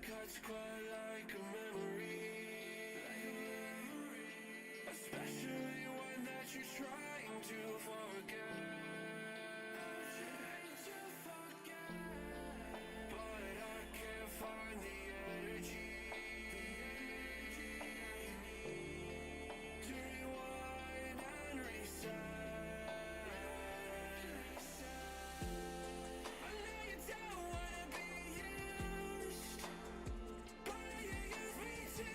cuts quite like a memory, especially one that you're trying to forget. But I can't find the energy to rewind and reset. I know you don't wanna be used, but you use me to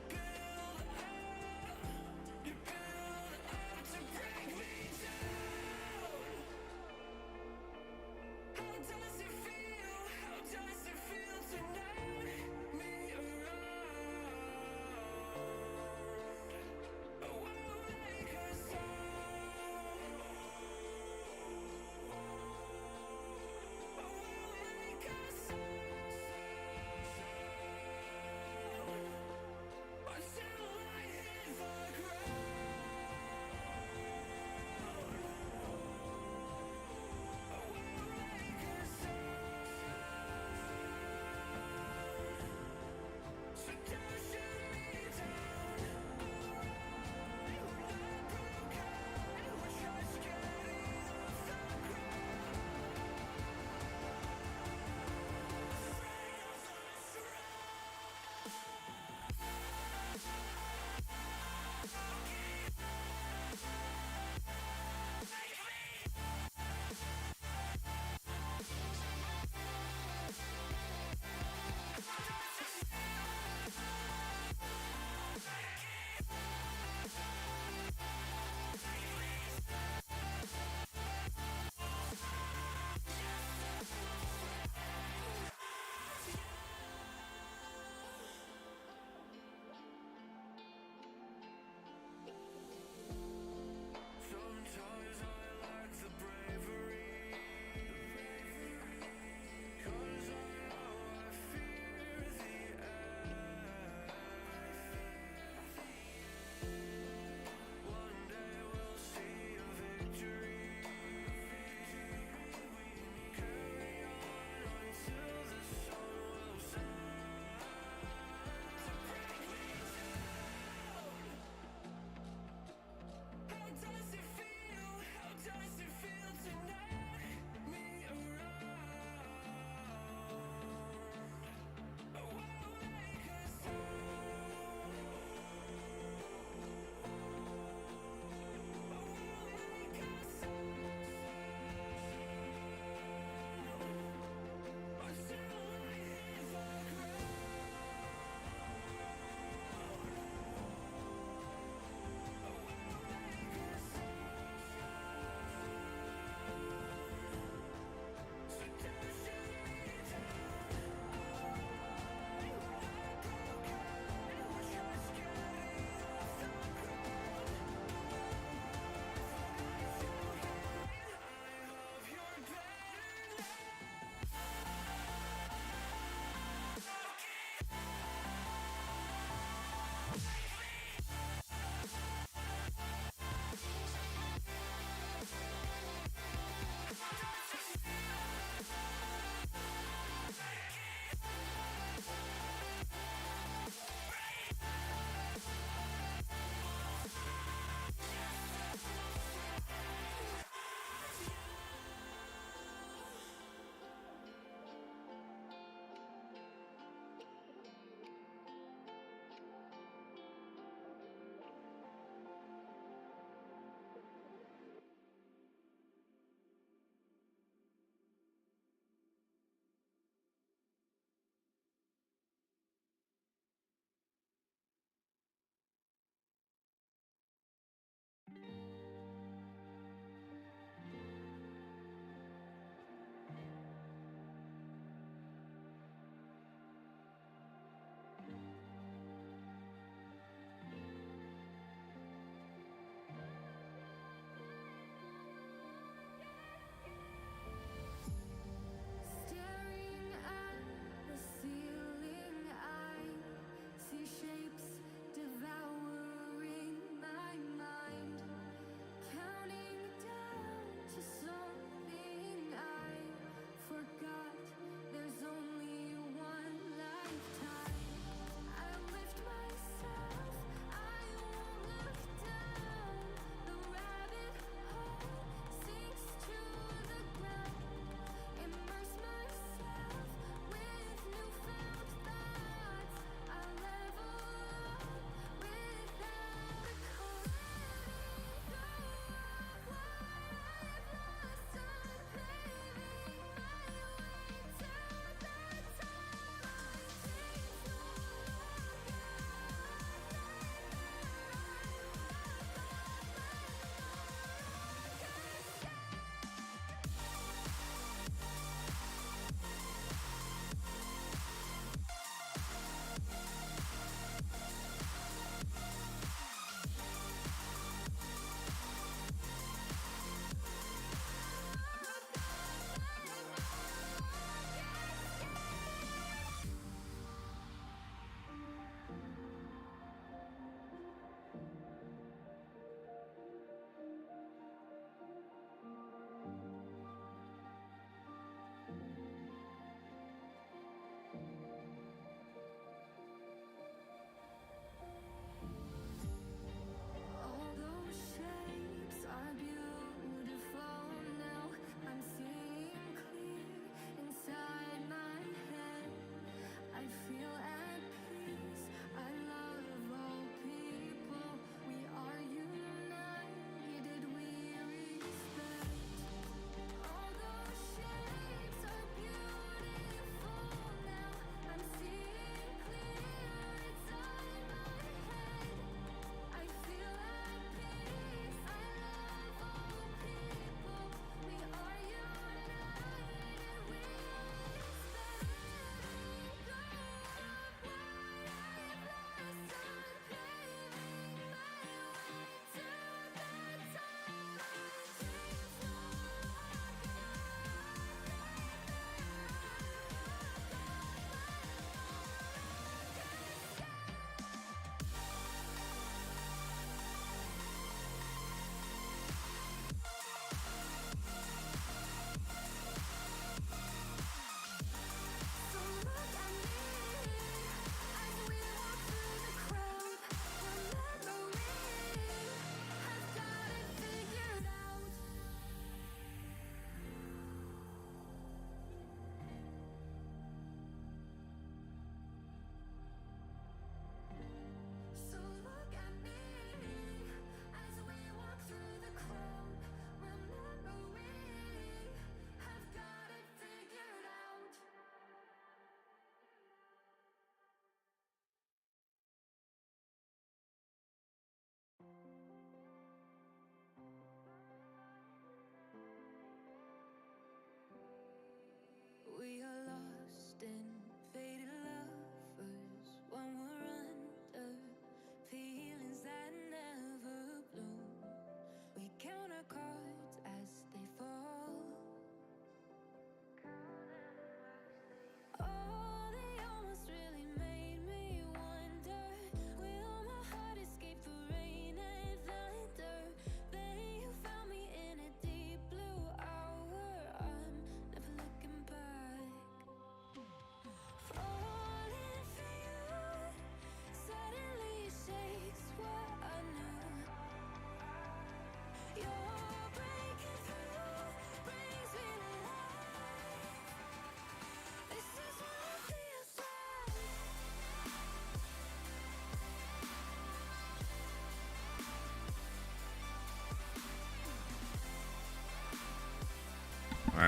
build up. You build up to break me down.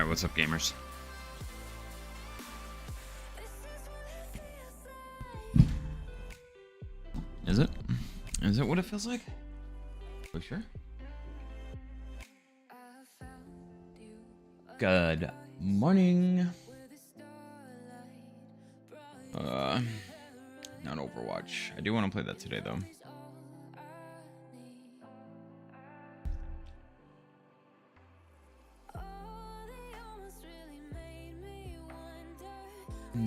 Alright, what's up, gamers? Is it? Is it what it feels like? Are you sure? Good morning. Not Overwatch. I do want to play that today, though.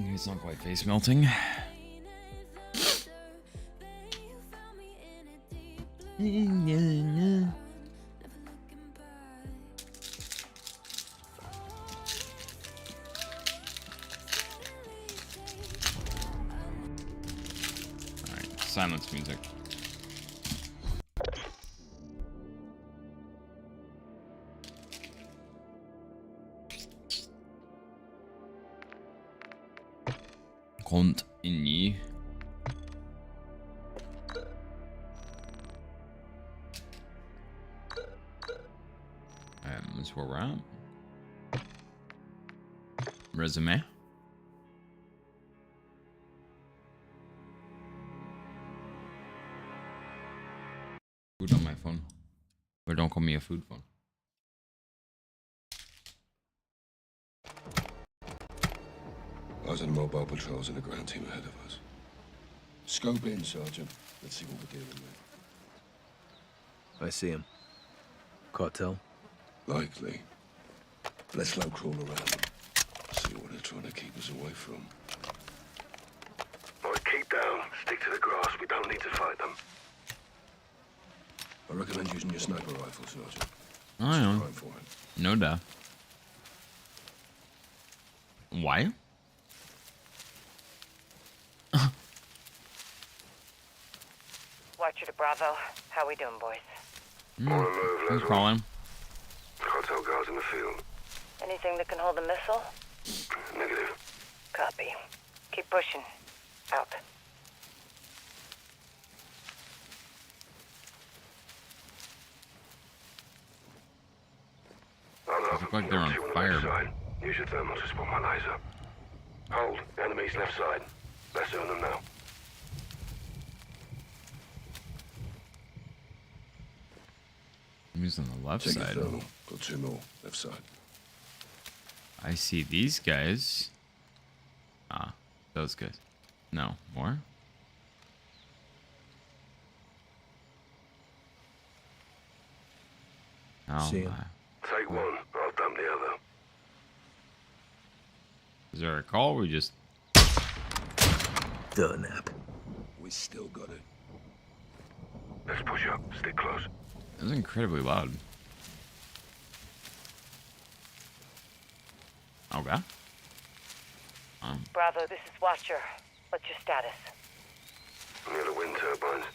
He's not quite face melting. Alright, silence music. Continue. That's where we're at. Resume. Food on my phone. Or don't call me a food phone. Those are the mobile patrols and the ground team ahead of us. Scope in, Sergeant. Let's see what we're dealing with. I see him. Cartel? Likely. Let's slow crawl around them. See what they're trying to keep us away from. Alright, keep down. Stick to the grass. We don't need to fight them. I recommend using your sniper rifle, Sergeant. I know. Time for it. No doubt. Why? Watcher to Bravo. How we doing, boys? I'm crawling. Cartel guards in the field. Anything that can hold a missile? Negative. Copy. Keep pushing. Out. Look like they're on fire. Use your thermal to spot my laser. Hold. Enemies left side. Let's earn them now. Who's on the left Take side? your thermal. Got two more. Left side. I see these guys. Ah, those guys. No, more? Oh, See 'em. my. Take one. I'll dump the other. Is there a call? We just... Done up. We still got it. Let's push up. Stick close. That was incredibly loud. Okay. Bravo, this is Watcher. What's your status? Near the wind turbines.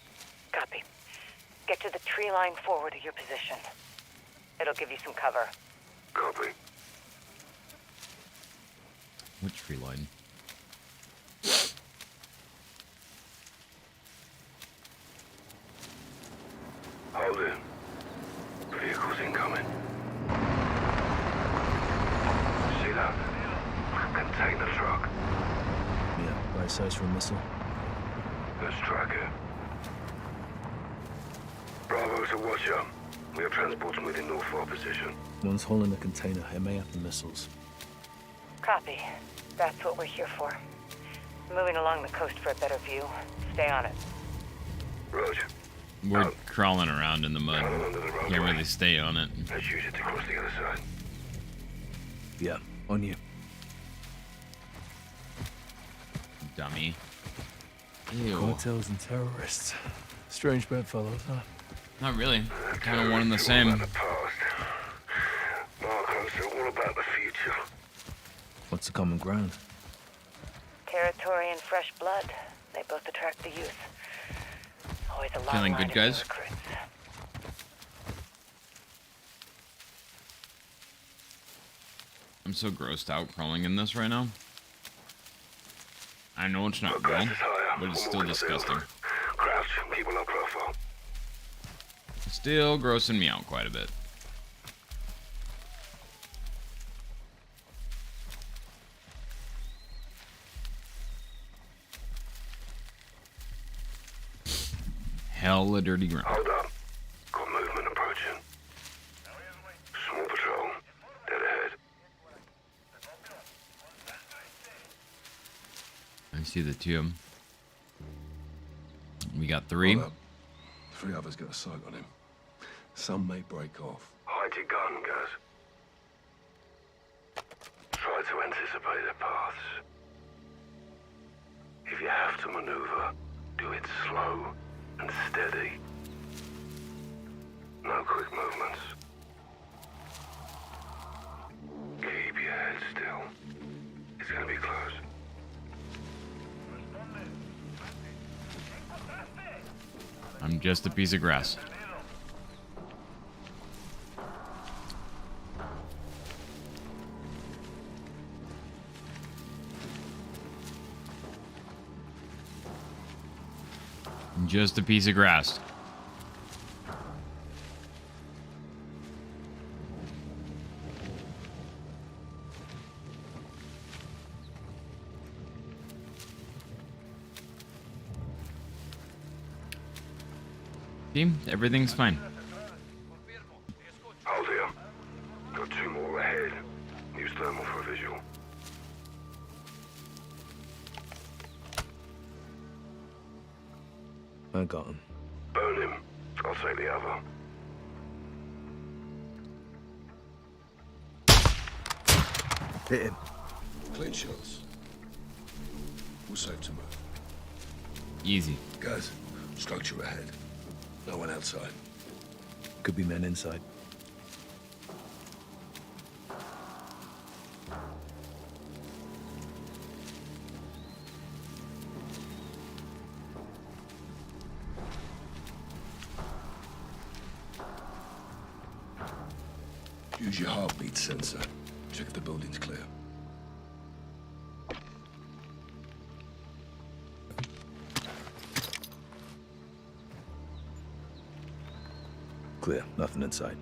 Copy. Get to the tree line forward of your position. It'll give you some cover. Copy. Which tree line? Hold it. Vehicles incoming. See that? Container truck. Yeah, right size for a missile. Let's track it. Bravo to Watcher. We have transports moving north for our position. One's hauling a container. It may have the missiles. Copy. That's what we're here for. Moving along the coast for a better view. Stay on it. Roger. We're crawling around in the mud. Tunnel under the roadway. Can't really stay on it. Let's use it to cross the other side. Yeah, on you. Dummy. Ew. Cartels and terrorists. Strange bedfellows, huh? Not really. Kind of one and the Terrorists are all same. about the past. Narcos are all about the future. What's the common ground? Territory and fresh blood. They both attract the youth. Always a long Feeling line good, of guys? recruits. I'm so grossed out crawling in this right now. I know it's not Grass good, is higher. but it's I'm still walking the field. disgusting. Crouch. Keep a low profile. Still grossing me out quite a bit. hella dirty ground. Hold up. Got movement approaching. Small patrol. Dead ahead. I see the two. We got 3. Hold up. 3 others got a sight on him. Some may break off. Hide your gun, Gaz. Try to anticipate their paths. If you have to maneuver, do it slow and steady. No quick movements. Keep your head still. It's gonna be close. I'm just a piece of grass. I'm just a piece of grass. See? Everything's fine. Hold here. Got 2 more ahead. Use thermal for a visual. I got him. Burn him. I'll take the other. Hit him. Clean shots. We're safe to move. Easy. Guys, structure ahead. No one outside. Could be men inside. Use your heartbeat sensor. Check if the building's clear. Clear. Nothing inside.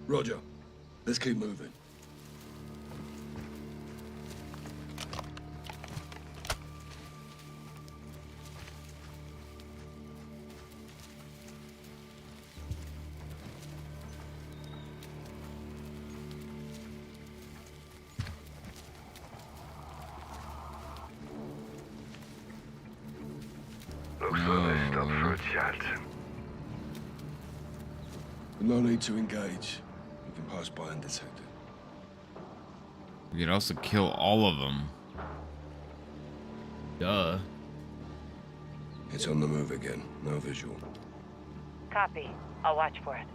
Roger. Let's keep moving. Looks like they stopped for a chat. No need to engage. You can pass by undetected. We could also kill all of them. Duh. It's on the move again. No visual. Copy. I'll watch for it.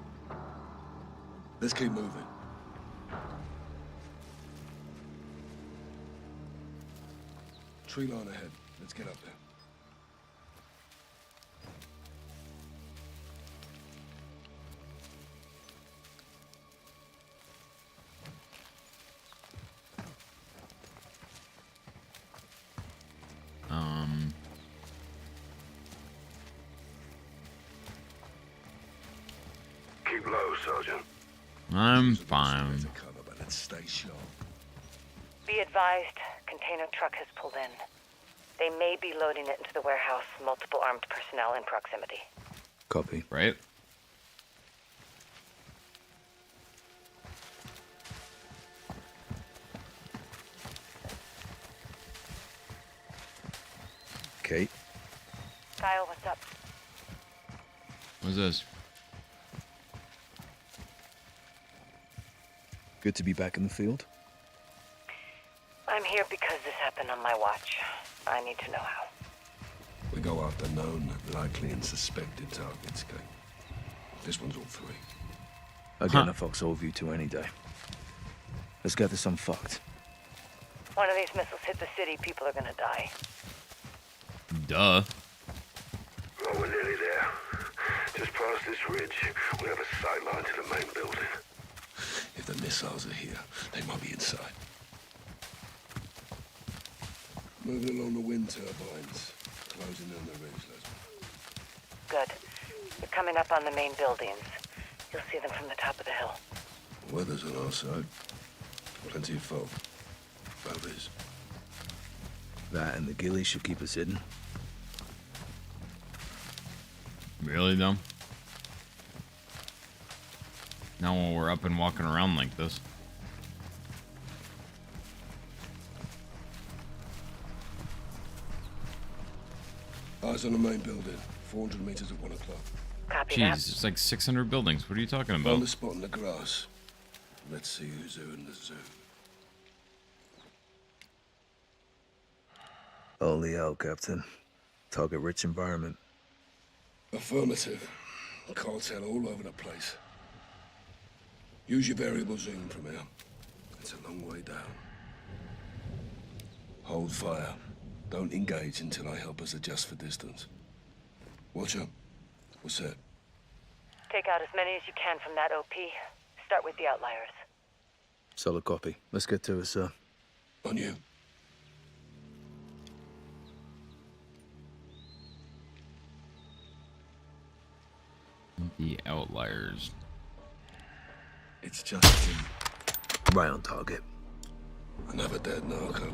Let's keep moving. Tree line ahead. Let's get up there. Keep low, Sergeant. I'm fine. Cover, but let's stay sharp. Be advised, container truck has pulled in. They may be loading it into the warehouse. Multiple armed personnel in proximity. Copy. Right? Kate. Kyle, what's up? What's this? Good to be back in the field. I'm here because this happened on my watch. I need to know how. We go after known, likely, and suspected targets, Kate. This one's all 3. I'll get in a foxhole view to any day. Let's gather some fucked. One of these missiles hit the city, people are gonna die. Duh. Well, we're nearly there. Just past this ridge, we have a sight line to the main building. If the missiles are here, they might be inside. Moving along the wind turbines. Closing in the ridge, Leslie. Good. They're coming up on the main buildings. You'll see them from the top of the hill. Weather's on our side. Plenty of fog. Bovies. That and the ghillie should keep us hidden. Really, though? Now when we're up and walking around like this. Eyes on the main building. 400 meters at 1 o'clock. Copy Jeez, that. there's like 600 buildings. What are you talking Found about? a spot in the grass. Let's see who's who in the zoo. Holy hell, Captain. Target-rich environment. Affirmative. Cartel all over the place. Use your variable zoom from here. It's a long way down. Hold fire. Don't engage until I help us adjust for distance. Watch up. What's that? Take out as many as you can from that OP. Start with the outliers. Solid copy. Let's get to it, sir. On you. The outliers. It's just him. Right on target. Another dead narco.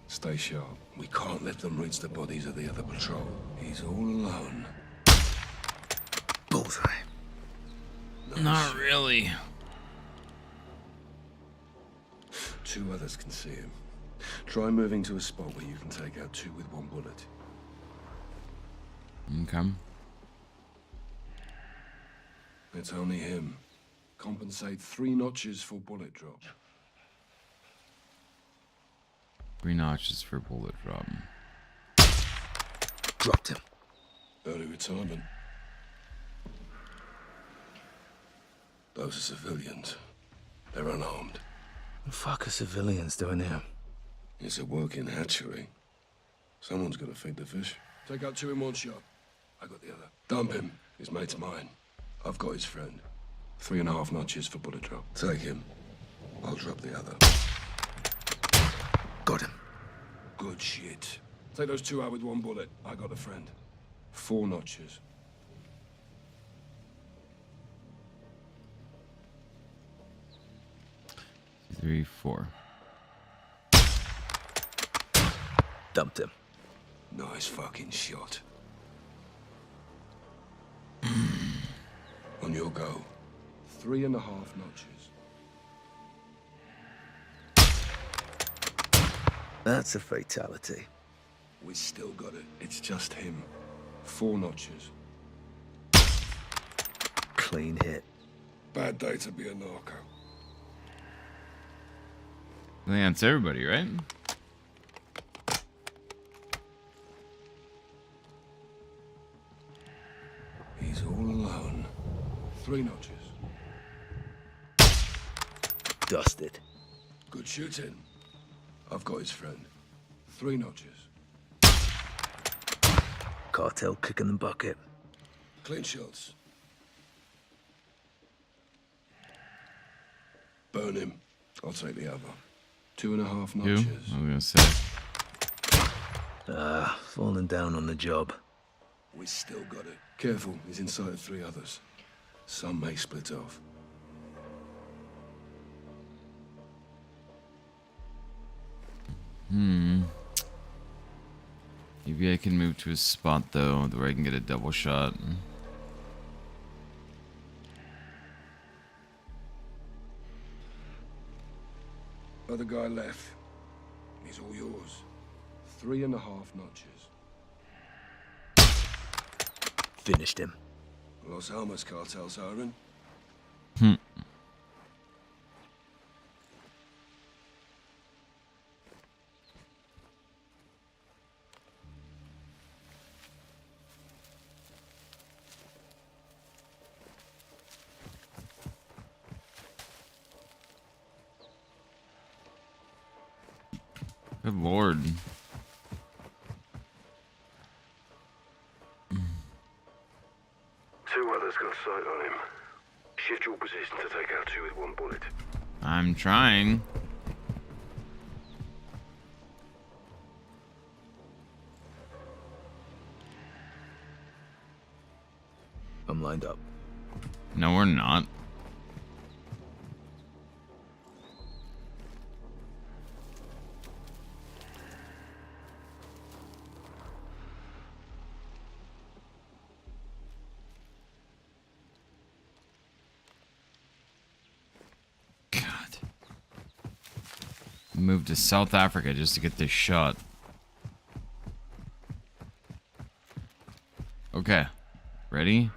Stay sharp. We can't let them reach the bodies of the other patrol. He's all alone. Bullseye. Not really. 2 others can see him. Try moving to a spot where you can take out 2 with 1 bullet. Okay. It's only him. Compensate 3 notches for bullet drop. 3 notches for bullet drop. Dropped him. Early retirement. Those are civilians. They're unarmed. The fuck are civilians doing here? It's a working hatchery. Someone's got to feed the fish. Take out 2 in 1 shot. I got the other. Dump him. His mate's mine. I've got his friend. 3.5 notches for bullet drop. Take him. I'll drop the other. Got him. Good shit. Take those 2 out with 1 bullet. I got a friend. 4 notches. Three, 4. Dumped him. Nice fucking shot. On your go. 3.5 notches. That's a fatality. We still got it. It's just him. 4 notches. Clean hit. Bad day to be a narco. That's everybody, right? He's all alone. 3 notches. Dusted. Good shooting. I've got his friend. 3 notches. Cartel kicking the bucket. Clean shots. Burn him. I'll take the other. 2.5 Who? notches. I was gonna say. Falling down on the job. We still got it. Careful, he's inside of 3 others. Some may split off. Maybe I can move to a spot though, where I can get a double shot. Other guy left. He's all yours. 3.5 notches. Finished him. Los Alamos cartel siren. Good lord. Two others got sight on him. Shift your position to take out 2 with 1 bullet. I'm trying. I'm lined up. No, we're not. Moved to South Africa just to get this shot. Okay. Ready?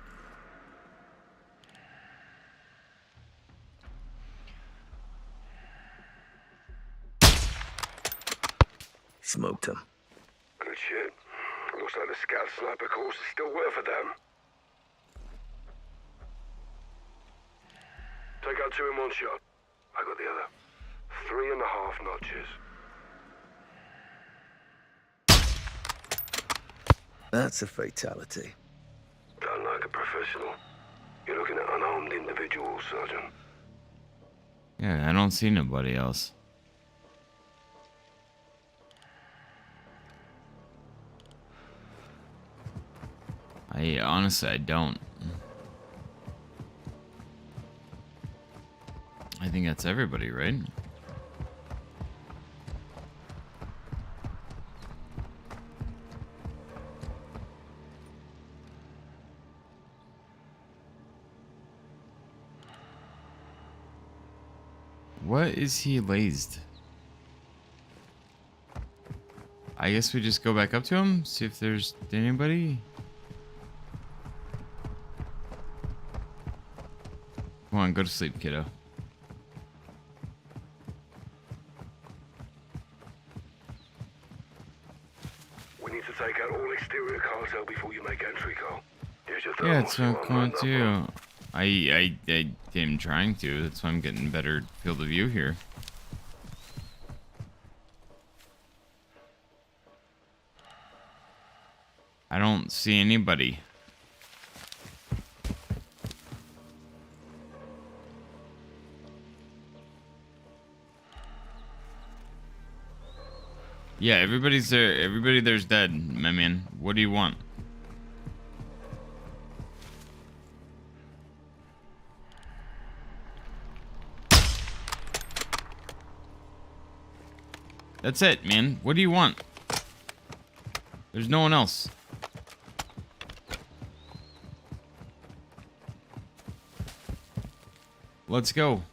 Smoked him. Good shit. Looks like the scout sniper course is still worth a damn. Take out 2 in one shot. I got the other. 3.5 notches. That's a fatality. Done like a professional. You're looking at unarmed individuals, Sergeant. Yeah, I don't see nobody else. Honestly, I don't. I think that's everybody, right? What is he lazed? I guess we just go back up to him, see if there's anybody. Come on, go to sleep, kiddo. We need to take out all exterior cartel before you make entry, Cole. Here's your Yeah, thermal that's what I'm suit on going that to. number. I am trying to. That's why I'm getting better field of view here. I don't see anybody. Yeah, everybody's there. Everybody there's dead, my man. What do you want? That's it, man. What do you want? There's no one else. Let's go.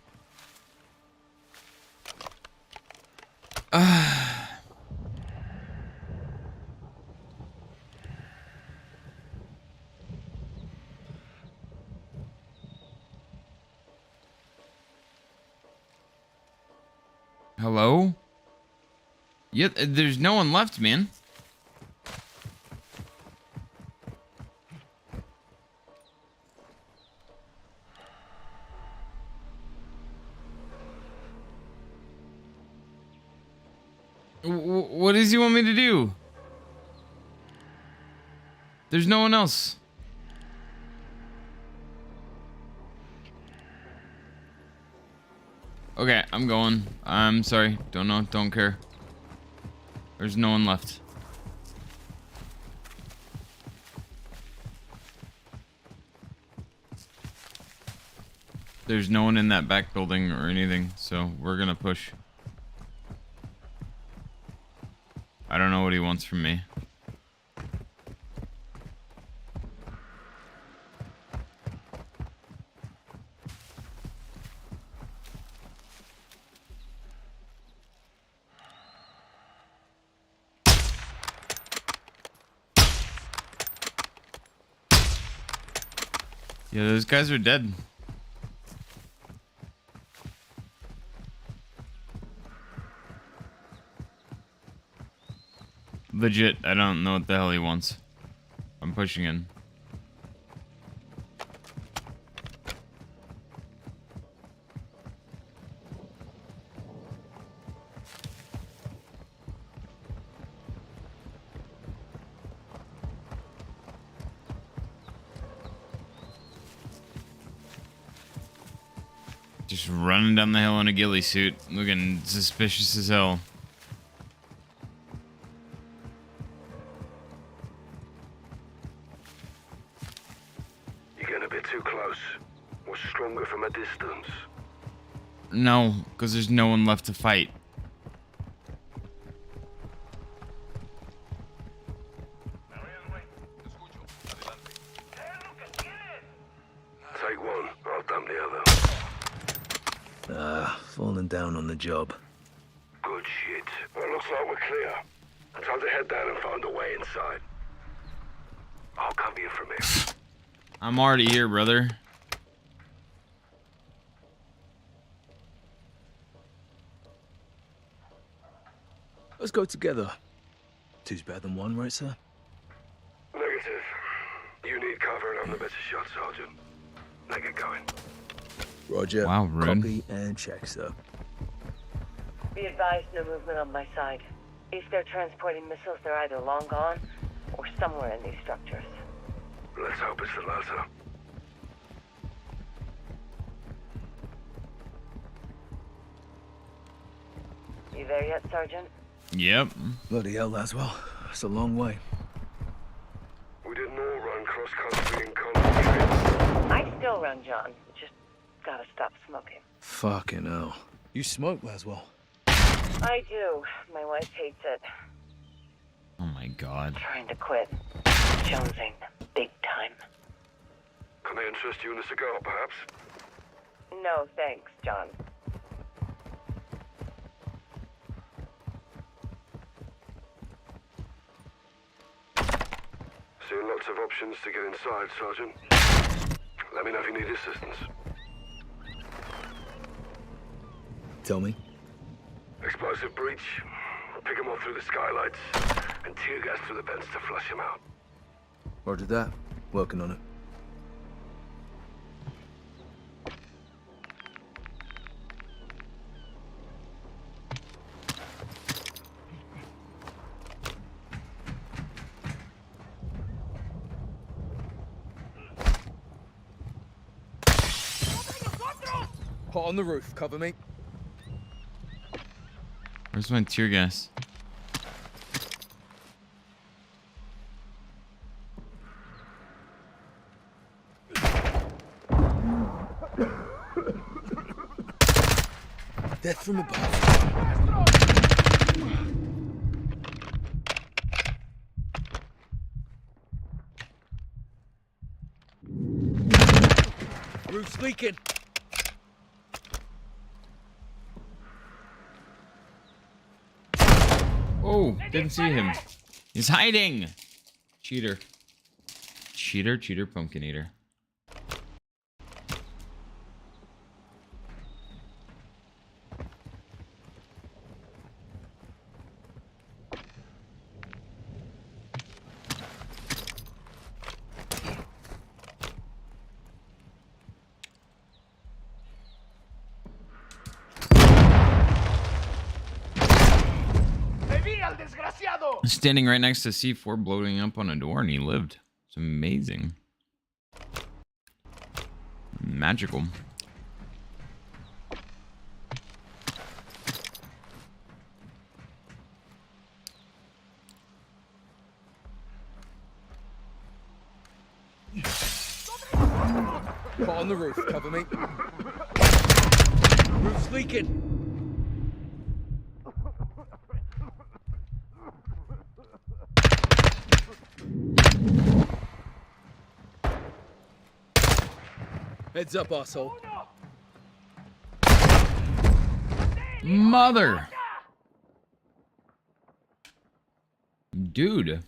Hello? Yeah, there's no one left, man. What does he want me to do? There's no one else. Okay, I'm going. I'm sorry. Don't know. Don't care. There's no one left. There's no one in that back building or anything, so we're gonna push. I don't know what he wants from me. Yeah, those guys are dead. Legit, I don't know what the hell he wants. I'm pushing in. Just running down the hill in a ghillie suit, looking suspicious as hell. You're getting a bit too close. We're stronger from a distance. No, because there's no one left to fight. Take one, I'll dump the other. Falling down on the job. Good Looks like we're clear. Time to head down and find a way inside. I'll cover you from here. I'm already here, brother. Let's go together. Two's better than one, right, sir? Negative. You need cover and I'm the better shot, Sergeant. Now get going. Roger. Wow, rude. Copy and check, sir. Be advised, no movement on my side. If they're transporting missiles, they're either long gone or somewhere in these structures. Let's hope it's the latter. You there yet, Sergeant? Yep. Bloody hell, Laswell. It's a long way. We didn't all run cross-country in concentrate. I still run, John. Just gotta stop smoking. Fucking hell. You smoke, Laswell? I do. My wife hates it. Oh my god. Trying to quit. Jonesing. Big time. Can they interest you in a cigar, perhaps? No, thanks, John. Seeing lots of options to get inside, Sergeant. Let me know if you need assistance. Tell me. Explosive breach. Pick them off through the skylights. And tear gas through the vents to flush them out. Roger that. Working on it. Hot on the roof. Cover me. Where's my tear gas? Death from above. Roof's leaking. Oh, didn't see him. He's hiding. Cheater. Cheater, cheater, pumpkin eater. Standing right next to C4 blowing up on a door and he lived. It's amazing. Magical. Hot on the roof. Cover me. Roof's leaking. Heads up, asshole. Mother. Dude.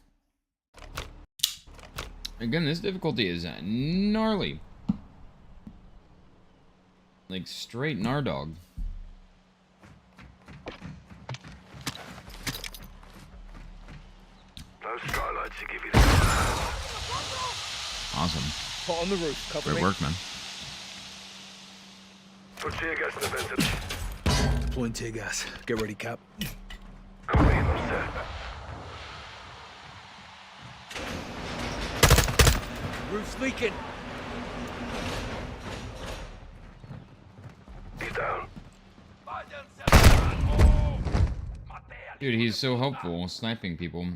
Again, this difficulty is gnarly. Like straight Nardog. Those skylights to give you the Awesome. Hot on the roof. Cover Great me. work, man. Put tear gas in the vents. Deploying tear gas. Get ready, Cap. Copy, I'm set. Roof's leaking. He's down. Dude, he's so helpful sniping people.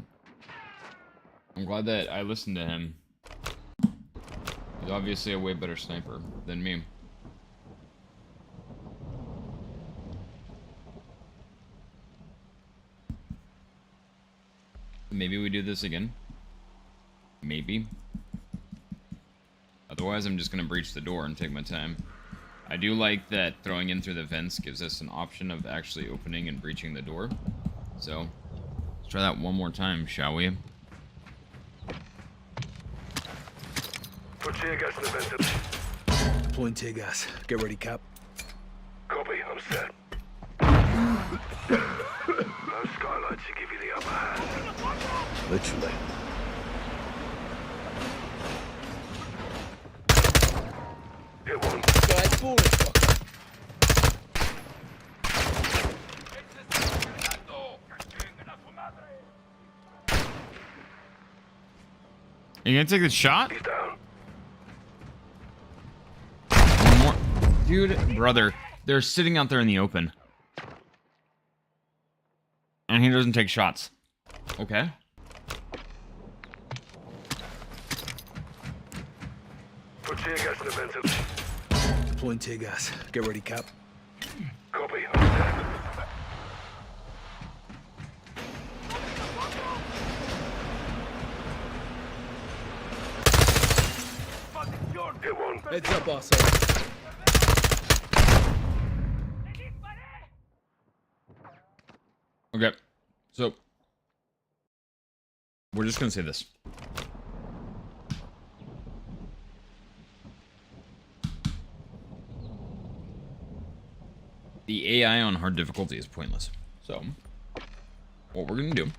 I'm glad that I listened to him. He's obviously a way better sniper than me. Maybe we do this again. Maybe. Otherwise, I'm just gonna breach the door and take my time. I do like that throwing in through the vents gives us an option of actually opening and breaching the door. So, let's try that one more time, shall we? Put tear gas in the vent. Deploying tear gas. Get ready, Cap. Copy, I'm set. Those skylights should give you the upper hand. Literally. Hit one. Guys, falling, fucker. Are you gonna take the shot? He's down. One more. Dude, brother, they're sitting out there in the open. And he doesn't take shots. Okay. Put tear gas in the vent. Deploying tear gas. Get ready, Cap. Copy, I'm set. Hit one. Heads up, arsehole. Okay. So, we're just gonna say this. The AI on hard difficulty is pointless. So, what we're gonna do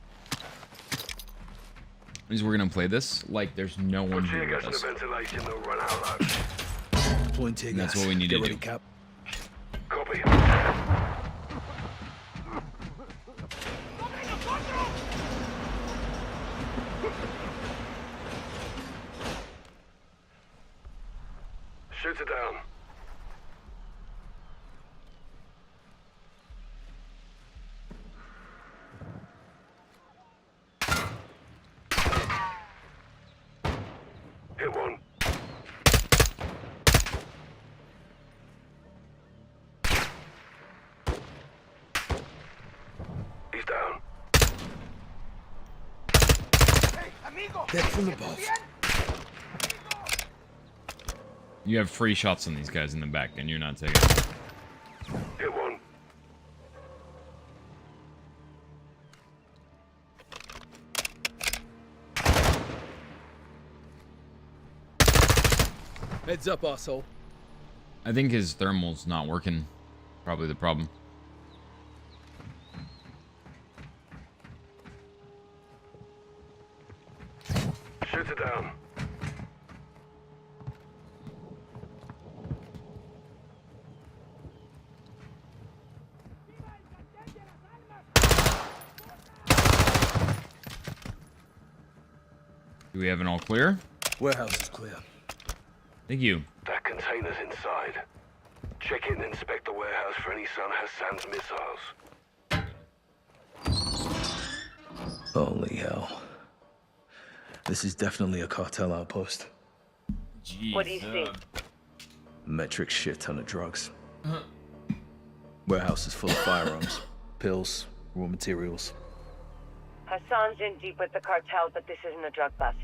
is we're gonna play this like there's no one Put tear here gas with in the us. ventilation, they'll run out loud. Deploying tear And gas. that's what we need to Get ready, do. Cap. Copy, I'm set. Shoot it down. Hit one. He's down. Dead from above. You have free shots on these guys in the back, and you're not taking. Hit one. Heads up, arsehole. I think his thermal's not working. Probably the problem. Shoot it down. Do we have an all clear? Warehouse is clear. Thank you. That container's inside. Check in and inspect the warehouse for any Son Hassan's missiles. Holy hell. This is definitely a cartel outpost. Jeez. What do you see? Metric shit ton of drugs. Warehouse is full of firearms, pills, raw materials. Hassan's in deep with the cartel, but this isn't a drug bust.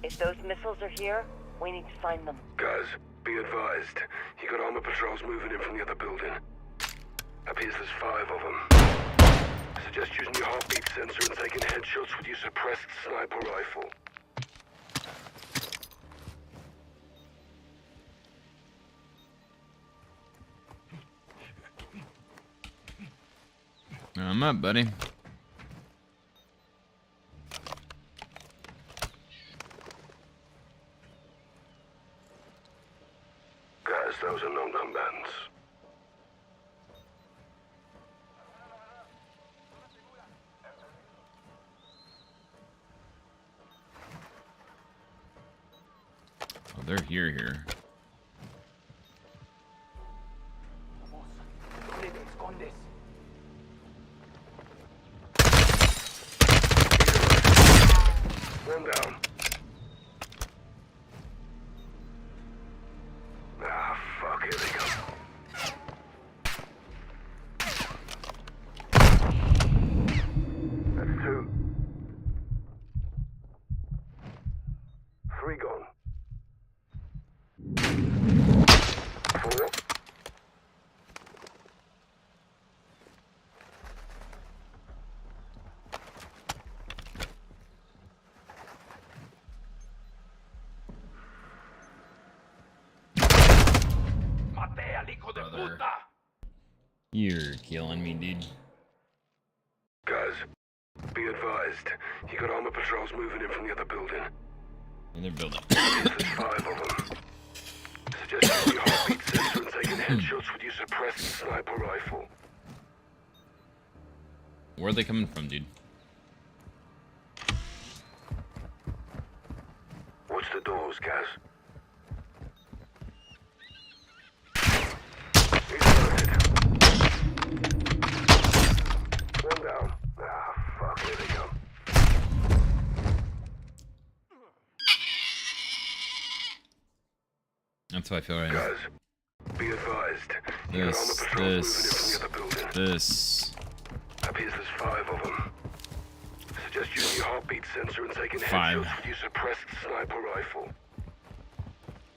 If those missiles are here, we need to find them. Guys, be advised. You got armor patrols moving in from the other building. Appears there's 5 of them. I suggest using your heartbeat sensor and taking headshots with your suppressed sniper rifle. I'm up, buddy. Guys, those are non-combatants. Oh, they're here. One down. Ah, fuck, here they come. That's 2. 3 gone. 4. You're killing me, dude. Guys, be advised. You got armor patrols moving in from the other building. And they're building. There's 5 of them. Suggest using your heartbeat sensor and taking headshots with your suppressed sniper rifle. Where are they coming from, dude? Watch the doors, Gaz. He's loaded. One down. Ah, fuck, here they come. That's how I feel right now. Guys, be advised. You got armor patrols moving in from the other building. This. Appears there's 5 of them. Suggest using your heartbeat sensor and taking 5. headshots with your suppressed sniper rifle.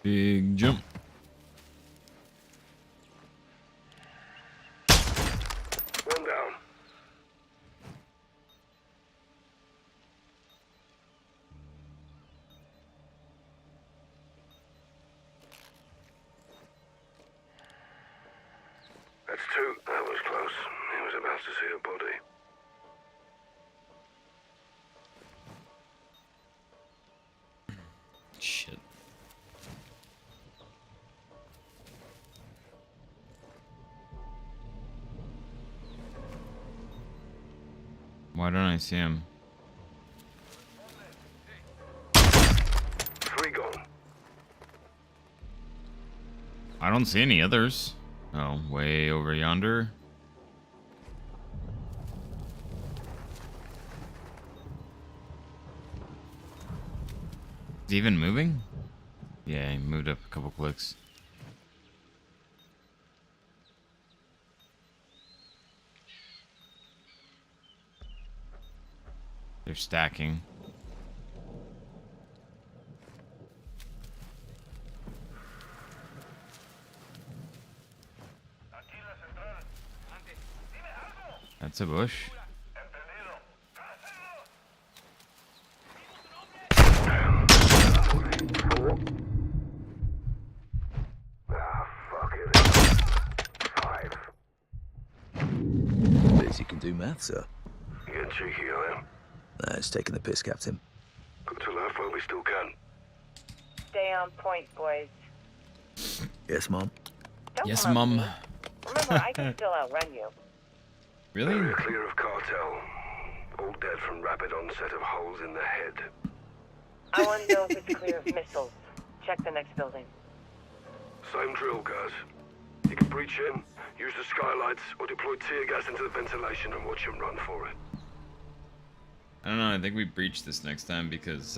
Big jump. One down. That's 2. That was close. He was about to see a body. Shit. Why don't I see him? 3 gone. I don't see any others. Oh, way over yonder. Is he even moving? Yeah, he moved up a couple clicks. They're stacking. That's a bush. Ah, fuck it. 5. Liz, you can do math, sir. You getting cheeky, I am. Nah, it's taking the piss, Captain. Good to laugh while we still can. Stay on point, boys. Yes, Mom? Don't Yes, come up to Mum. me. Remember, I can still outrun you. Really? Area clear of cartel. All dead from rapid onset of holes in the head. I want to know if it's clear of missiles. Check the next building. Same drill, guys. You can breach in, use the skylights, or deploy tear gas into the ventilation and watch them run for it. I don't know, I think we breach this next time because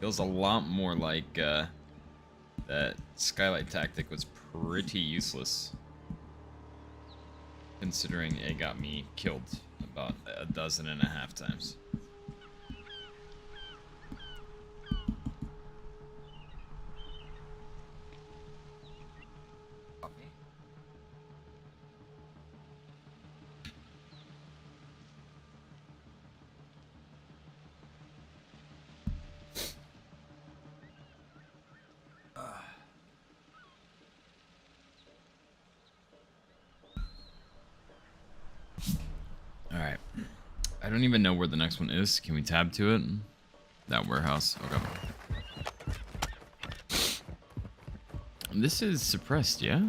feels a lot more like that skylight tactic was pretty useless. Considering it got me killed about 12.5 times. Alright. I don't even know where the next one is. Can we tab to it? That warehouse. Okay. This is suppressed, yeah?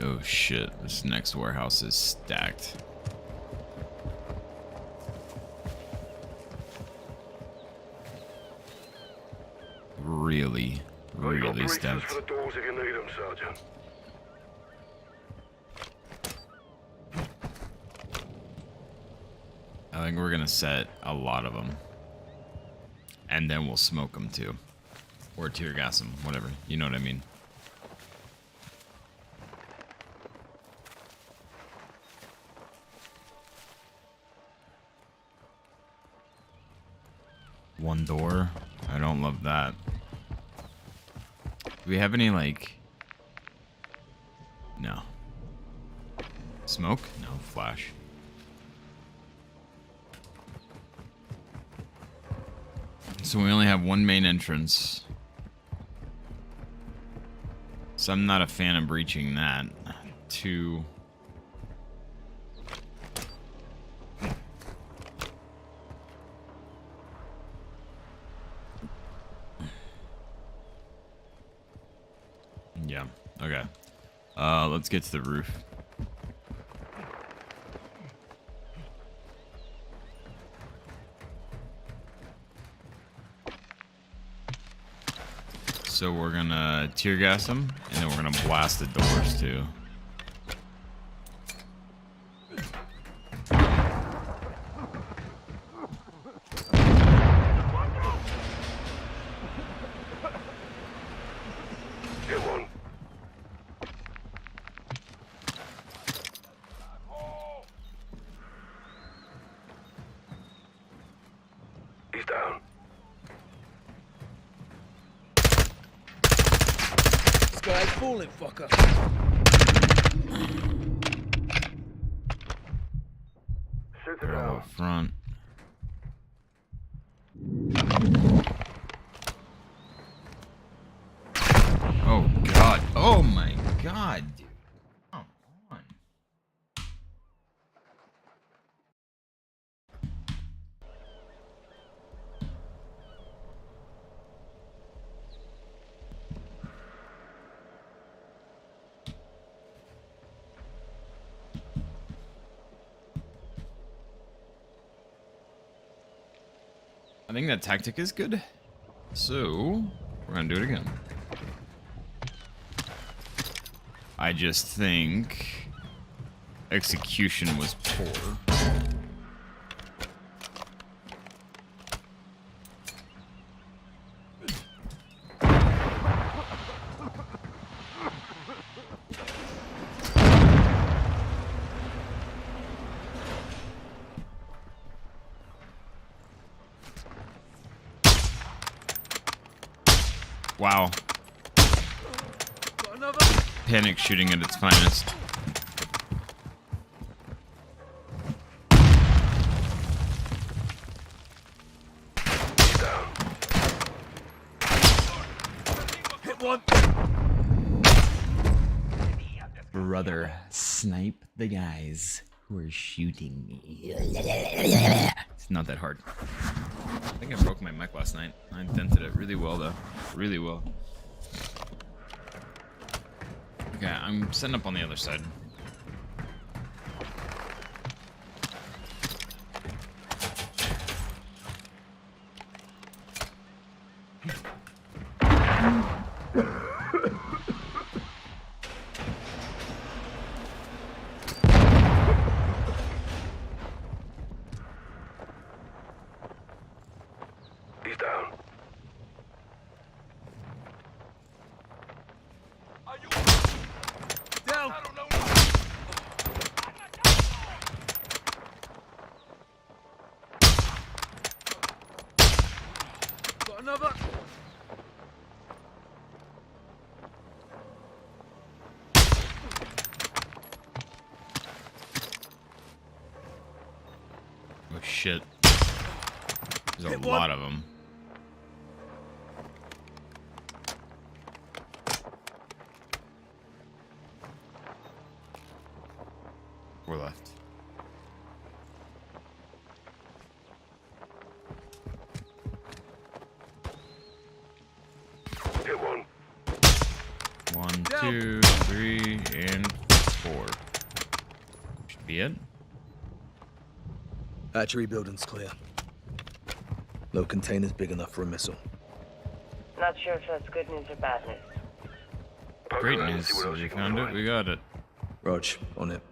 Oh shit, this next warehouse is stacked. Really Breaches stacked. for the doors if you need them, Sergeant. I think we're gonna set a lot of them. And then we'll smoke them too. Or tear gas them, whatever. You know what I mean. One door. I don't love that. Do we have any, like... No. Smoke? No, flash. So we only have one main entrance. So I'm not a fan of breaching that. 2. Yeah, okay. Let's get to the roof. So we're gonna tear gas them, and then we're gonna blast the doors too. He's down. This guy's falling, fucker. Shoot They're all up front. Oh god. Oh my god, dude. Come on. I think that tactic is good. So, we're gonna do it again. I just think execution was poor. Wow. Panic shooting at its finest. Hit one. Brother, snipe the guys who are shooting me. It's not that hard. I think I broke my mic last night. I dented it really well, though. Really well. Okay, I'm setting up on the other side. He's down. Down. Got another. Oh shit. There's a Hit lot one. of them. We're left. Hit one. 1, Down. 2, 3, and 4. Should be it. Hatchery building's clear. No containers big enough for a missile. Not sure if that's good news or bad news. Poke Great around and news. see what else We you can found it. find. We got it. Rog, on it.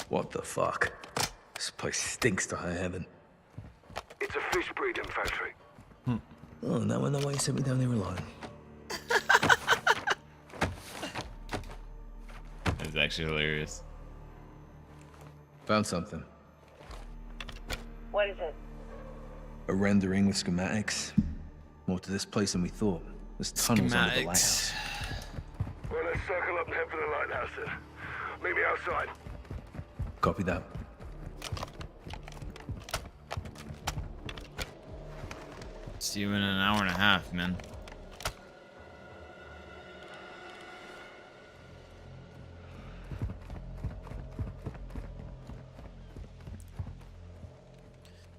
What the fuck? This place stinks to high heaven. It's a fish breeding factory. Oh, now I know why you sent me down there alone. That's actually hilarious. Found something. What is it? A rendering with schematics. More to this place than we thought. There's tunnels under the Schematics. lighthouse. Well, let's circle up and head for the lighthouse then. Meet me outside. Copy that. See you in an hour and a half, man.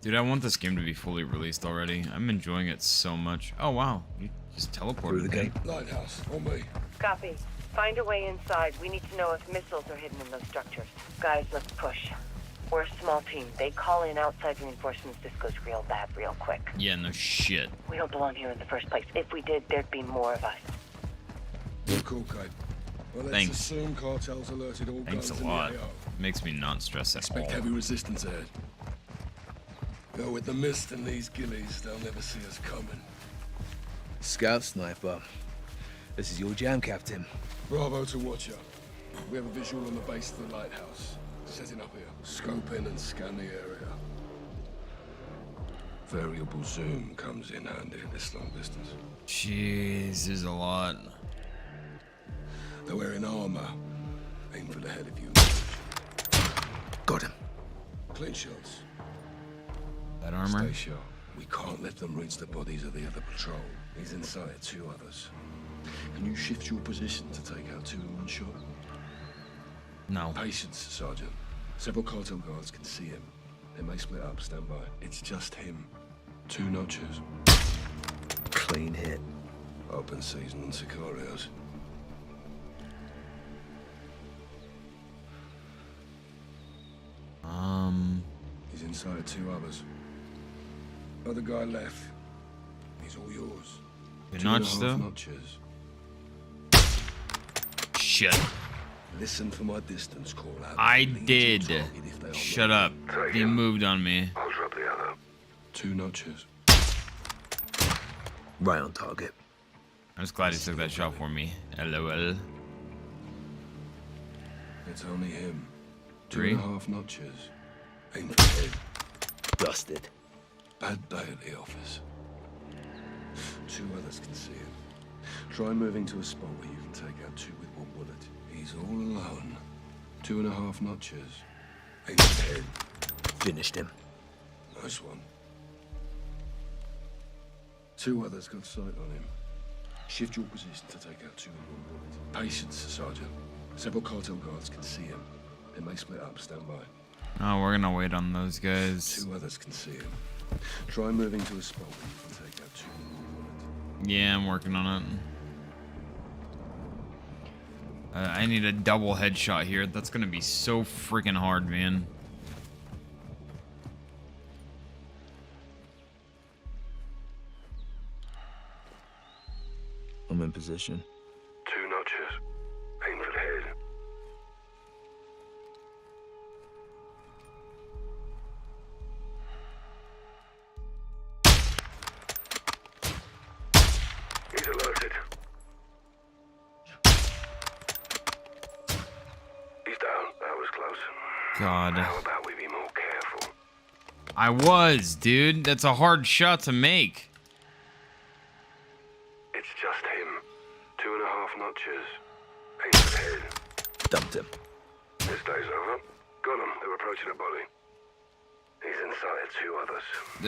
Dude, I want this game to be fully released already. I'm enjoying it so much. Oh, wow. You just teleported. Through the me. gate. Lighthouse, on me. Copy. Find a way inside. We need to know if missiles are hidden in those structures. Guys, let's push. We're a small team. They call in outside reinforcements. This goes real bad real quick. Yeah, no shit. We don't belong here in the first place. If we did, there'd be more of us. You're cool, Kate. Well, let's Thanks. assume cartels alerted all Thanks guns a in lot. the AO. Makes me not stress at Expect all. heavy resistance ahead. Go with the mist and these gillies, they'll never see us coming. Scout sniper. This is your jam, Captain. Bravo to Watcher. We have a visual on the base of the lighthouse. Setting up here. Scope in and scan the area. Variable zoom comes in handy at this long distance. Jeez, there's a lot. They're wearing armor. Aim for the head if you Got him. clean shots. That armor? Stay sharp. We can't let them reach the bodies of the other patrol. He's inside 2 others. Can you shift your position to take out 2 in one shot? No. Patience, Sergeant. Several cartel guards can see him. They may split up, stand by. It's just him. 2 notches. Clean hit. Open season on Sicarios. He's inside 2 others. Other guy left. He's all yours. Good 2.5 notch, though? notches. Shit. Listen for my distance call out. I Lead your did. target if they are Shut not. up. He moved on me. I'll drop the other. 2 notches. Right on target. I'm just glad he took that shot for me. LOL. It's only him. 3. 2.5 notches. Aim for the head. Dusted. Bad day at the office. 2 others can see him. Try moving to a spot where you can take out 2 with 1 bullet. He's all alone. 2.5 notches. Aim for the head. Finished him. Nice one. 2 others got sight on him. Shift your position to take out 2 with 1 bullet. Patience, Sergeant. Several cartel guards can see him. They may split up, stand by. Oh, we're gonna wait on those guys. 2 others can see him. Try moving to a spot where you can take out 2 with 1 bullet. Yeah, I'm working on it. I need a double headshot here. That's gonna be so freaking hard, man. I'm in position. 2 notches. Aim for the head. He's alerted. He's down. That was close. God. How about we be more careful? I was, dude. That's a hard shot to make. It's just him. 2.5 notches. Aim for the head. Dumped him. This day's over. Got him. They're approaching a body. He's inside 2 others.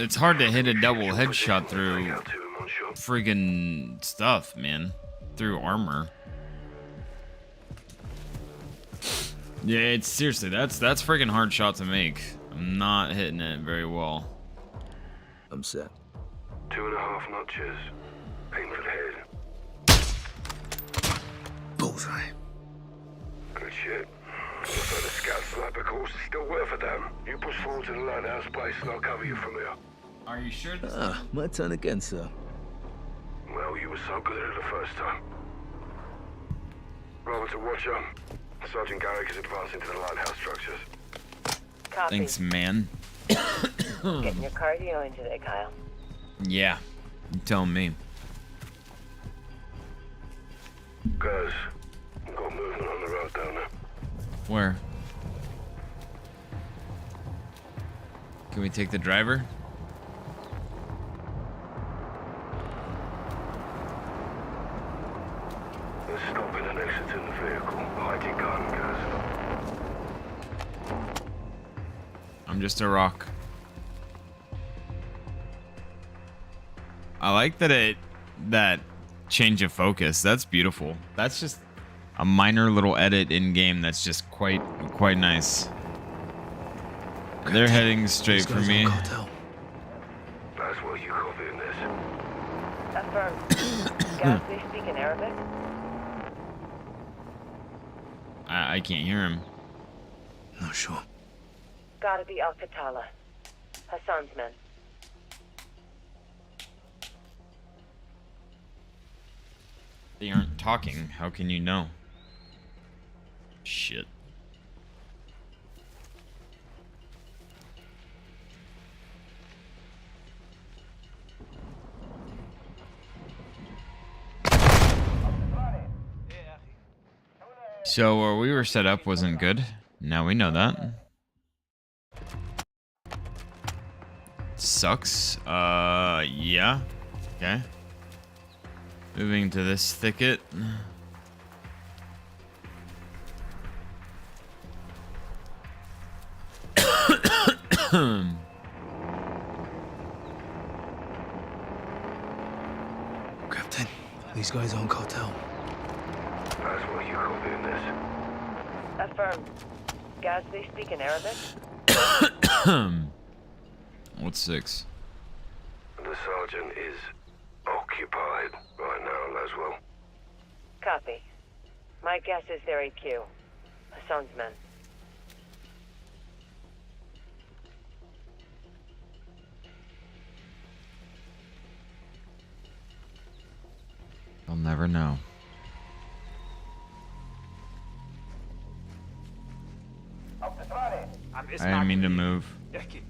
It's hard to hit a double Shift your headshot position, through take out 2 in 1 shot. friggin' stuff, man. Through armor. Yeah, it's seriously, that's friggin' hard shot to make. I'm not hitting it very well. I'm set. 2.5 notches. Aim for the head. Bullseye. Good shit. Looks like the scout sniper course is still worth a damn. You push forward to the lighthouse base and I'll cover you from here. Are you sure this Ah, my turn again, sir. Well, you were so good at it the first time. Robert to Watcher. Sergeant Garrick is advancing to the lighthouse structures. Copy. Thanks, man. Getting your cardio in today, Kyle. Yeah, you tell me. Guys, we've got movement on the road down there. Where? Can we take the driver? I'm just a rock. I like that change of focus. That's beautiful. That's just a minor little edit in game that's just quite nice. They're heading straight for me. That's what you copying this. Affirm. Guys, they speak in Arabic? I can't hear him. Not sure. Gotta be Al-Qatala. Hassan's men. They aren't talking. How can you know? Shit. So where we were set up wasn't good. Now we know that. Sucks. Yeah. Okay. Moving to this thicket. Captain, these guys aren't cartel. That's what you copying this. Affirm. Guys, they speak in Arabic? What's 6? The sergeant is occupied right now, Laswell. Copy. My guess is they're AQ. Hassan's men. I'll never know. I didn't mean to move. احكي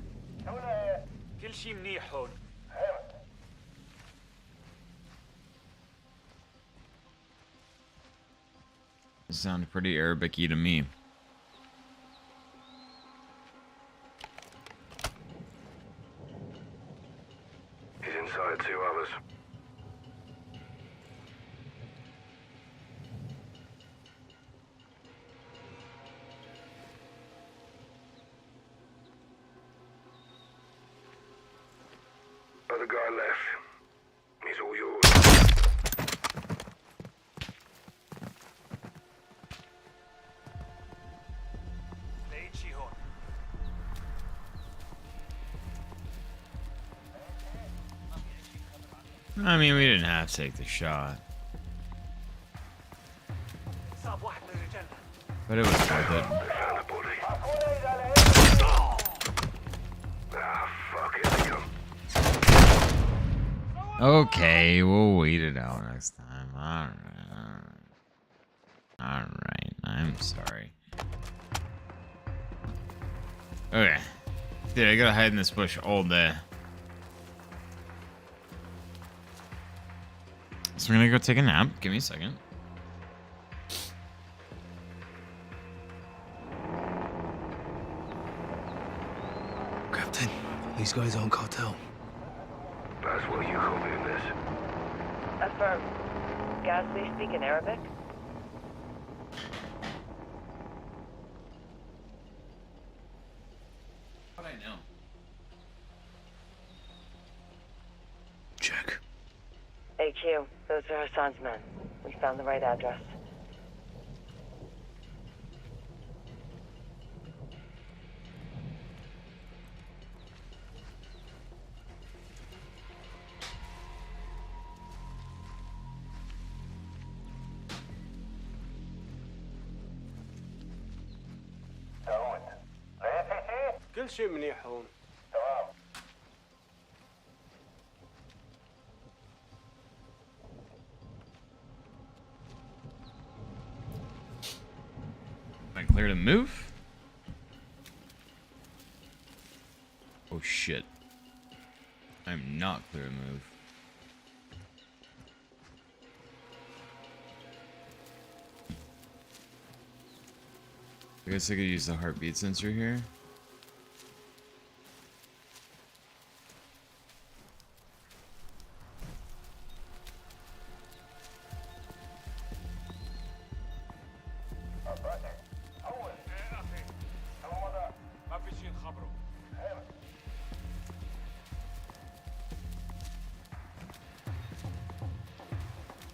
كل شيء منيح هون. It sounded pretty Arabic-y to me. He's inside 2 others. Other guy left. He's all yours. لقيت شيء هون. I mean, we didn't have to take the shot, صاب واحد من رجالنا. but it was worth They found a body. Ah, fuck it, they come. it. Okay, we'll wait it out next time. Alright. I'm sorry. Okay. Dude, I gotta hide in this bush all day. So we're gonna go take a nap. Give me a second. Captain, these guys aren't cartel. That's what you copying this. Affirm. Guys, they speak in Arabic? How'd I know? Check. AQ, those are Hassan's men. We found the right address. كل شيء منيح هون. Am I clear to move? Oh shit. I'm not clear to move. I guess I could use the heartbeat sensor here. ما في شيء نخبره.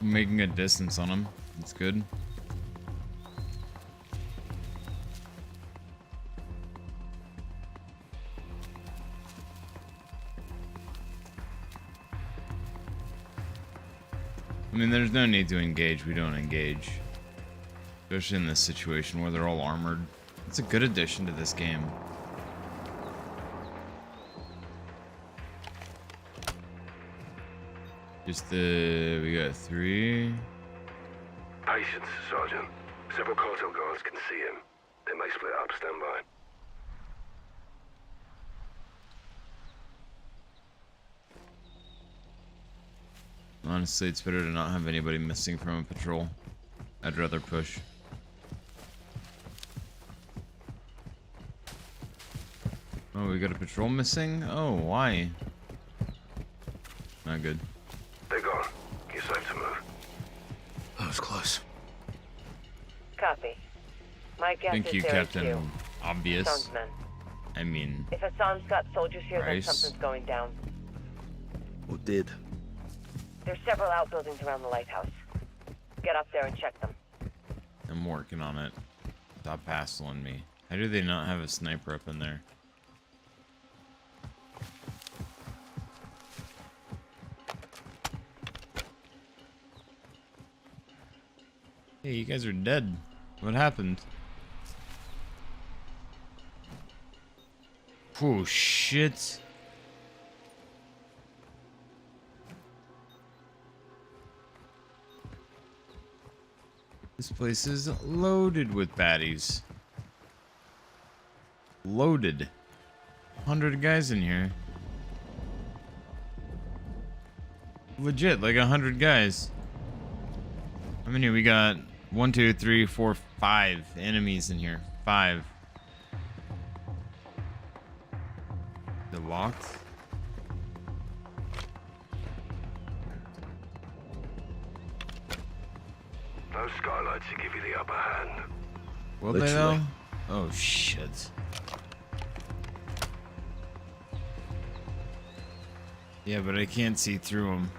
Making a distance on him. That's good. I mean, there's no need to engage. We don't engage. Especially in this situation where they're all armored. It's a good addition to this game. Just we got 3. Patience, Sergeant. Several cartel guards can see him. They may split up. Stand by. Honestly, it's better to not have anybody missing from a patrol. I'd rather push. Oh, we got a patrol missing? Oh, why? Not good. They're gone. You're safe to move. That was close. Copy. My guess Thank is you, there are Captain 2. Obvious. Soundsmen. I mean, If Hassan's got soldiers here, then Christ. something's going down. Or did? There's several outbuildings around the lighthouse. Get up there and check them. I'm working on it. Stop hassling me. How do they not have a sniper up in there? Hey, you guys are dead. What happened? Oh, shit. This place is loaded with baddies. Loaded. 100 guys in here. Legit, like 100 guys. How many? We got 1, 2, 3, 4, 5 enemies in here. 5. They're locked. Those skylights will give you the upper hand. Will they Literally. though? Oh shit. Yeah, but I can't see through them.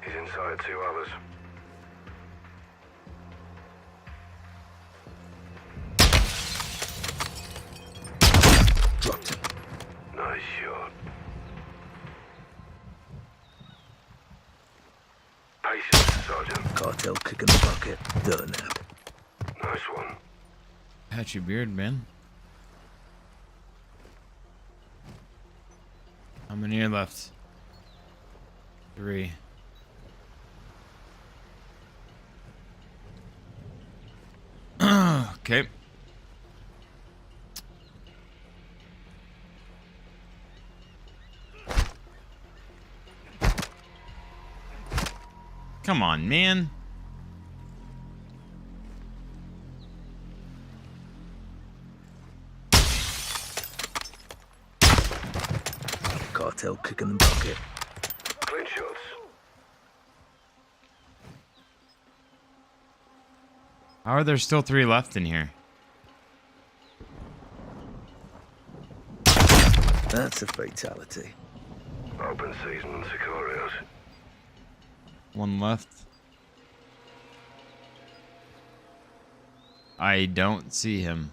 He's inside 2 others. Dropped him. Nice shot. Patience, Sergeant. Cartel kicking the bucket. Durnap. Nice one. Patchy beard, man. How many are left? 3. Okay. Come on, man. Cartel kicking the bucket. Clean shots. How are there still 3 left in here? That's a fatality. Open season and Sicarios. 1 left. I don't see him.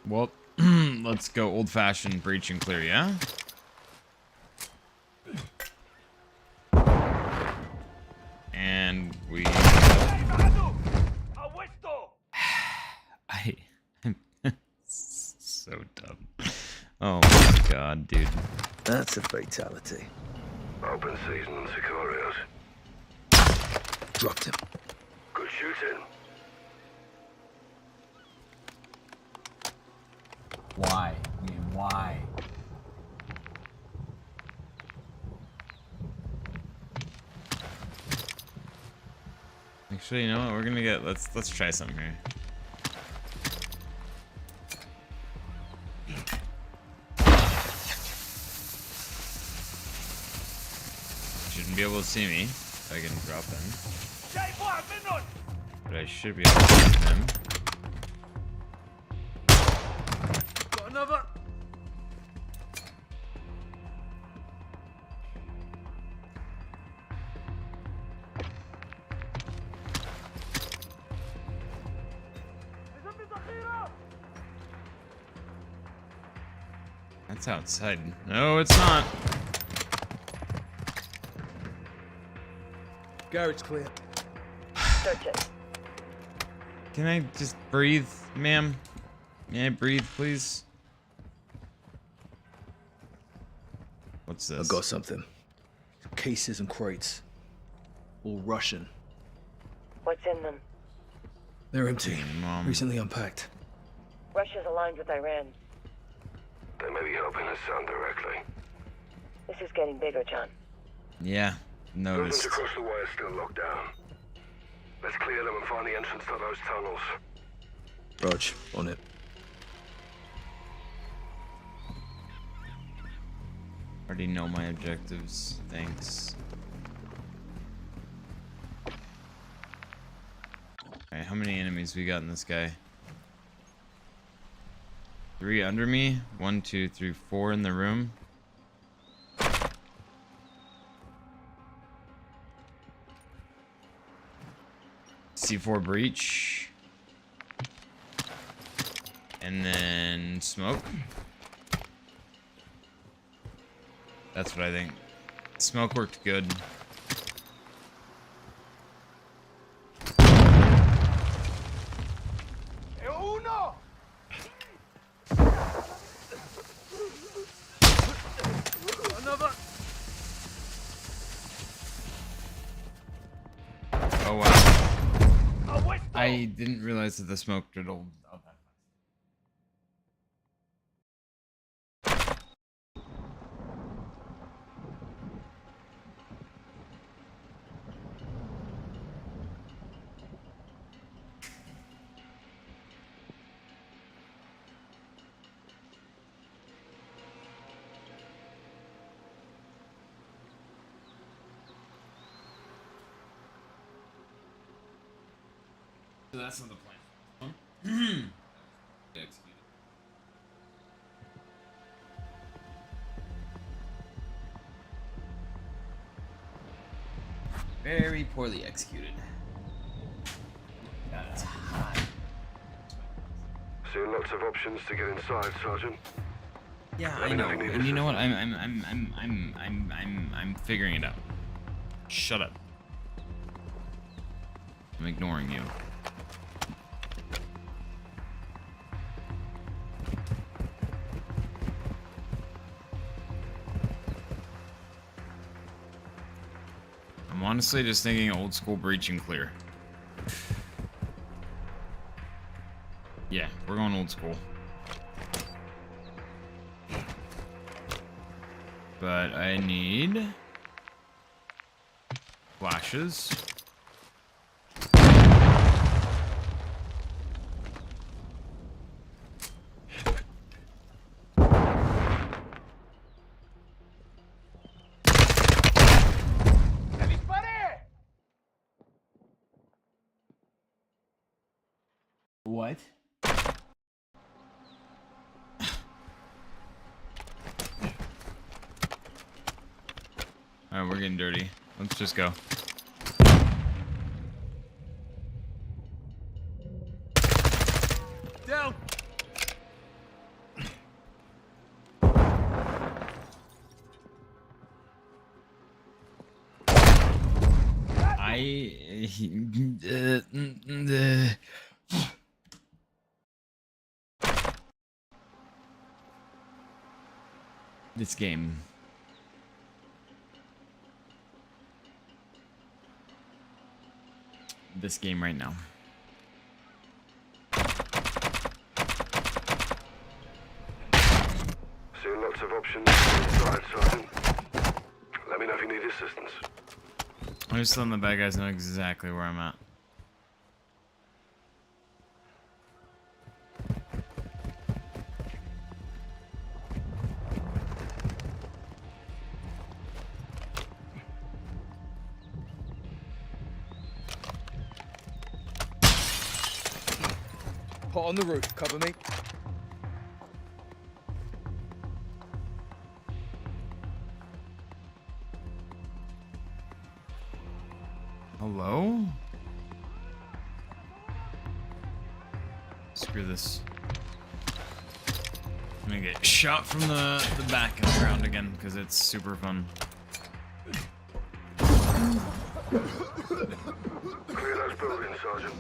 Well, let's go old-fashioned breach and clear, yeah? And we... I'm so dumb. Oh my god, dude. That's a fatality. Open season and Sicarios. Dropped him. Good shooting. Why? I mean, why? Actually, you know what? We're gonna get. Let's try something here. Shouldn't be able to see me if I can drop them, but I should be able to see them. Got another. It's outside. No, it's not. Garage clear. Search it. Can I just breathe, ma'am? May I breathe, please? What's this? I got something. Cases and crates. All Russian. What's in them? They're empty. Mom. Recently unpacked. Russia's aligned with Iran. They may be helping us out directly. This is getting bigger, John. Yeah, Buildings noticed. across the way are still locked down. Let's clear them and find the entrance to those tunnels. Rog, on it. Already know my objectives. Thanks. Alright, how many enemies we got in this guy? 3 under me. 1, 2, 3, 4 in the room. C4 breach. And then smoke. That's what I think. Smoke worked good. Uno! Another. Oh wow. I didn't realize that the smoke riddled. So that's not the plan. Executed. Very poorly executed. That's hot. Seeing lots of options to get inside, Sergeant. Yeah, Let I me know. know if you need And you know what? assistance. I'm figuring it out. Shut up. I'm ignoring you. I'm honestly just thinking old school breach and clear. Yeah, we're going old school. But I need flashes. What? Alright, we're getting dirty. Let's just go. Down. This game. This game right now. Seeing lots of options inside, Sergeant. Let me know if you need assistance. I'm just letting the bad guys know exactly where I'm at. Pot on the roof. Cover me. Hello? Screw this. I'm gonna get shot from the back of the ground again because it's super fun. Clear those buildings, Sergeant.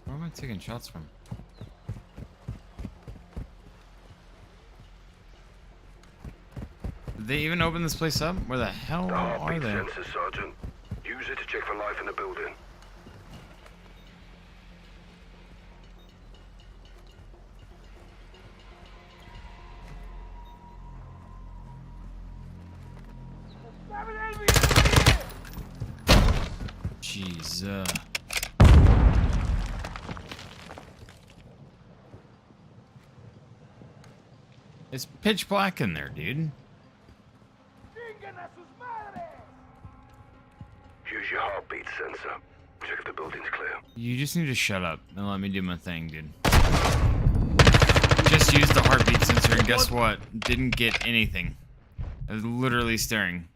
Where am I taking shots from? Did they even open this place up? Where the hell The are heartbeat they? sensor, Sergeant. Use it to check for life in the building. Jesus. It's pitch black in there, dude. Use your heartbeat sensor. Check if the building's clear. You just need to shut up and let me do my thing, dude. Just used the heartbeat sensor and guess what? Didn't get anything. I was literally staring.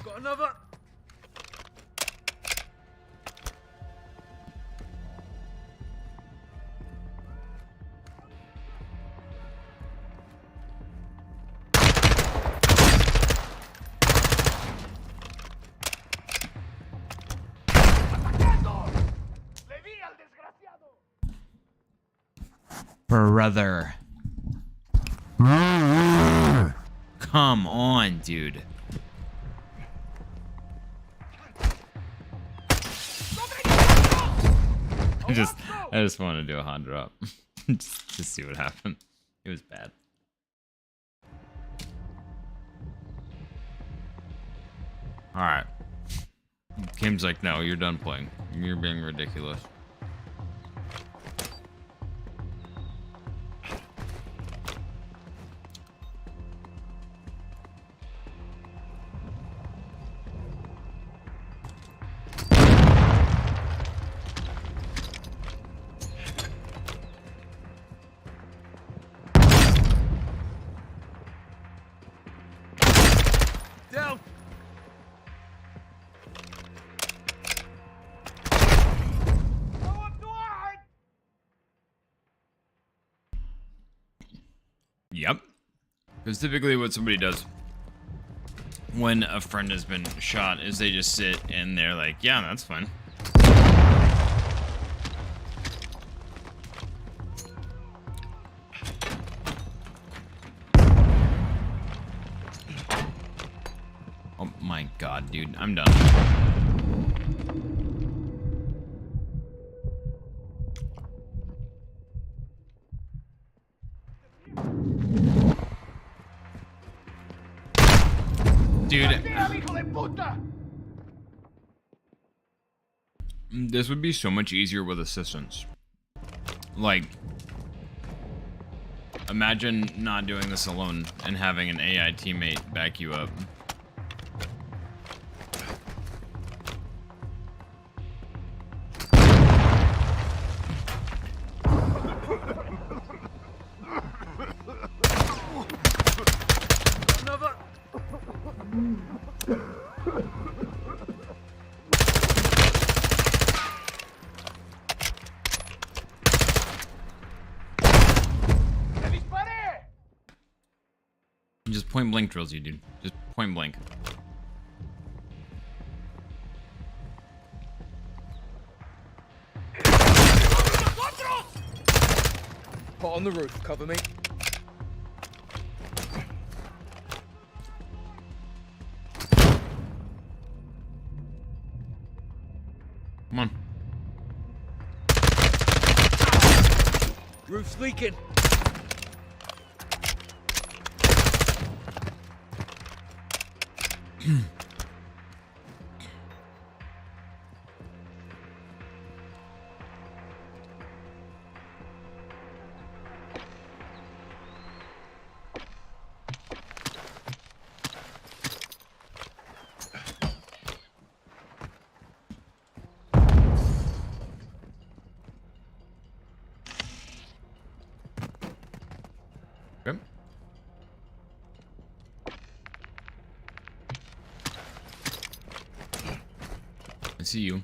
Got another. Brother. Come on, dude. I just want to do a hot drop. just to see what happened. It was bad. Alright. Kim's like, no, you're done playing. You're being ridiculous. Down. Yep. Because typically what somebody does when a friend has been shot is they just sit and they're like, yeah, that's fine. Oh my god, dude. I'm done. Dude, this would be so much easier with assistance. Like, imagine not doing this alone and having an AI teammate back you up. Another. Just point blank drills you, dude. Just point blank. Pot on the roof. Cover me. Come on. Roof's leaking. see you.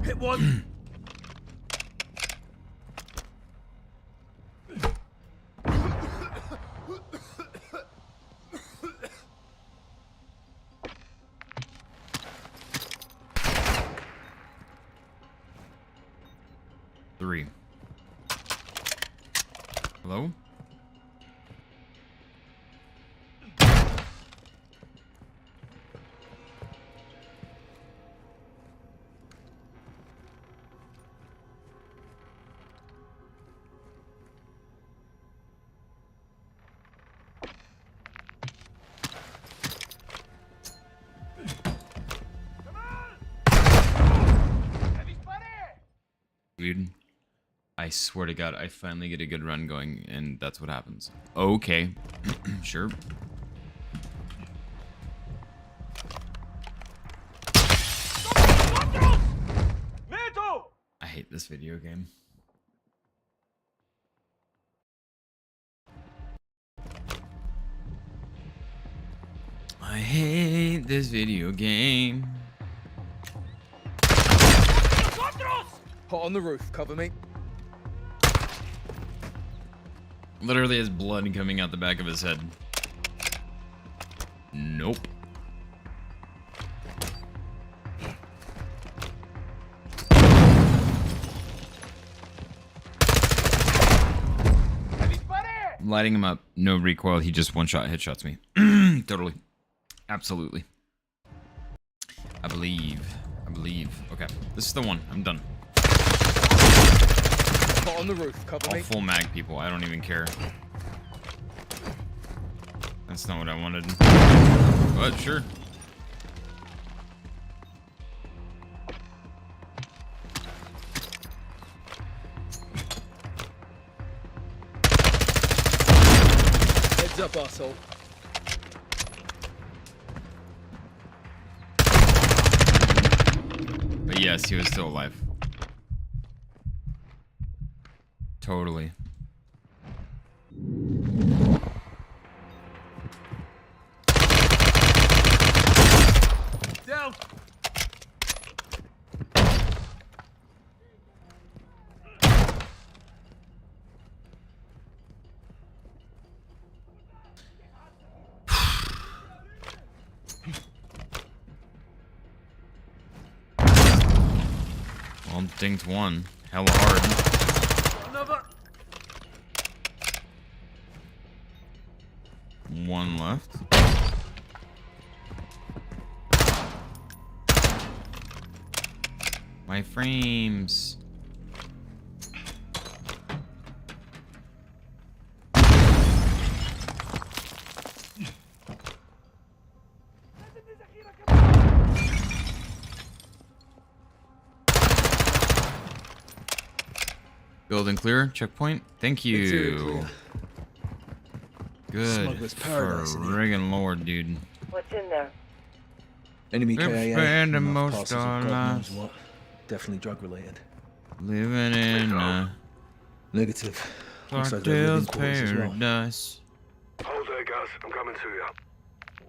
Hit one. Three. Hello? Dude, I swear to God, I finally get a good run going, and that's what happens. Okay. Sure. I hate this video game. I hate this video game. Hot on the roof. Cover me. Literally has blood coming out the back of his head. Nope. Lighting him up. No recoil. He just one-shot headshots me. Totally. Absolutely. I believe. Okay. This is the one. I'm done. Hot on the roof. Cover All me. full mag people. I don't even care. That's not what I wanted. But sure. Heads up, asshole. But yes, he was still alive. Totally. Down. Well, dinked one. Hella hard. Another. One left. My frames. Building clear. Checkpoint. Thank you. Good. Smuggler's paradise in here. Friggin' lord, dude. What's in there? Enemy We're KIA. spending enough most parcels of our God knows lives. what. Definitely drug related. Living in a Negative. Looks like they're living cartel's quarters as well. paradise. Hold there, guys. I'm coming to you.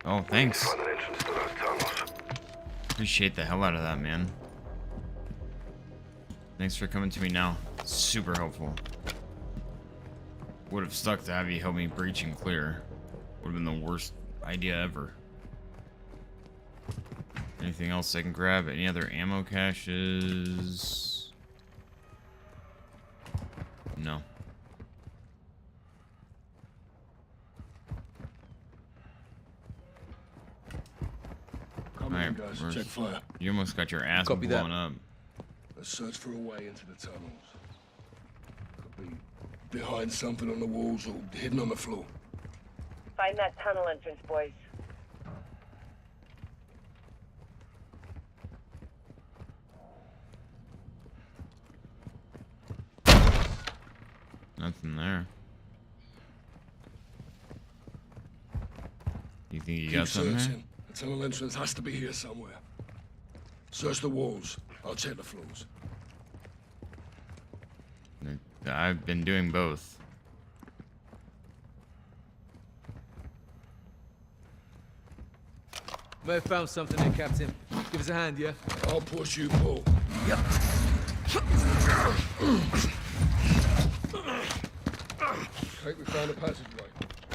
Oh, thanks. Find an entrance to those tunnels. Appreciate the hell out of that, man. Thanks for coming to me now. Super helpful. Would have stuck to have you help me breach and clear. Would have been the worst idea ever. Anything else I can grab? Any other ammo caches? No. Come Alright, on, guys. where's- Check fire. You almost got your ass Copy that. blown up. Let's search for a way into the tunnels. Could be behind something on the walls or hidden on the floor. Find that tunnel entrance, boys. Nothing there. You think you got Keep something there? searching. The tunnel entrance has to be here somewhere. Search the walls. I'll check the floors. I've been doing both. May have found something here, Captain. Give us a hand, yeah? I'll push, you pull. Yep. Okay, we found a passageway.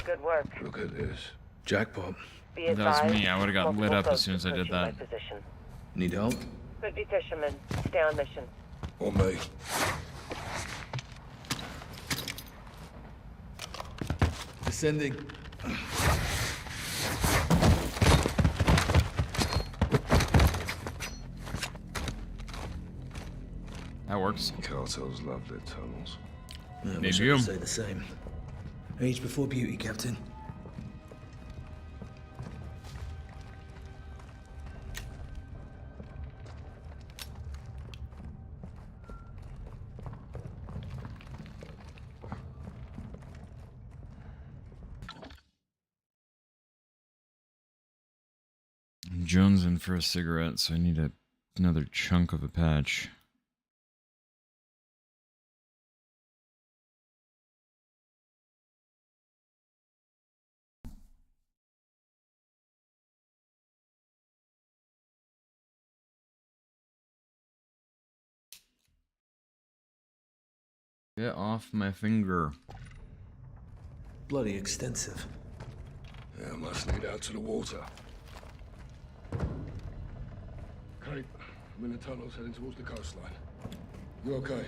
Good work. Look at this. Jackpot. Be If that was advised, me, I would've got lit multiple up as folks soon as I did approaching my that. position. Need help? Could be fishermen. Stay on mission. On me. Descending. That works. Cartels love their tunnels. Yeah, Maybe wish I you. could say the same. Age before beauty, Captain. I'm jonesing for a cigarette, so I need another chunk of a patch. Get off my finger. Bloody extensive. Yeah, must lead out to the water. Kate, I'm in the tunnels heading towards the coastline. You okay?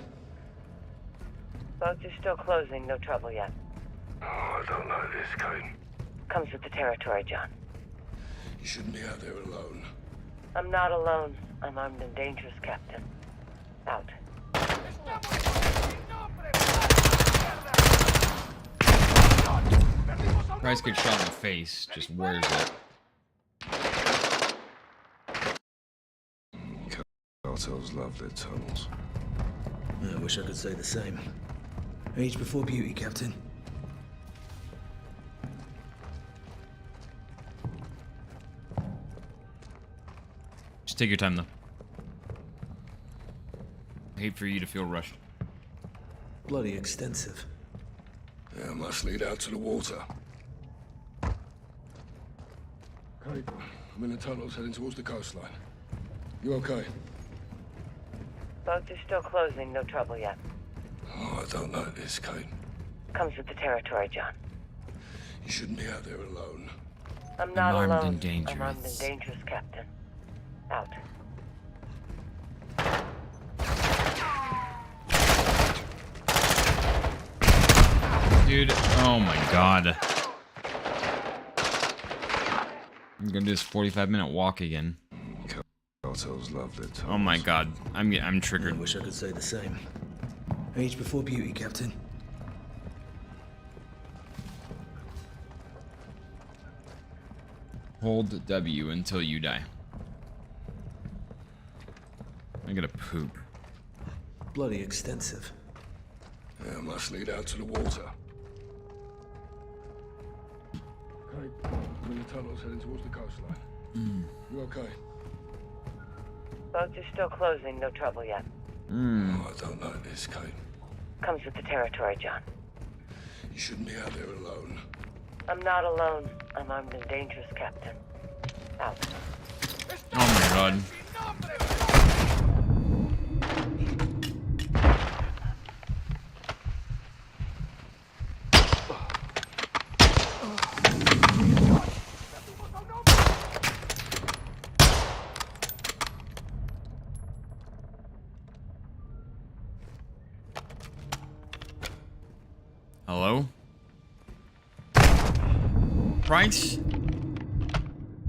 Boats are still closing. No trouble yet. Oh, I don't like this, Kate. Comes with the territory, John. You shouldn't be out there alone. I'm not alone. I'm armed and dangerous, Captain. Out. Price gets shot in the face, just wears it. Cartels love their tunnels. Yeah, I wish I could say the same. Age before beauty, Captain. Just take your time, though. I hate for you to feel rushed. Bloody extensive. Yeah, must lead out to the water. Kate, I'm in the tunnels heading towards the coastline. You okay? Boats are still closing. No trouble yet. Oh, I don't like this, Kate. Comes with the territory, John. You shouldn't be out there alone. I'm not armed alone. and dangerous. I'm armed and dangerous, Captain. Out. Dude, oh my god. I'm gonna do this 45-minute walk again. Cartels love their tunnels. Oh my god, I'm Yeah, I triggered. wish I could say the same. Age before beauty, Captain. Hold W until you die. I gotta poop. Bloody extensive. Yeah, must lead out to the water. Kate, I'm in the tunnels heading towards the coastline. You okay? Boats are still closing. No trouble yet. Oh, I don't like this, Kate. Comes with the territory, John. You shouldn't be out there alone. I'm not alone. I'm armed and dangerous, Captain. Out. Oh my god. Hello? Price?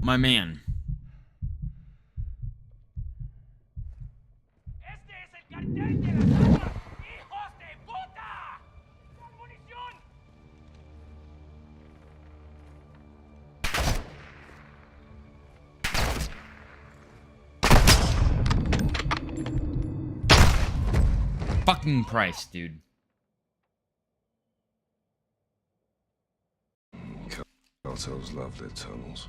My man. ¡Este es el cartel de la droga! ¡Hijos de puta! ¡Con munición! Fucking Price, dude. Cartels love their tunnels.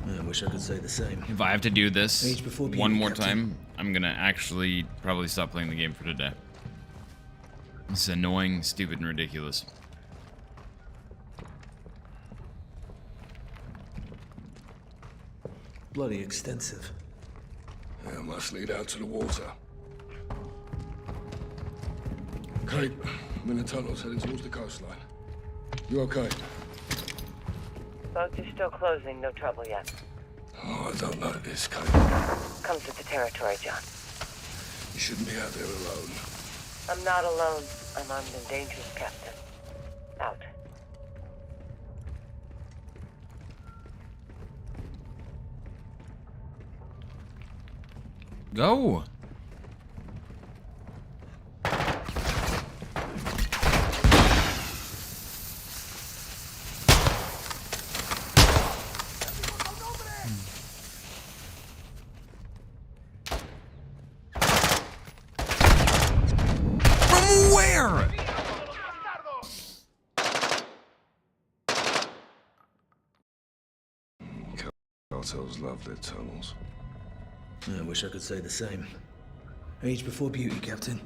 I wish I could say the same. If I have to do this Age before beauty, one more Captain. time, I'm gonna actually probably stop playing the game for today. This is annoying, stupid, and ridiculous. Bloody extensive. Yeah, must lead out to the water. Kate, I'm in the tunnels heading towards the coastline. You okay? Boats are still closing, no trouble yet. Oh, I don't like this, Kate. Comes with the territory, John. You shouldn't be out there alone. I'm not alone. I'm armed and dangerous, Captain. Out. Go! From where? Cartels love their tunnels. I wish I could say the same. Age before beauty, Captain.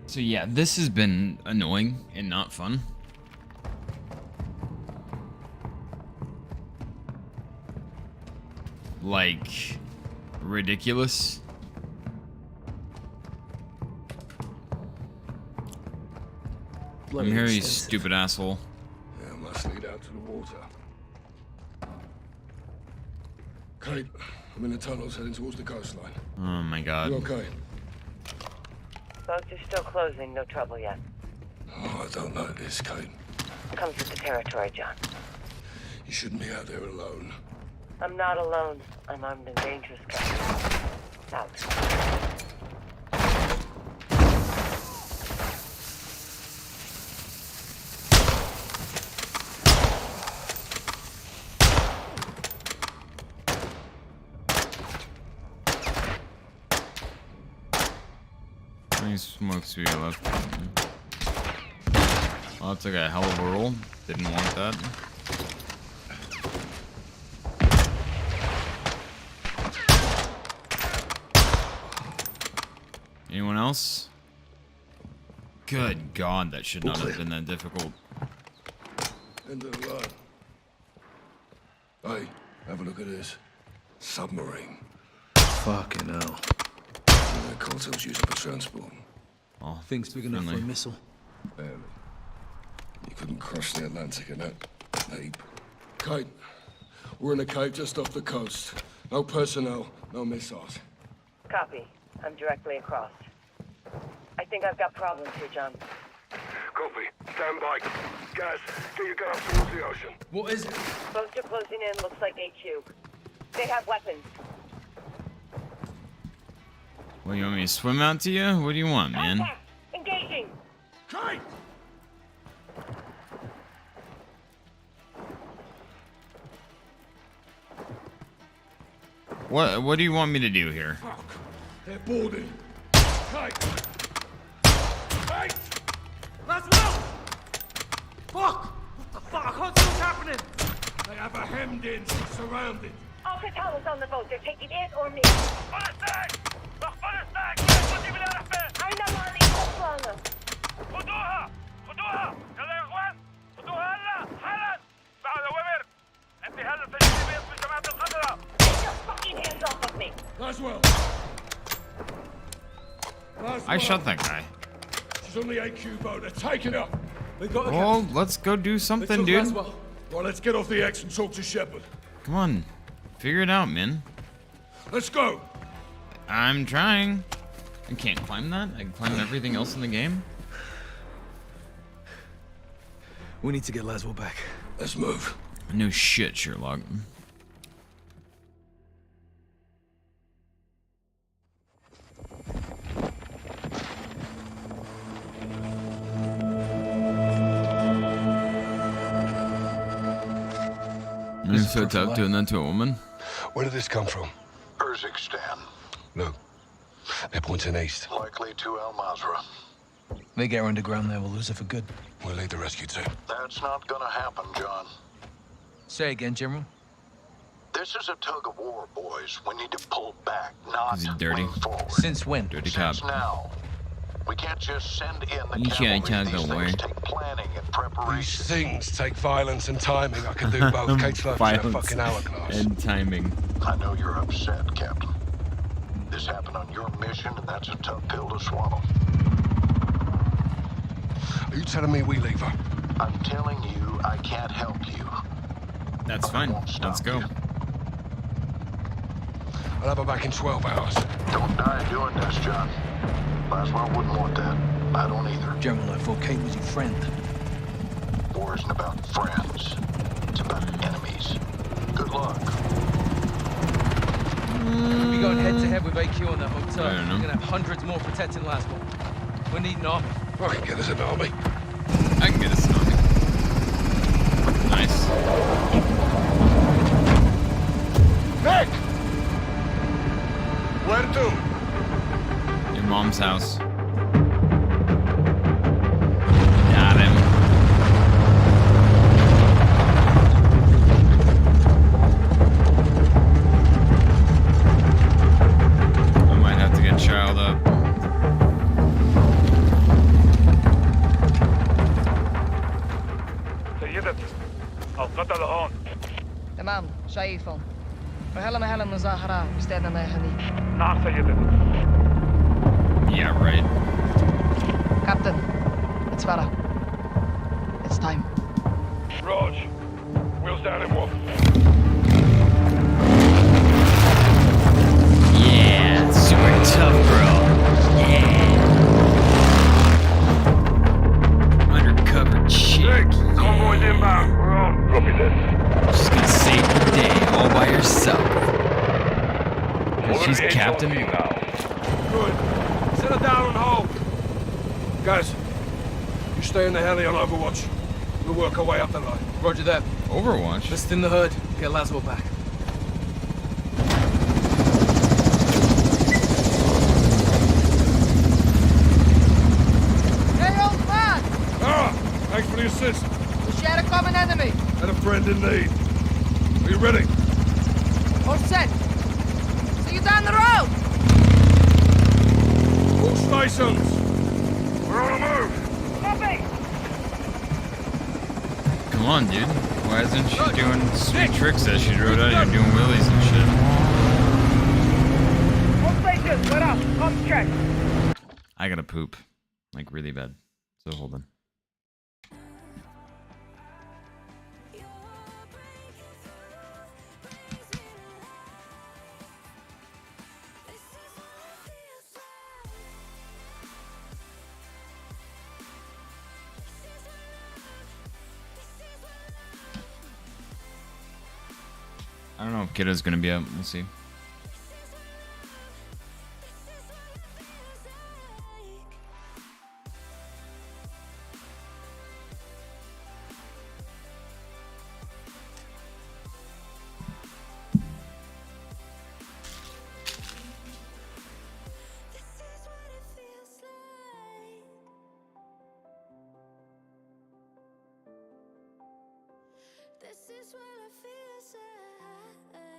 So yeah, this has been annoying and not fun. Like, ridiculous. Bloody I'm here, you extensive. stupid asshole. Yeah, must lead out to the water. Kate, I'm in the tunnels heading towards the coastline. Oh my god. You okay? Boats are still closing, no trouble yet. Oh, I don't like this, Kate. Comes with the territory, John. You shouldn't be out there alone. I'm not alone. I'm armed and dangerous, Captain. Out. How many smokes do we have left? Well, that took a hell of a roll. Didn't want that. Anyone else? Good God, that should not have been that difficult. End of the line. Hey, have a look at this. Submarine. Fucking hell. The cartels use it for transport. Oh, Thing's big enough for a friendly. missile. Barely. You couldn't cross the Atlantic in that heap. Kate, we're in a cave just off the coast. No personnel, no missiles. Copy. I'm directly across. I think I've got problems here, John. Copy. Stand by. Guys, get your gun up towards the ocean. What is it? Boats are closing in, looks like HQ. They have weapons. What, you want me to swim out to you? What do you want, man? Contact! Engaging! Kate! What do you want me to do here? Fuck. They're boarding. Kate! Kate! Let's move! Fuck! What the fuck? I can't see what's happening! They have a hemmed in, surrounded. All Catalans on the boat. They're taking it or me. Understand! The الساعة كيف ودي بالعرف فين؟ أين مالي أصلاً؟ خدوها خدوها يلا يا اخوان خدوها هلا حالا بعد اوامر انت هلا سجلتي باسم جماعة الخضراء. Get your fucking hands off of me! Laswell. Laswell. I shot that guy. She's on the AQ boat. They're taking her. They got a Well, captain. let's go do They something, took dude. Laswell. Right, let's get off the X and talk to Shepard. Come on. Figure it out, man. Let's go. I'm trying. I can't climb that. I can climb everything else in the game. We need to get Laswell back. Let's move. No shit, Sherlock. You so tough doing that to a woman? Where did this come from? Urzikstan, Look, they're pointing east. likely to Al Mazrah. They get her underground there, we'll lose her for good. We'll lead the rescue team. That's not gonna happen, John. Say again, General. This is a tug of war, boys. We need to pull back, not Is he dirty? lean forward. Since when? Dirty cop. Since now. We can't just send in the You cavalry. can't tug These of things war. take planning and These preparation. things take violence and timing. I can do both. Kate's life's in a Violence fucking hourglass. and timing. I know you're upset, Captain. This happened on your mission, and that's a tough pill to swallow. Are you telling me we leave her? I'm telling you, I can't help you. That's I fine. won't stop Let's go. you. I'll have her back in 12 hours. Don't die doing this, John. Laswell wouldn't want that. I don't either. General, I thought Kate was your friend. War isn't about friends. It's about enemies. Good luck. We're going head to head with AQ on that hotel. I don't know. We're gonna have hundreds more protecting Laswell. We need an army. I can get us an army. I can get a stomach. Nice. Nick! Where to? Your mom's house. Got him. I might have to get child up. سيدتي القتل هون. تمام شايفهم وهلا محل المظاهرة بيستنى هنيك. نعم سيدتي. Yeah, right. Captain, it's Farah. It's time. Rog, wheels down in wolf. Yeah, super tough, bro. Yeah. Undercover chick. Convoy's inbound. We're on. Copy that. She's gonna save the day all by herself. 'Cause she's captain. Good. Settle down and hold. Guys, you stay in the heli on Overwatch. We'll work our way up the line. Roger that. Overwatch. Let's thin the herd. Get Laswell back. Hey, old man! Ah! Thanks for the assist. We share a common enemy. And a friend in need. Are you ready? All set. See you down the road. All stations. We're on the move. Copy. Come on, dude. Why isn't she doing sweet tricks as she rode out here doing wheelies and shit? All stations, we're up. Comms check. I gotta poop. Like, really bad. So hold on. I don't know if Kiddo's gonna be out. We'll see. This is what it feels like.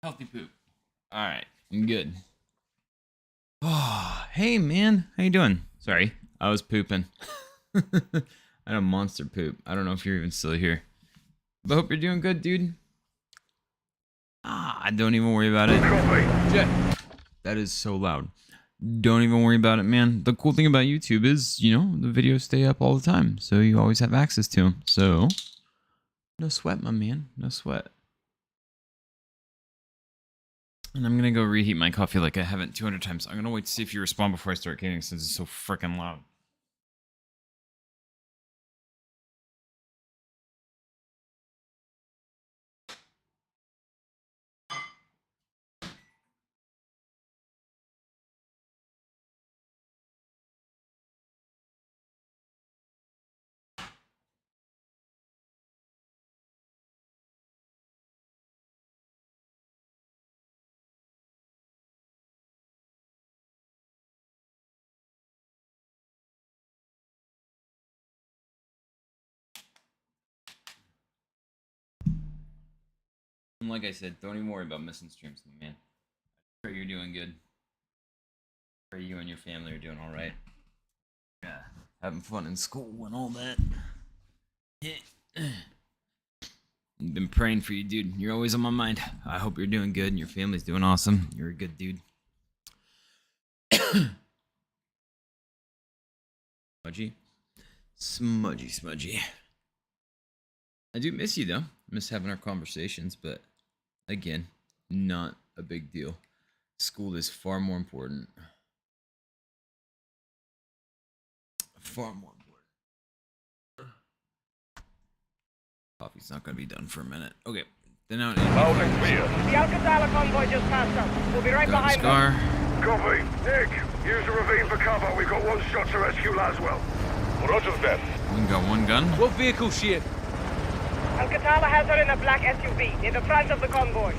Healthy poop. All right, I'm good. Oh, hey man, how you doing? Sorry, I was pooping. I had a monster poop. I don't know if you're even still here, but hope you're doing good, dude. Don't even worry about it. That is so loud. Don't even worry about it, man. The cool thing about YouTube is, you know, the videos stay up all the time, so you always have access to them. So, no sweat, my man. No sweat. And I'm gonna go reheat my coffee like I haven't 200 times. I'm gonna wait to see if you respond before I start getting since it's so freaking loud. And like I said, don't even worry about missing streams, my man. I pray you're doing good. I pray you and your family are doing all right. Yeah, having fun in school and all that. I've been praying for you, dude. You're always on my mind. I hope you're doing good and your family's doing awesome. You're a good dude. Smudgy? Smudgy. I do miss you, though. Miss having our conversations, but again, not a big deal. School is far more important. Far more important. Coffee's not gonna be done for a minute. Okay. Then out. Loud and clear. The Alcatala convoy just passed us. We'll be right behind them. Copy. Nick, use the ravine for cover. We've got one shot to rescue Laswell. Roger that. We got one gun. What vehicle she in? Alcatala has her in a black SUV, in the front of the convoy.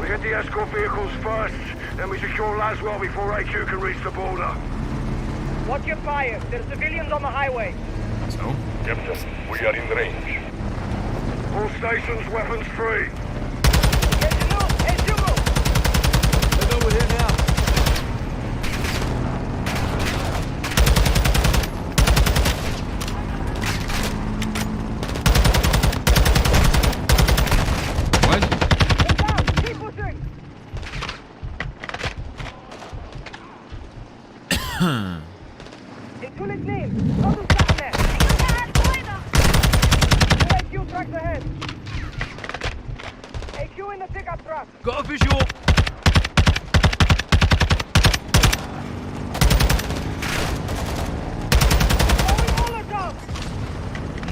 We get the escort vehicles first, then we secure Laswell before AQ can reach the border. Watch your fire. There's civilians on the highway. So? Captain, we are in range. All stations, weapons free. I know we're here now. Got a visual.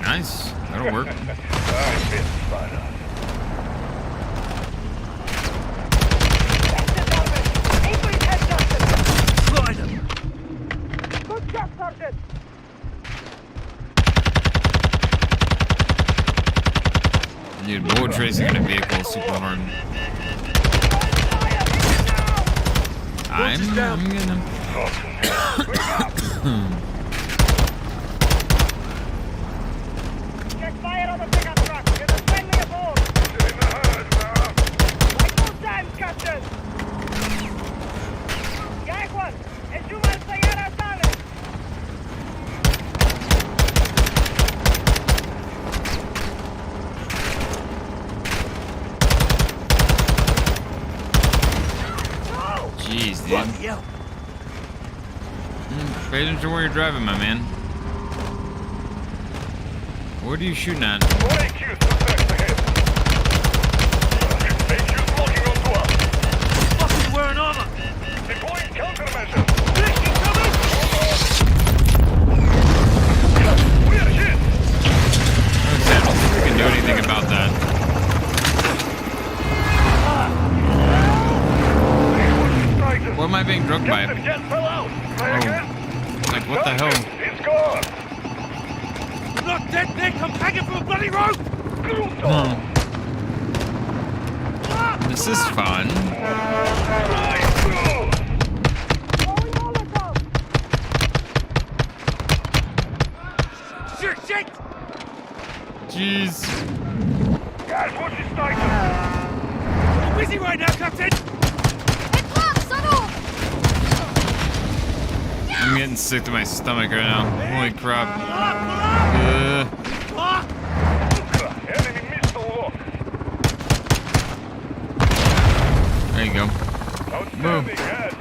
Nice. That'll work. Good job, Sergeant. Dude, bullet tracing in a vehicle is super hard. I'm gonna. Check fire on the pickup truck. There's a friendly aboard. Like no time, Captain. Jaguar, ensuma السيارة الثالث. Jeez, dude. Pay attention to where you're driving, my man. What are you shooting at? AQ's suspect ahead. AQ's locking onto us. Fucking wearing armor. Deploying countermeasures. We are hit. Okay, I don't think we can do anything about that. What am I being drugged by? The jet fell out. Try again. Like, what the hell? It's gone. Not dead, Nick. I'm hanging from a bloody rope. This is fun. Shit. Jeez. Guys, what's your status? Busy I'm getting sick to my stomach right now. Holy crap. Enemy missile lock. There you go. Outstanding, Ed.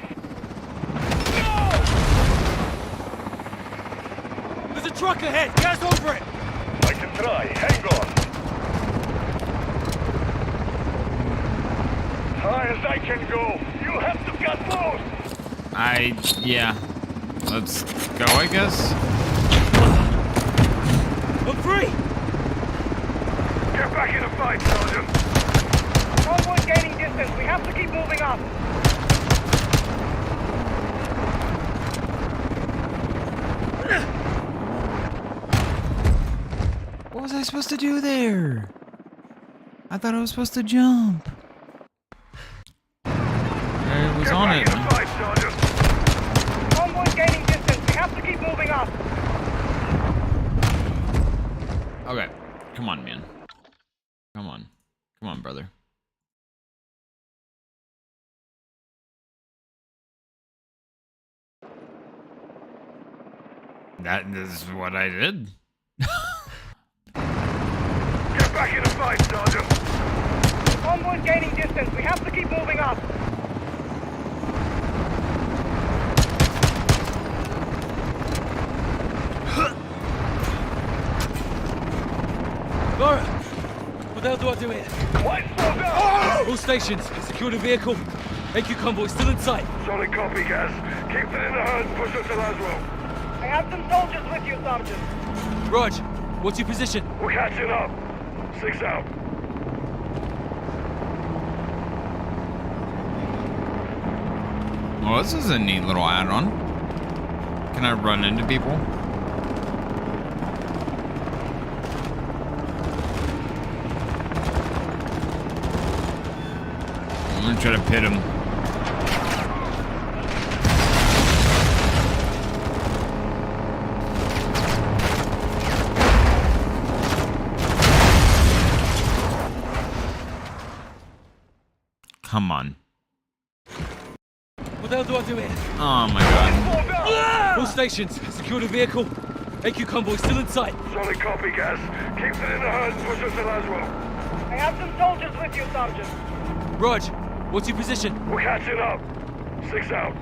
There's a truck ahead! Get us over it! I can try. Hang on. High as I can go. You have to cut loose. Yeah. Let's go, I guess. I'm free! Get back in the fight, Sergeant. Convoy's gaining distance. We have to keep moving up. What was I supposed to do there? I thought I was supposed to jump. I was on it. Get back in the fight, Sergeant. Convoy's gaining distance. We have to keep moving up. Okay. Come on, man. Come on. Come on, brother. That is what I did. Get back in the fight, Sergeant. Convoy's gaining distance. We have to keep moving up. Laura! What the hell do I do here? Why slow down? All stations, secure the vehicle. AQ convoy still in sight. Solid copy, Gaz. Keep it in the herd and push us to Laswell. I have some soldiers with you, Sergeant. Rog, what's your position? We're catching up. 6 out. Well, this is a neat little add-on. Can I run into people? I'm gonna try to pit him. Come on. What the hell do I do here? Oh my god. All stations, secure the vehicle. AQ convoy still in sight. Solid copy, Gaz. Keep it in the herd and push us to Laswell. I have some soldiers with you, Sergeant. Rog, what's your position? We're catching up. 6 out.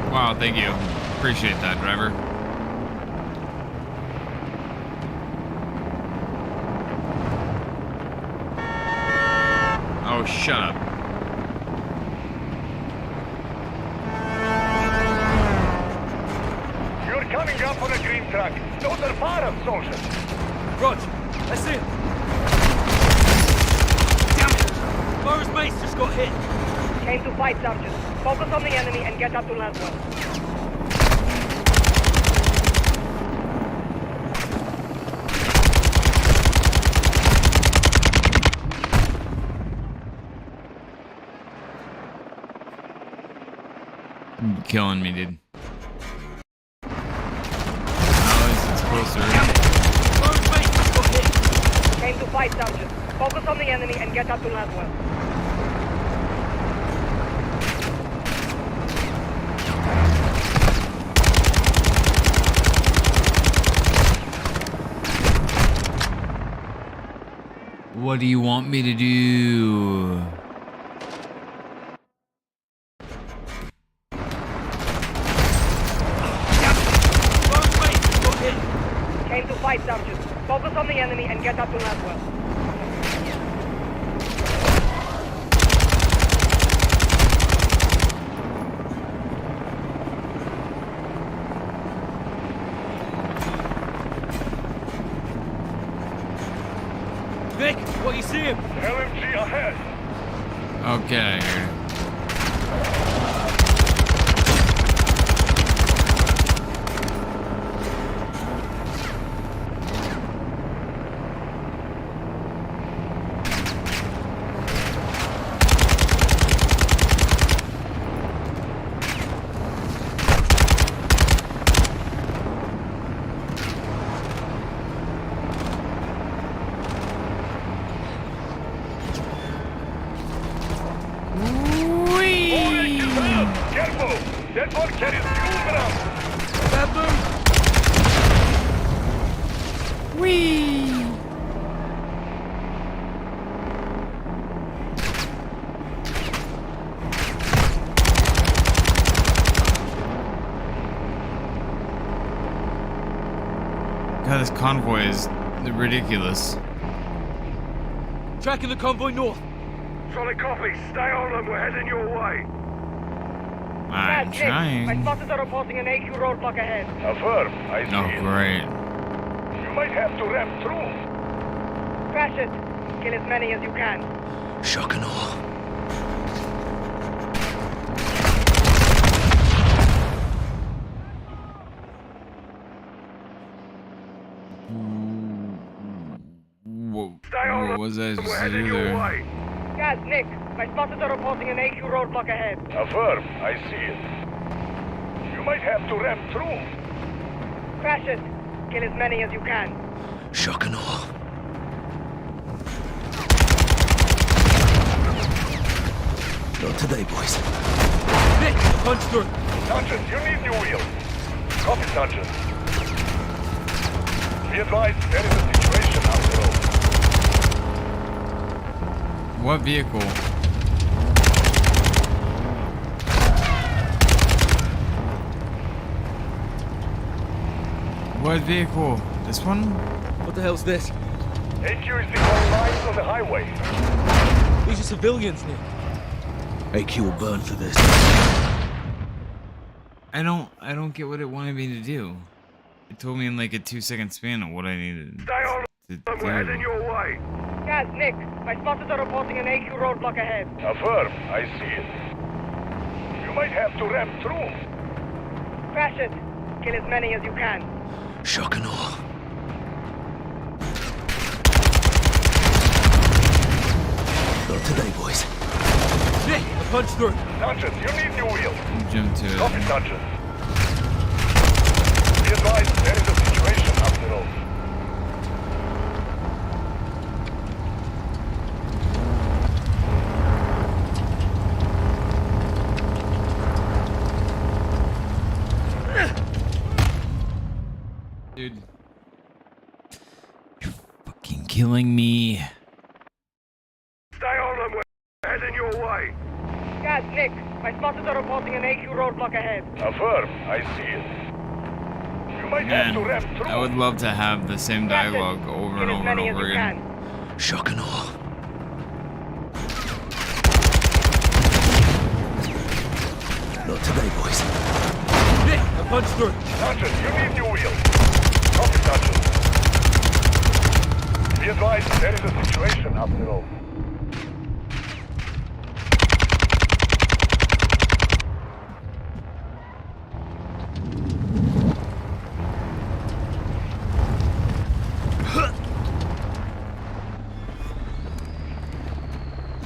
Wow, thank you. Appreciate that, driver. Oh, shut up. You're coming up on a green truck. Those are fire soldiers. Rog, I see him. Damn it! Laura's base just got hit. Came to fight, Sergeant. Focus on the enemy and get up to Laswell. You're killing me, dude. At least it's closer. Laura's base just got hit. Came to fight, Sergeant. Focus on the enemy and get up to Laswell. What do you want me to do? Laura's base just got hit. Came to fight, Sergeant. Focus on the enemy and get up to Laswell. Get out of here. Careful! That one carries fuel ground! Whee! God, this convoy is ridiculous. Tracking the convoy north. Solid copy. Stay on them. We're heading your way. I'm My trying. spotters are reporting an AQ roadblock ahead. Affirm. I see Oh, it. great. You might have to ramp through. Crash it. Kill as many as you can. Shock and awe. What was I supposed to do there? Guys, Nick, my spotters are reporting an AQ roadblock ahead. Affirm. I see it. You might have to ramp through. Crash it. Kill as many as you can. Shock and awe. Not today, boys. Nick, punch through. Sergeant, you need new wheels. Copy, Sergeant. Be advised, there is a situation after all. What vehicle? What vehicle? This one? What the hell's this? AQ is deploying mines on the highway. These are civilians, Nick. AQ will burn for this. I don't get what it wanted me to do. It told me in like a 2-second span of what I needed Stay on to them. We're heading do. your way. Guys, Nick, my spotters are reporting an AQ roadblock ahead. Affirm. I see it. You might have to ramp through. Crash it. Kill as many as you can. Shock and awe. Not today, boys. Nick, a punch through. Sergeant, you need new wheels. Jump to it. Copy, Sergeant. Be advised, there is a situation after all. Dude. You're fucking killing me. Stay on them. We're heading your way. Guys, Nick, my spotters are reporting an AQ roadblock ahead. Affirm. I see it. You might have to Man, ramp through. I would love to have the same dialogue over and Kill as over and many as over you again. can. Shock and awe. Not today, boys. Nick, a punch through. Sergeant, you need new wheels. Copy, Sergeant. Be advised, there is a situation after all.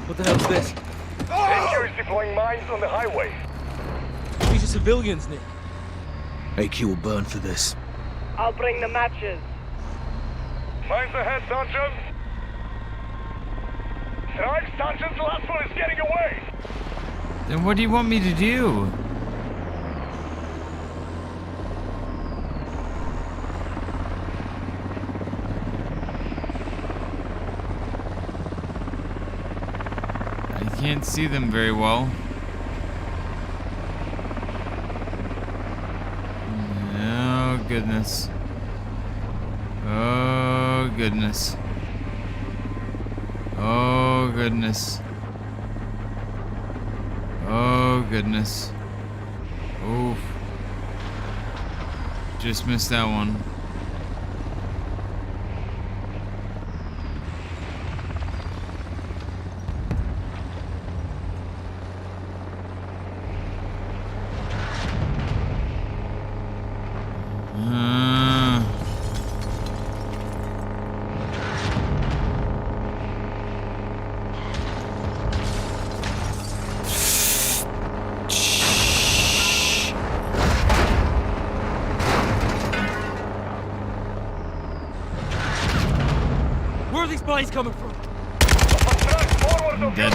What the hell's this? AQ is deploying mines on the highway. These are civilians, Nick. AQ will burn for this. I'll bring the matches. Mines ahead, Sergeant. Drive, Sergeant. The last one is getting away. Then what do you want me to do? I can't see them very well. Oh goodness. Oh goodness. Oh goodness. Oh goodness. Oof. Just missed that one. spies coming from? I'm dead.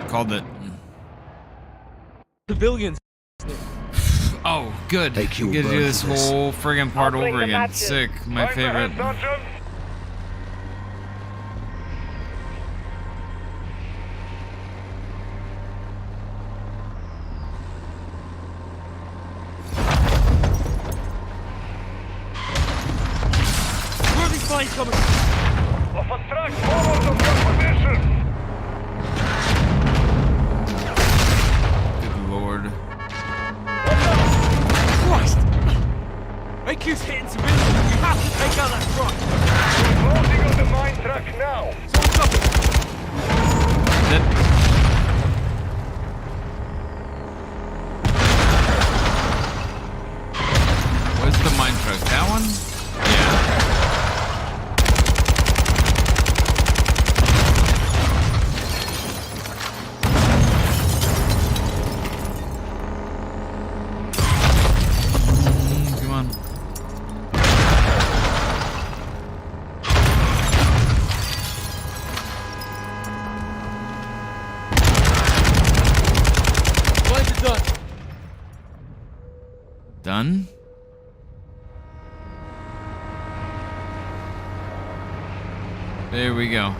Called it. Civilians. Oh, good. AQ You get to do burn this for this. whole friggin' part I'll bring over the again. matches. Sick. My favorite. Sergeant. Where are these spies coming from? Off a track forward of your position. Good lord. Christ! AQ's hitting civilians. We have to take out that truck. We're closing on the mine track now. Someone copy. Dead. Where's the mine truck? That one? Yeah. Come on. Lines are done. Done? There we go.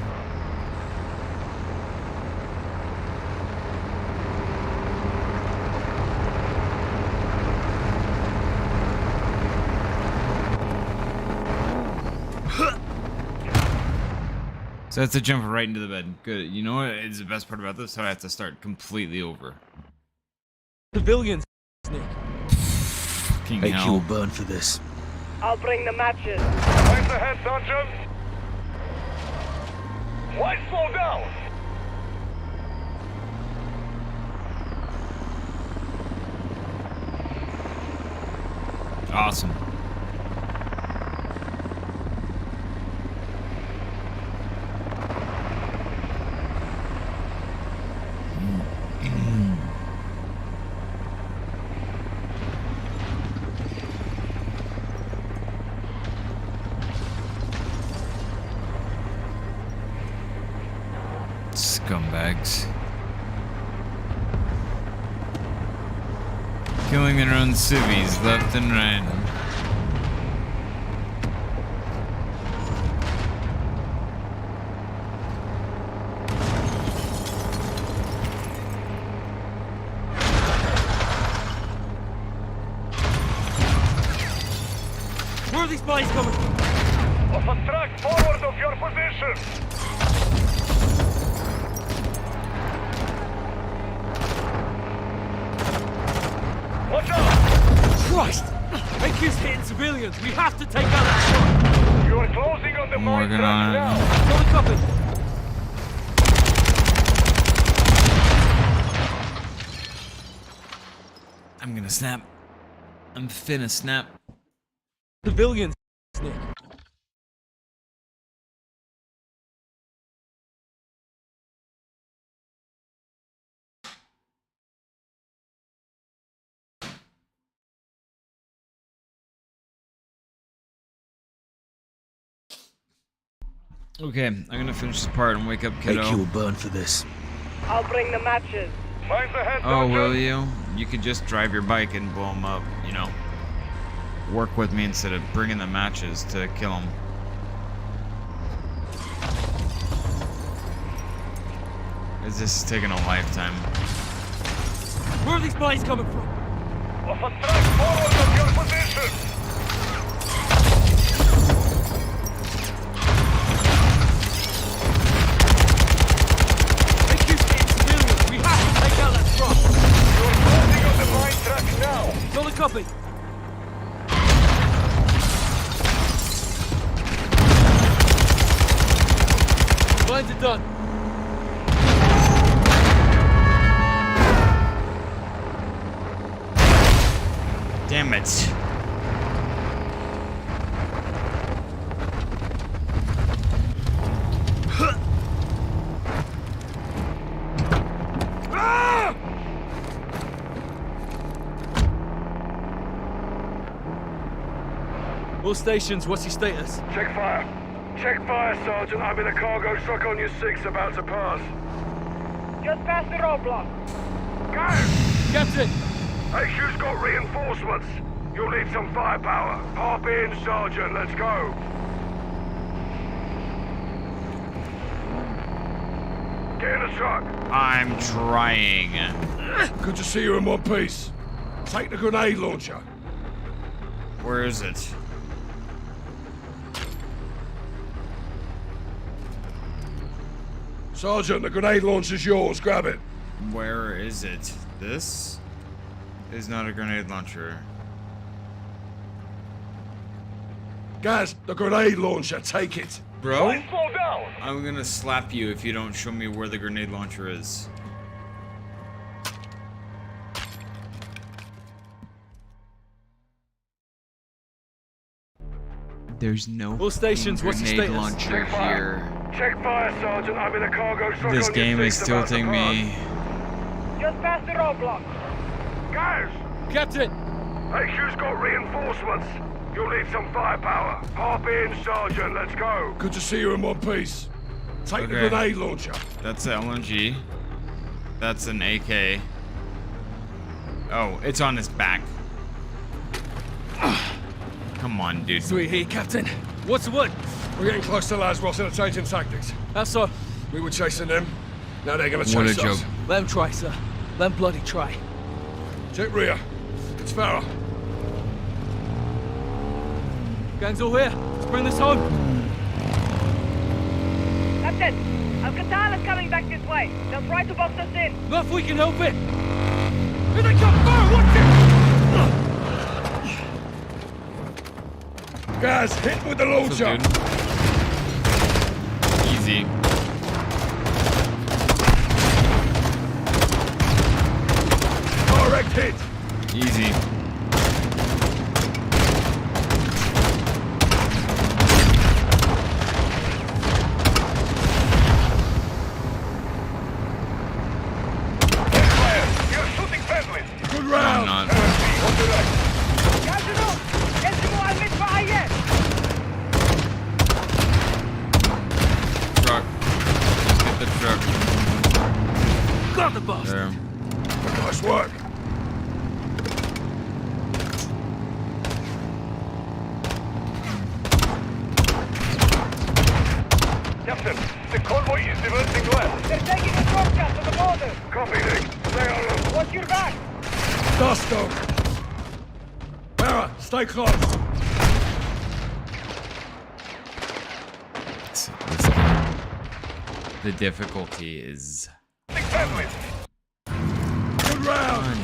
So that's a jump right into the bed. Good. You know what is the best part about this? How I have to start completely over. Civilians. Nick. King AQ will hell. burn for this. I'll bring the matches. Eyes ahead, Sergeant. Why slow down? Awesome. Scumbags. Killing their own civvies left and right. Where are these spies coming from? Off a track forward of your position. Watch out! Christ! AQ's hitting civilians. We have to take out that truck. You are closing on the I'm mine working track on it. now. Someone copy. I'm gonna snap. I'm finna snap. Civilians. Nick. Okay, I'm gonna finish this part and wake up, kiddo. AQ will burn for this. I'll bring the matches. Mines ahead, Oh, Sergeant. will you? You could just drive your bike and blow them up, you know? Work with me instead of bringing the matches to kill them. This is taking a lifetime. Where are these spies coming from? Off a track forward of your position. AQ's hitting civilians. We have to take out that truck. You are closing on the mine track now. Someone copy. Lines are done. Damn it. All stations, what's your status? Check fire. Check fire, Sergeant. I'm in a cargo truck on your 6 about to pass. Just past the roadblock. Guys! Captain! HQ's got reinforcements. You'll need some firepower. Hop in, Sergeant. Let's go. Get in the truck. I'm trying. Good to see you in one piece. Take the grenade launcher. Where is it? Sergeant, the grenade launcher's yours. Grab it. Where is it? This is not a grenade launcher. Guys, the grenade launcher. Take it. Bro, Slow down. I'm gonna slap you if you don't show me where the grenade launcher is. There's no All stations, what's your grenade status? launcher Check fire. here. Check fire, Sergeant. I'm in a cargo truck This on game your is 6 about to tilting pass. me. Just past the roadblock. Guys! Captain! HQ's got reinforcements. You'll need some firepower. Hop in, Sergeant. Let's go. Good to see you in one piece. Take the Okay. grenade launcher. That's an LMG. That's an AK. Oh, it's on his back. Come on, dude. Sweet heat, Captain. What's the word? We're getting close to Laswell's and changing tactics. How so? We were chasing them. Now they're gonna chase What a us. joke. Let him try, sir. Let him bloody try. Check rear. It's Farah. Gang's all here. Let's bring this home. Captain, Alcatala's coming back this way. They'll try to box us in. Not if we can help it. Here they come! Fire! Watch it! Guys, hit with the What's launcher. up, dude? Easy. Direct hit. Easy. You're shooting friendly. Good I'm round. not. Captain, اسمه على المدفعية. Truck. Get the truck. Got the bastard! There. Nice work. Captain, the convoy is diverting west. They're taking a shortcut to the border. Copy, Nick. Stay on them. Watch your back. Dust them. Farah, stay close. This game. The difficulty is Good round.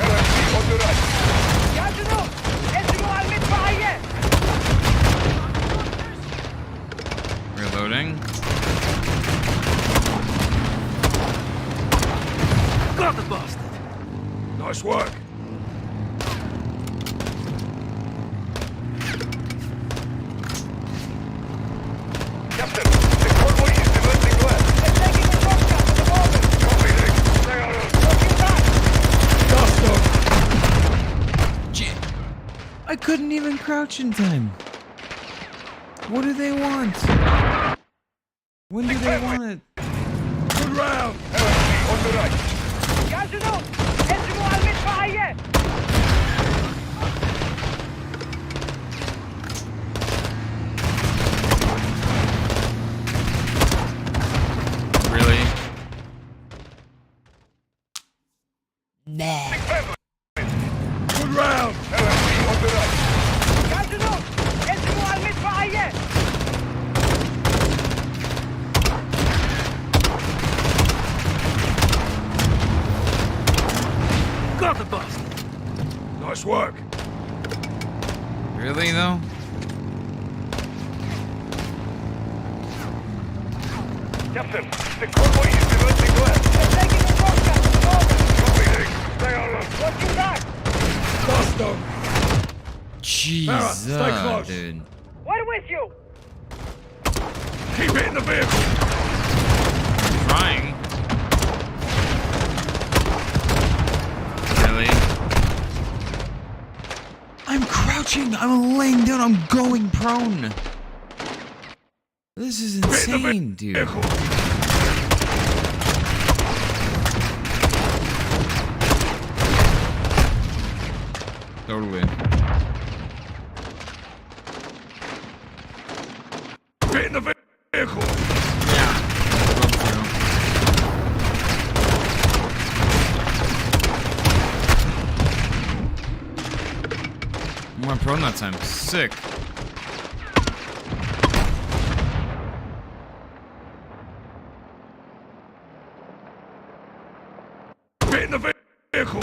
Captain, اسمه على المدفعية. reloading. Got the bastard! Nice work. Captain, the convoy is diverting west. They're taking a shortcut to the border. Copy, Nick. Stay on them. Watch your back. Dust them. I couldn't even crouch in time. What do they want? When do they want it? Good round. Captain, اسمه على المدفعية. Really? Good round. Captain, اسمه على المدفعية. Got the bastard! Nice work. Really though? Captain, the convoy is diverting west. They're taking a shortcut to the border. Copy, Nick. Stay on them. Watch your back. Dust them. Jesus, stay close. dude. We're with you. Keep hitting the vehicle. Trying. Really? I'm crouching! I I'm laying down. I'm going prone. This is insane, dude. Totally. Get in the vehicle! Yeah. I'm on prone that time. Sick. Get in the vehicle!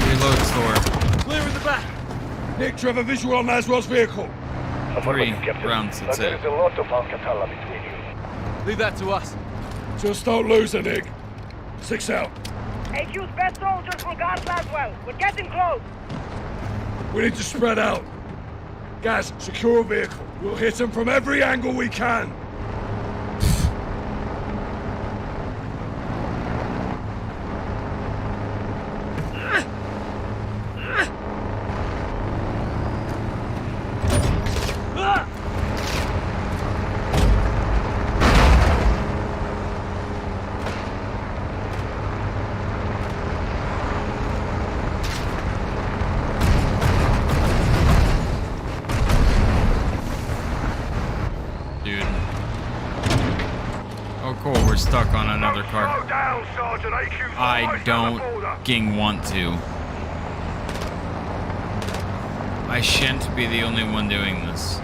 Reload store. Clear in the back. Nick, do you have a visual on Laswell's vehicle? 3 rounds, that's it. a lot of Alcatala between you. Leave that to us. Just don't lose her, Nick. 6 out. AQ's best soldiers will guard Laswell. We're getting close. We need to spread out. Guys, secure a vehicle. We'll hit them from every angle we can. Dude. Oh, cool. We're stuck on another car. Slow down, Sergeant. AQ's I right down the don't border. fucking want to. I shan't be the only one doing this.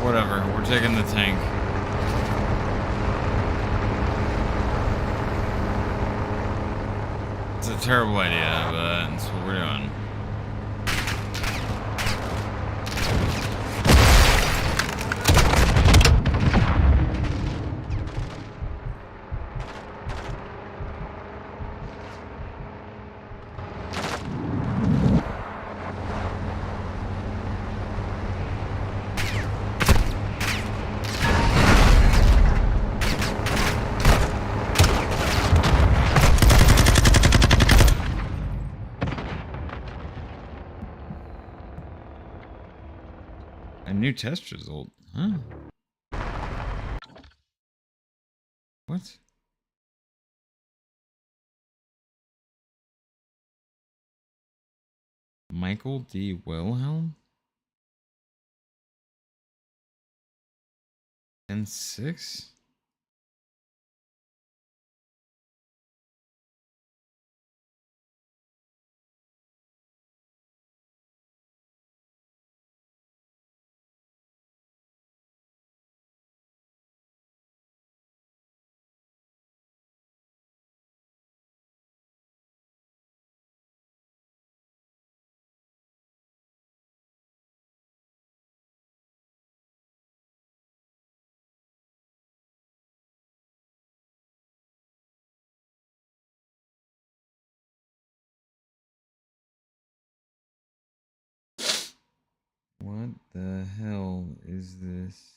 Whatever, we're taking the tank. It's a terrible idea, but that's what we're doing. A new test result, huh? What? Michael D. Wilhelm? 10-6? What the hell is this?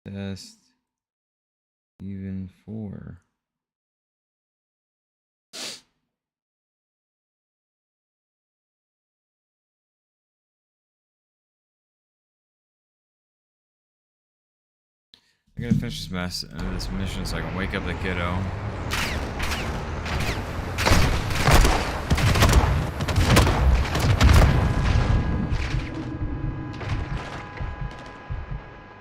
Test even for? I gotta finish this mission so I can wake up the kiddo.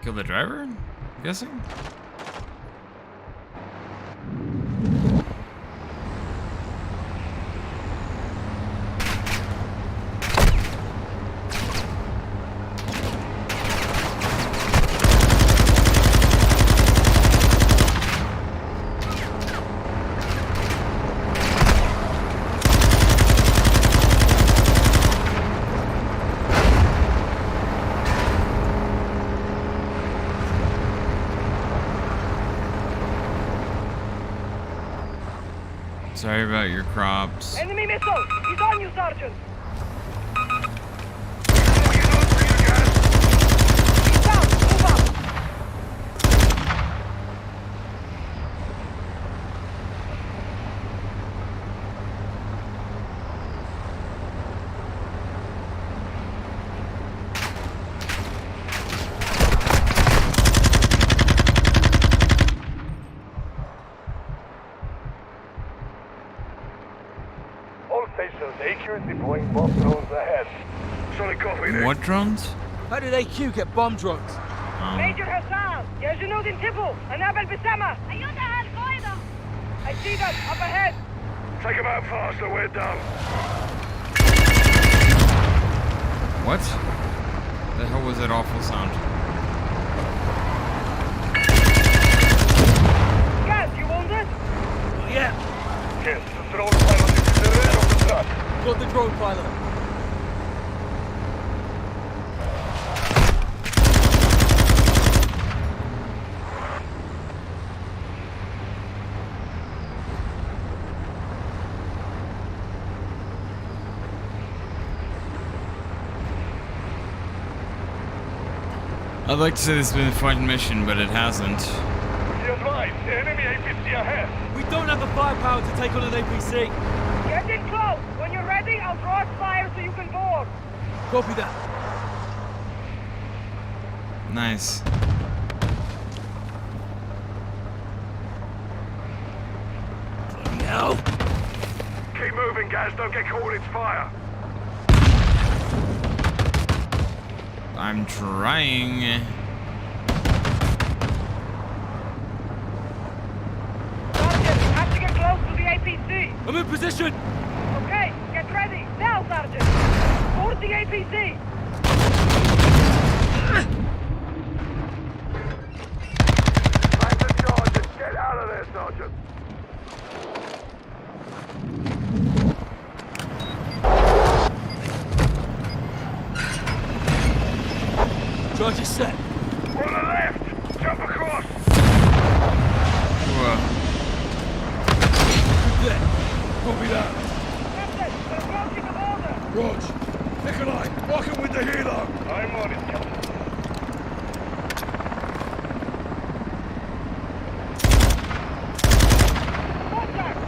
Kill the driver? I'm guessing? Sorry about your crops. Enemy missile! He's on you, Sergeant! He's down! Move up! All stations, AQ is deploying bomb drones ahead. Solid copy there. What drones? How did AQ get bomb drones? Major Hassan! يا جنود انتبهوا! أنابل بسمة! أيدها القاعدة! I see them! Up ahead! Take them out faster, we're done. What? The hell was that awful sound? Guys, you wounded? Yeah, Yes, the drone pilot is in the rear of the truck. got the drone pilot. I'd like to say this has been a fun mission, but it hasn't. Be advised, the enemy APC ahead. We don't have the firepower to take on an APC. Get in close! When you're ready, I'll draw fire so you can board! Copy that. Nice. Bloody hell. Keep moving, guys, don't get caught in its fire. I'm trying. Sergeant, you have to get close to the APC! I'm in position. Okay, get ready! Now, Sergeant! Board the APC! Time to charge and get out of there, Sergeant. Charge is set. On the left, jump across. Whoa. There. Copy that. Captain, we're approaching the border! Rog. Nikolai, walking with the helo. I'm on it, Captain. Contact!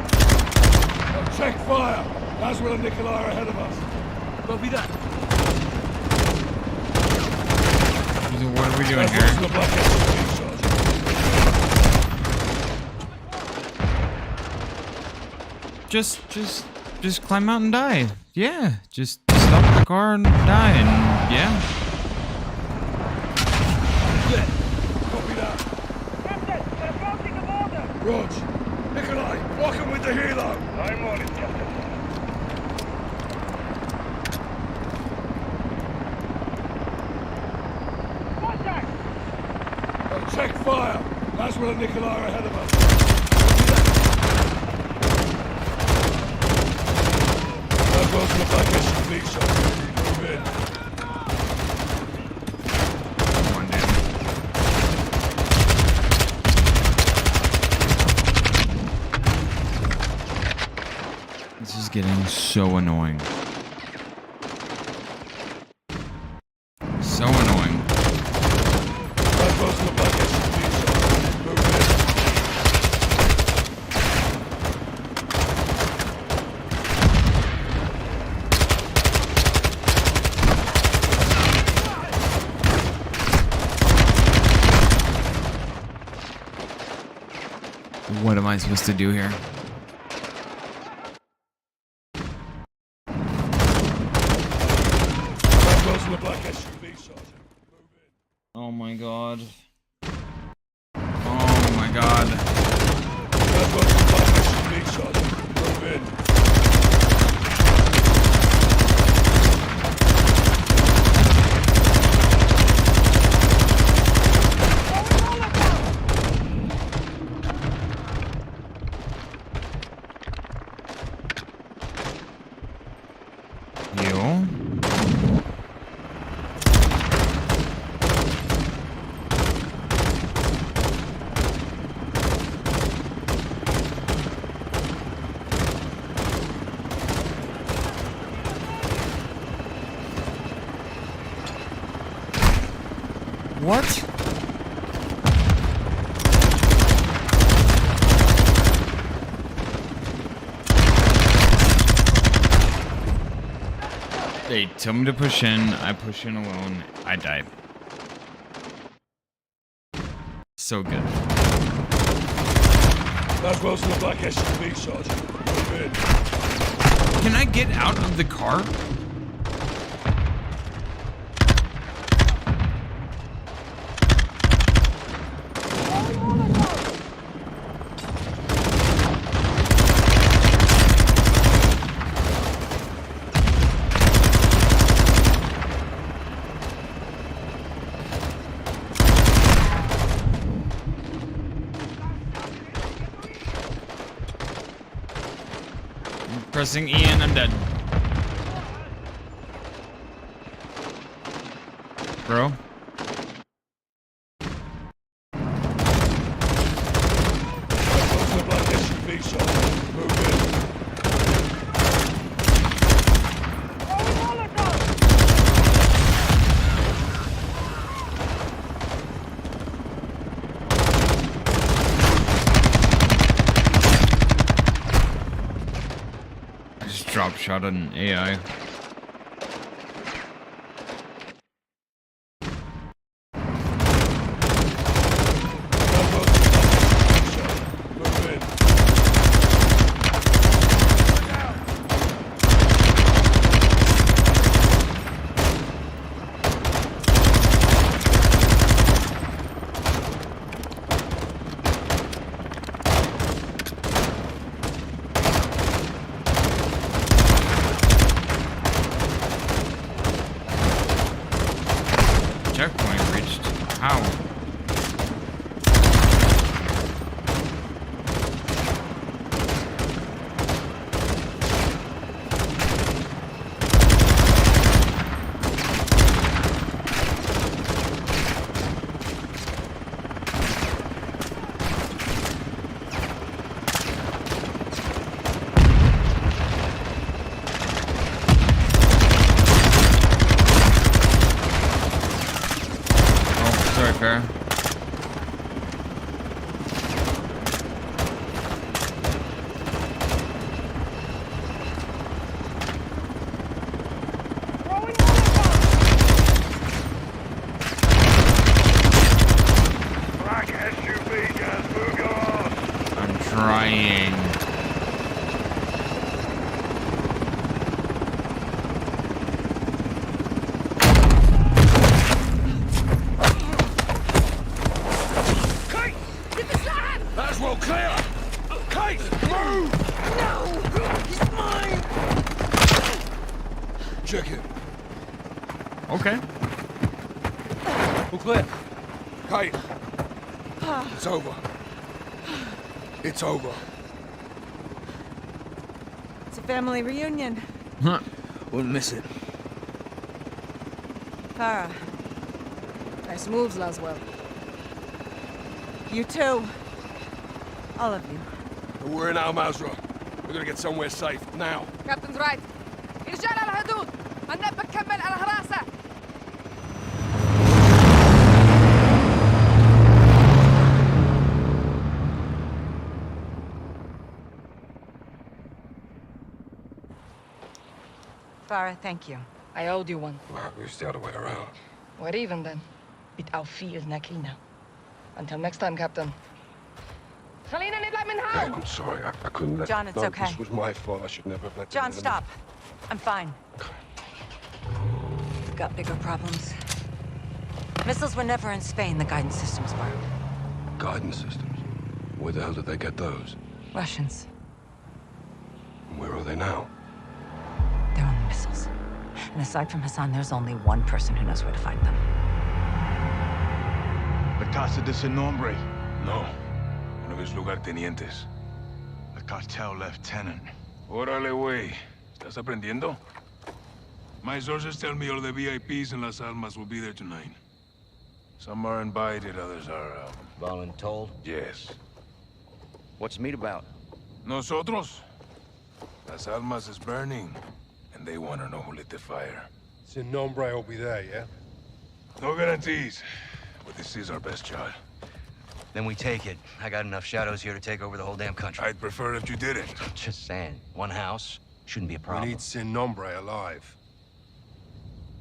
Check fire. Laswell and Nikolai are ahead of us. Copy that. What are we doing Laswell's here? the black SUV, Sergeant. Just climb out and die. Yeah, just stop the car and die, and yeah. There. Copy that. Captain, we're approaching the border! Rog. Nikolai, walking with the helo. I'm on it, Captain. Contact! Check fire. Laswell and Nikolai are ahead of us. Laswell's in the black SUV, Sergeant. Move in. Come on, dude. This is getting so annoying. So annoying. Laswell's in the black SUV, Sergeant. Move in. What am I supposed to do here? Laswell's in the black SUV, Sergeant. Move in. Oh my god. Oh my god. Laswell's in the black SUV, Sergeant. Move in. You? What? They tell me to push in, I push in alone, I die. So good. That's Wells in the black SUV, Sergeant. Move in. Can I get out of the car? Pressing E and I'm dead. Bro. Wells in the black SUV, Sergeant. Move in. Drop shot on AI. Move in. Checkpoint reached. How? Sorry, Farrah. Black SUV, guys, move your ass. I'm trying. That's well clear. Kate, move! No! He's mine! Check it. Okay. All clear. Kate. It's over. It's over. It's a family reunion. Huh. Wouldn't miss it. Farrah. Nice moves, Laswell. You too. All of you. We're in Al Mazrah. We're gonna get somewhere safe now. Captain's right. إرجال على الحدود. أنا بكمل على الحراسة. Farrah, thank you. I owed you one. Well, it's the other way around. We're even then. بالتوفيق نكينا. Until next time, Captain. خلينا نطلع من Kate, هون. I'm sorry. I couldn't let... John, it's no, okay. This was my fault. I should never have let... John, the enemy- stop. I'm fine. We've got bigger problems. Missiles were never in Spain, the guidance systems were. Guidance systems. Where the hell did they get those? Russians. Where are they now? They're on the missiles. And aside from Hassan, there's only one person who knows where to find them. The Casa de Ese Nombre. No. One of his lugartenientes. The cartel lieutenant. Órale, güey. ¿Estás aprendiendo? My sources tell me all the VIPs in Las Almas will be there tonight. Some are invited, others are, Voluntold? yes. What's meet about? Nosotros? Las Almas is burning, and they want to know who lit the fire. Sin Nombre will be there, yeah? No guarantees, But this is our best shot. Then we take it. I got enough shadows here to take over the whole damn country. I'd prefer if you didn't. Just saying. One house shouldn't be a We problem. need Sin Nombre alive.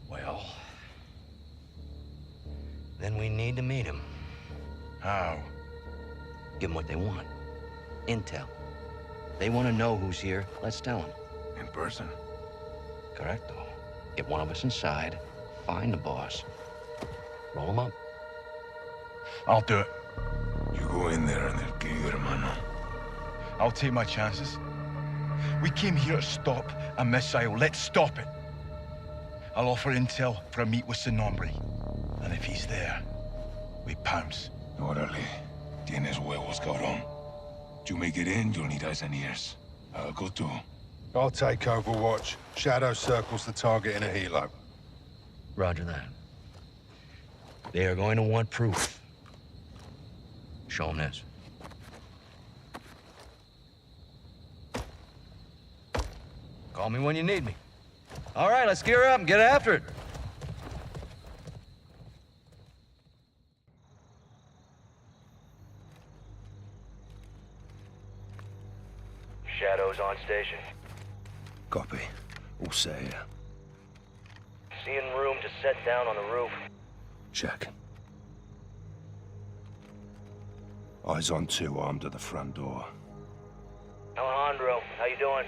Well... then we need to meet him. How? Give them what they want. Intel. They want to know who's here. Let's tell them. In person? Correcto. Get one of us inside. Find the boss. Roll him up. I'll do it. You go in there and they'll kill you, hermano. I'll take my chances. We came here to stop a missile. Let's stop it. I'll offer intel for a meet with Sin Nombre. And if he's there, we pounce. Órale. Tienes huevos, cabrón. You make it in, you'll need eyes and ears. I'll go too. I'll take Overwatch. Shadow circles the target in a helo. Roger that. They are going to want proof. Show them this. Call me when you need me. All right, let's gear up and get after it. Shadows on station. Copy. All set here. Seeing room to set down on the roof. Check. Eyes on two, armed at the front door. Alejandro, how you doing?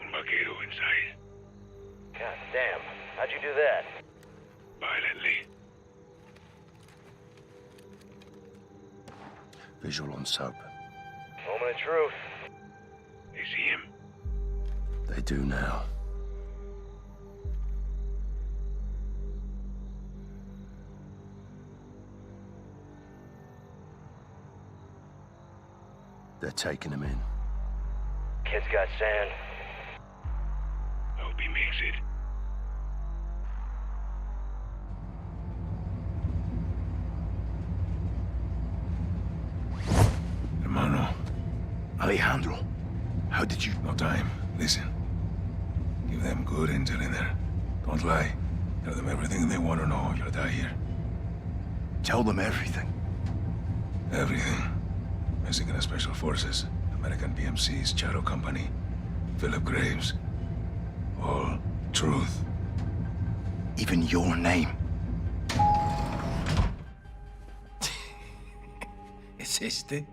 Un vaquero inside. God damn, how'd you do that? Violently. Visual on sub. Moment of truth. They see him? They do now. They're taking him in. Kid's got sand. Hope he makes it. Hermano. Alejandro, how did you... No time. Listen. Give them good intel in there. Don't lie. Tell them everything they want to know. You'll die here. Tell them everything. Everything. Mexican Special Forces, American PMC's Shadow Company, Philip Graves. All truth. Even your name. ¿Es este?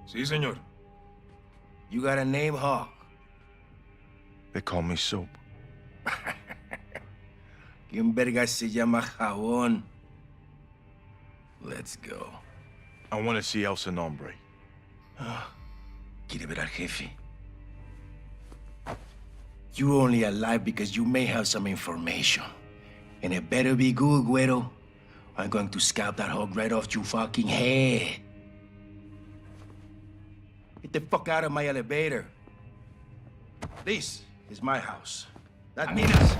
Sí, señor. You got a name, Hawk? They call me Soap. ¿Quién verga se llama Jabón? Let's go. I want to see El Sin Nombre. Quiere ver al jefe. You're only alive because you may have some information. And it better be good, Güero. I'm going to scalp that hog right off your fucking head. Get the fuck out of my elevator. This is my house. Not Nina's.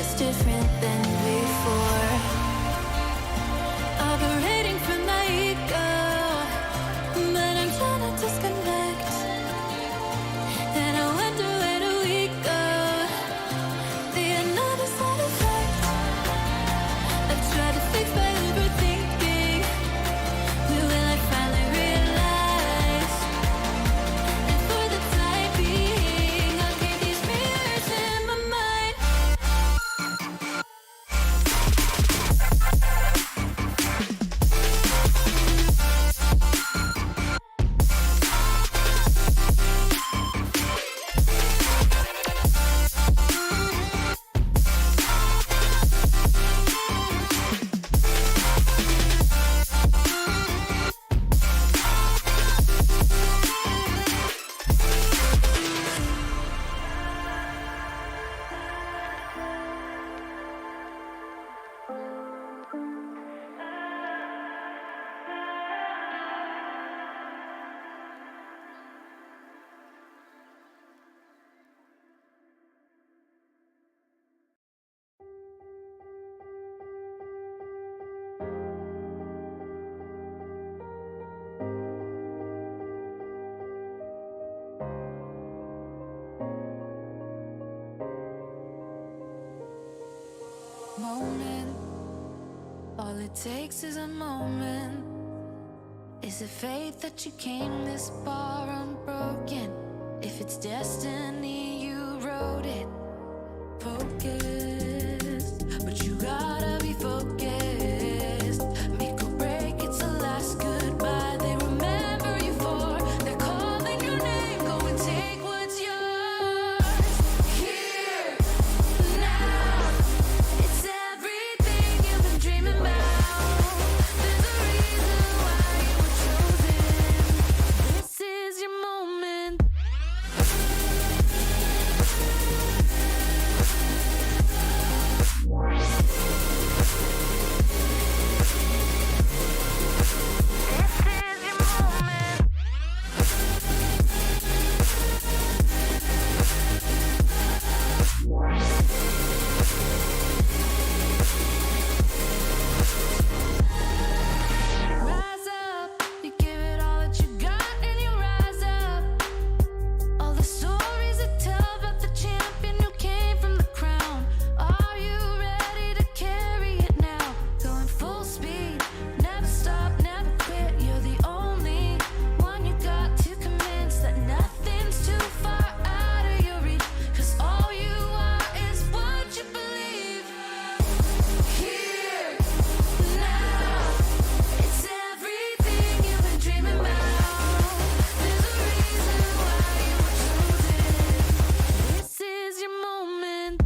it's different than before. Operating from my ego, but I'm trying to disconnect. And I wonder where do we go? The another side effect. I've tried to fix my overthinking. When will I finally realize? And for the time being, I'll keep these mirrors in my mind. Moment, all it takes is a moment. Is it fate that you came this far unbroken? If it's destiny, you wrote it. Focused, but you gotta be focused. Make or break, it's the last goodbye they remember you for. They're calling your name, go and take what's yours. Here, now, it's everything you've been dreaming about. There's a reason why you were chosen. This is your moment. Rise up, you give it all that you got and you rise up. All the stories that tell about the champion who came from the crown. Are you ready to carry it now? Going full speed, never stop, never quit. You're the only one you got to convince that nothing's too far out of your reach. 'Cause all you are is what you believe. Here, now, it's everything you've been dreaming about. There's a reason why you were chosen. This is your moment.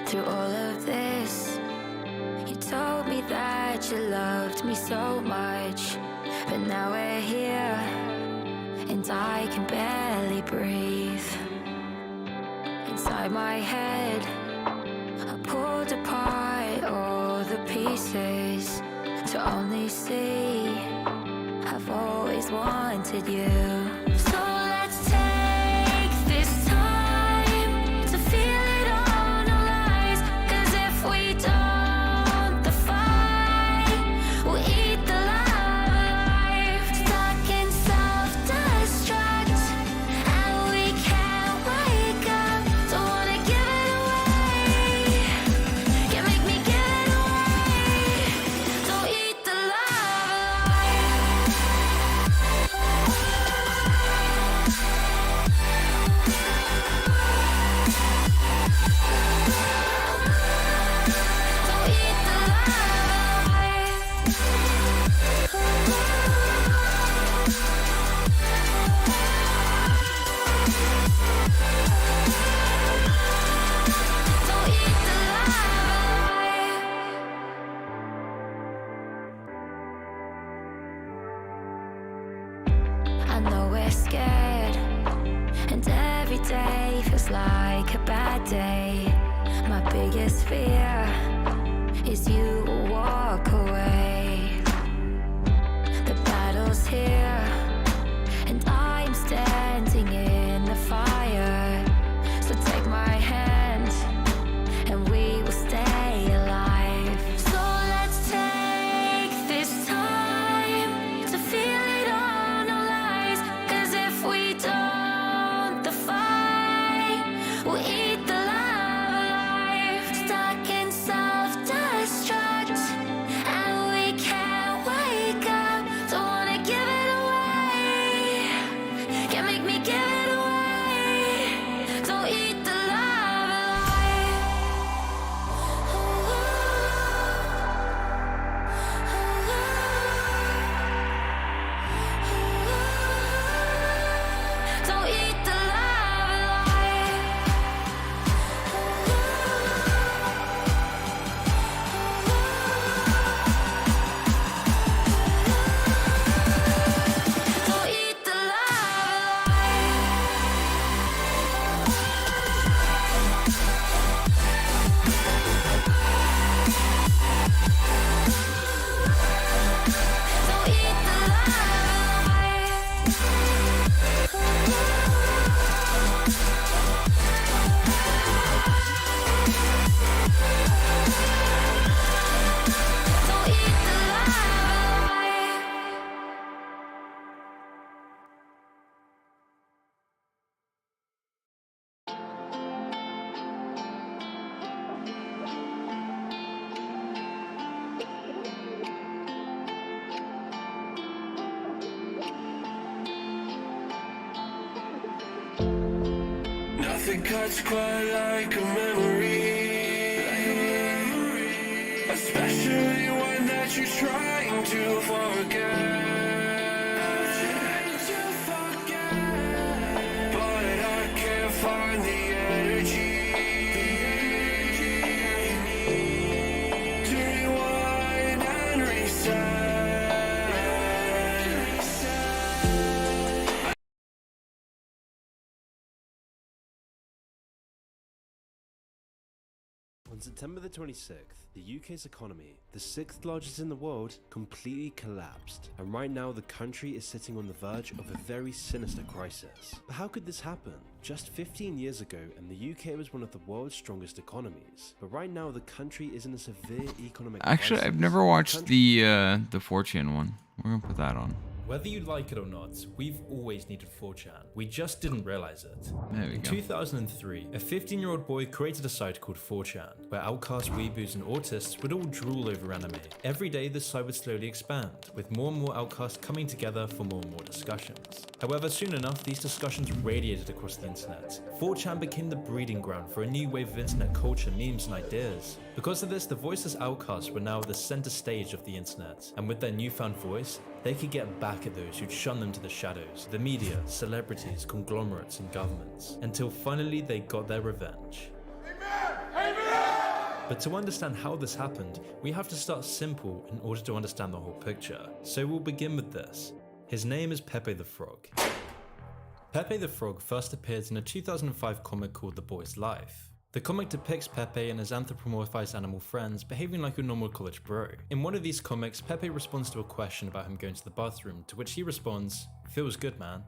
Through all of this, you told me that you loved me so much. But now we're here, and I can barely breathe. Inside my head, I pulled apart all the pieces to only see I've always wanted you. So let's take this time to feel it all, no lies. 'Cause if we don't, the fight will eat the life. Stuck in self-destruct, and we can't wake up. Don't wanna give it away. You make me give it away. scared, and every day feels like a bad day. My biggest fear is you will walk away. The battle's here, and I'm standing in the fire. So take my hand, and we will stay alive. So let's take this time to feel it on our lives. 'Cause if we don't, the fight will eat the love alive. Stuck in self-destruct, and we can't wake up. Don't wanna give it away. Can't make me give it away. Don't eat the love alive. Don't eat the love alive. Don't eat the love alive. Don't eat the love alive. Don't eat the love alive. Nothing cuts quite like a memory, especially one that you're trying to forget. But I can't find the energy to rewind and reset. On September the 26th, the UK's economy, the 6th largest in the world, completely collapsed, and right now the country is sitting on the verge of a very sinister crisis. But how could this happen? Just 15 years ago, and the UK was one of the world's strongest economies, but right now the country is in a severe economic Actually, crisis. I've never watched the 4chan one. We're gonna put that on. Whether you like it or not, we've always needed 4chan. We just didn't realize it. There we In go. 2003, a 15-year-old boy created a site called 4chan, where outcasts, weeboos, and autists would all drool over anime. Every day, this site would slowly expand, with more and more outcasts coming together for more and more discussions. However, soon enough, these discussions radiated across the internet. 4chan became the breeding ground for a new wave of internet culture, memes, and ideas. Because of this, the voiceless outcasts were now the center stage of the internet, and with their newfound voice, they could get back at those who'd shunned them to the shadows, the media, celebrities, conglomerates, and governments, until finally they got their revenge. But to understand how this happened, we have to start simple in order to understand the whole picture. So we'll begin with this. His name is Pepe the Frog. Pepe the Frog first appeared in a 2005 comic called The Boy's Life. The comic depicts Pepe and his anthropomorphized animal friends behaving like a normal college bro. In one of these comics, Pepe responds to a question about him going to the bathroom, to which he responds, "Feels good, man,"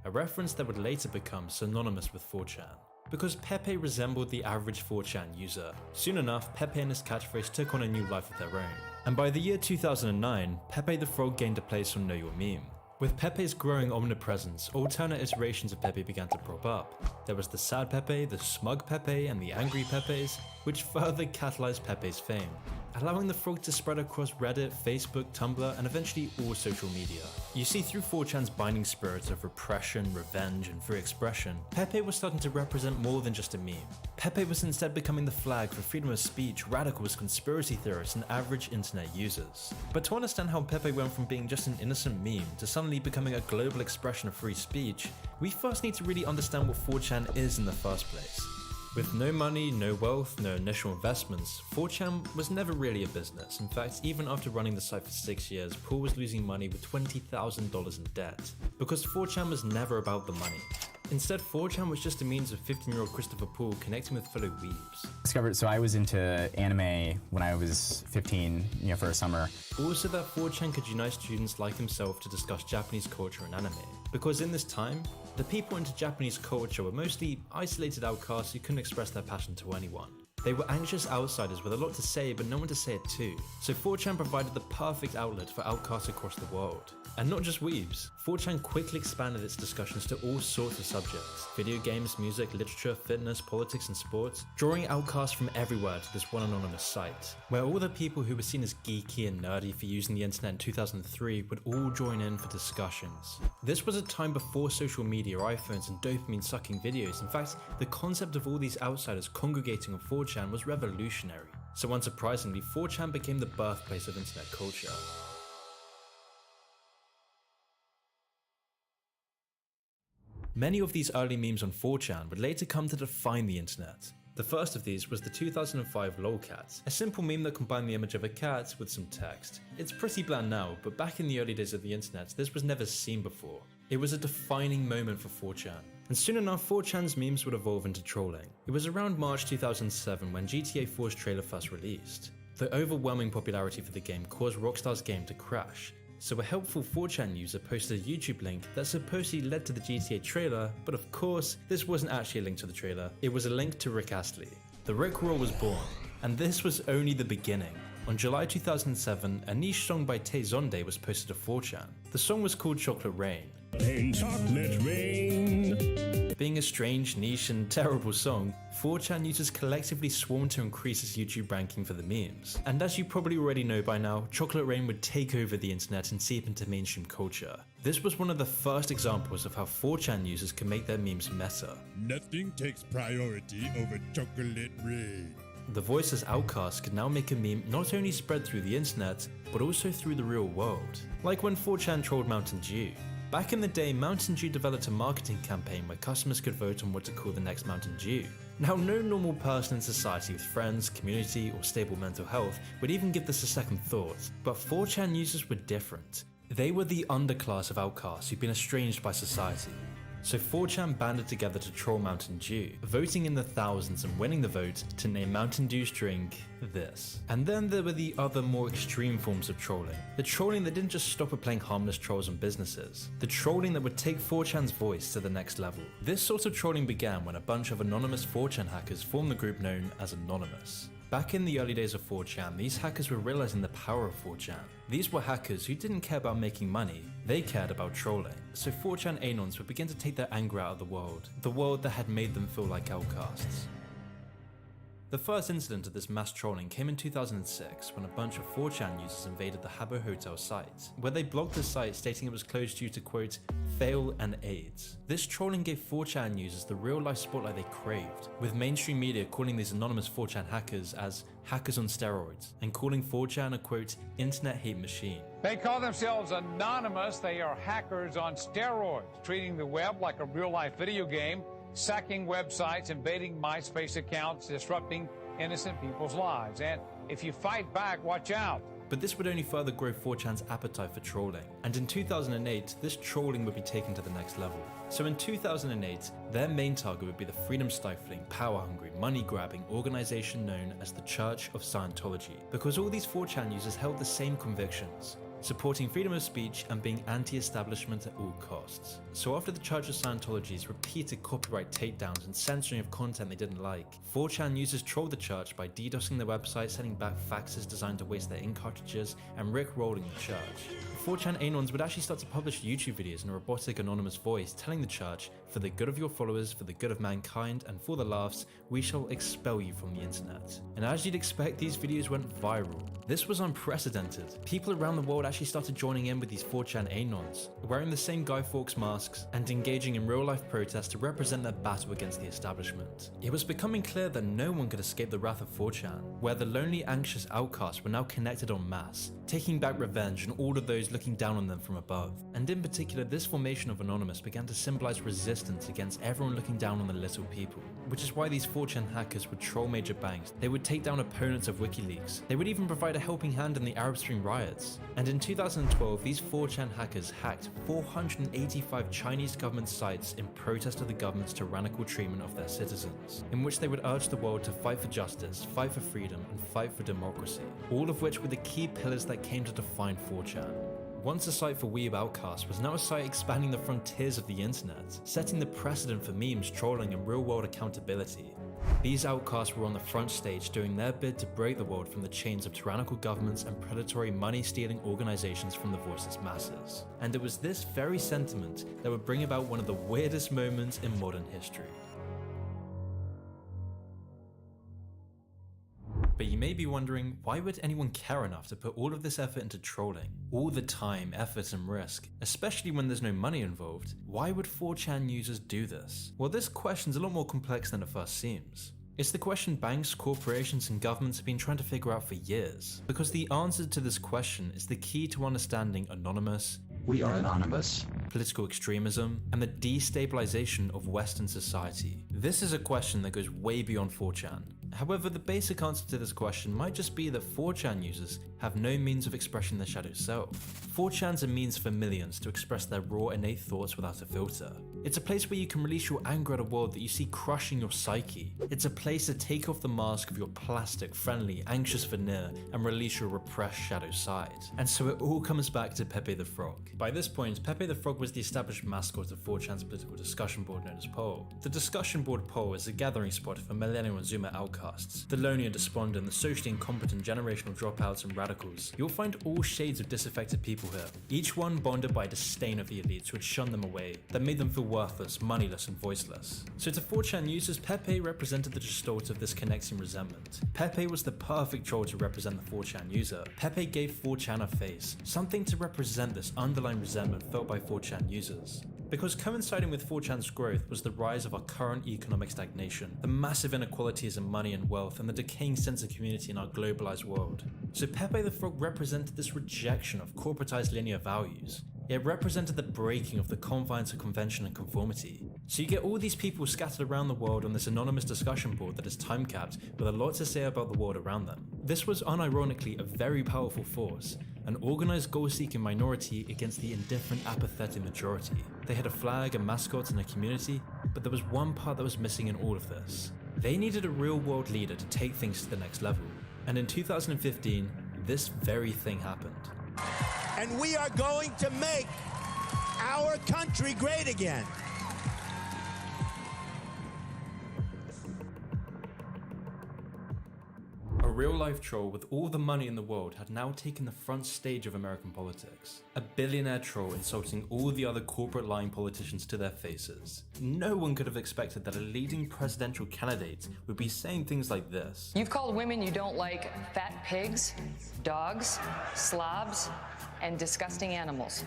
a reference that would later become synonymous with 4chan. Because Pepe resembled the average 4chan user, soon enough, Pepe and his catchphrase took on a new life of their own. And by the year 2009, Pepe the Frog gained a place on Know Your Meme. With Pepe's growing omnipresence, alternate iterations of Pepe began to prop up. There was the sad Pepe, the smug Pepe, and the angry Pepes, which further catalyzed Pepe's fame, allowing the frog to spread across Reddit, Facebook, Tumblr, and eventually all social media. You see, through 4chan's binding spirits of repression, revenge, and free expression, Pepe was starting to represent more than just a meme. Pepe was instead becoming the flag for freedom of speech, radicals, conspiracy theorists, and average internet users. But to understand how Pepe went from being just an innocent meme to suddenly becoming a global expression of free speech, we first need to really understand what 4chan is in the first place. With no money, no wealth, no initial investments, 4chan was never really a business. In fact, even after running the site for 6 years, Paul was losing money with $20,000 in debt. Because 4chan was never about the money. Instead, 4chan was just a means of 15-year-old Christopher Poole connecting with fellow weebs. So I was into anime when I was 15, for a summer. Also that 4chan could unite students like himself to discuss Japanese culture and anime. Because in this time, the people into Japanese culture were mostly isolated outcasts who couldn't express their passion to anyone. They were anxious outsiders with a lot to say but no one to say it to. So 4chan provided the perfect outlet for outcasts across the world. And not just weebs. 4chan quickly expanded its discussions to all sorts of subjects. Video games, music, literature, fitness, politics and sports, drawing outcasts from everywhere to this one anonymous site, where all the people who were seen as geeky and nerdy for using the internet in 2003 would all join in for discussions. This was a time before social media, iPhones and dopamine-sucking videos. In fact, the concept of all these outsiders congregating on 4chan was revolutionary. So unsurprisingly, 4chan became the birthplace of internet culture. Many of these early memes on 4chan would later come to define the internet. The first of these was the 2005 lolcat, a simple meme that combined the image of a cat with some text. It's pretty bland now, but back in the early days of the internet, this was never seen before. It was a defining moment for 4chan. And soon enough, 4chan's memes would evolve into trolling. It was around March 2007 when GTA 4's trailer first released. The overwhelming popularity for the game caused Rockstar's game to crash. So a helpful 4chan user posted a YouTube link that supposedly led to the GTA trailer, but of course, this wasn't actually a link to the trailer, it was a link to Rick Astley. The Rickroll was born, and this was only the beginning. On July 2007, a niche song by Tay Zonde was posted to 4chan. The song was called Chocolate Rain. Chocolate Rain. Being a strange, niche and terrible song, 4chan users collectively swarmed to increase its YouTube ranking for the memes. And as you probably already know by now, Chocolate Rain would take over the internet and seep into mainstream culture. This was one of the first examples of how 4chan users can make their memes meta. Nothing takes priority over Chocolate Rain. The voiceless outcasts could now make a meme not only spread through the internet, but also through the real world. Like when 4chan trolled Mountain Dew. Back in the day, Mountain Dew developed a marketing campaign where customers could vote on what to call the next Mountain Dew. Now, no normal person in society with friends, community, or stable mental health would even give this a second thought, but 4chan users were different. They were the underclass of outcasts who'd been estranged by society. So 4chan banded together to troll Mountain Dew, voting in the thousands and winning the vote to name Mountain Dew's drink this. And then there were the other more extreme forms of trolling. The trolling that didn't just stop at playing harmless trolls on businesses. The trolling that would take 4chan's voice to the next level. This sort of trolling began when a bunch of anonymous 4chan hackers formed the group known as Anonymous. Back in the early days of 4chan, these hackers were realizing the power of 4chan. These were hackers who didn't care about making money, they cared about trolling. So 4chan anons would begin to take their anger out of the world that had made them feel like outcasts. The first incident of this mass trolling came in 2006 when a bunch of 4chan users invaded the Habbo Hotel site, where they blocked the site stating it was closed due to quote, fail and AIDS. This trolling gave 4chan users the real life spotlight they craved, with mainstream media calling these anonymous 4chan hackers as hackers on steroids, and calling 4chan a quote, internet hate machine. They call themselves anonymous, they are hackers on steroids, treating the web like a real life video game, sacking websites, invading MySpace accounts, disrupting innocent people's lives. And if you fight back, watch out. But this would only further grow 4chan's appetite for trolling. And in 2008, this trolling would be taken to the next level. So in 2008, their main target would be the freedom-stifling, power-hungry, money-grabbing organization known as the Church of Scientology. Because all these 4chan users held the same convictions, supporting freedom of speech and being anti-establishment at all costs. So after the Church of Scientology's repeated copyright takedowns and censoring of content they didn't like, 4chan users trolled the church by DDoSing their website, sending back faxes designed to waste their ink cartridges, and rickrolling the church. 4chan anons would actually start to publish YouTube videos in a robotic anonymous voice telling the church, for the good of your followers, for the good of mankind, and for the laughs, we shall expel you from the internet. And as you'd expect, these videos went viral. This was unprecedented. People around the world actually started joining in with these 4chan anons, wearing the same Guy Fawkes masks and engaging in real-life protests to represent their battle against the establishment. It was becoming clear that no one could escape the wrath of 4chan, where the lonely, anxious outcasts were now connected en masse, taking back revenge on all of those looking down on them from above. And in particular, this formation of Anonymous began to symbolize resistance against everyone looking down on the little people, which is why these 4chan hackers would troll major banks, they would take down opponents of WikiLeaks, they would even provide a helping hand in the Arab Spring riots. And in 2012, these 4chan hackers hacked 485 Chinese government sites in protest of the government's tyrannical treatment of their citizens, in which they would urge the world to fight for justice, fight for freedom, and fight for democracy, all of which were the key pillars that came to define 4chan. Once a site for weeb outcasts was now a site expanding the frontiers of the internet, setting the precedent for memes, trolling, and real-world accountability. These outcasts were on the front stage doing their bid to break the world from the chains of tyrannical governments and predatory money-stealing organizations from the voiceless masses. And it was this very sentiment that would bring about one of the weirdest moments in modern history. But you may be wondering, why would anyone care enough to put all of this effort into trolling? All the time, effort, and risk, especially when there's no money involved. Why would 4chan users do this? Well, this question's a lot more complex than it first seems. It's the question banks, corporations, and governments have been trying to figure out for years. Because the answer to this question is the key to understanding Anonymous, we are anonymous, political extremism, and the destabilization of Western society. This is a question that goes way beyond 4chan. However, the basic answer to this question might just be that 4chan users have no means of expressing their shadow self. 4chan's a means for millions to express their raw, innate thoughts without a filter. It's a place where you can release your anger at a world that you see crushing your psyche. It's a place to take off the mask of your plastic, friendly, anxious veneer and release your repressed shadow side. And so it all comes back to Pepe the Frog. By this point, Pepe the Frog was the established mascot of 4chan's political discussion board known as Poll. The discussion board Poll is a gathering spot for millennial and zoomer outcasts, the lonely and despondent, the socially incompetent generational dropouts and radicals. You'll find all shades of disaffected people here, each one bonded by disdain of the elites who had shunned them away, that made them feel worthless, moneyless, and voiceless. So to 4chan users, Pepe represented the gestalt of this connecting resentment. Pepe was the perfect troll to represent the 4chan user. Pepe gave 4chan a face, something to represent this underlying resentment felt by 4chan users. Because coinciding with 4chan's growth was the rise of our current economic stagnation, the massive inequalities in money and wealth, and the decaying sense of community in our globalized world. So Pepe the Frog represented this rejection of corporatized linear values. It represented the breaking of the confines of convention and conformity. So you get all these people scattered around the world on this anonymous discussion board that is time-capped with a lot to say about the world around them. This was unironically a very powerful force, an organized goal-seeking minority against the indifferent, apathetic majority. They had a flag, a mascot, and a community, but there was one part that was missing in all of this. They needed a real-world leader to take things to the next level. And in 2015, this very thing happened. And we are going to make our country great again. A real-life troll with all the money in the world had now taken the front stage of American politics. A billionaire troll insulting all the other corporate lying politicians to their faces. No one could have expected that a leading presidential candidate would be saying things like this. You've called women you don't like fat pigs, dogs, slobs, and disgusting animals.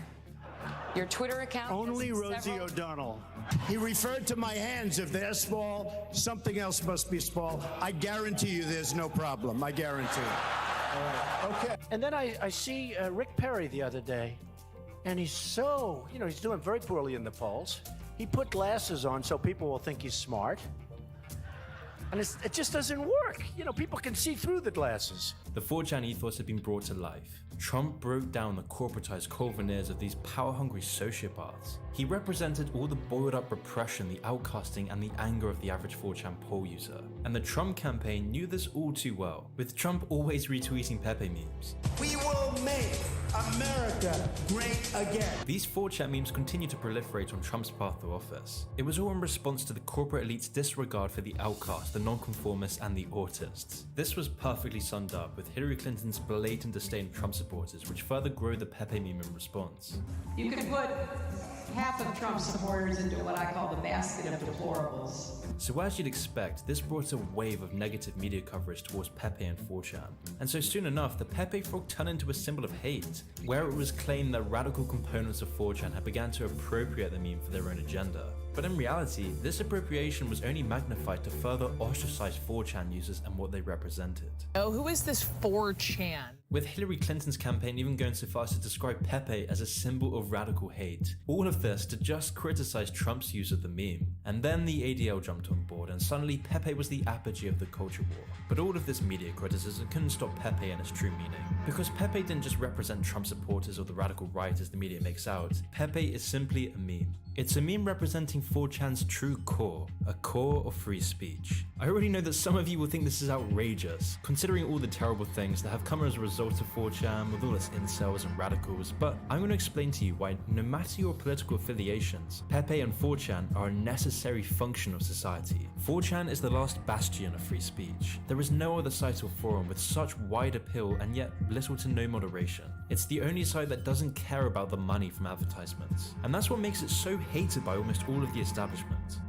Your Twitter account... Only Rosie O'Donnell. He referred to my hands. If they're small, something else must be small. I guarantee you there's no problem. I guarantee it. All right. Okay. And then I see Rick Perry the other day, and he's so, he's doing very poorly in the polls. He put glasses on so people will think he's smart. And it just doesn't work. People can see through the glasses. The 4chan ethos had been brought to life. Trump broke down the corporatized cold veneers of these power-hungry sociopaths. He represented all the boiled-up repression, the outcasting, and the anger of the average 4chan poll user. And the Trump campaign knew this all too well, with Trump always retweeting Pepe memes. We will make America great again. These 4chan memes continue to proliferate on Trump's path to office. It was all in response to the corporate elite's disregard for the outcast, the nonconformists, and the autists. This was perfectly summed up with Hillary Clinton's blatant disdain of Trump supporters, which further grew the Pepe meme in response. You could put half of Trump's supporters into what I call the basket of deplorables. So as you'd expect, this brought a wave of negative media coverage towards Pepe and 4chan. And so soon enough, the Pepe frog turned into a symbol of hate, where it was claimed that radical components of 4chan had begun to appropriate the meme for their own agenda. But in reality, this appropriation was only magnified to further ostracize 4chan users and what they represented. Oh, who is this 4chan? with Hillary Clinton's campaign even going so far as to describe Pepe as a symbol of radical hate. All of this to just criticize Trump's use of the meme. And then the ADL jumped on board, and suddenly Pepe was the apogee of the culture war. But all of this media criticism couldn't stop Pepe and its true meaning. Because Pepe didn't just represent Trump supporters or the radical right as the media makes out. Pepe is simply a meme. It's a meme representing 4chan's true core, a core of free speech. I already know that some of you will think this is outrageous, considering all the terrible things that have come as a result of 4chan with all its incels and radicals, but I'm going to explain to you why, no matter your political affiliations, Pepe and 4chan are a necessary function of society. 4chan is the last bastion of free speech. There is no other site or forum with such wide appeal and yet little to no moderation. It's the only site that doesn't care about the money from advertisements, and that's what makes it so hated by almost all of the establishment.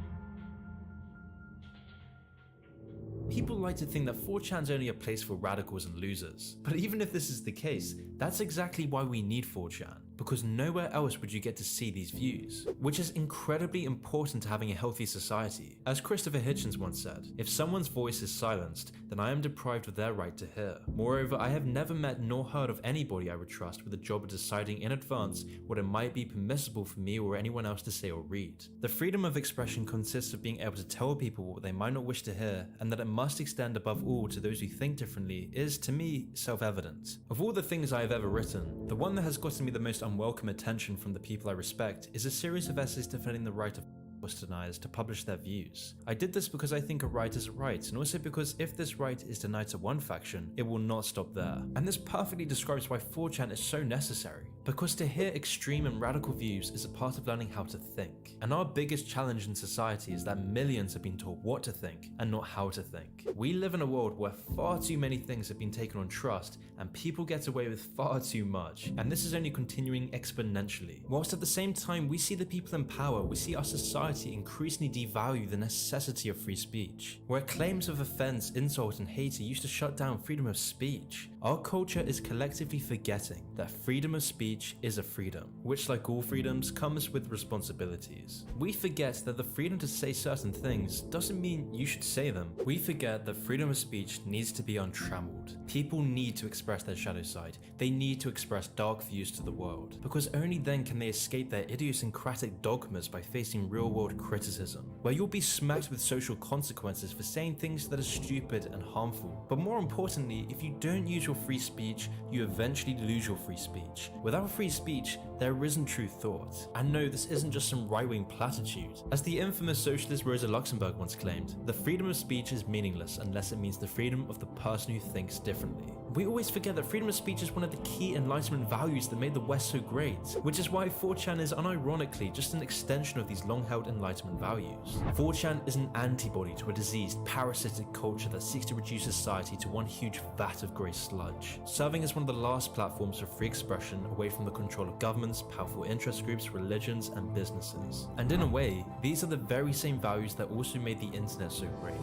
People like to think that 4chan's only a place for radicals and losers, but even if this is the case, that's exactly why we need 4chan, because nowhere else would you get to see these views, which is incredibly important to having a healthy society. As Christopher Hitchens once said, if someone's voice is silenced, then I am deprived of their right to hear. Moreover, I have never met nor heard of anybody I would trust with the job of deciding in advance what it might be permissible for me or anyone else to say or read. The freedom of expression consists of being able to tell people what they might not wish to hear, and that it must extend above all to those who think differently is, to me, self-evident. Of all the things I have ever written, the one that has gotten me the most unwelcome attention from the people I respect is a series of essays defending the right of Westerners to publish their views. I did this because I think a right is a right, and also because if this right is denied to one faction, it will not stop there. And this perfectly describes why 4chan is so necessary. Because to hear extreme and radical views is a part of learning how to think. And our biggest challenge in society is that millions have been taught what to think and not how to think. We live in a world where far too many things have been taken on trust and people get away with far too much. And this is only continuing exponentially. Whilst at the same time we see the people in power, we see our society increasingly devalue the necessity of free speech. Where claims of offense, insult and hate are used to shut down freedom of speech, our culture is collectively forgetting that freedom of speech is a freedom, which like all freedoms comes with responsibilities. We forget that the freedom to say certain things doesn't mean you should say them. We forget that freedom of speech needs to be untrammeled. People need to express their shadow side. They need to express dark views to the world, because only then can they escape their idiosyncratic dogmas by facing real-world criticism, where you'll be smacked with social consequences for saying things that are stupid and harmful. But more importantly, if you don't use your free speech, you eventually lose your free speech. Without free speech, there isn't true thought. And no, this isn't just some right-wing platitude. As the infamous socialist Rosa Luxemburg once claimed, the freedom of speech is meaningless unless it means the freedom of the person who thinks differently. We always forget that freedom of speech is one of the key Enlightenment values that made the West so great, which is why 4chan is unironically just an extension of these long-held Enlightenment values. 4chan is an antibody to a diseased, parasitic culture that seeks to reduce society to one huge vat of grey sludge, serving as one of the last platforms for free expression away from the control of governments, powerful interest groups, religions, and businesses. And in a way, these are the very same values that also made the internet so great.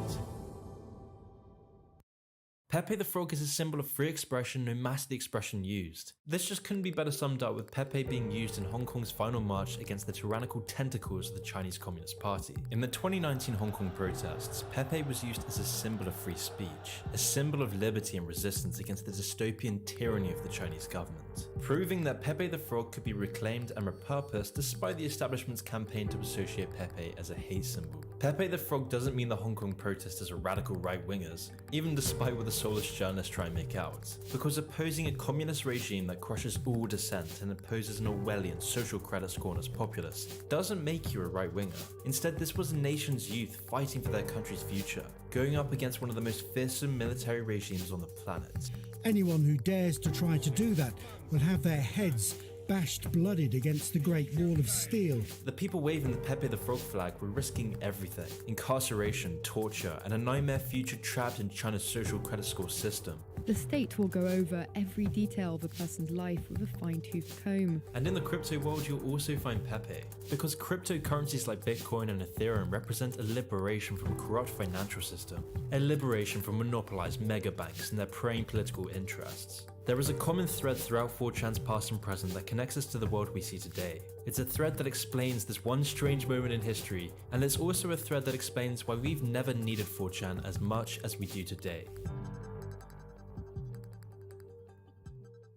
Pepe the Frog is a symbol of free expression no matter the expression used. This just couldn't be better summed up with Pepe being used in Hong Kong's final march against the tyrannical tentacles of the Chinese Communist Party. In the 2019 Hong Kong protests, Pepe was used as a symbol of free speech, a symbol of liberty and resistance against the dystopian tyranny of the Chinese government, proving that Pepe the Frog could be reclaimed and repurposed despite the establishment's campaign to associate Pepe as a hate symbol. Pepe the Frog doesn't mean the Hong Kong protesters are radical right-wingers, even despite what the soulless journalists try and make out, because opposing a communist regime that crushes all dissent and imposes an Orwellian social credit score on its populace doesn't make you a right-winger. Instead, this was a nation's youth fighting for their country's future, going up against one of the most fearsome military regimes on the planet. Anyone who dares to try to do that will have their heads bashed blooded against the Great Wall of Steel. The people waving the Pepe the Frog flag were risking everything: incarceration, torture, and a nightmare future trapped in China's social credit score system. The state will go over every detail of a person's life with a fine-tooth comb. And in the crypto world, you'll also find Pepe, because cryptocurrencies like Bitcoin and Ethereum represent a liberation from a corrupt financial system, a liberation from monopolized mega banks and their preying political interests. There is a common thread throughout 4chan's past and present that connects us to the world we see today. It's a thread that explains this one strange moment in history, and it's also a thread that explains why we've never needed 4chan as much as we do today.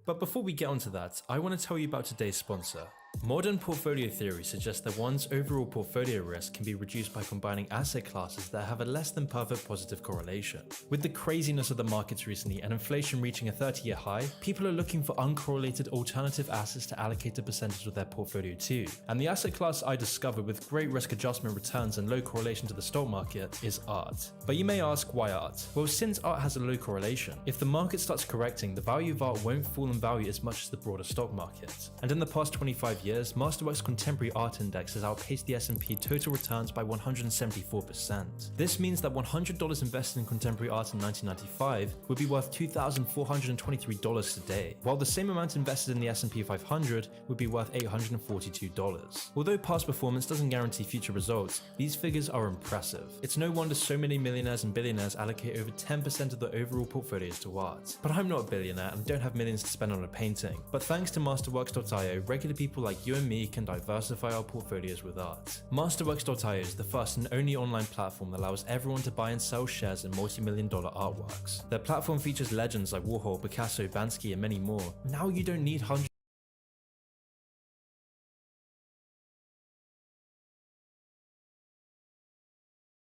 But before we get onto that, I want to tell you about today's sponsor. Modern portfolio theory suggests that one's overall portfolio risk can be reduced by combining asset classes that have a less than perfect positive correlation. With the craziness of the markets recently and inflation reaching a 30-year high, people are looking for uncorrelated alternative assets to allocate a percentage of their portfolio to. And the asset class I discovered with great risk adjustment returns and low correlation to the stock market is art. But you may ask, why art? Well, since art has a low correlation, if the market starts correcting, the value of art won't fall in value as much as the broader stock market. And in the past 25 years, Masterworks' contemporary art index has outpaced the S&P total returns by 174%. This means that $100 invested in contemporary art in 1995 would be worth $2,423 today, while the same amount invested in the S&P 500 would be worth $842. Although past performance doesn't guarantee future results, these figures are impressive. It's no wonder so many millionaires and billionaires allocate over 10% of their overall portfolios to art. But I'm not a billionaire and don't have millions to spend on a painting. But thanks to Masterworks.io, regular people like you and me can diversify our portfolios with art. Masterworks.io is the first and only online platform that allows everyone to buy and sell shares in multi-million-dollar artworks. Their platform features legends like Warhol, Picasso, Banksy, and many more. Now you don't need hundreds.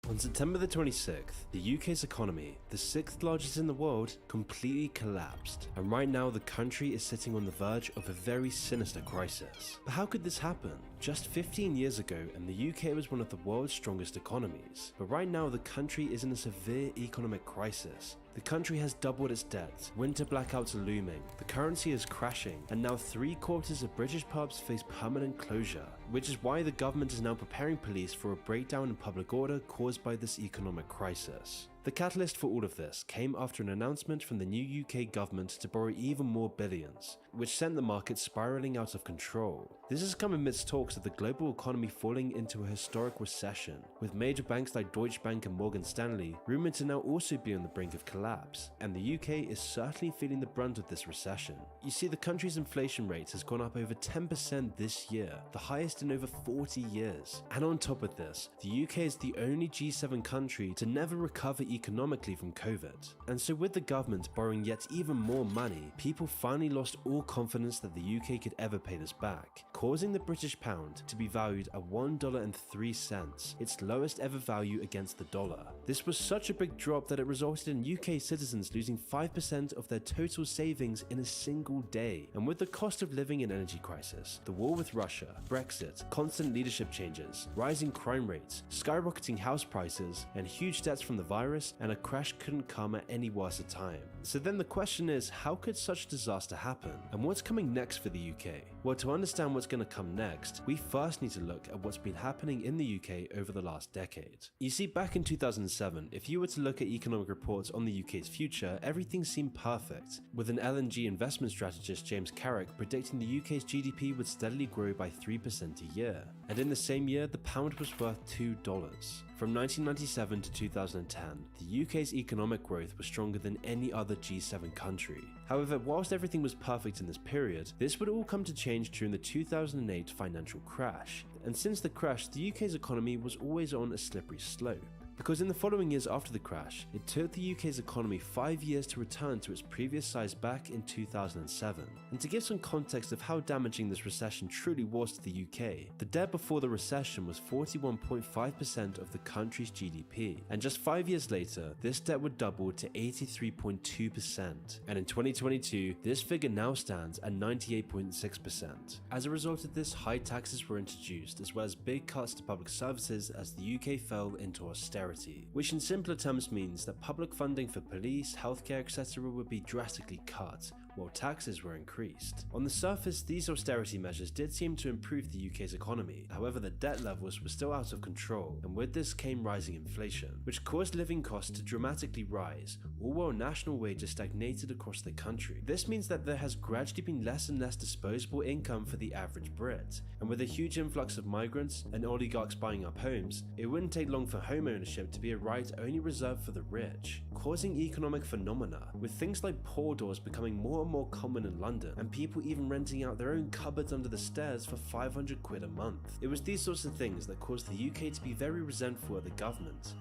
On September the 26th, the UK's economy, the 6th largest in the world, completely collapsed. And right now the country is sitting on the verge of a very sinister crisis. But how could this happen? Just 15 years ago and the UK was one of the world's strongest economies. But right now the country is in a severe economic crisis. The country has doubled its debt, winter blackouts are looming, the currency is crashing, and now 3/4 of British pubs face permanent closure, which is why the government is now preparing police for a breakdown in public order caused by this economic crisis. The catalyst for all of this came after an announcement from the new UK government to borrow even more billions, which sent the market spiraling out of control. This has come amidst talks of the global economy falling into a historic recession, with major banks like Deutsche Bank and Morgan Stanley rumored to now also be on the brink of collapse, and the UK is certainly feeling the brunt of this recession. You see, the country's inflation rate has gone up over 10% this year, the highest in over 40 years. And on top of this, the UK is the only G7 country to never recover economically from COVID. And so with the government borrowing yet even more money, people finally lost all confidence that the UK could ever pay this back, causing the British pound to be valued at $1.03, its lowest ever value against the dollar. This was such a big drop that it resulted in UK citizens losing 5% of their total savings in a single day. And with the cost of living and energy crisis, the war with Russia, Brexit, constant leadership changes, rising crime rates, skyrocketing house prices, and huge debts from the virus, and a crash couldn't come at any worse a time. So then the question is, how could such disaster happen? And what's coming next for the UK? Well, to understand what's going to come next, we first need to look at what's been happening in the UK over the last decade. You see, back in 2007, if you were to look at economic reports on the UK's future, everything seemed perfect, with an LNG investment strategist James Carrick predicting the UK's GDP would steadily grow by 3% a year. And in the same year, the pound was worth $2. From 1997 to 2010, the UK's economic growth was stronger than any other G7 country. However, whilst everything was perfect in this period, this would all come to change during the 2008 financial crash. And since the crash, the UK's economy was always on a slippery slope. Because in the following years after the crash, it took the UK's economy 5 years to return to its previous size back in 2007. And to give some context of how damaging this recession truly was to the UK, the debt before the recession was 41.5% of the country's GDP. And just 5 years later, this debt would double to 83.2%. And in 2022, this figure now stands at 98.6%. As a result of this, high taxes were introduced, as well as big cuts to public services as the UK fell into austerity, which in simpler terms means that public funding for police, healthcare, etc. would be drastically cut, while taxes were increased. On the surface, these austerity measures did seem to improve the UK's economy. However, the debt levels were still out of control, and with this came rising inflation, which caused living costs to dramatically rise, all while national wages stagnated across the country. This means that there has gradually been less and less disposable income for the average Brit, and with a huge influx of migrants and oligarchs buying up homes, it wouldn't take long for home ownership to be a right only reserved for the rich, causing economic phenomena, with things like pour doors becoming more and more common in London, and people even renting out their own cupboards under the stairs for 500 quid a month. It was these sorts of things that caused the UK to be very resentful of the government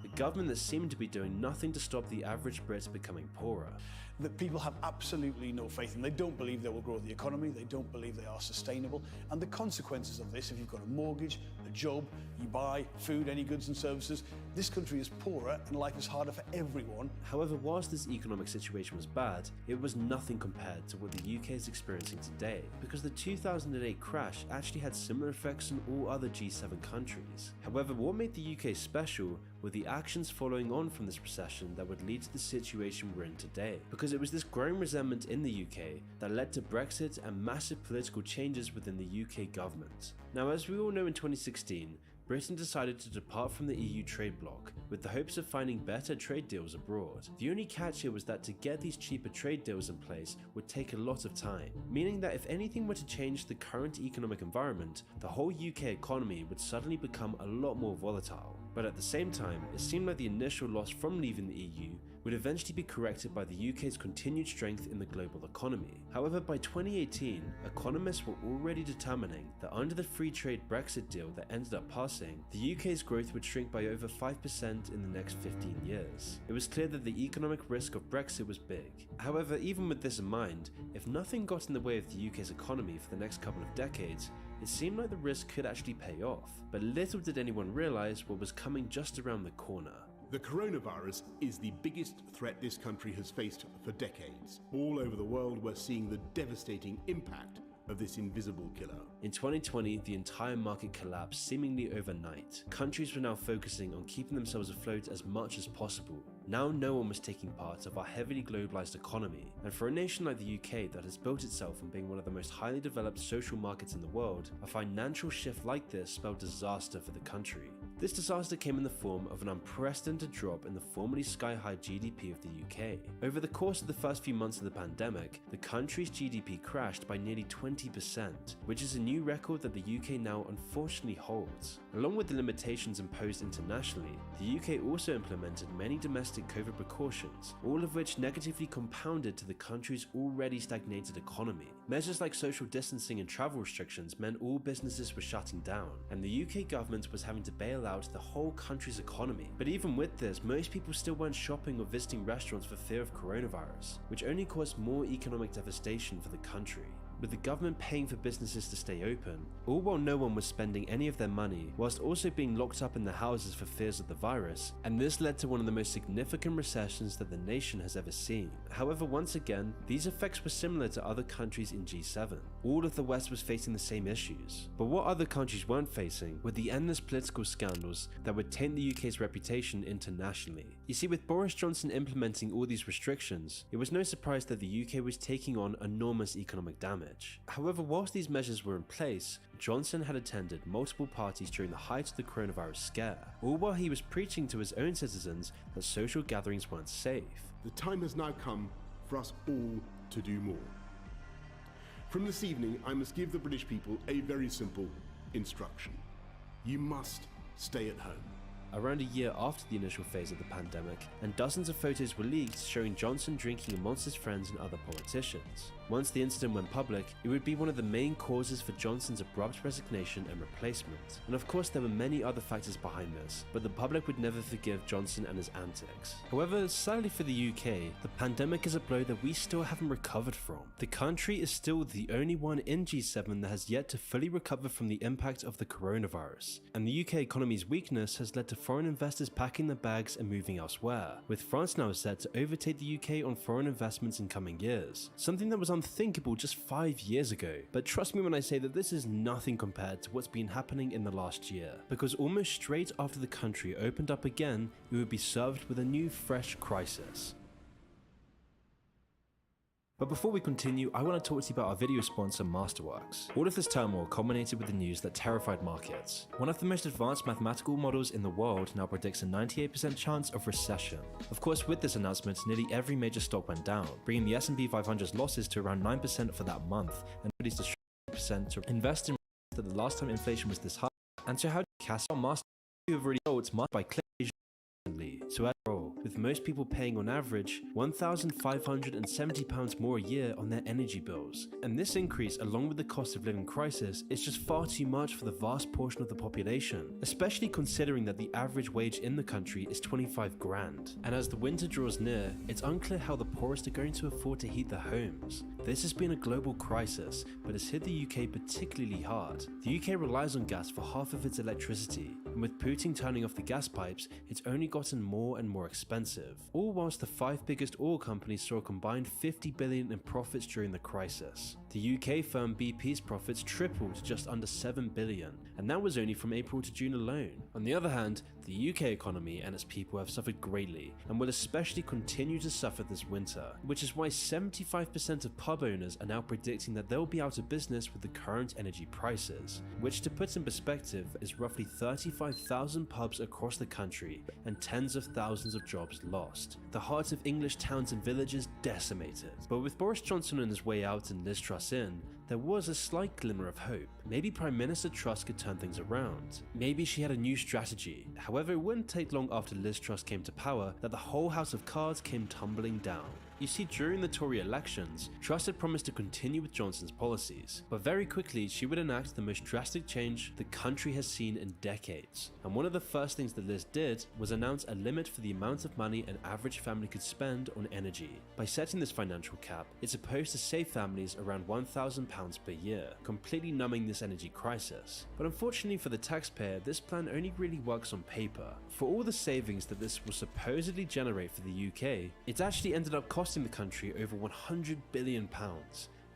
that seemed to be doing nothing to stop the average Brit becoming poorer. that people have absolutely no faith in. They don't believe they will grow the economy, they don't believe they are sustainable, and the consequences of this, if you've got a mortgage, a job, you buy food, any goods and services, this country is poorer and life is harder for everyone. However, whilst this economic situation was bad, it was nothing compared to what the UK is experiencing today, because the 2008 crash actually had similar effects on all other G7 countries. However, what made the UK special were the actions following on from this recession that would lead to the situation we're in today, because it was this growing resentment in the UK that led to Brexit and massive political changes within the UK government. Now, as we all know, in 2016, Britain decided to depart from the EU trade bloc with the hopes of finding better trade deals abroad. The only catch here was that to get these cheaper trade deals in place would take a lot of time, meaning that if anything were to change the current economic environment, the whole UK economy would suddenly become a lot more volatile. But at the same time, it seemed like the initial loss from leaving the EU would eventually be corrected by the UK's continued strength in the global economy. However, by 2018, economists were already determining that under the free trade Brexit deal that ended up passing, the UK's growth would shrink by over 5% in the next 15 years. It was clear that the economic risk of Brexit was big. However, even with this in mind, if nothing got in the way of the UK's economy for the next couple of decades, it seemed like the risk could actually pay off. But little did anyone realise what was coming just around the corner. The coronavirus is the biggest threat this country has faced for decades. All over the world, we're seeing the devastating impact of this invisible killer. In 2020, the entire market collapsed seemingly overnight. Countries were now focusing on keeping themselves afloat as much as possible. Now no one was taking part of our heavily globalized economy, and for a nation like the UK that has built itself on being one of the most highly developed social markets in the world, a financial shift like this spelled disaster for the country. This disaster came in the form of an unprecedented drop in the formerly sky-high GDP of the UK. Over the course of the first few months of the pandemic, the country's GDP crashed by nearly 20%, which is a new record that the UK now unfortunately holds. Along with the limitations imposed internationally, the UK also implemented many domestic COVID precautions, all of which negatively compounded to the country's already stagnated economy. Measures like social distancing and travel restrictions meant all businesses were shutting down, and the UK government was having to bail out the whole country's economy. But even with this, most people still weren't shopping or visiting restaurants for fear of coronavirus, which only caused more economic devastation for the country. With the government paying for businesses to stay open, all while no one was spending any of their money, whilst also being locked up in their houses for fears of the virus, and this led to one of the most significant recessions that the nation has ever seen. However, once again, these effects were similar to other countries in G7. All of the West was facing the same issues. But what other countries weren't facing were the endless political scandals that would taint the UK's reputation internationally. You see, with Boris Johnson implementing all these restrictions, it was no surprise that the UK was taking on enormous economic damage. However, whilst these measures were in place, Johnson had attended multiple parties during the height of the coronavirus scare, all while he was preaching to his own citizens that social gatherings weren't safe. The time has now come for us all to do more. From this evening, I must give the British people a very simple instruction. You must stay at home. Around a year after the initial phase of the pandemic, and dozens of photos were leaked showing Johnson drinking amongst his friends and other politicians. Once the incident went public, it would be one of the main causes for Johnson's abrupt resignation and replacement. And of course there were many other factors behind this, but the public would never forgive Johnson and his antics. However, sadly for the UK, the pandemic is a blow that we still haven't recovered from. The country is still the only one in G7 that has yet to fully recover from the impact of the coronavirus. And the UK economy's weakness has led to foreign investors packing their bags and moving elsewhere, with France now set to overtake the UK on foreign investments in coming years, something that was unthinkable just 5 years ago. But trust me when I say that this is nothing compared to what's been happening in the last year, because almost straight after the country opened up again, it would be served with a new fresh crisis. But before we continue, I want to talk to you about our video sponsor, Masterworks. All of this turmoil culminated with the news that terrified markets. One of the most advanced mathematical models in the world now predicts a 98% chance of recession. Of course, with this announcement, nearly every major stock went down, bringing the S&P 500's losses to around 9% for that month, and released a 3% to invest in that the last time inflation was this high. And so how do you cast out Masterworks? You have already sold it's marked by Clay recently. So as a role, with most people paying on average £1,570 more a year on their energy bills. And this increase, along with the cost of living crisis, is just far too much for the vast portion of the population, especially considering that the average wage in the country is 25 grand. And as the winter draws near, it's unclear how the poorest are going to afford to heat their homes. This has been a global crisis, but it's hit the UK particularly hard. The UK relies on gas for half of its electricity, and with Putin turning off the gas pipes, it's only gotten more and more expensive. All whilst the 5 biggest oil companies saw a combined $50 billion in profits during the crisis. The UK firm BP's profits tripled to just under $7 billion, and that was only from April to June alone. On the other hand, the UK economy and its people have suffered greatly, and will especially continue to suffer this winter, which is why 75% of pub owners are now predicting that they'll be out of business with the current energy prices, which, to put in perspective, is roughly 35,000 pubs across the country and tens of thousands of jobs lost. The heart of English towns and villages decimated. But with Boris Johnson on his way out and Liz Truss in, there was a slight glimmer of hope. Maybe Prime Minister Truss could turn things around. Maybe she had a new strategy. However, it wouldn't take long after Liz Truss came to power that the whole house of cards came tumbling down. You see, during the Tory elections, Truss had promised to continue with Johnson's policies, but very quickly she would enact the most drastic change the country has seen in decades. And one of the first things that Liz did was announce a limit for the amount of money an average family could spend on energy. By setting this financial cap, it's supposed to save families around £1,000 per year, completely numbing this energy crisis. But unfortunately for the taxpayer, this plan only really works on paper. For all the savings that this will supposedly generate for the UK, it's actually ended up costing the country over £100 billion.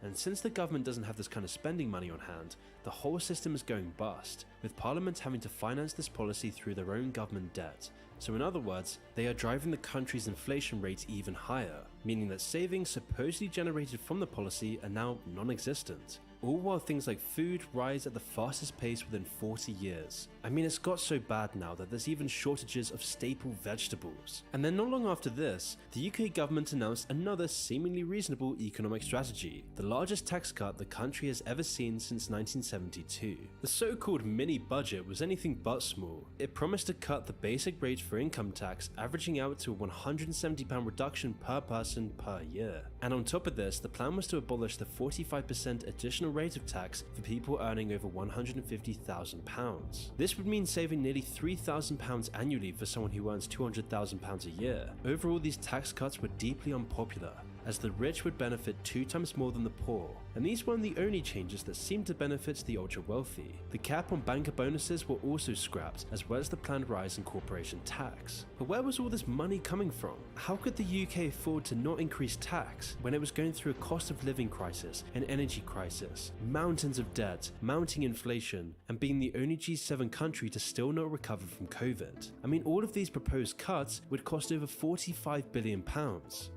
And since the government doesn't have this kind of spending money on hand, the whole system is going bust, with Parliament having to finance this policy through their own government debt. So in other words, they are driving the country's inflation rate even higher, meaning that savings supposedly generated from the policy are now non-existent. All while things like food rise at the fastest pace within 40 years. I mean, it's got so bad now that there's even shortages of staple vegetables. And then not long after this, the UK government announced another seemingly reasonable economic strategy, the largest tax cut the country has ever seen since 1972. The so-called mini budget was anything but small. It promised to cut the basic rate for income tax, averaging out to a £170 reduction per person per year. And on top of this, the plan was to abolish the 45% additional rate of tax for people earning over £150,000. This would mean saving nearly £3,000 annually for someone who earns £200,000 a year. Overall, these tax cuts were deeply unpopular, as the rich would benefit 2 times more than the poor. And these weren't the only changes that seemed to benefit the ultra wealthy. The cap on banker bonuses were also scrapped, as well as the planned rise in corporation tax. But where was all this money coming from? How could the UK afford to not increase tax when it was going through a cost of living crisis, an energy crisis, mountains of debt, mounting inflation, and being the only G7 country to still not recover from COVID? I mean, all of these proposed cuts would cost over £45 billion.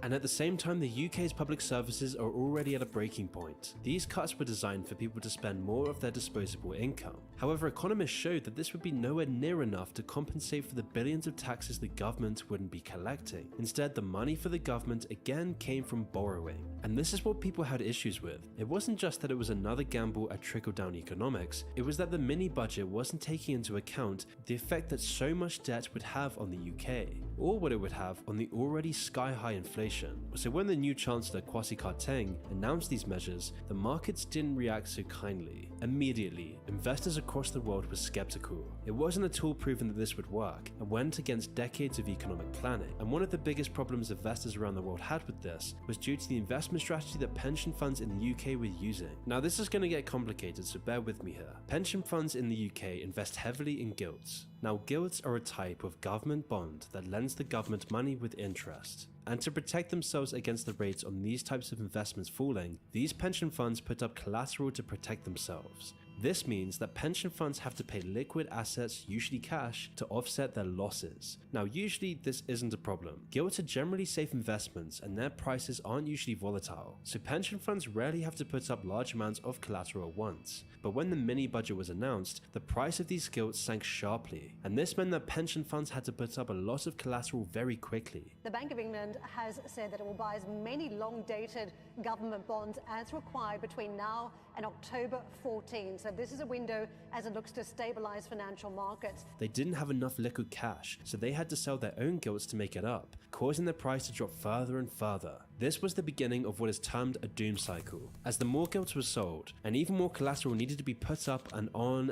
And at the same time, the UK's public services are already at a breaking point. These cuts were designed for people to spend more of their disposable income. However, economists showed that this would be nowhere near enough to compensate for the billions of taxes the government wouldn't be collecting. Instead, the money for the government again came from borrowing. And this is what people had issues with. It wasn't just that it was another gamble at trickle-down economics, it was that the mini-budget wasn't taking into account the effect that so much debt would have on the UK, or what it would have on the already sky-high inflation. So when the new Chancellor Kwasi Kwarteng announced these measures, the markets didn't react so kindly. Immediately, investors across the world were skeptical. It wasn't at all proven that this would work, and went against decades of economic planning. And one of the biggest problems investors around the world had with this was due to the investment strategy that pension funds in the UK were using. Now this is going to get complicated, so bear with me here. Pension funds in the UK invest heavily in gilts. Now gilts are a type of government bond that lends the government money with interest. And to protect themselves against the rates on these types of investments falling, these pension funds put up collateral to protect themselves. This means that pension funds have to pay liquid assets, usually cash, to offset their losses. Now usually this isn't a problem. Gilts are generally safe investments and their prices aren't usually volatile, so pension funds rarely have to put up large amounts of collateral at once. But when the mini budget was announced, the price of these gilts sank sharply, and this meant that pension funds had to put up a lot of collateral very quickly. The Bank of England has said that it will buy as many long-dated government bonds as required between now and October 14. So this is a window as it looks to stabilize financial markets. They didn't have enough liquid cash, so they had to sell their own gilts to make it up, causing the price to drop further and further. This was the beginning of what is termed a doom cycle, as the more gilts were sold, and even more collateral needed to be put up and on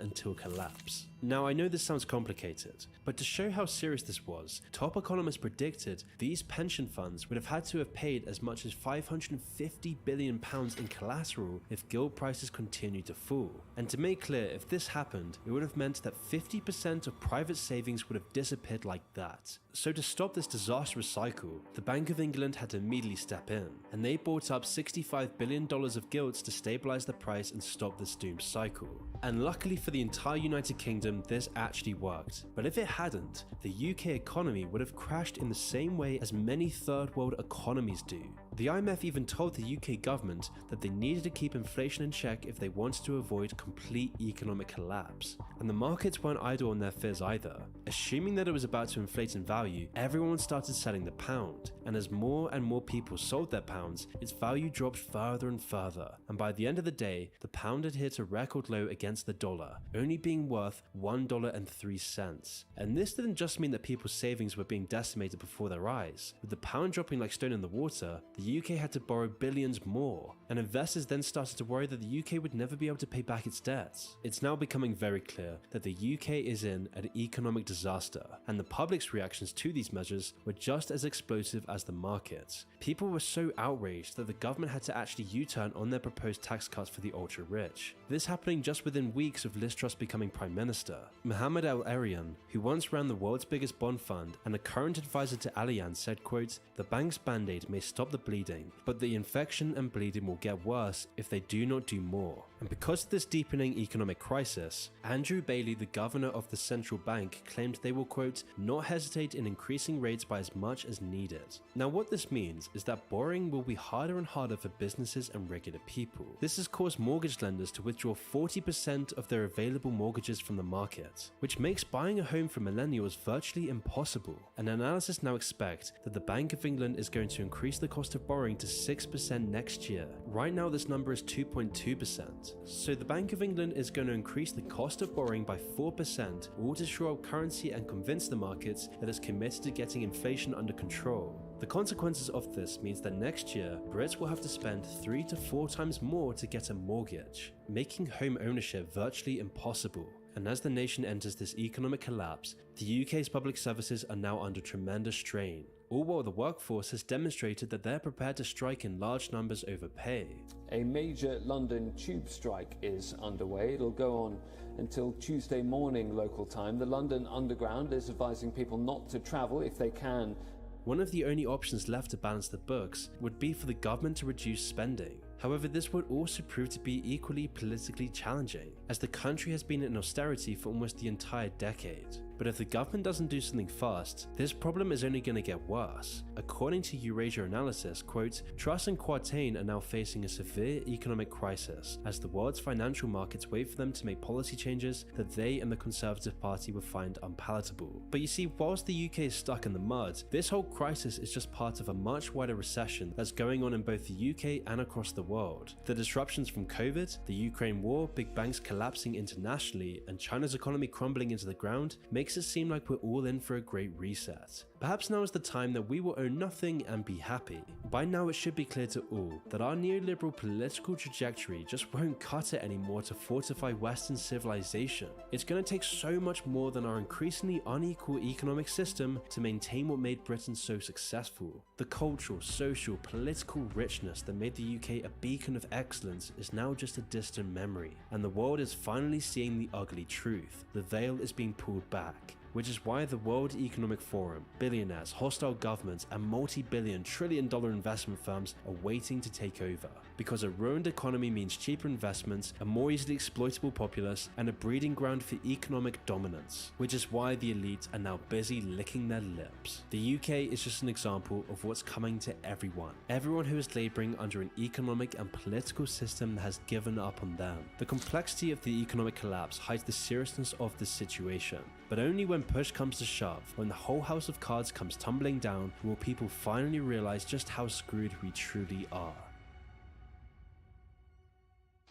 until collapse. Now I know this sounds complicated, but to show how serious this was, top economists predicted these pension funds would have had to have paid as much as £550 billion in collateral if gilt prices continued to fall. And to make clear, if this happened, it would have meant that 50% of private savings would have disappeared like that. So to stop this disastrous cycle, the Bank of England had to immediately step in, and they bought up $65 billion of gilts to stabilize the price and stop this doom cycle. And luckily for the entire United Kingdom, this actually worked. But if it hadn't, the UK economy would have crashed in the same way as many third world economies do. The IMF even told the UK government that they needed to keep inflation in check if they wanted to avoid complete economic collapse. And the markets weren't idle on their fears either. Assuming that it was about to inflate in value, everyone started selling the pound, and as more and more people sold their pounds, its value dropped further and further, and by the end of the day, the pound had hit a record low against the dollar, only being worth $1.03. And this didn't just mean that people's savings were being decimated before their eyes. With the pound dropping like stone in the water, the UK had to borrow billions more, and investors then started to worry that the UK would never be able to pay back its debts. It's now becoming very clear that the UK is in an economic disaster, and the public's reactions to these measures were just as explosive as the markets. People were so outraged that the government had to actually U-turn on their proposed tax cuts for the ultra-rich. This happening just within weeks of Liz Truss becoming Prime Minister. Mohammed Al-Arian, who once ran the world's biggest bond fund and a current advisor to Allianz, said, quote, "The bank's band-aid may stop the bleeding, but the infection and bleeding will get worse if they do not do more." And because of this deepening economic crisis, Andrew Bailey, the governor of the central bank, claimed they will, quote, "not hesitate in increasing rates by as much as needed." Now what this means is that borrowing will be harder and harder for businesses and regular people. This has caused mortgage lenders to withdraw 40% of their available mortgages from the market, which makes buying a home for millennials virtually impossible. And analysts now expect that the Bank of England is going to increase the cost of borrowing to 6% next year. Right now this number is 2.2%. So the Bank of England is going to increase the cost of borrowing by 4%, all to shore up currency and convince the markets that it's committed to getting inflation under control. The consequences of this means that next year, Brits will have to spend 3 to 4 times more to get a mortgage, making home ownership virtually impossible. And as the nation enters this economic collapse, the UK's public services are now under tremendous strain, all while the workforce has demonstrated that they're prepared to strike in large numbers over pay. A major London tube strike is underway. It'll go on until Tuesday morning local time. The London Underground is advising people not to travel if they can. One of the only options left to balance the books would be for the government to reduce spending. However, this would also prove to be equally politically challenging, as the country has been in austerity for almost the entire decade. But if the government doesn't do something fast, this problem is only going to get worse. According to Eurasia Analysis, quote, "Truss and Quartain are now facing a severe economic crisis as the world's financial markets wait for them to make policy changes that they and the Conservative Party will find unpalatable." But you see, whilst the UK is stuck in the mud, this whole crisis is just part of a much wider recession that's going on in both the UK and across the world. The disruptions from COVID, the Ukraine war, big banks collapsing internationally, and China's economy crumbling into the ground makes it seem like we're all in for a great reset. Perhaps now is the time that we will own nothing and be happy. By now it should be clear to all that our neoliberal political trajectory just won't cut it anymore to fortify Western civilization. It's going to take so much more than our increasingly unequal economic system to maintain what made Britain so successful. The cultural, social, political richness that made the UK a beacon of excellence is now just a distant memory, and the world is finally seeing the ugly truth. The veil is being pulled back. Which is why the World Economic Forum, billionaires, hostile governments, and multi-billion, trillion-dollar investment firms are waiting to take over. Because a ruined economy means cheaper investments, a more easily exploitable populace, and a breeding ground for economic dominance. Which is why the elite are now busy licking their lips. The UK is just an example of what's coming to everyone. Everyone who is labouring under an economic and political system that has given up on them. The complexity of the economic collapse hides the seriousness of this situation. But only when push comes to shove, when the whole house of cards comes tumbling down, will people finally realise just how screwed we truly are.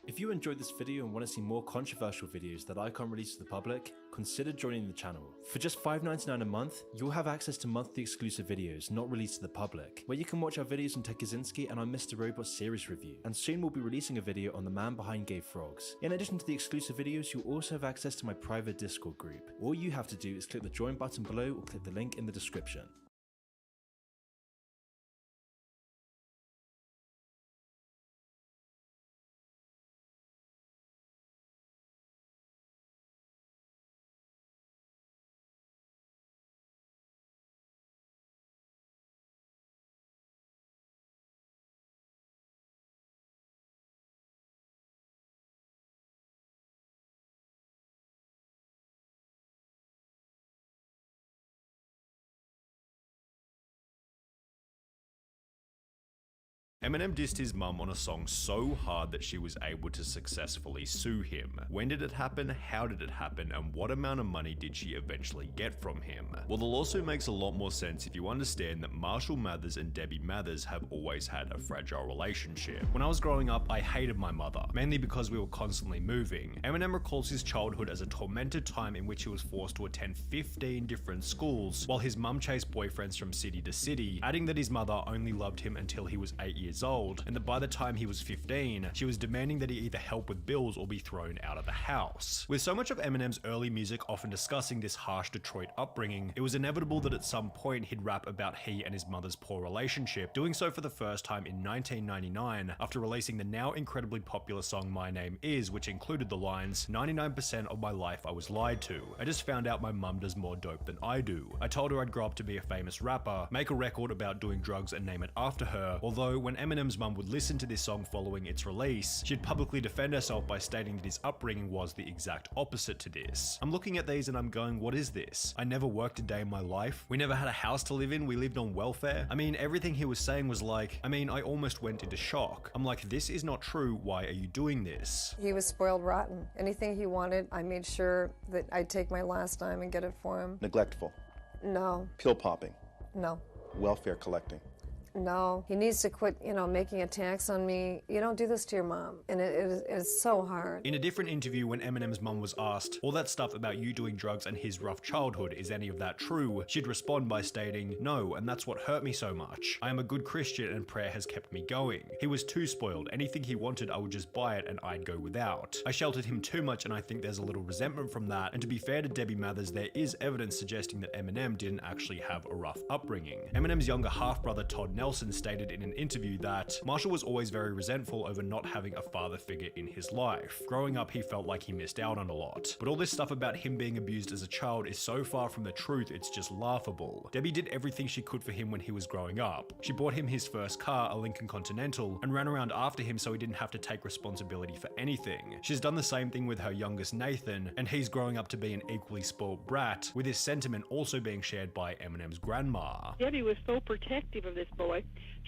If you enjoyed this video and want to see more controversial videos that I can't release to the public, consider joining the channel. For just $5.99 a month, you'll have access to monthly exclusive videos not released to the public, where you can watch our videos on Tech Kaczynski and our Mr. Robot series review, and soon we'll be releasing a video on the man behind Gay Frogs. In addition to the exclusive videos, you'll also have access to my private Discord group. All you have to do is click the join button below or click the link in the description. Eminem dissed his mum on a song so hard that she was able to successfully sue him. When did it happen, how did it happen, and what amount of money did she eventually get from him? Well, the lawsuit makes a lot more sense if you understand that Marshall Mathers and Debbie Mathers have always had a fragile relationship. When I was growing up, I hated my mother, mainly because we were constantly moving. Eminem recalls his childhood as a tormented time in which he was forced to attend 15 different schools, while his mum chased boyfriends from city to city, adding that his mother only loved him until he was 8 years old, and that by the time he was 15, she was demanding that he either help with bills or be thrown out of the house. With so much of Eminem's early music often discussing this harsh Detroit upbringing, it was inevitable that at some point he'd rap about he and his mother's poor relationship, doing so for the first time in 1999 after releasing the now incredibly popular song My Name Is, which included the lines, "99% of my life I was lied to. I just found out my mum does more dope than I do. I told her I'd grow up to be a famous rapper, make a record about doing drugs and name it after her," although when Eminem's mum would listen to this song following its release, she'd publicly defend herself by stating that his upbringing was the exact opposite to this. I'm looking at these and I'm going, what is this? I never worked a day in my life. We never had a house to live in. We lived on welfare. I mean, everything he was saying was like, I almost went into shock. I'm like, this is not true. Why are you doing this? He was spoiled rotten. Anything he wanted, I made sure that I'd take my last dime and get it for him. Neglectful. No. Pill popping. No. Welfare collecting. No, he needs to quit, making attacks on me. You don't do this to your mom. And it's so hard. In a different interview, when Eminem's mum was asked, all that stuff about you doing drugs and his rough childhood, is any of that true? She'd respond by stating, no, and that's what hurt me so much. I am a good Christian and prayer has kept me going. He was too spoiled. Anything he wanted, I would just buy it and I'd go without. I sheltered him too much and I think there's a little resentment from that. And to be fair to Debbie Mathers, there is evidence suggesting that Eminem didn't actually have a rough upbringing. Eminem's younger half-brother Todd Nelson stated in an interview that Marshall was always very resentful over not having a father figure in his life. Growing up, he felt like he missed out on a lot. But all this stuff about him being abused as a child is so far from the truth, it's just laughable. Debbie did everything she could for him when he was growing up. She bought him his first car, a Lincoln Continental, and ran around after him so he didn't have to take responsibility for anything. She's done the same thing with her youngest Nathan, and he's growing up to be an equally spoiled brat, with his sentiment also being shared by Eminem's grandma. Debbie was so protective of this boy.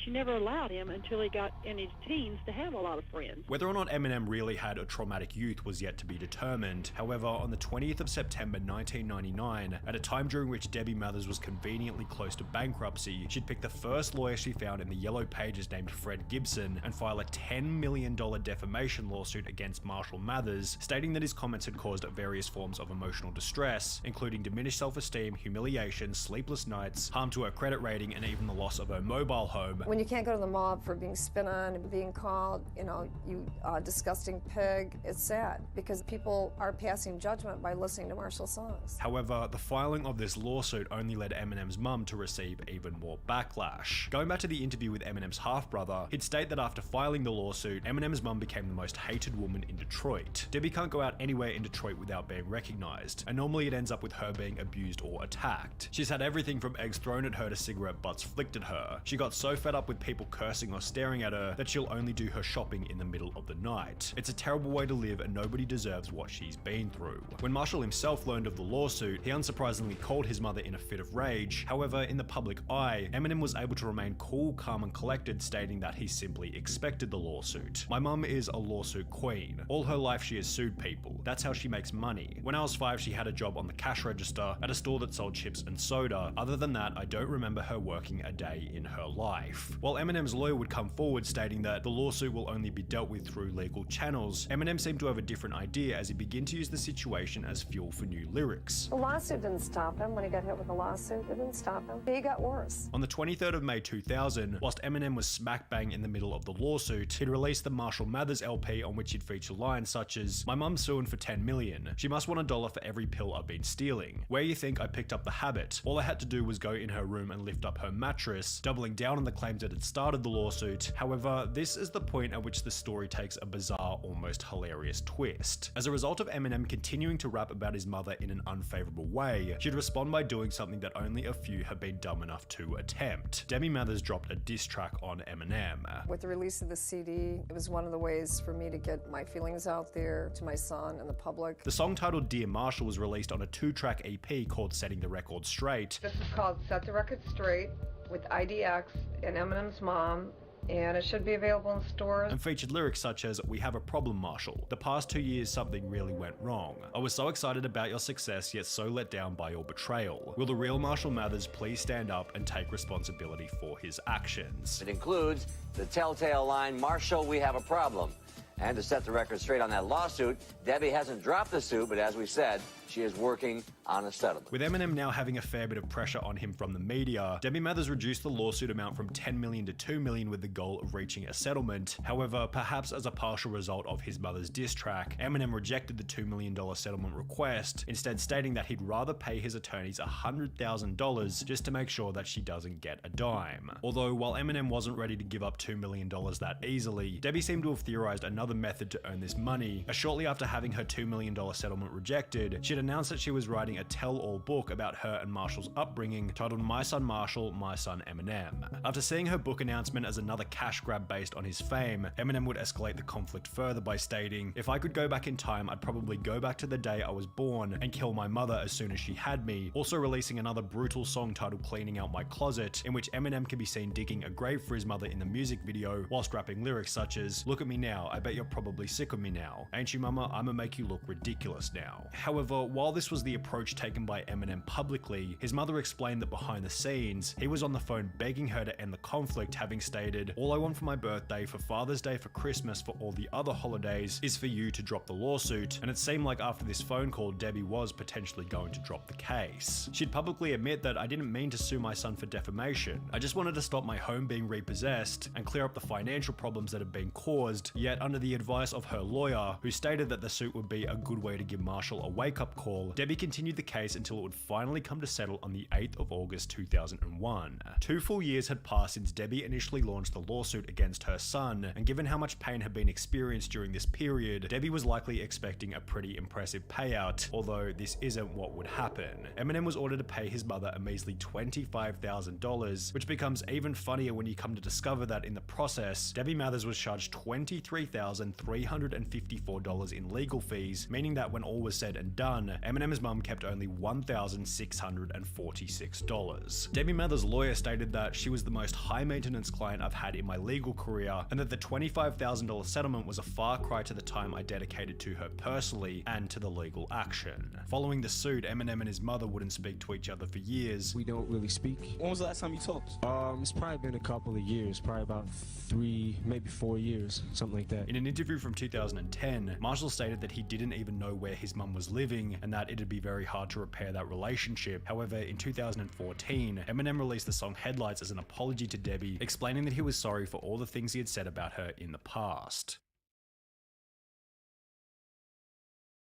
She never allowed him until he got in his teens to have a lot of friends. Whether or not Eminem really had a traumatic youth was yet to be determined. However, on the 20th of September 1999, at a time during which Debbie Mathers was conveniently close to bankruptcy, she'd pick the first lawyer she found in the Yellow Pages named Fred Gibson and file a $10 million defamation lawsuit against Marshall Mathers, stating that his comments had caused various forms of emotional distress, including diminished self-esteem, humiliation, sleepless nights, harm to her credit rating, and even the loss of her mobile home. When you can't go to the mob for being spit on and being called, you disgusting pig, it's sad because people are passing judgment by listening to Marshall's songs. However, the filing of this lawsuit only led Eminem's mum to receive even more backlash. Going back to the interview with Eminem's half-brother, he'd state that after filing the lawsuit, Eminem's mum became the most hated woman in Detroit. Debbie can't go out anywhere in Detroit without being recognized, and normally it ends up with her being abused or attacked. She's had everything from eggs thrown at her to cigarette butts flicked at her. She got so fed up with people cursing or staring at her that she'll only do her shopping in the middle of the night. It's a terrible way to live and nobody deserves what she's been through. When Marshall himself learned of the lawsuit, he unsurprisingly called his mother in a fit of rage. However, in the public eye, Eminem was able to remain cool, calm and collected, stating that he simply expected the lawsuit. My mum is a lawsuit queen. All her life she has sued people. That's how she makes money. When I was 5, she had a job on the cash register at a store that sold chips and soda. Other than that, I don't remember her working a day in her life. While Eminem's lawyer would come forward stating that the lawsuit will only be dealt with through legal channels, Eminem seemed to have a different idea as he began to use the situation as fuel for new lyrics. The lawsuit didn't stop him when he got hit with the lawsuit. It didn't stop him. He got worse. On the 23rd of May 2000, whilst Eminem was smack bang in the middle of the lawsuit, he'd released the Marshall Mathers LP on which he'd feature lines such as, "My mum's suing for 10 million. She must want $1 for every pill I've been stealing. Where you think I picked up the habit? All I had to do was go in her room and lift up her mattress," doubling down on the claims that had started the lawsuit. However, this is the point at which the story takes a bizarre, almost hilarious twist. As a result of Eminem continuing to rap about his mother in an unfavorable way, she'd respond by doing something that only a few have been dumb enough to attempt. Debbie Mathers dropped a diss track on Eminem. With the release of the CD, it was one of the ways for me to get my feelings out there to my son and the public. The song titled Dear Marshall was released on a 2-track EP called Setting the Record Straight. This is called Set the Record Straight with IDX and Eminem's mom, and it should be available in stores. And featured lyrics such as, "We have a problem, Marshall. The past 2 years something really went wrong. I was so excited about your success yet so let down by your betrayal. Will the real Marshall Mathers please stand up and take responsibility for his actions?" It includes the telltale line, "Marshall, we have a problem." And to set the record straight on that lawsuit, Debbie hasn't dropped the suit, but as we said, she is working on a settlement. With Eminem now having a fair bit of pressure on him from the media, Debbie Mathers reduced the lawsuit amount from 10 million to 2 million with the goal of reaching a settlement. However, perhaps as a partial result of his mother's diss track, Eminem rejected the $2 million settlement request, instead stating that he'd rather pay his attorneys $100,000 just to make sure that she doesn't get a dime. Although, while Eminem wasn't ready to give up $2 million that easily, Debbie seemed to have theorized another method to earn this money, as shortly after having her $2 million settlement rejected, she'd announced that she was writing a tell-all book about her and Marshall's upbringing titled My Son Marshall, My Son Eminem. After seeing her book announcement as another cash grab based on his fame, Eminem would escalate the conflict further by stating, "If I could go back in time, I'd probably go back to the day I was born and kill my mother as soon as she had me," also releasing another brutal song titled Cleaning Out My Closet, in which Eminem can be seen digging a grave for his mother in the music video, whilst rapping lyrics such as, "Look at me now, I bet you're probably sick of me now. Ain't you mama, I'ma make you look ridiculous now." However, while this was the approach taken by Eminem publicly, his mother explained that behind the scenes, he was on the phone begging her to end the conflict, having stated, "All I want for my birthday, for Father's Day, for Christmas, for all the other holidays, is for you to drop the lawsuit," and it seemed like after this phone call, Debbie was potentially going to drop the case. She'd publicly admit that, "I didn't mean to sue my son for defamation. I just wanted to stop my home being repossessed and clear up the financial problems that had been caused," yet under the advice of her lawyer, who stated that the suit would be a good way to give Marshall a wake-up call, Debbie continued the case until it would finally come to settle on the 8th of August 2001. 2 full years had passed since Debbie initially launched the lawsuit against her son, and given how much pain had been experienced during this period, Debbie was likely expecting a pretty impressive payout, although this isn't what would happen. Eminem was ordered to pay his mother a measly $25,000, which becomes even funnier when you come to discover that in the process, Debbie Mathers was charged $23,354 in legal fees, meaning that when all was said and done, Eminem's mum kept only $1,646. Debbie Mathers' lawyer stated that she was the most high-maintenance client I've had in my legal career, and that the $25,000 settlement was a far cry to the time I dedicated to her personally and to the legal action. Following the suit, Eminem and his mother wouldn't speak to each other for years. We don't really speak. When was the last time you talked? It's probably been a couple of years, probably about 3, maybe 4 years, something like that. In an interview from 2010, Marshall stated that he didn't even know where his mum was living and that it'd be very hard to repair that relationship. However, in 2014, Eminem released the song Headlights as an apology to Debbie, explaining that he was sorry for all the things he had said about her in the past.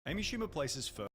Amy Schumer places first.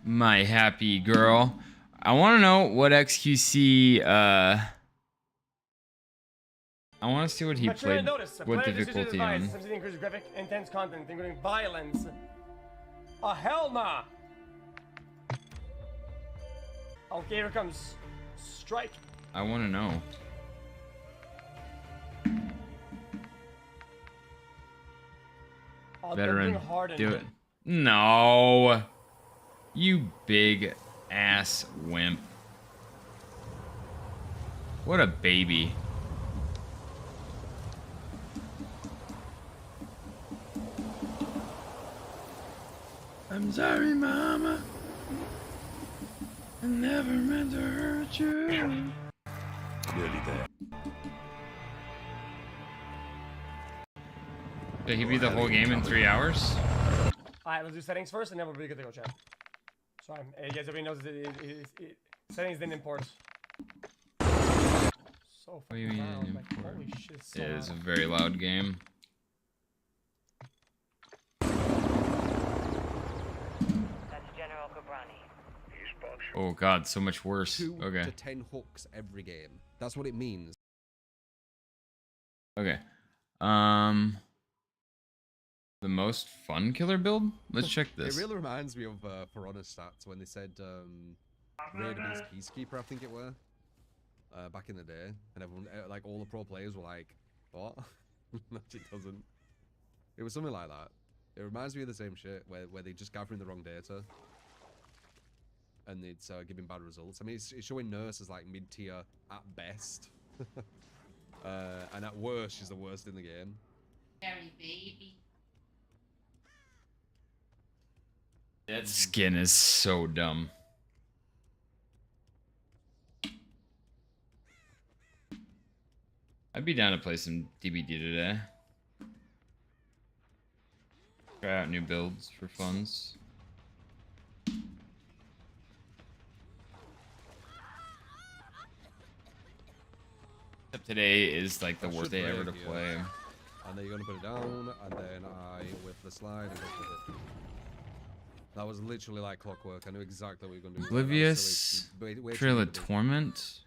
my happy girl. I want to know what XQC, I want to see what he played, what difficulty on. Increased graphic, intense content, including violence. Oh, hell nah! Okay, here comes Strike. I want to know. Veteran, do it. No, you big ass wimp. What a baby. I'm sorry, mama. I never meant to hurt you. Nearly there. Did he beat the whole game in 3 hours? Alright, let's do settings first and then we'll be good to go, chat. Sorry, yes, everybody knows settings didn't import. So fucking loud, like, holy shit, so It is a loud. very loud game. Oh god, so much worse. 2 Okay. to 10 hooks every game. That's what it means. Okay. The most fun killer build? Let's check this. It really reminds me of For Honor stats when they said Raid against Peacekeeper, I think it were. Back in the day. And everyone, like all the pro players were like, what? It doesn't. It was something like that. It reminds me of the same shit where they just gathering the wrong data. And it's giving bad results. I mean, it's showing Nurse as like mid-tier at best. And at worst, she's the worst in the game. Very baby. That skin is so dumb. I'd be down to play some DBD today. Try out new builds for funds. Except today is like the worst day ever to play. And then you're gonna put it down, and then I whip the slide and go with it. That was literally like clockwork. I knew exactly what you were gonna do. Oblivious Trail of Torment?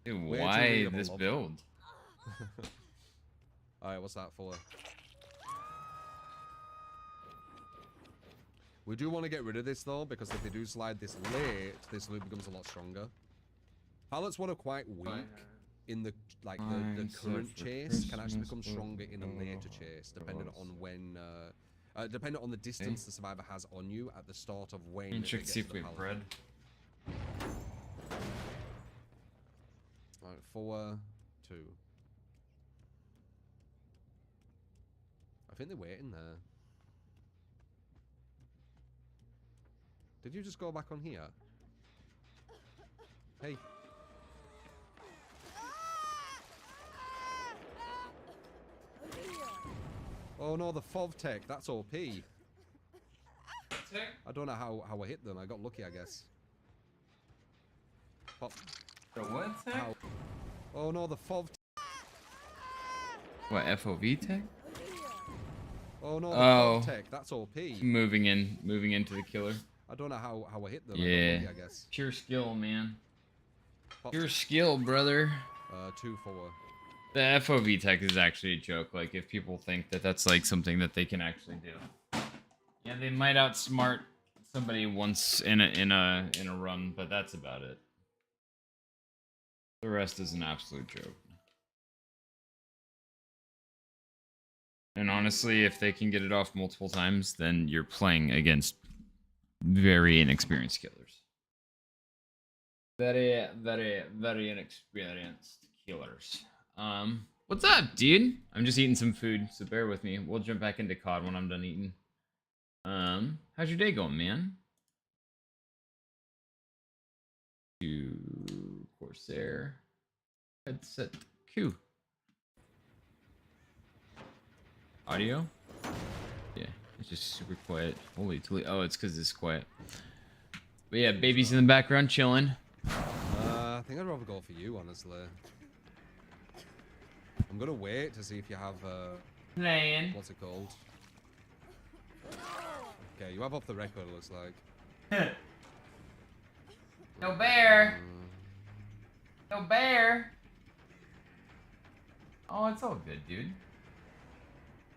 Dude, why this build? Alright, what's that for? We do want to get rid of this though, because if they do slide this late, this loop becomes a lot stronger. Pilots what are quite weak in the the current chase can actually become stronger in a later chase, depending on when depending on the distance the survivor has on you at the start of when. And check to see if we have bread. Alright, 4, 2. I think they're waiting there. Did you just go back on here? Hey. Oh no, the FOV tech, that's OP. I don't know how I hit them. I got lucky, I guess. But the what tech? Oh no, the FOV What, FOV tech? Oh no, the FOV tech, that's OP. Moving into the killer. I don't know how I hit them. Yeah. I got lucky, I guess. Pure skill, man. Pure skill, brother. 2-4. The FOV tech is actually a joke. Like, if people think that that's like something that they can actually do, yeah, they might outsmart somebody once in a run, but that's about it. The rest is an absolute joke. And honestly, if they can get it off multiple times, then you're playing against very inexperienced killers. Very, very, very inexperienced killers. What's up, dude? I'm just eating some food, so bear with me. We'll jump back into COD when I'm done eating. How's your day going, man? To Corsair. Headset Q. Audio? Yeah, it's just super quiet. Holy toly. Oh, it's because it's quiet. But yeah, baby's in the background chilling. I think I'd rather go for you, honestly. I'm gonna wait to see if you have playing. What's it called? Okay, you have off the record, it looks like. No bear. No bear. Oh, it's all good, dude.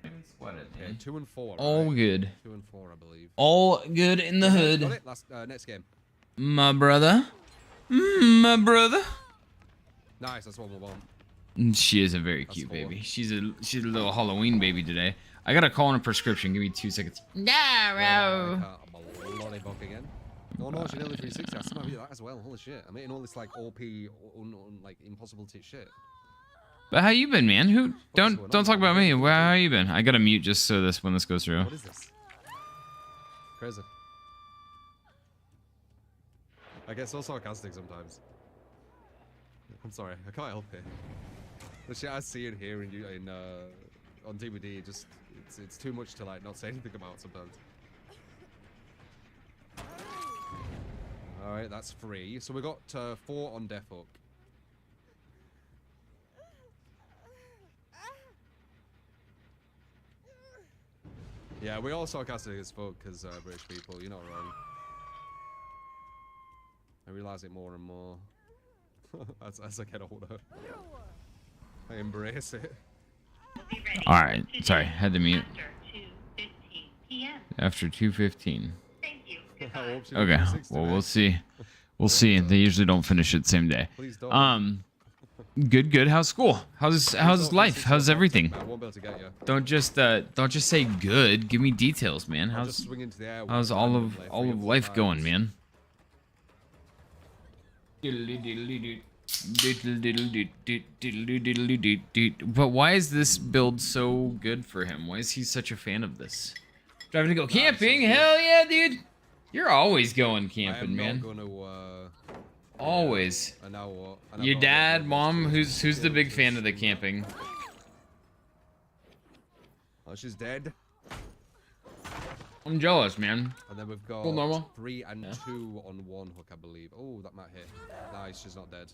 Don't even sweat it, man. 2 and 4. All right? good. 2 and 4, I believe. All good in the hood. Got it. Last next game. My brother. My brother. Nice. That's what we want. She is a very cute baby. She's a little Halloween baby today. I gotta call in a prescription. Give me 2 seconds. No. Bloody book again. Oh no, she nearly 360. I still might be that as well. Holy shit. I'm hitting all this like OP, like impossible tit shit. But how you been, man? Don't talk about me. How you been? I gotta mute just so when this goes through. What is this? Crazy. I get so sarcastic sometimes. I'm sorry, I can't help it. The shit I see and hear on DVD, it's too much to like not say anything about sometimes. All right, that's 3. So we got 4 on Death Hook. Yeah, we're all sarcastic as fuck because British people, you're not wrong. I realize it more and more as I get older. I embrace it. All right. Sorry, had to mute. After 2:15. Thank you. Okay. Well, we'll see. We'll see. They usually don't finish it the same day. Please don't. Good. How's school? How's life? How's everything? I won't be able to get you. Don't just say good. Give me details, man. How's all of life going, man? But why is this build so good for him? Why is he such a fan of this? Driving to go camping? Hell yeah, dude! You're always going camping, man. Always. And now what? Your dad, mom, who's the big fan of the camping? Oh, she's dead. I'm jealous, man. And then we've got Cool, normal. 3 and 2 on 1 hook, I believe. Oh, that might hit. Nice, she's not dead.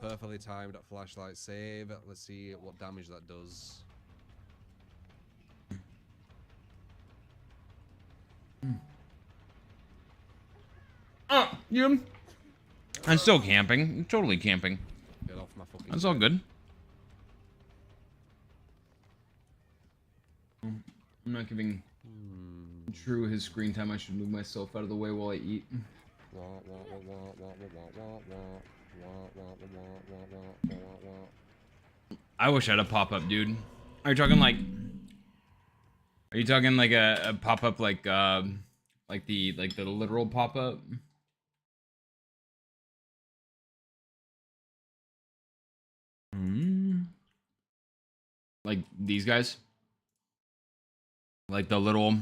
Perfectly timed at flashlight save. Let's see what damage that does. Oh, you. I'm still camping. I'm totally camping. Get off my fucking. That's all good. I'm not giving True his screen time. I should move myself out of the way while I eat. I wish I had a pop-up, dude. Are you talking like? Are you talking like a pop-up like the literal pop-up? Like these guys? Like the little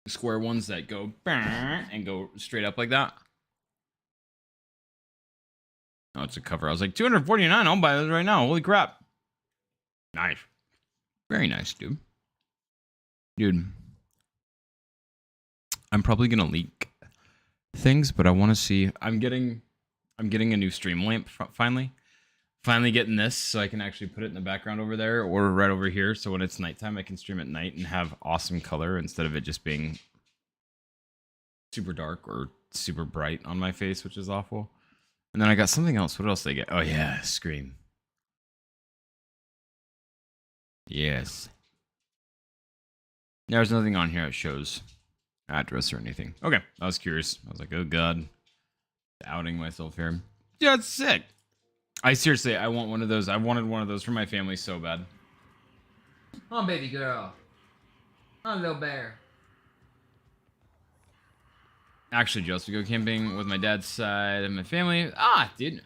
square ones that go and go straight up like that? Oh, it's a cover. I was like, 249. I'll buy this right now. Holy crap. Nice. Very nice, dude. Dude. I'm probably gonna leak things, but I want to see. I'm getting a new stream lamp finally. Finally getting this so I can actually put it in the background over there or right over here. So when it's nighttime, I can stream at night and have awesome color instead of it just being super dark or super bright on my face, which is awful. And then I got something else. What else did I get? Oh yeah, Scream. Yes. There's nothing on here that shows address or anything. Okay, I was curious. I was like, oh god, outing myself here. Yeah, it's sick. I seriously, I want one of those. I wanted one of those for my family so bad. Oh, baby girl. Oh, little bear. Actually, just to go camping with my dad's side of my family. Ah, dude.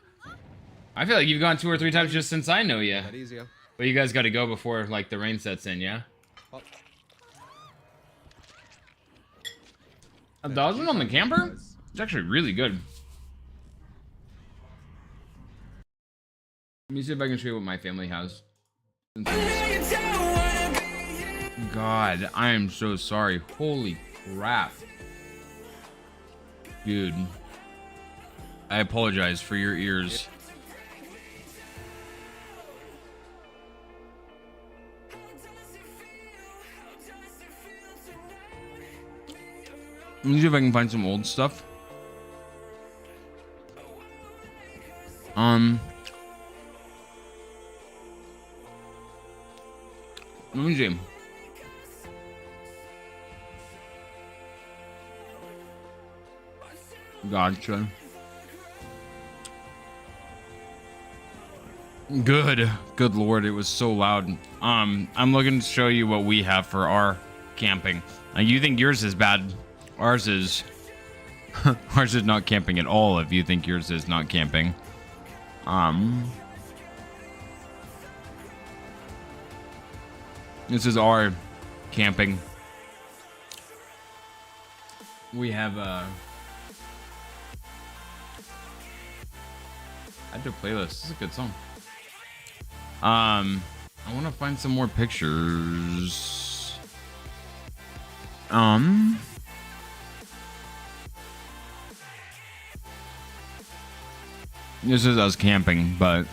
I feel like you've gone 2 or 3 times just since I know you. But you guys got to go before like the rain sets in, yeah? Oh. 1,000 on the camper? It's actually really good. Let me see if I can show you what my family has. God, I am so sorry. Holy crap. Dude. I apologize for your ears. Let me see if I can find some old stuff. Let me see. Gotcha. Good lord, it was so loud. I'm looking to show you what we have for our camping. You think yours is bad. Ours is ours is not camping at all if you think yours is not camping. This is our camping. We have add to playlist. This is a good song. I want to find some more pictures. This is us camping, but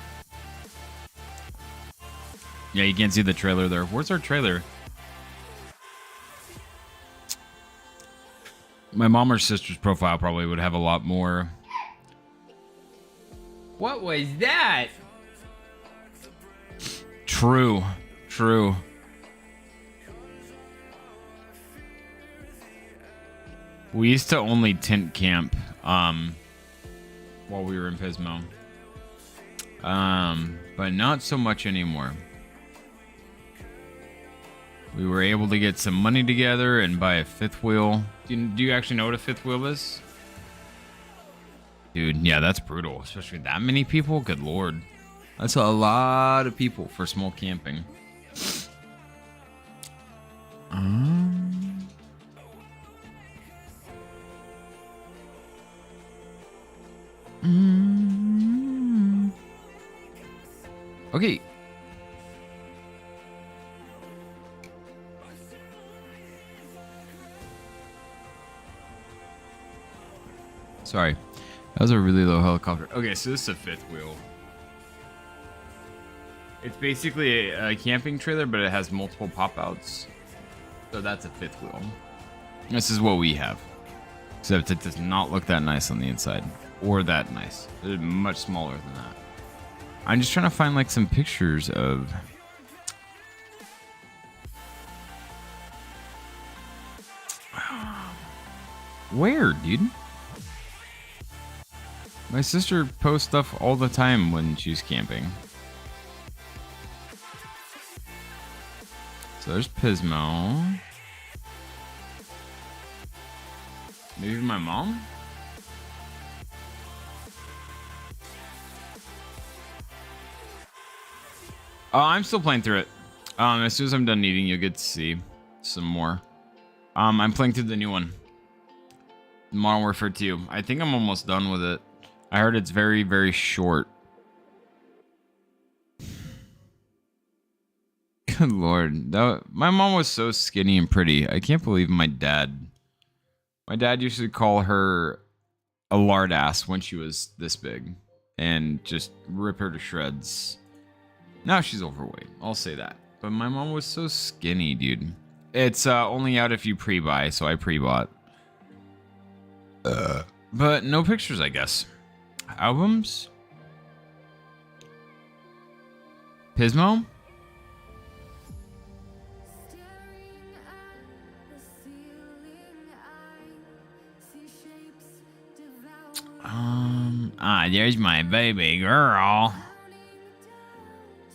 yeah, you can't see the trailer there. Where's our trailer? My mom or sister's profile probably would have a lot more. What was that? True. We used to only tent camp while we were in Pismo. But not so much anymore. We were able to get some money together and buy a fifth wheel. Do you actually know what a fifth wheel is? Dude, yeah, that's brutal. Especially that many people. Good lord. That's a lot of people for small camping. Okay. Sorry. That was a really low helicopter. Okay, so this is a fifth wheel. It's basically a camping trailer, but it has multiple pop-outs. So that's a fifth wheel. This is what we have. Except it does not look that nice on the inside. Or that nice. It's much smaller than that. I'm just trying to find like some pictures of... Where, dude? My sister posts stuff all the time when she's camping. So there's Pismo. Maybe my mom? Oh, I'm still playing through it. As soon as I'm done eating, you'll get to see some more. I'm playing through the new one. Modern Warfare 2. I think I'm almost done with it. I heard it's very, very short. Good lord. My mom was so skinny and pretty. I can't believe my dad used to call her a lard ass when she was this big. And just rip her to shreds. Now she's overweight. I'll say that. But my mom was so skinny, dude. It's only out if you pre-buy, so I pre-bought. But no pictures, I guess. Albums? Pismo? There's my baby girl.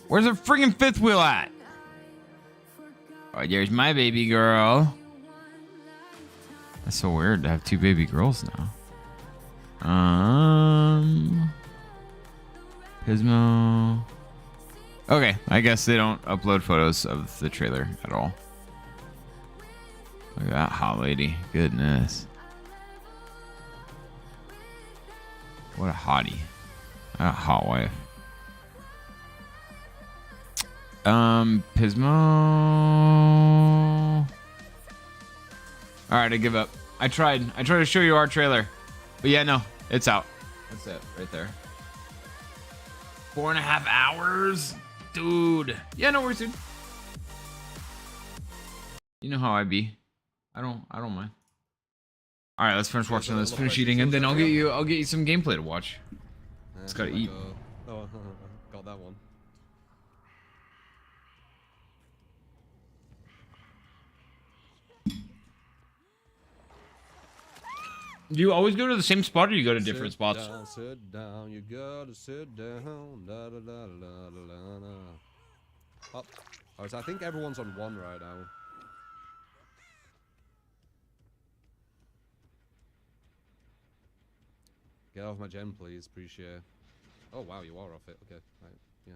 Where's the friggin' fifth wheel at? Oh, there's my baby girl. That's so weird to have two baby girls now. Pismo. Okay, I guess they don't upload photos of the trailer at all. Look at that hot lady. Goodness. What a hottie. A hot wife. Pismo. Alright, I give up. I tried to show you our trailer. But yeah, no, it's out. That's it, right there. 4.5 hours? Dude. Yeah, no worries, dude. You know how I be. I don't mind. Alright, let's finish watching this, finish eating, and then I'll get you some gameplay to watch. It's gotta eat. Oh, got that one. Do you always go to the same spot, or you go to different spots? Sit down, you gotta sit down. Da, da, da, da, da, da, da. Up. Oh, so I think everyone's on one right now. Get off my gen, please. Appreciate it. Oh, wow, you are off it. Okay, right. Yeah,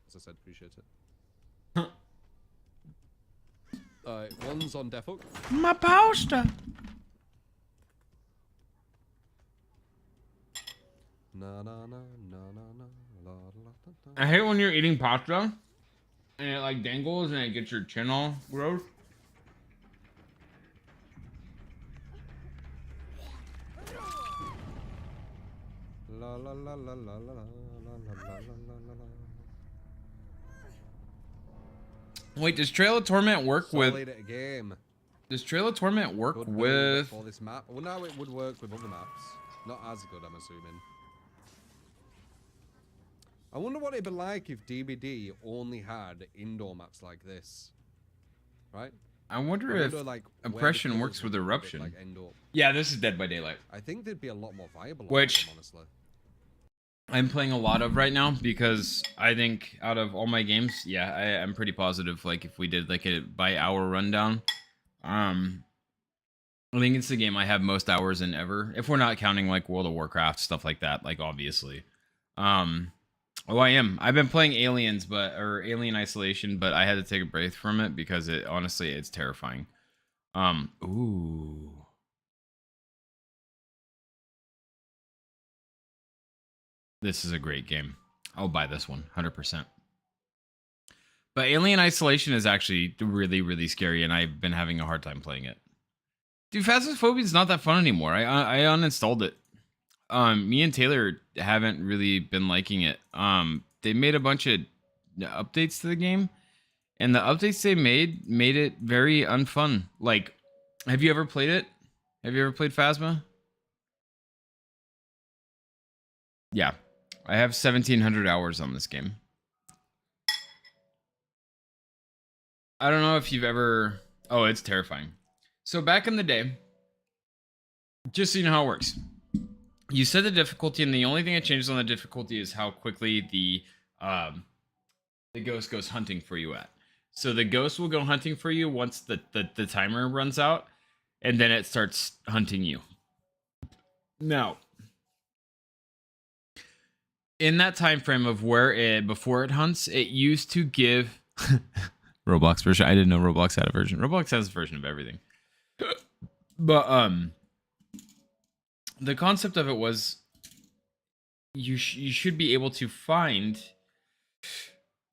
as I said, appreciate it. Alright, one's on Death Hook. My poster. I hate when you're eating pasta and it like dangles and it gets your chin all gross. La la la la la la la la la la. Wait, does Trail of Torment work with? Solid game. Does Trail of Torment work Good with? for this map. Well, now it would work with other maps. Not as good, I'm assuming. I wonder what it'd be like if DBD only had indoor maps like this. Right? I wonder if like, Oppression works with Eruption. Like indoor. Yeah, this is Dead by Daylight. I think they'd be a lot more viable. Which, them, honestly. I'm playing a lot of right now because I think out of all my games, yeah, I'm pretty positive. Like if we did like a by hour rundown, I think it's the game I have most hours in ever. If we're not counting like World of Warcraft stuff like that, like obviously. Oh, I am. I've been playing Aliens, or Alien Isolation, but I had to take a break from it because it honestly it's terrifying. Ooh. This is a great game. I'll buy this one, 100%. But Alien Isolation is actually really, really scary, and I've been having a hard time playing it. Dude, Phasmophobia is not that fun anymore. I uninstalled it. Me and Taylor haven't really been liking it. They made a bunch of updates to the game, and the updates they made it very unfun. Like, have you ever played it? Have you ever played Phasma? Yeah. I have 1,700 hours on this game. I don't know if you've ever... Oh, it's terrifying. So back in the day, just so you know how it works, you set the difficulty, and the only thing that changes on the difficulty is how quickly the ghost goes hunting for you at. So the ghost will go hunting for you once the timer runs out, and then it starts hunting you. Now, in that time frame of before it hunts, it used to give Roblox version. I didn't know Roblox had a version. Roblox has a version of everything. But the concept of it was you should be able to find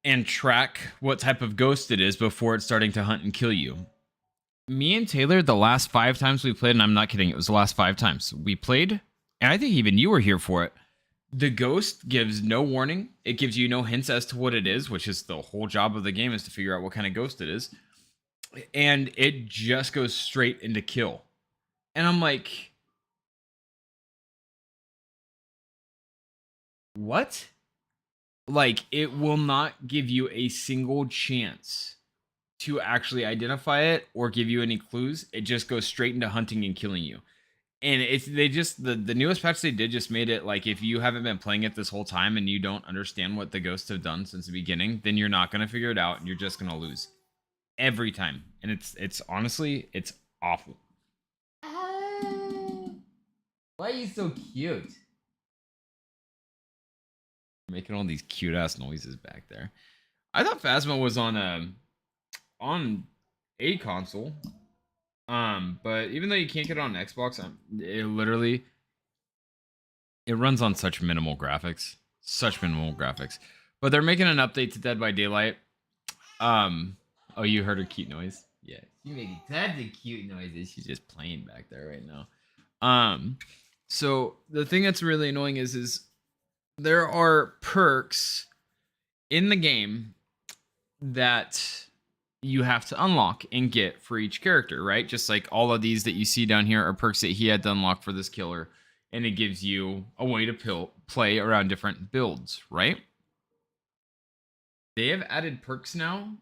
and track what type of ghost it is before it's starting to hunt and kill you. Me and Taylor, the last 5 times we played, and I'm not kidding, it was the last 5 times we played, and I think even you were here for it. The ghost gives no warning. It gives you no hints as to what it is, which is the whole job of the game, is to figure out what kind of ghost it is. And it just goes straight into kill. And I'm like, what? Like, it will not give you a single chance to actually identify it or give you any clues. It just goes straight into hunting and killing you. And the newest patch they did just made it like, if you haven't been playing it this whole time and you don't understand what the ghosts have done since the beginning, then you're not going to figure it out and you're just going to lose every time. And it's honestly, it's awful. Why are you so cute? Making all these cute ass noises back there. I thought Phasma was on a console. But even though you can't get it on Xbox, it runs on such minimal graphics. But they're making an update to Dead by Daylight. Oh, you heard her cute noise? Yeah, she's making tons of cute noises. She's just playing back there right now. So the thing that's really annoying is there are perks in the game that you have to unlock and get for each character, right? Just like all of these that you see down here are perks that he had to unlock for this killer. and it gives you a way to play around different builds, right? They have added perks now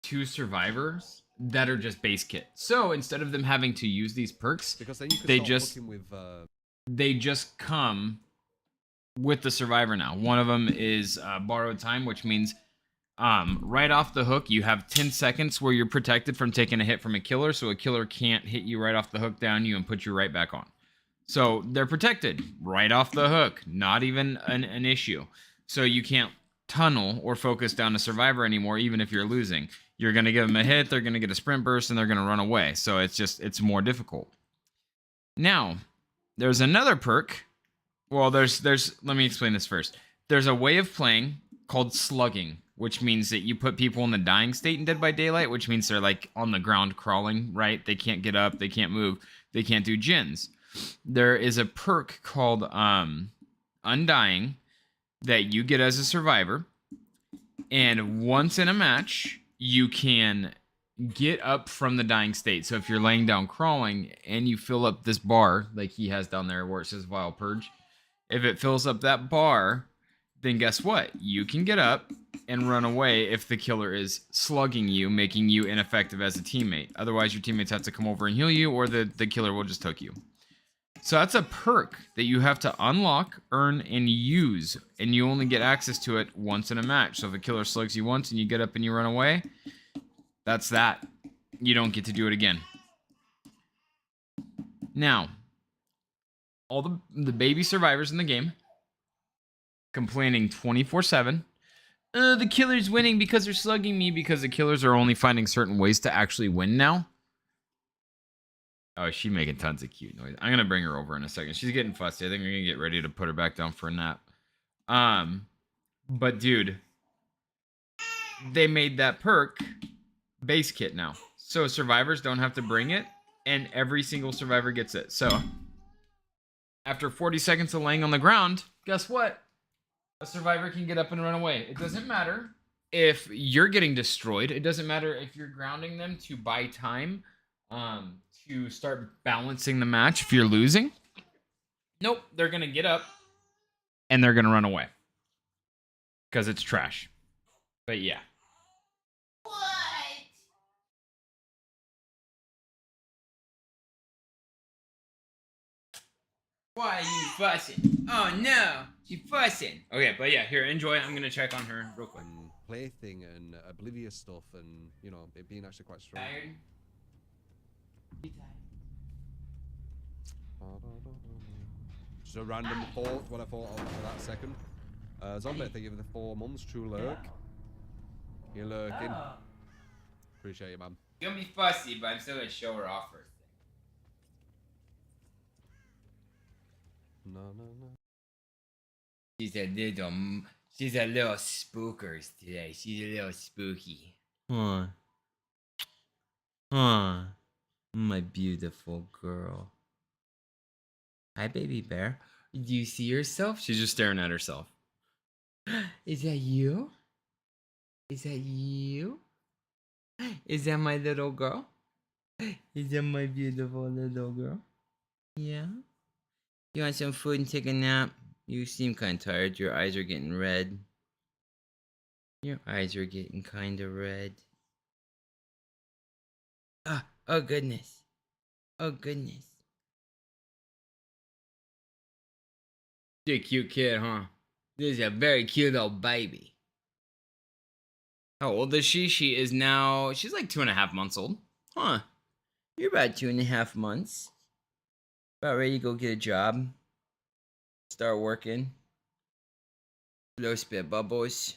to survivors that are just base kit. So instead of them having to use these perks, Because then you could they start just fucking with they just come with the survivor now. One of them is borrowed time, which means right off the hook, you have 10 seconds where you're protected from taking a hit from a killer, so a killer can't hit you right off the hook, down you, and put you right back on. So they're protected right off the hook, not even an issue. So you can't tunnel or focus down a survivor anymore, even if you're losing. You're going to give them a hit, they're going to get a sprint burst, and they're going to run away. So it's more difficult. Now, there's another perk. Well, there's let me explain this first. There's a way of playing called slugging, which means that you put people in the dying state in Dead by Daylight, which means they're like on the ground crawling, right? They can't get up, they can't move, they can't do gens. There is a perk called Undying that you get as a survivor, and once in a match, you can get up from the dying state. So if you're laying down crawling and you fill up this bar like he has down there where it says Vile Purge, if it fills up that bar, then guess what? You can get up and run away if the killer is slugging you, making you ineffective as a teammate. Otherwise, your teammates have to come over and heal you, or the killer will just hook you. So that's a perk that you have to unlock, earn, and use, and you only get access to it once in a match. So if a killer slugs you once and you get up and you run away, that's that. You don't get to do it again. Now, all the baby survivors in the game complaining 24/7. The killer's winning because they're slugging me, because the killers are only finding certain ways to actually win now. Oh, she's making tons of cute noise. I'm going to bring her over in a second. She's getting fussy. I think we're going to get ready to put her back down for a nap. But dude, they made that perk base kit now. So survivors don't have to bring it, and every single survivor gets it. So after 40 seconds of laying on the ground, guess what? A survivor can get up and run away. It doesn't matter if you're getting destroyed. It doesn't matter if you're grounding them to buy time, to start balancing the match if you're losing. Nope, they're going to get up and they're going to run away because it's trash. But yeah. Why are you fussing? Oh no, she's fussing. Okay, but yeah, here, enjoy. I'm gonna check on her real quick. Plaything and oblivious stuff, and you know, it being actually quite strong. Tired? Just a random thought, what I thought of for that second. Zombie, thank you for the 4 months. True lurk. You're lurking. Appreciate you, man. You're gonna be fussy, but I'm still gonna show her off first. No. She's a little spookers today. She's a little spooky. My beautiful girl. Hi, baby bear. Do you see yourself? She's just staring at herself. Is that you? Is that you? Is that my little girl? Is that my beautiful little girl? Yeah? You want some food and take a nap? You seem kind of tired. Your eyes are getting red. Your eyes are getting kind of red. Oh goodness. Oh goodness. You're a cute kid, huh? This is a very cute little baby. How old is she? She's like 2.5 months old. Huh. You're about 2.5 months. About ready to go get a job. Start working. Blow spit bubbles.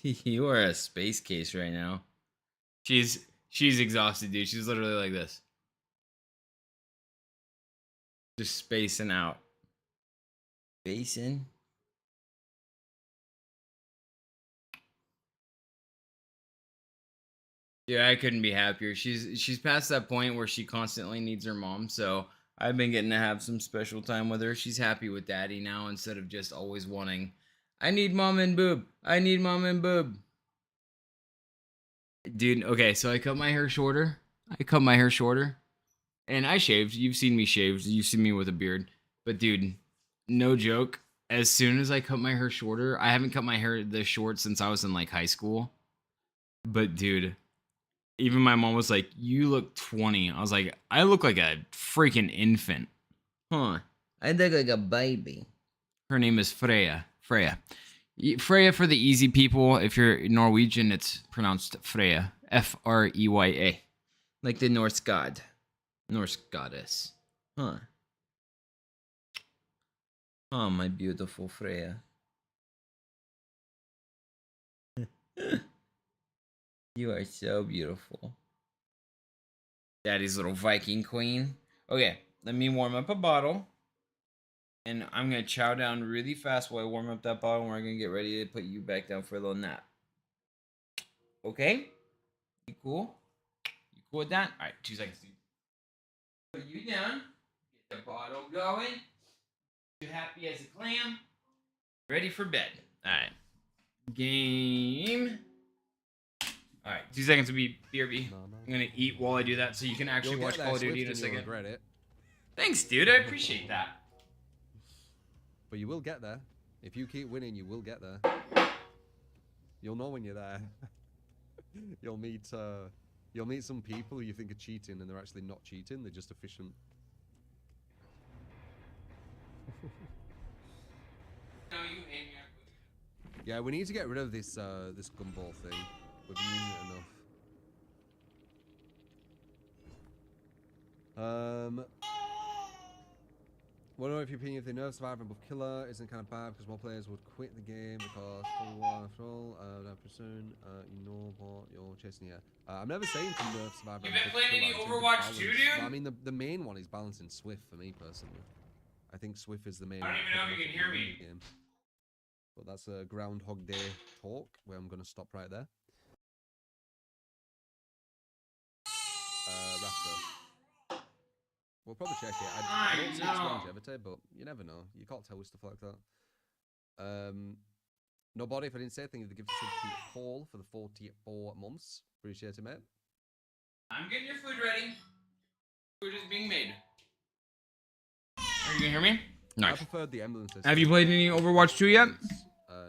You are a space case right now. She's exhausted, dude. She's literally like this. Just spacing out. Spacing. Yeah, I couldn't be happier. She's past that point where she constantly needs her mom, so I've been getting to have some special time with her. She's happy with daddy now instead of just always wanting, I need mom and boob. I need mom and boob. Dude, okay, so I cut my hair shorter. And I shaved. You've seen me shaved. You've seen me with a beard. But dude, no joke. As soon as I cut my hair shorter, I haven't cut my hair this short since I was in like high school. But dude, even my mom was like, "You look 20." I was like, "I look like a freaking infant." Huh. I look like a baby. Her name is Freya. Freya. Freya for the easy people. If you're Norwegian, it's pronounced Freya. Freya. Like the Norse god. Norse goddess. Huh. Oh, my beautiful Freya. You are so beautiful. Daddy's little Viking queen. Okay, let me warm up a bottle. And I'm going to chow down really fast while I warm up that bottle. And we're going to get ready to put you back down for a little nap. Okay? You cool? You cool with that? Alright, 2 seconds. Put you down. Get the bottle going. You happy as a clam. Ready for bed. Alright. Game. Alright, 2 seconds to be BRB. I'm gonna eat while I do that so you can actually watch Call of Duty in a second. Regret it. Thanks, dude. I appreciate that. But you will get there. If you keep winning, you will get there. You'll know when you're there. You'll meet some people who you think are cheating and they're actually not cheating, they're just efficient. Yeah, we need to get rid of this this gumball thing. We've been using it enough. Wonder if your opinion if they nerf Survivor above Killer isn't kind of bad because more players would quit the game because after all, soon, you know what you're chasing here. I'm never saying to nerf Survivor. You've been playing any Overwatch 2, dude? Well, I mean, the main one is balancing Swift for me personally. I think Swift is the main. I don't even know if you can hear me. Game. But that's a Groundhog Day talk where I'm gonna stop right there. Raptor. We'll probably check it. I don't see its longevity, but you never know. You can't tell with stuff like that. Nobody, if I didn't say anything, the gift sub to Paul for the 44 months. Appreciate it, mate. I'm getting your food ready. Food is being made. Are you gonna hear me? Nice. I preferred the emblem system. Have you played any Overwatch 2 yet?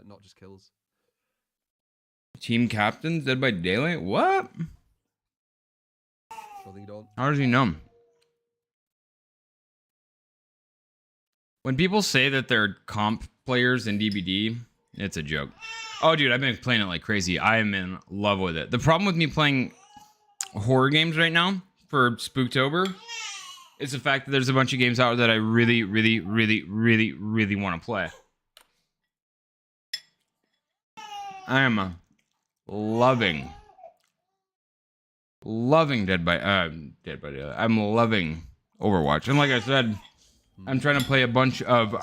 Not just kills. Team captains Dead by Daylight? What? How does he know? When people say that they're comp players in DBD, it's a joke. Oh, dude, I've been playing it like crazy. I am in love with it. The problem with me playing horror games right now for Spooktober is the fact that there's a bunch of games out that I really want to play. I am loving Dead by Daylight. I'm loving Overwatch, and like I said, I'm trying to play a bunch of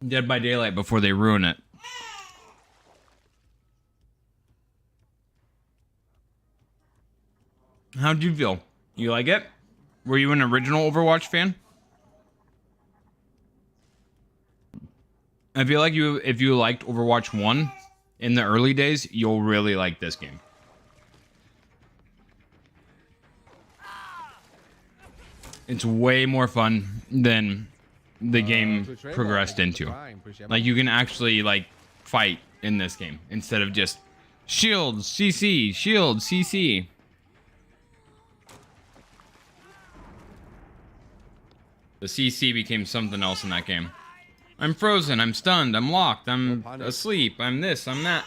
Dead by Daylight before they ruin it. How'd you feel? You like it? Were you an original Overwatch fan? I feel like if you liked Overwatch 1 in the early days, you'll really like this game. It's way more fun than the game progressed into. Like, you can actually, like, fight in this game instead of just shield, CC, shield, CC. The CC became something else in that game. I'm frozen, I'm stunned, I'm locked, I'm asleep, I'm this, I'm that.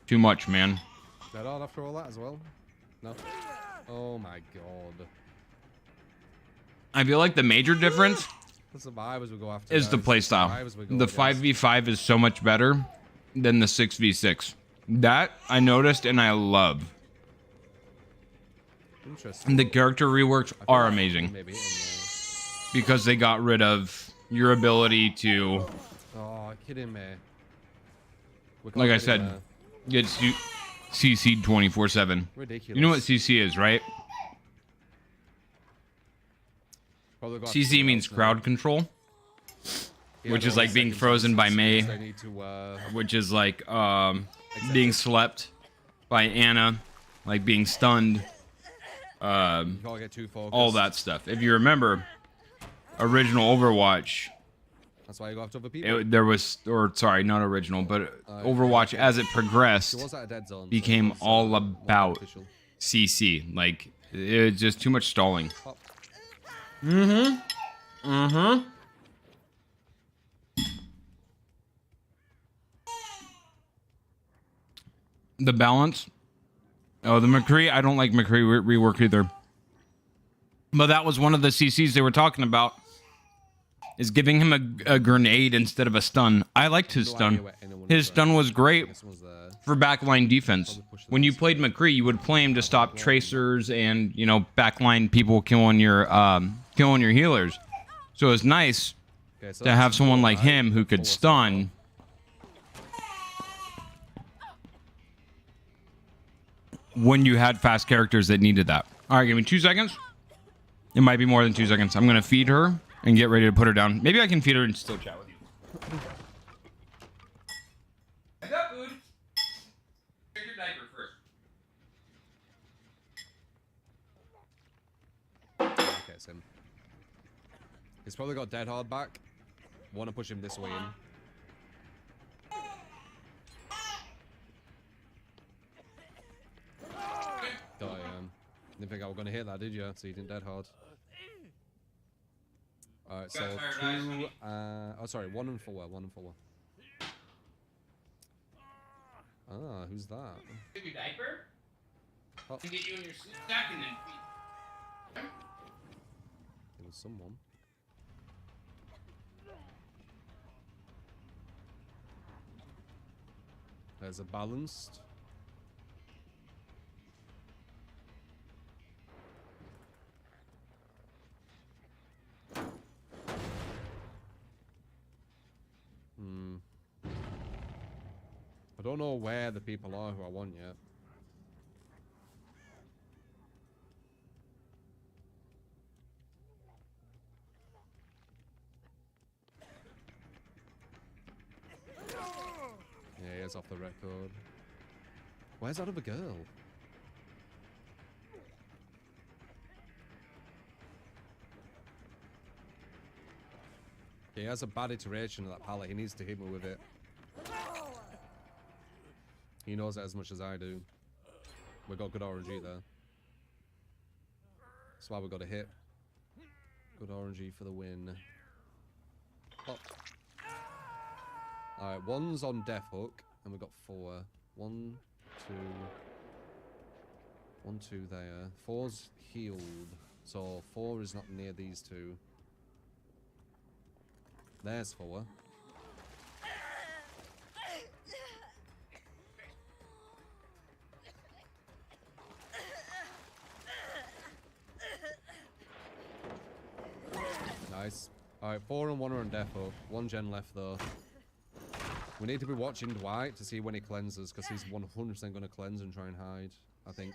Too much, man. Is that all after all that as well? No. Oh my god. I feel like the major difference The survivors will go after is the playstyle. The 5v5 is so much better than the 6v6. That I noticed and I love. Interesting. The character reworks are amazing. Because they got rid of your ability to... Oh, kidding me. Like I said, get CC'd 24/7. Ridiculous. You know what CC is, right? CC means crowd control. Which is like being frozen by May. Which is like being slept by Anna. like being stunned, You can't get too focused. all that stuff. If you remember, original Overwatch, That's why you go after other people. there was, or sorry, not original, but Overwatch as it progressed It was at a dead zone, so became it was, all more about beneficial. CC. Like it was just too much stalling. Pop. The balance. Oh, the McCree. I don't like McCree rework either. But that was one of the CCs they were talking about. Is giving him a grenade instead of a stun. I liked his stun. His stun was great for backline defense. When you played McCree, you would play him to stop tracers and, you know, backline people killing your healers. So it was nice to have someone like him who could stun. When you had fast characters that needed that. All right, give me 2 seconds. It might be more than 2 seconds. I'm gonna feed her and get ready to put her down. Maybe I can feed her and still chat with you. I got food. Check your diaper first. Okay, it's him. He's probably got Dead Hard back. Want to push him this way in. Didn't think I was gonna hit that, did you? So you didn't Dead Hard. Alright, so 2, oh sorry, 1 and 4, 1 and 4. Ah, who's that? Check your diaper. Oh. To get you in your sleep sack and then feed. It was someone. There's a balanced. I don't know where the people are who I want yet. Yeah, he is off the record. Where's that other girl? He has a bad iteration of that pallet. He needs to hit me with it. He knows it as much as I do. We got good RNG there. That's why we got a hit. Good RNG for the win. Pop. Alright, 1's on Death Hook, and we got 4. 1, 2. 1, 2 there. 4's healed, so 4 is not near these 2. There's 4. Nice. Alright, 4 and 1 are on Death Hook. 1 gen left though. We need to be watching Dwight to see when he cleanses, because he's 100% going to cleanse and try and hide, I think.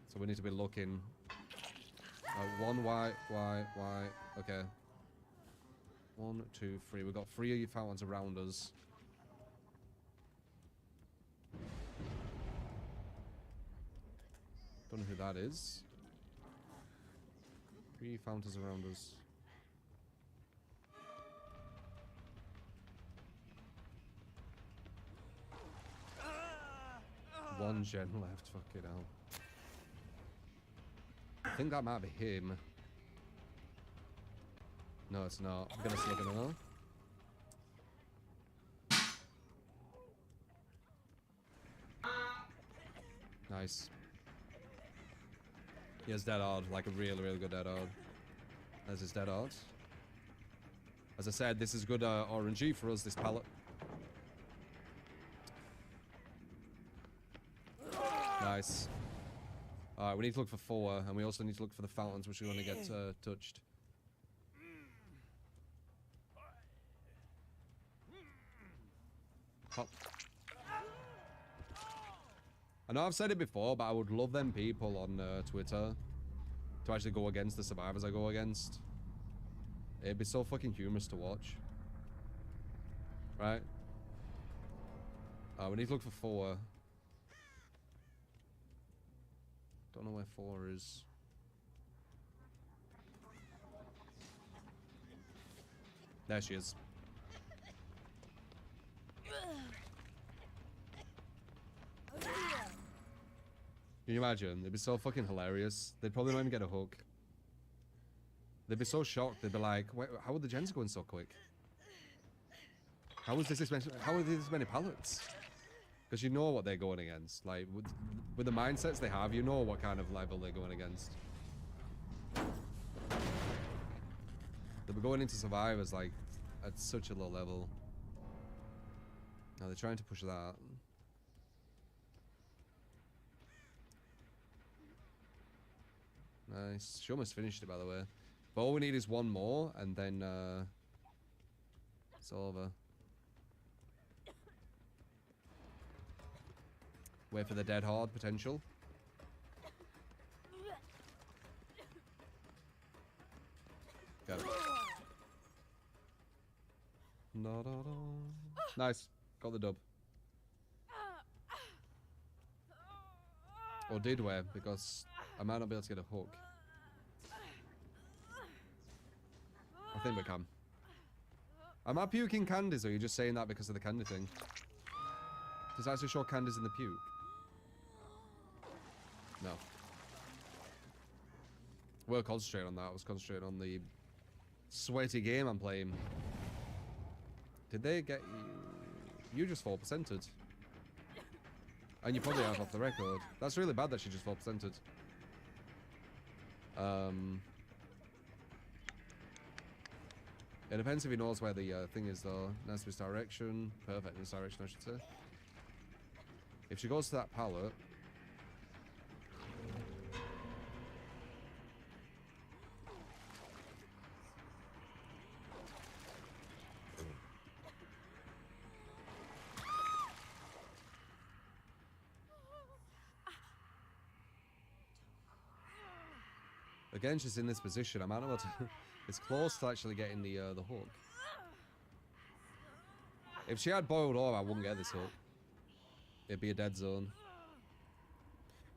So we need to be looking. 1 white. Okay. 1, 2, 3. We've got 3 fountains around us. Don't know who that is. 3 fountains around us. One gen left, fuck it out. I think that might be him. No, it's not. I'm gonna slug him now. Nice. He has dead hard, like a really, really good dead hard. There's his dead hard. As I said, this is good RNG for us, this pallet. Nice. Alright, we need to look for 4, and we also need to look for the fountains, which are going to get touched. Pop. I know I've said it before, but I would love them people on Twitter to actually go against the survivors I go against. It'd be so fucking humorous to watch. Right? We need to look for 4. Don't know where 4 is. There she is. Can you imagine? It'd be so fucking hilarious. They'd probably not even get a hook. They'd be so shocked. They'd be like, "Wait, how are the gens going so quick? How are this many pallets?" Because you know what they're going against. Like, with the mindsets they have, you know what kind of level they're going against. They'll be going into survivors, like, at such a low level. Now they're trying to push that. Nice. She almost finished it, by the way. But all we need is one more, and then it's over. Wait for the dead hard potential. Got it. No, no, no. Nice. Got the dub. Or did we? Because I might not be able to get a hook. I think we can. Am I puking candies, or are you just saying that because of the candy thing? Does that actually show candies in the puke? No. We'll concentrate on that. I was concentrating on the sweaty game I'm playing. Did they get you? You just 4%ed. And you probably have off the record. That's really bad that she just 4%ed. It depends if he knows where the thing is, though. Nice misdirection. Perfect misdirection, I should say. If she goes to that pallet... Again, she's in this position. I might not be able to... It's close to actually getting the hook. If she had boiled ore, I wouldn't get this hook. It'd be a dead zone.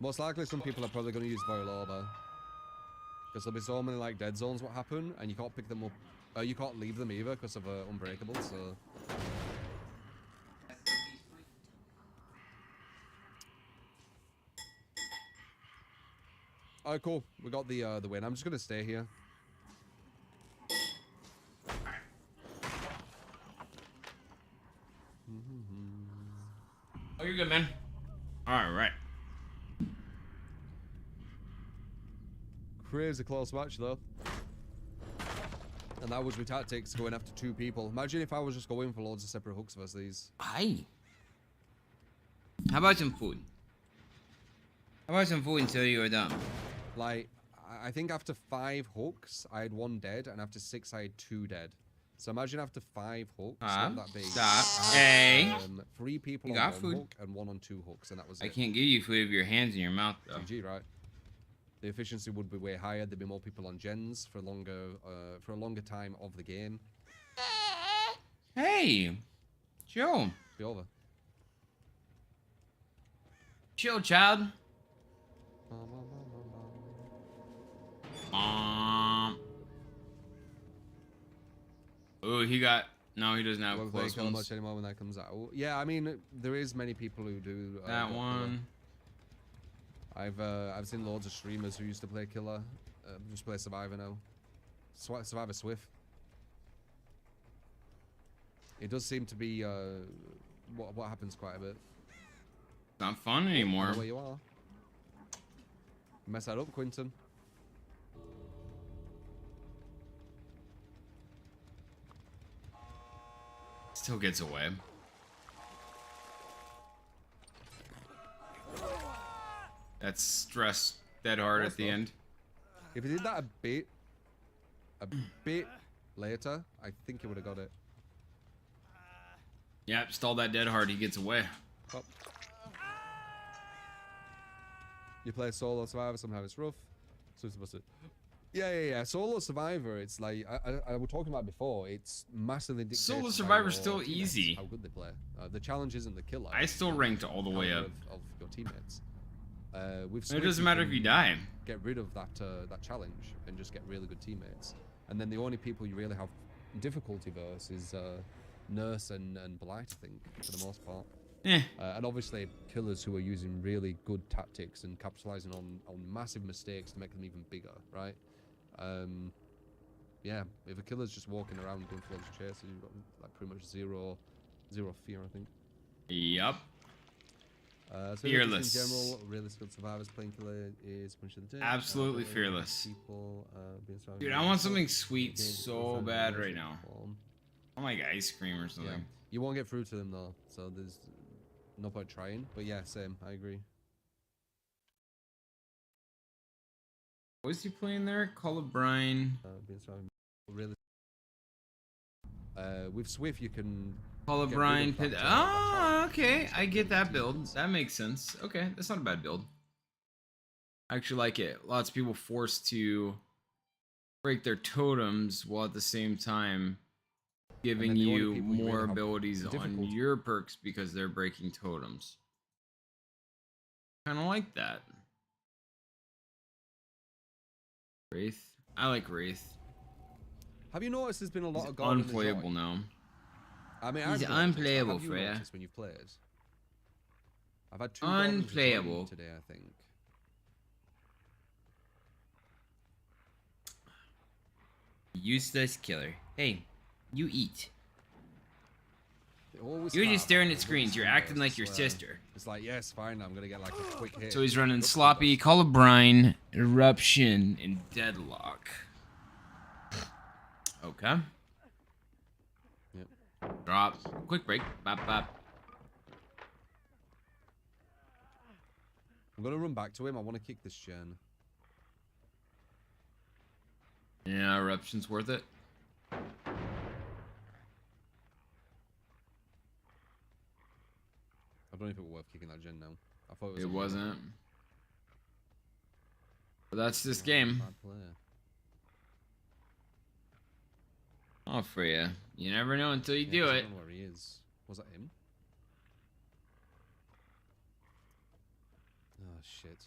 Most likely, some people are probably going to use boiled ore, because there'll be so many like dead zones what happen, and you can't pick them up. You can't leave them either because of unbreakable. So. Alright, cool. We got the win. I'm just gonna stay here. Oh, you're good, man. All right. Crazy close match though. And that was with tactics going after 2 people. Imagine if I was just going for loads of separate hooks versus these. Aye. How about some food? How about some food until you are done? Like, I think after 5 hooks, I had 1 dead, and after 6, I had 2 dead. So imagine after 5 hooks, what would that be? Stop. Hey. 3 people You on got 1 food. hook and 1 on 2 hooks, and that was it. I can't give you food if your hands in your mouth, though. GG, right? The efficiency would be way higher. There'd be more people on gens for a longer time of the game. Hey, chill. Be over. Chill, child. Oh, he got... No, he doesn't have close How ones. much anymore when that comes out? Yeah, I mean, there is many people who do... That one. I've seen loads of streamers who used to play Killer, just play Survivor now. Survivor Swift. It does seem to be what happens quite a bit. It's not fun anymore. Where you are. Mess that up, Quinton. Still gets away. That's stress dead hard at the end. If he did that a bit later, I think he would have got it. Yep, stall that dead hard, he gets away. Oh. You play solo survivor, somehow it's rough. So it's supposed to... Yeah. Solo survivor, it's like I was talking about before. It's massively dictated. Solo by survivor's your still teammates, easy. How good they play. The challenge isn't the killer. I still ranked all the way up. Of your teammates. With It Swift, doesn't matter if you can die. Get rid of that that challenge and just get really good teammates. And then the only people you really have difficulty versus is Nurse and Blight, I think, for the most part. Yeah. And obviously killers who are using really good tactics and capitalizing on massive mistakes to make them even bigger, right? Yeah, if a killer's just walking around doing flawless chases, you've got like pretty much zero fear, I think. Yep. So Fearless. in general, really skilled survivors playing killer is punch of the day. Absolutely fearless. Dude, I want something sweet so bad right now. I want like ice cream or something. Yeah. You won't get through to them though, so there's no point trying. But yeah, same. I agree. What is he playing there? Torr1bl3. Really. With Swift, you can. Torr1bl3. Oh, okay. I get that build. That makes sense. Okay, that's not a bad build. I actually like it. Lots of people forced to break their totems while at the same time giving you more abilities on your perks because they're breaking totems. Kind of like that. Wraith. I like Wraith. Have you noticed there's been a lot He's of God unplayable now. I mean, He's I've noticed, unplayable, have you Freya. noticed when you've played? I've had 2 Unplayable today, I think. Useless killer. Hey, you eat. Always You're have, just staring at always screens. You're have, acting I like your swear. sister. It's like, yes, fine, I'm gonna get like a quick hit. So he's running sloppy, Torr1bl3, eruption, and deadlock. Okay. Yep. Drop. Quick break. Bop bop. I'm gonna run back to him. I want to kick this gen. Yeah, eruption's worth it. I don't know if it was worth kicking that gen now. I thought it was. It wasn't. But that's this game. Bad player. Oh, Freya. You never know until you do I it. don't know where he is. Was that him? Oh shit.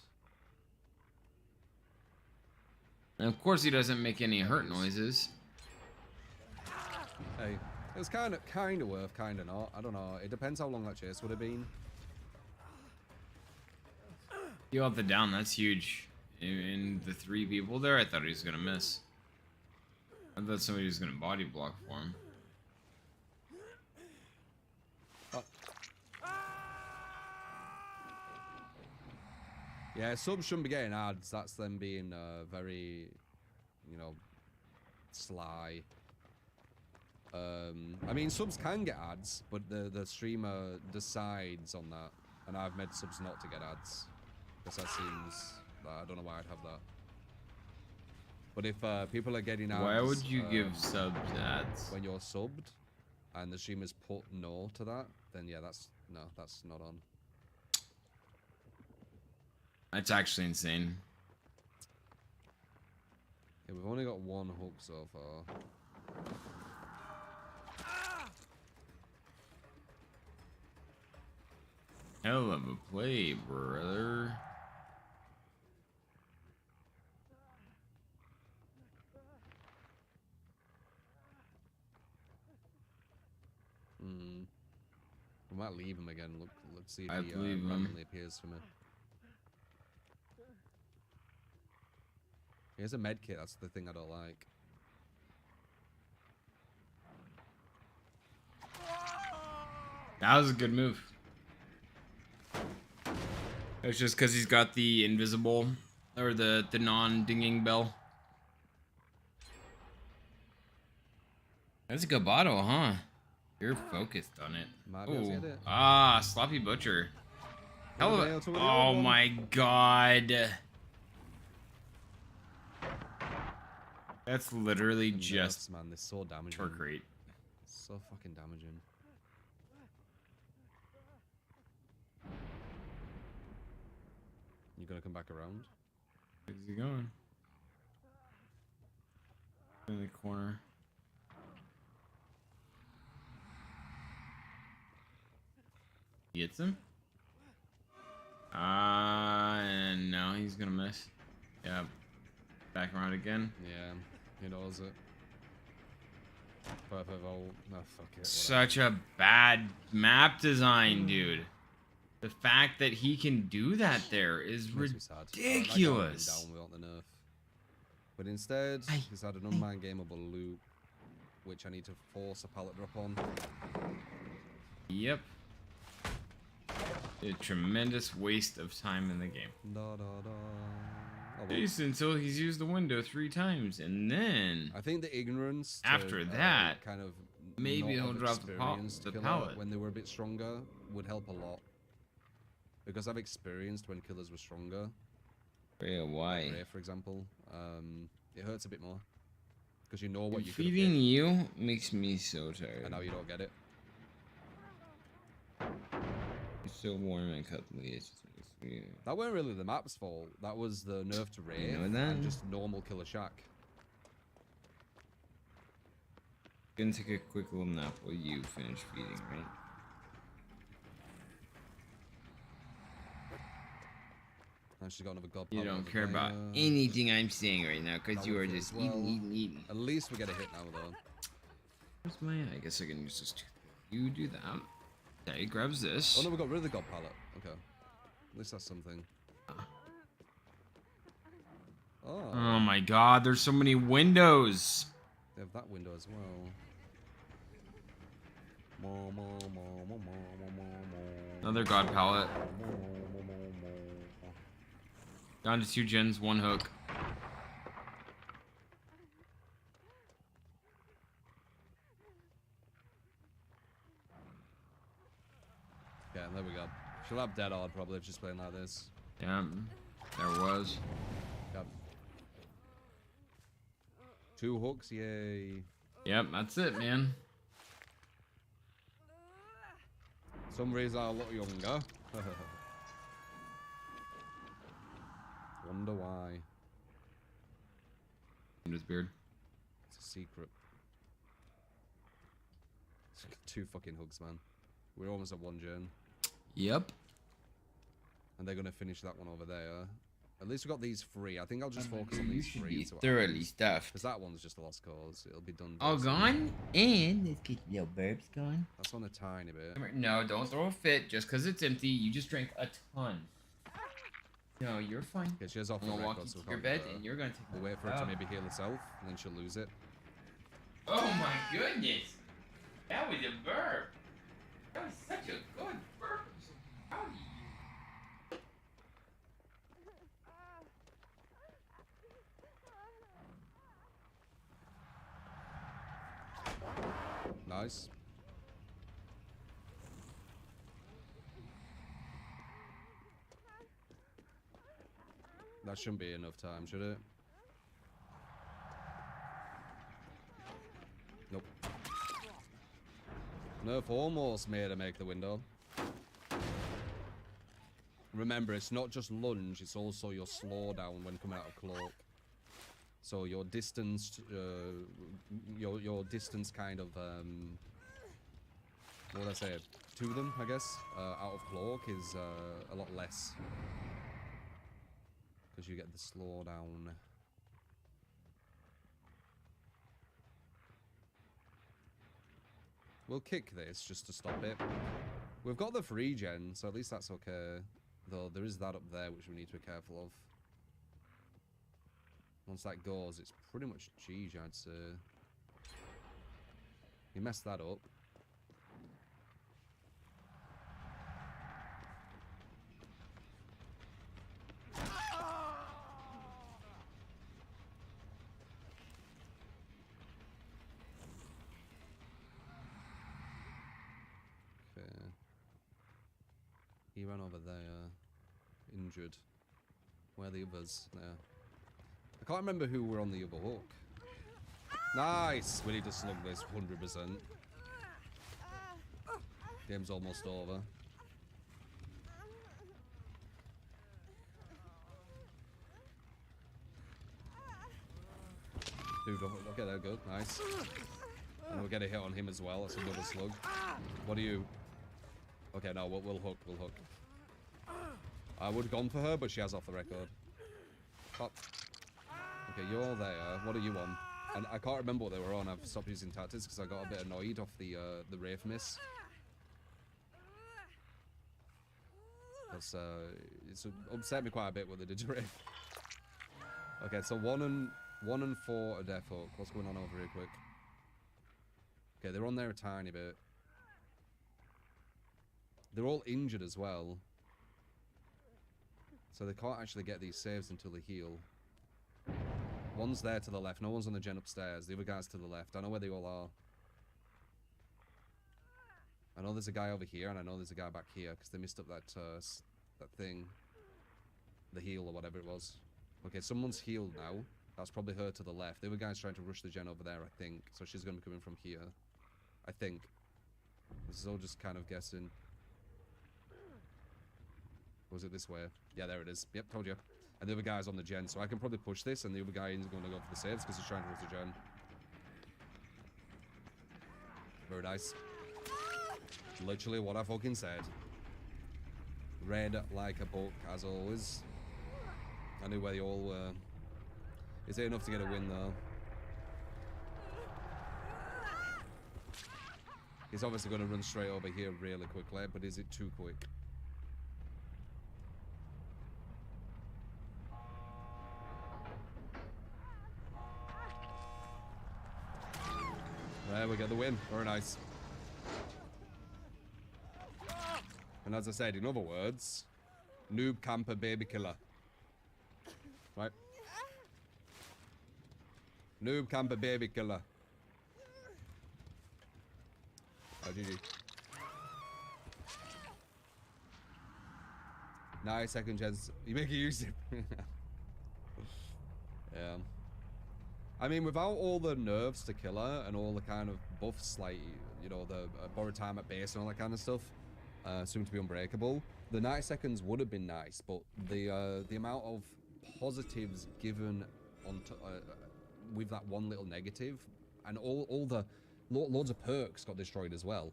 And of course he doesn't make any hurt noises. Hey, it was kind of worth, kind of not. I don't know. It depends how long that chase would have been. You got the down. That's huge. In the 3 people there, I thought he was gonna miss. I thought somebody was gonna body block for him. Yeah, subs shouldn't be getting ads. That's them being very, you know, sly. I mean, subs can get ads, but the streamer decides on that, and I've made subs not to get ads because that seems. I don't know why I'd have that. But if people are getting ads, why would you give subs ads when you're subbed, and the streamers put no to that? Then yeah, that's not on. That's actually insane. Yeah, we've only got 1 hook so far. Hell of a play, brother. We might leave him again. Let's see if I he believe him. randomly appears for me. Here's a med kit. That's the thing I don't like. That was a good move. It's just because he's got the invisible or the non-dinging bell. That's a good bottle, huh? You're focused on it. Oh, sloppy butcher. Hell of a, oh my god. That's literally just man. They're so damaging. torque rate. So fucking damaging. You gonna come back around? Where's he going? In the corner. He gets him? he's gonna miss. Yeah. Back around again. Yeah, he knows it. Perfect volt. No, fuck it. Whatever. Such a bad map design, dude. The fact that he can do that there is ridiculous. Down without the nerf. But instead, he's had an unmanned gameable loop, which I need to force a pallet drop on. Yep. A tremendous waste of time in the game. Da, da, da. Oh, At least until he's used the window 3 times, and then I think the ignorance after that, kind of maybe he'll drop the pallet when they were a bit stronger would help a lot. Because I've experienced when killers were stronger. Yeah, why? Like Ray, for example, it hurts a bit more because you know what you. Feeding you makes me so tired. And now you don't get it. It's so warm and cuddly. It just makes me. That weren't really the map's fault. That was the nerf to Ray and just normal killer shack. Gonna take a quick little nap while you finish feeding, right? And she's got another god. You don't care about anything I'm saying right now because you are just eating. At least we get a hit now, though. Where's my? I guess I can use this too. You do that. Okay, grabs this. Oh no, we got rid of the god pallet. Okay. At least that's something. Oh my god, there's so many windows. They have that window as well. Another god pallet. Down to 2 gens, 1 hook. Yeah, there we go. She'll have dead hard probably if she's playing like this. Yeah, there was. Yep. 2 hooks, yay. Yep, that's it, man. Some reason I look younger. Wonder why. His beard. It's a secret. 2 fucking hooks, man. We're almost at 1 gen. Yep. And they're gonna finish that one over there. At least we got these 3. I think I'll just focus on these 3. Be thoroughly stuffed. Because that one's just a lost cause. It'll be done. All gone? And let's get the little burbs going. That's on a tiny bit. No, don't throw a fit just because it's empty. You just drank a ton. No, you're fine. Yeah, she has off the walk record, you so to your bed, and you're gonna take. We'll wait for it to maybe heal itself, and then she'll lose it. Oh my goodness, that was a burp. That was such a good burp. I'm so proud of you. Nice. That shouldn't be enough time, should it? Nope. Nerf almost made her make the window. Remember, it's not just lunge, it's also your slow down when coming out of cloak. So your distance, your distance kind of, what would I say, to them, I guess, out of cloak is a lot less. Because you get the slow down. We'll kick this just to stop it. We've got the free gen, so at least that's okay. Though there is that up there which we need to be careful of. Once that goes, it's pretty much GG, I'd say. You messed that up. He ran over there, injured. Where are the others? There. I can't remember who were on the other hook. Nice! We need to slug this 100%. Game's almost over. Dude, okay, they're good. Nice. And we'll get a hit on him as well. That's another slug. What are you? Okay, no, we'll hook, we'll hook. I would have gone for her, but she has off the record. Pop. Okay, you're there. What are you on? And I can't remember what they were on. I've stopped using tactics because I got a bit annoyed off the Wraith miss. That's it's upset me quite a bit what they did to Wraith. Okay, so 1 and 4 are death hook. What's going on over here, quick? Okay, they're on there a tiny bit. They're all injured as well. So they can't actually get these saves until they heal. One's there to the left. No one's on the gen upstairs. The other guy's to the left. I know where they all are. I know there's a guy over here, and I know there's a guy back here, because they missed up that thing. The heal or whatever it was. Okay, someone's healed now. That's probably her to the left. The other guy's trying to rush the gen over there, I think. So she's going to be coming from here. I think. This is all just kind of guessing. Was it this way? Yeah, there it is. Yep, told you. And the other guy's on the gen, so I can probably push this, and the other guy isn't going to go for the saves because he's trying to rush the gen. Very nice. Literally what I fucking said. Read like a book, as always. I knew where they all were. Is it enough to get a win, though? He's obviously going to run straight over here really quickly, but is it too quick? There we get the win. Very nice. And as I said, in other words, noob camper baby killer. Right? Noob camper baby killer. Oh, GG. Nice second chance. You make it use it. Yeah. I mean, without all the nerfs to kill her and all the kind of buffs, like, you know, the borrowed time at base and all that kind of stuff, soon to be unbreakable, the 90 seconds would have been nice, but the amount of positives given on with that one little negative, and all the loads of perks got destroyed as well,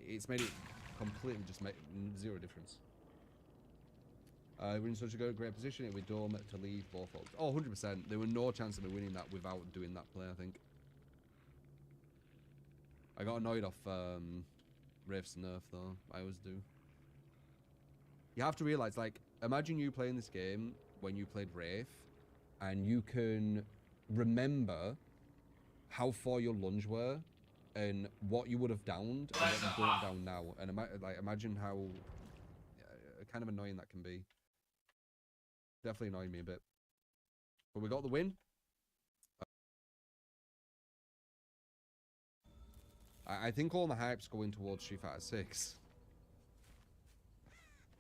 it's made it completely just make zero difference. We're in such a great position here with Dome to leave both folks. Oh, 100%. There were no chance of me winning that without doing that play, I think. I got annoyed off Wraith's nerf, though. I always do. You have to realize, like, imagine you playing this game when you played Wraith, and you can remember how far your lunge were and what you would have downed and what you don't down now. And imagine how kind of annoying that can be. Definitely annoyed me a bit. But we got the win. I think all the hype's going towards Street Fighter 6.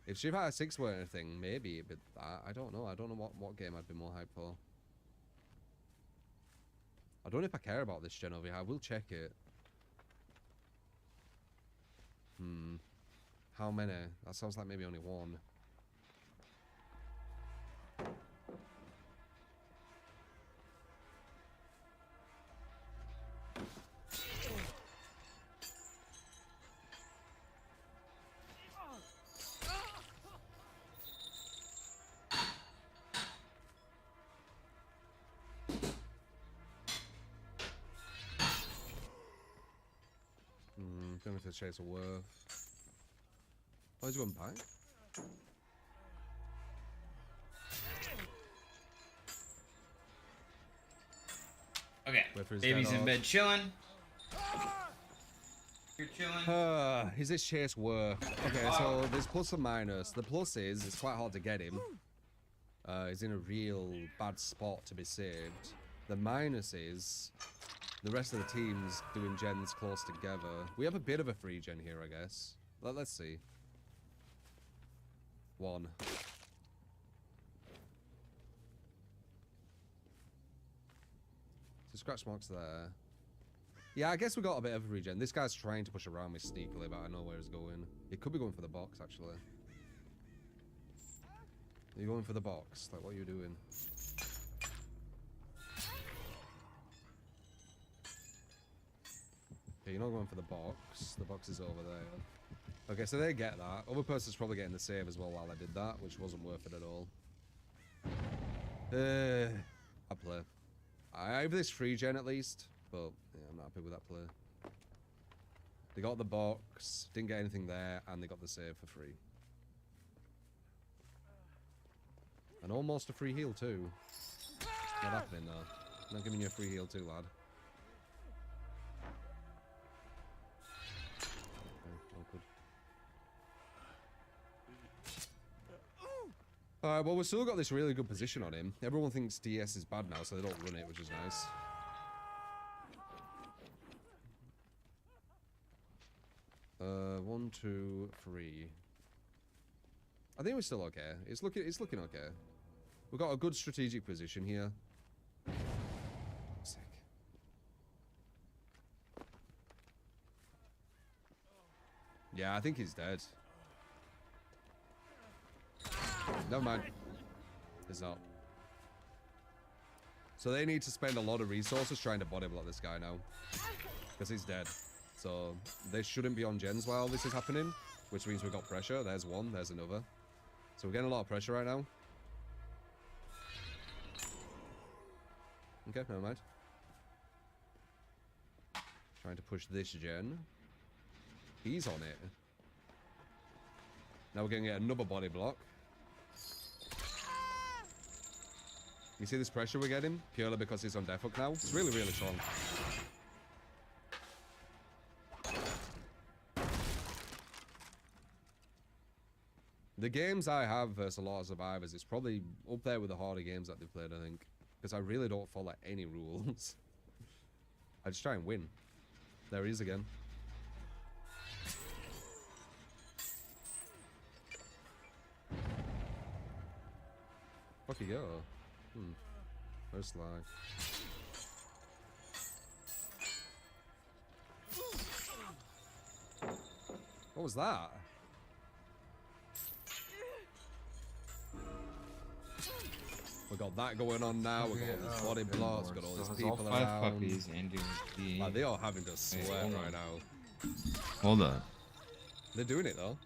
If Street Fighter 6 were anything, maybe a bit that. I don't know. I don't know what game I'd be more hyped for. I don't know if I care about this gen over here. I will check it. How many? That sounds like maybe only one. Going to chase a worth. Oh, he's going back. Okay, baby's in bed chilling. You're chilling. Is this chase worth? Okay, so there's plus and minus. The plus is it's quite hard to get him. He's in a real bad spot to be saved. The minus is the rest of the team's doing gens close together. We have a bit of a free gen here, I guess. Let's see. 1. So scratch marks there. Yeah, I guess we got a bit of a regen. This guy's trying to push around me sneakily, but I know where he's going. He could be going for the box, actually. Are you going for the box? Like, what are you doing? Okay, you're not going for the box. The box is over there. Okay, so they get that. Other person's probably getting the save as well while I did that, which wasn't worth it at all. I play. I have this free gen at least, but yeah, I'm not happy with that play. They got the box, didn't get anything there, and they got the save for free. And almost a free heal too. Not happening though. Not giving you a free heal too, lad. Awkward. Alright, well, we've still got this really good position on him. Everyone thinks DS is bad now, so they don't run it, which is nice. One, two, three. I think we're still okay. It's looking okay. We've got a good strategic position here. Sick. Yeah, I think he's dead. Never mind. He's not. So they need to spend a lot of resources trying to body block this guy now. Because he's dead. So they shouldn't be on gens while this is happening. Which means we've got pressure. There's one, there's another. So we're getting a lot of pressure right now. Okay, never mind. Trying to push this gen. He's on it. Now we're going to get another body block. You see this pressure we're getting? Purely because he's on death hook now. It's really, really strong. The games I have versus a lot of survivors is probably up there with the harder games that they've played, I think. Because I really don't follow any rules. I just try and win. There he is again. Fuck you go. First line. What was that? We got that going on now. We got all these body blocks. Got all these people all 5 around. puppies and doing Like, they are having to sweat right now. Hold up. They're doing it though.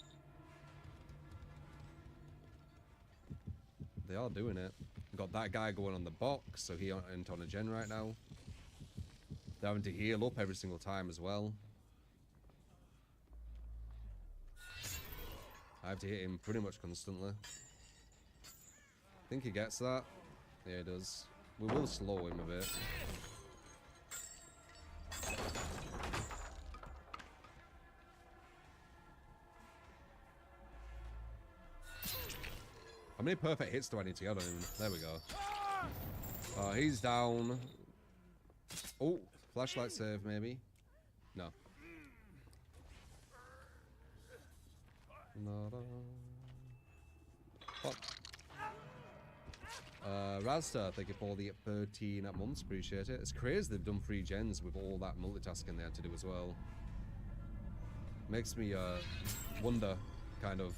They are doing it. We got that guy going on the box, so he ain't on a gen right now. They're having to heal up every single time as well. I have to hit him pretty much constantly. I think he gets that. Yeah, he does. We will slow him a bit. How many perfect hits do I need to get on him? There we go. He's down. Oh, flashlight save maybe. No. Fuck. Razda, thank you for the 13 months, appreciate it. It's crazy they've done 3 gens with all that multitasking they had to do as well. Makes me wonder kind of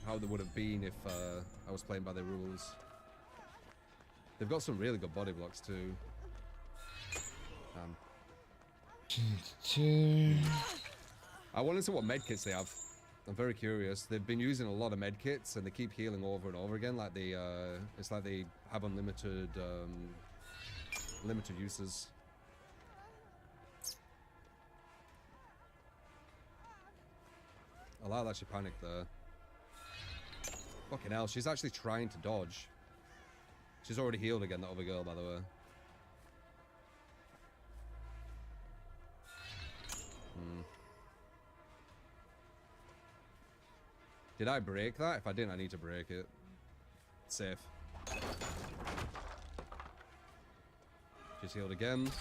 how they would have been if I was playing by their rules. They've got some really good body blocks too. I want to see what medkits they have. I'm very curious. They've been using a lot of medkits and they keep healing over and over again. Like they, it's like they have unlimited, limited uses. I like that she panicked there. Fucking hell, she's actually trying to dodge. She's already healed again, that other girl, by the way. Did I break that? If I didn't, I need to break it. Safe. She's healed again.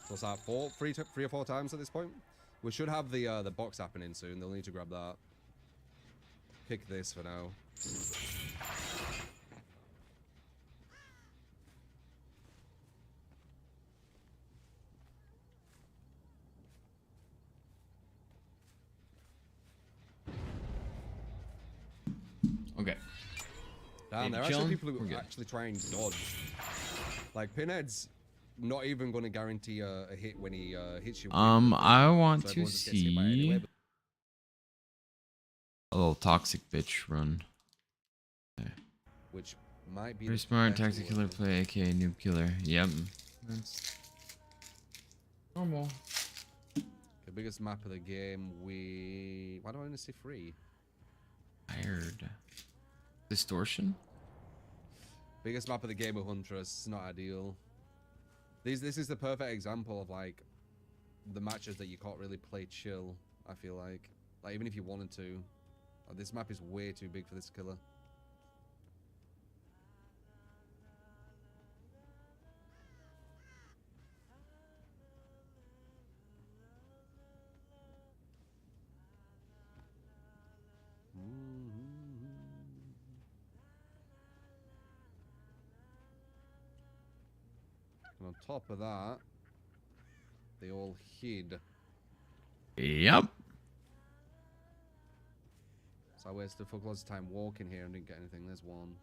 What's that? 3 or 4 times at this point? We should have the box happening soon. They'll need to grab that. Pick this for now. Okay. Damn, there are actually people who actually try and dodge. Like, Pinhead's not even going to guarantee a hit when he hits you. I want to see a little toxic bitch run. Okay. Which Might be Very the smart better tactic killer one. play, aka noob killer. Yep. That's normal. The biggest map of the game, why do I only see 3? Tired. Distortion? Biggest map of the game of Huntress. It's not ideal. This is the perfect example of like the matches that you can't really play chill. I feel like even if you wanted to, this map is way too big for this killer. And on top of that, they all hid. Yep. So I wasted full lots of time walking here and didn't get anything. There's one.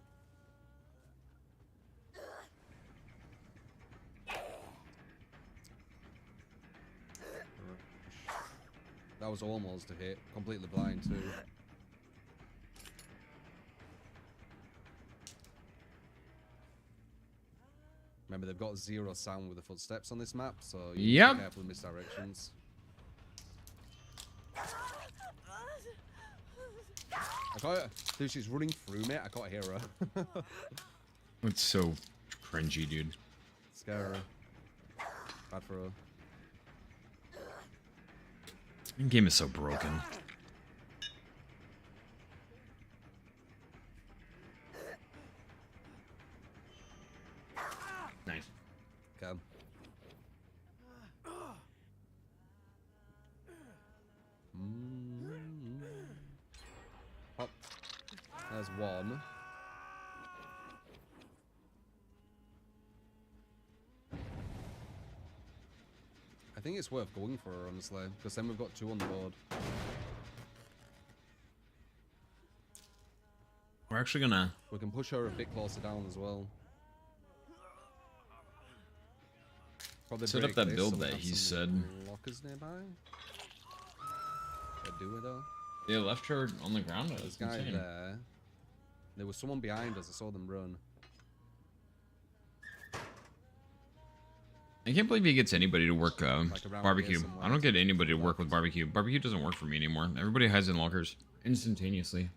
That was almost a hit. Completely blind too. Remember, they've got 0 sound with the footsteps on this map, so you have to be careful with misdirections. I can't. Dude, she's running through me. I can't hear her. It's so cringy, dude. Scare her. Bad for her. The game is so broken. Nice. Okay. Hop. There's one. I think it's worth going for her, honestly, because then we've got 2 on the board. We're actually gonna... We can push her a bit closer down as well. Probably set up break that this build so we that have he some said. Lockers nearby. Do it though. They left her on the ground. There's a guy there. There was someone behind us. I saw them run. I can't believe he gets anybody to work Like barbecue. I don't get anybody to work with barbecue. Barbecue doesn't work for me anymore. Everybody hides in lockers instantaneously.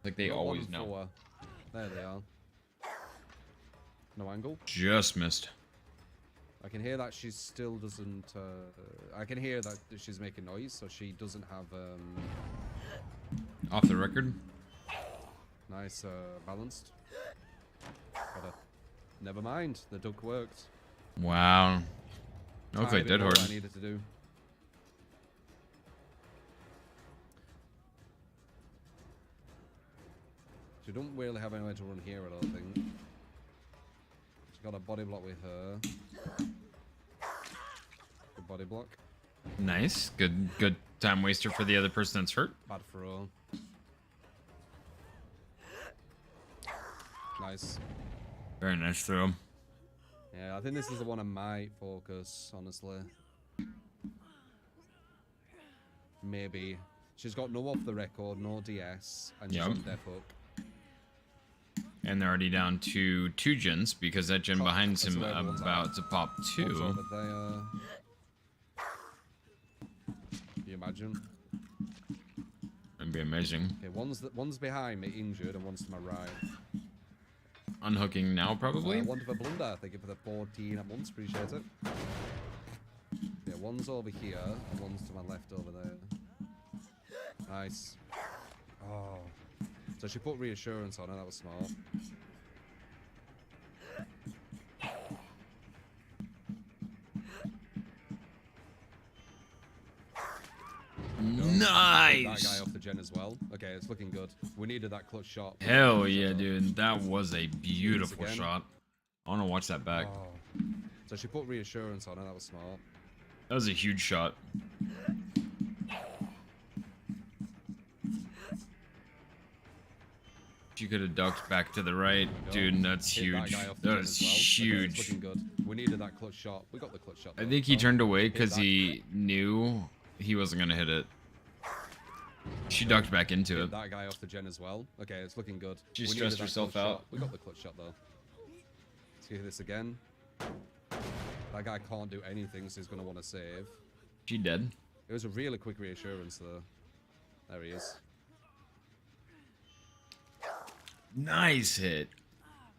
Like they always know. There they are. No angle. Just missed. I can hear that she still doesn't. I can hear that she's making noise, so she doesn't have. Off the record. Nice, balanced. But, never mind. The duck worked. Wow. Okay, dead hard. I needed to do. She don't really have anywhere to run here, I don't think. She's got a body block with her. Good body block. Nice. Good time waster for the other person that's hurt. Bad for all. Nice. Very nice throw. Yeah, I think this is the one I might focus, honestly. Maybe. She's got no off the record, no DS, and she's on Death Hook. And they're already down to 2 gens because that gen behind him about to pop 2. Can you imagine? That'd be amazing. Okay, one's behind me, injured, and one's to my right. Unhooking now, probably. One for blunder. Thank you for the 14 at once. Appreciate it. Yeah, one's over here, and one's to my left over there. Nice. Oh. So she put reassurance on her. That was smart. Nice. That guy off the gen as well. Okay, it's looking good. We needed that clutch shot. Hell yeah, dude. That was a beautiful shot. I want to watch that back. Oh. So she put reassurance on her. That was smart. That was a huge shot. She could have ducked back to the right. Dude, that's huge. That was huge. Looking good. We needed that clutch shot. We got the clutch shot. I think he turned away because he knew he wasn't going to hit it. She ducked back into Get it. that guy off the gen as well. Okay, it's looking good. She We stressed needed that herself clutch out. shot. We got the clutch shot though. Let's hear this again. That guy can't do anything, so he's gonna want to save. She dead. It was a really quick reassurance though. There he is. Nice hit.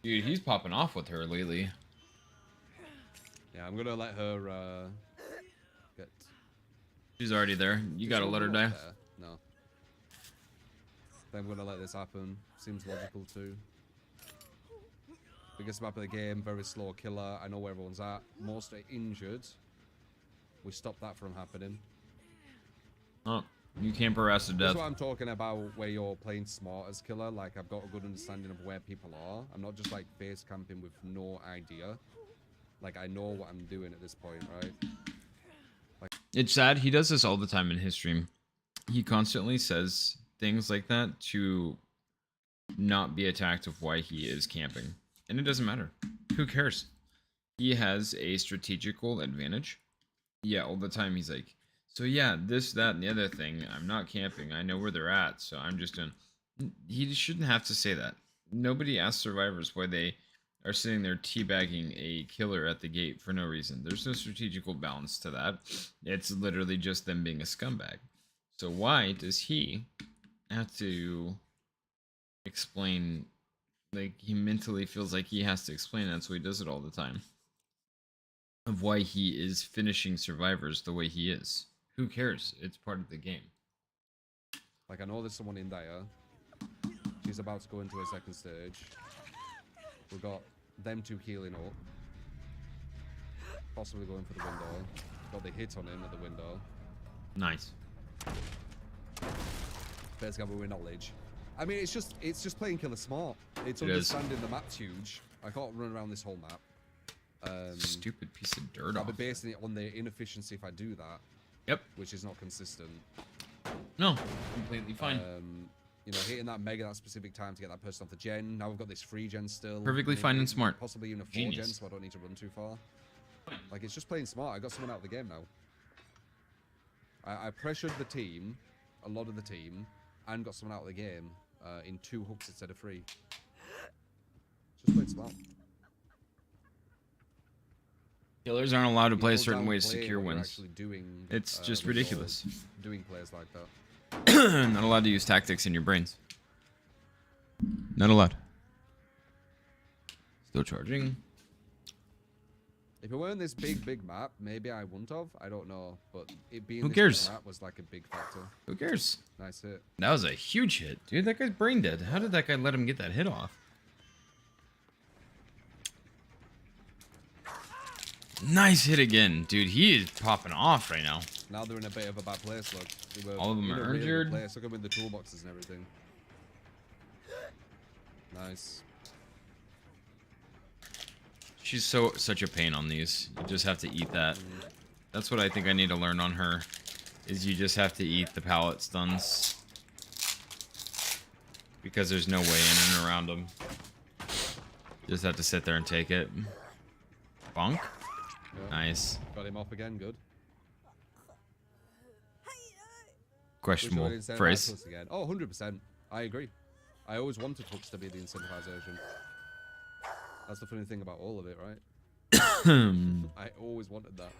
Dude, he's popping off with her lately. Yeah, I'm gonna let her get. She's already there. You gotta let her die. There? No. Then I'm gonna let this happen. Seems logical too. Biggest map of the game, very slow killer. I know where everyone's at. Most are injured. We stopped that from happening. Oh, you can't harass to That's death. what I'm talking about, where you're playing smart as killer. Like, I've got a good understanding of where people are. I'm not just like base camping with no idea. Like, I know what I'm doing at this point, right? Like, It's sad. He does this all the time in his stream. He constantly says things like that to not be attacked of why he is camping. And it doesn't matter. Who cares? He has a strategical advantage. Yeah, all the time he's like, so yeah, this, that, and the other thing, I'm not camping. I know where they're at, so I'm just doing... He shouldn't have to say that. Nobody asks survivors why they are sitting there teabagging a killer at the gate for no reason. There's no strategical balance to that. It's literally just them being a scumbag. So why does he have to explain... Like, he mentally feels like he has to explain that, so he does it all the time. Of why he is finishing survivors the way he is. Who cares? It's part of the game. like, I know there's someone in there. She's about to go into a second stage. We've got them two healing up. Possibly going for the window. Got the hit on him at the window. Nice. First gamble with knowledge. I mean, it's just playing killer smart. It's It is. understanding the map's huge. I can't run around this whole map. Stupid piece of dirt I'll off. be basing it on the inefficiency if I do that. Yep. Which is not consistent. No, completely fine. You know, hitting that mega that specific time to get that person off the gen. Now we've got this free gen still. Perfectly fine and smart. Possibly even a 4 Genius. gen, so I don't need to run too far. Like, it's just playing smart. I got someone out of the game now. I pressured the team, a lot of the team, and got someone out of the game in 2 hooks instead of 3. Just played smart. Killers aren't allowed to play a People certain way to downplay secure what you're wins. actually doing, It's just when you're ridiculous. Doing plays like that. Not allowed to use tactics in your brains. Not allowed. Still charging. If it weren't this big map, maybe I wouldn't have. I don't know, but it being Who this cares? big map was like a big factor. Who cares? Nice hit. That was a huge hit. Dude, that guy's brain dead. How did that guy let him get that hit off? Nice hit again. Dude, he is popping off right now. Now they're in a bit of a bad place, look. They were All of them in a are really good injured. place. Look at them in the toolboxes and everything. Nice. She's such a pain on these. You just have to eat that. That's what I think I need to learn on her. Is you just have to eat the pallet stuns. Because there's no way in and around them. Just have to sit there and take it. Bonk. Yeah. Nice. Got him off again, good. Questionable Wish I would phrase. incentivize hooks again. Oh, 100%. I agree. I always wanted hooks to be the incentivization. That's the funny thing about all of it, right? I always wanted that.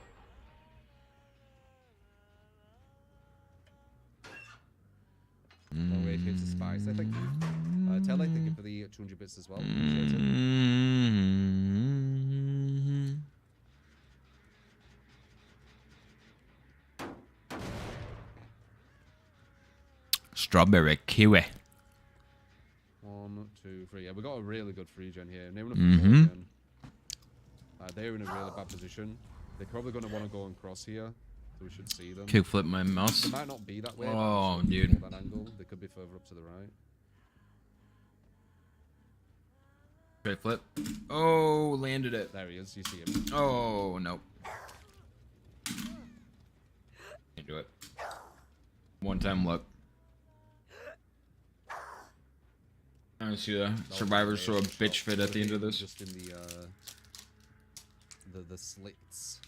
Long way hits the spice. Thank you. Tell thank you for the 200 bits as well. Appreciate it. Strawberry kiwi. 1, 2, 3. Yeah, we got a really good free gen here. Near enough Mhm. gen. They're in a really bad position. They're probably going to want to go and cross here, so we should see them. Kickflip my mouse. They might not be that way. but Oh, I'm sure dude. from That angle. They could be further up to the right. Straight flip. Oh, landed it. There he is. You see him. Oh, nope. Can't do it. One time luck. I see the survivors throw a bitch fit at the end of this. Just in the slits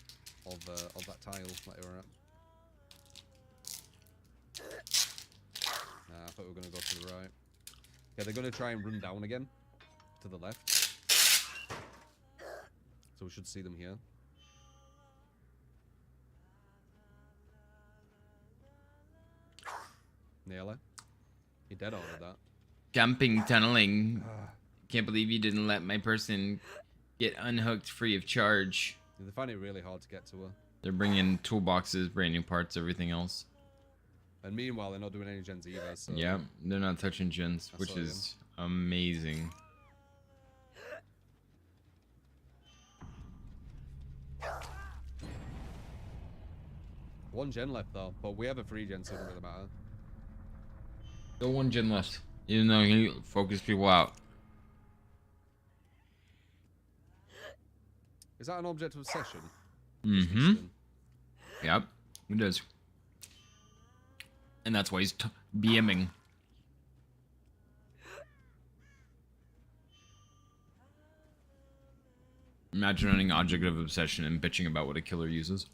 of that tile that you were at. I thought we were going to go to the right. Yeah, they're going to try and run down again. To the left. So we should see them here. Nail it. You're dead on with that. Jumping, tunneling. Can't believe you didn't let my person get unhooked free of charge. They find it really hard to get to her. They're bringing toolboxes, brand new parts, everything else. And meanwhile, they're not doing any gens either. So Yeah, they're not touching gens, which is amazing. One gen left though, but we have a free gen, so it doesn't really matter. Still one gen left, even though he focused people out. Is that an object of obsession? Mm-hmm. Yep, it is. And that's why he's BMing. Imagine running object of obsession and bitching about what a killer uses.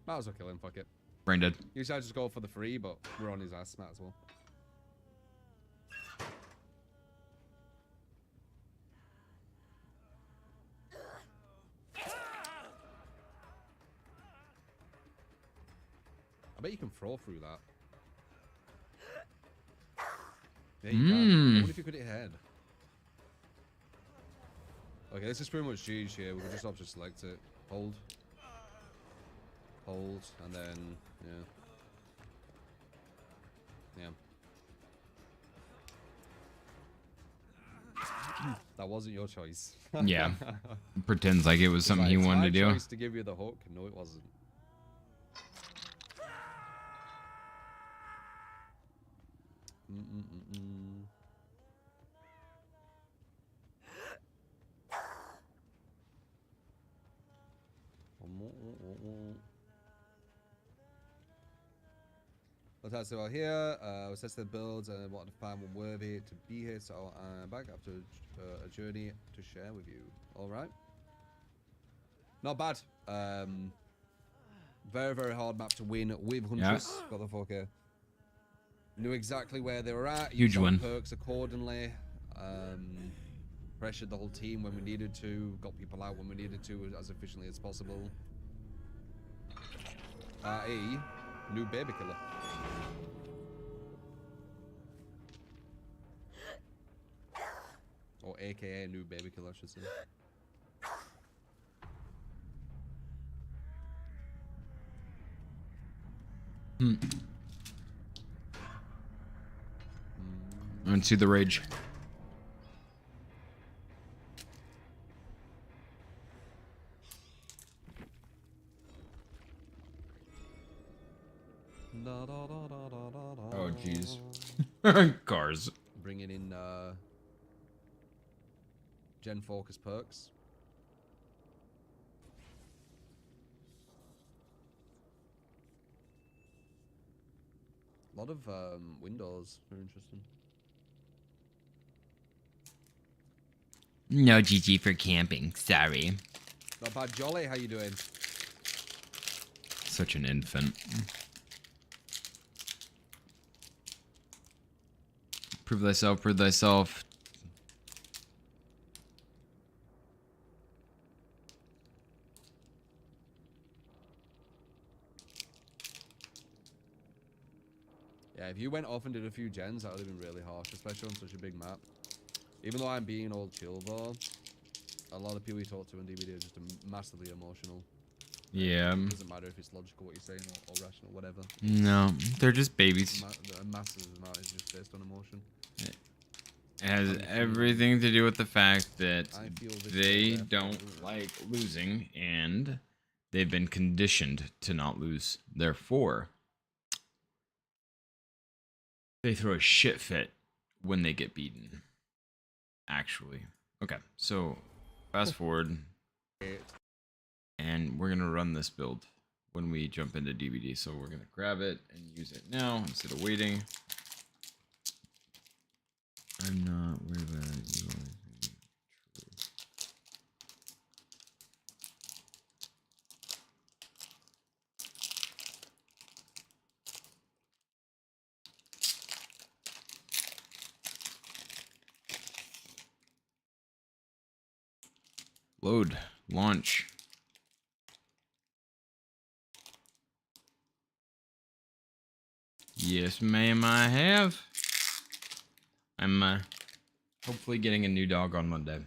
Might as well kill him, fuck it. Brain dead. Usually I just go for the free, but we're on his ass, might as well. I bet you can throw through that. Yeah, you can. What if you could hit head? Okay, this is pretty much GG here. We can just option select it. Hold. Hold, and then, yeah. That wasn't your choice. Yeah. Pretends like it was something he wanted to do. Choice to give you the hook. No, it wasn't. Let's test about here. We'll test the builds and what to find one worthy to be here. So I'm back after a journey to share with you. All right. Not bad. Very, very hard map to win with Huntress. Got the fuck here. Knew exactly where they were at. Huge one. Perks accordingly. Pressured the whole team when we needed to. Got people out when we needed to as efficiently as possible. New baby killer. Or AKA new baby killer, I should say. I don't see the rage. Oh jeez. Cars. Bringing in Gen Focus perks. A lot of windows. Very interesting. No GG for camping. Sorry. Not bad. Jolly, how you doing? Such an infant. Prove thyself, prove thyself. Yeah, if you went off and did a few gens, that would have been really harsh, especially on such a big map. Even though I'm being all chill though, a lot of people you talk to on DVD are just massively emotional. Yeah. It doesn't matter if it's logical what you're saying or rational, whatever. No, they're just babies. A massive amount is just based on emotion. It has everything to do with the fact that they don't like losing, and they've been conditioned to not lose. Therefore, they throw a shit fit when they get beaten. Actually. Okay, so fast forward. And we're going to run this build when we jump into DVD. So we're going to grab it and use it now instead of waiting. I'm not worried about it. Load. Launch. Yes, ma'am, I have. I'm hopefully getting a new dog on Monday.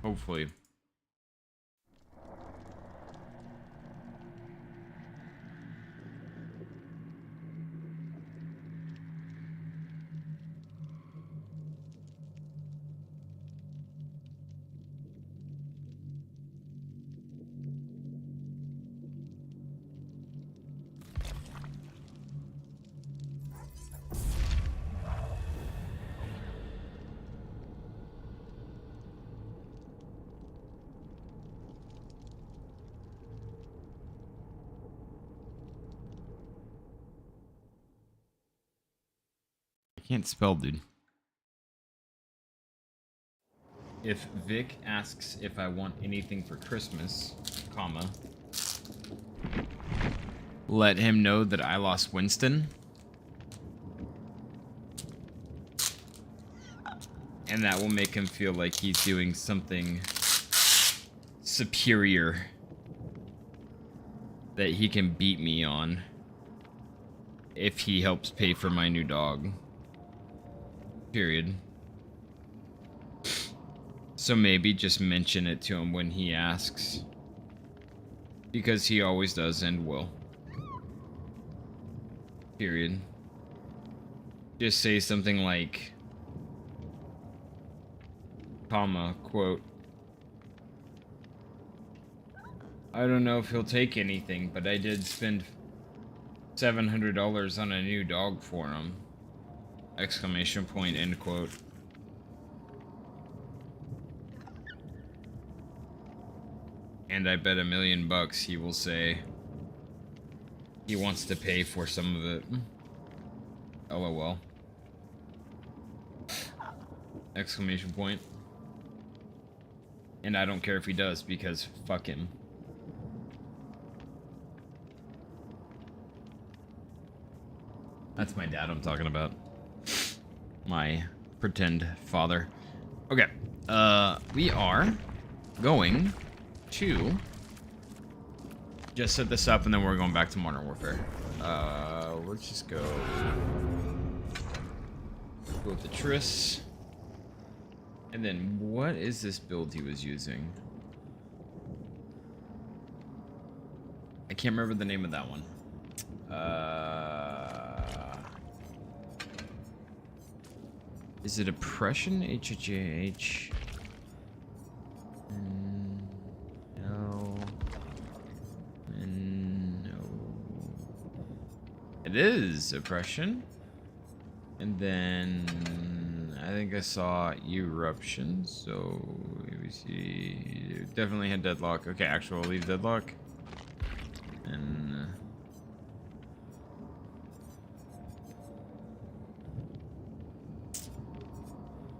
Hopefully. I can't spell, dude. If Vic asks if I want anything for Christmas, comma, let him know that I lost Winston. And that will make him feel like he's doing something superior that he can beat me on if he helps pay for my new dog. Period. So maybe just mention it to him when he asks. Because he always does and will. Period. Just say something like, comma, quote, I don't know if he'll take anything, but I did spend $700 on a new dog for him. Exclamation point, end quote. And I bet $1 million he will say he wants to pay for some of it. LOL. Exclamation point. And I don't care if he does, because fuck him. That's my dad I'm talking about. My pretend father. Okay. We are going to just set this up and then we're going back to Modern Warfare. Let's just go with the Triss. And then what is this build he was using? I can't remember the name of that one. Is it Oppression? HHH? No. No. It is Oppression. And then I think I saw Eruption, so let me see. Definitely had Deadlock. Okay, actual leave Deadlock. And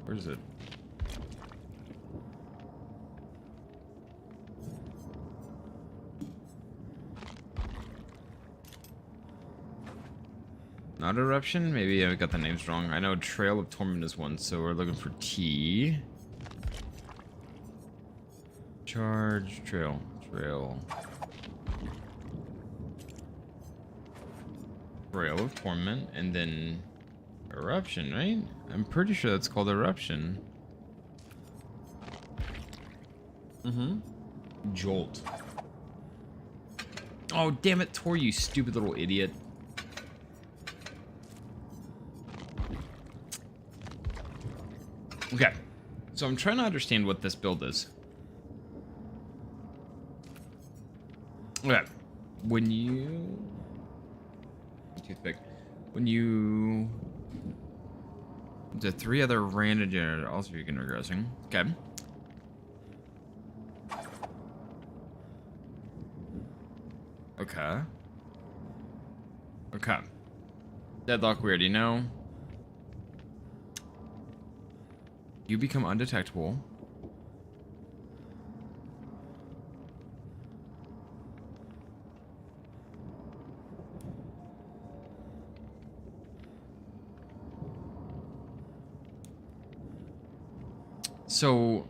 where is it? Not Eruption? Maybe I got the names wrong. I know Trail of Torment is one, so we're looking for T. Charge, Trail. Trail of Torment, and then Eruption, right? I'm pretty sure that's called Eruption. Jolt. Oh, damn it, Tor, you stupid little idiot. Okay, so I'm trying to understand what this build is. Okay, when you... Toothpick. When you... The 3 other random generator also begin regressing. Okay. Okay. Okay. Deadlock we already know. You become undetectable. So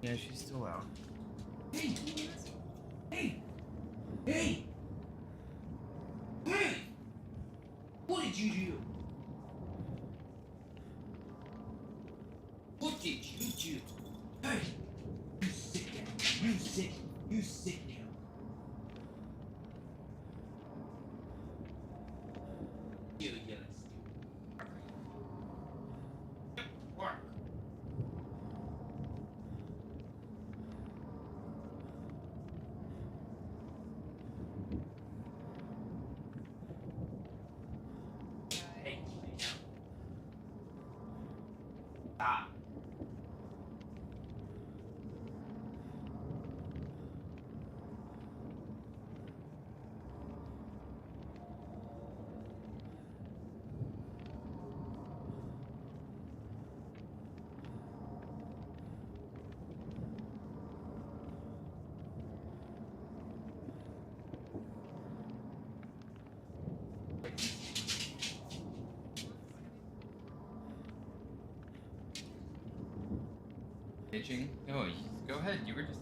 Yeah, she's still out. Hey! Hey! Hey! Hey! What did you do? What did you do? Hey! You sit down. You sit down. You yellow stupid. Work. Hey. Stop. Pitching? No, go ahead. You were just.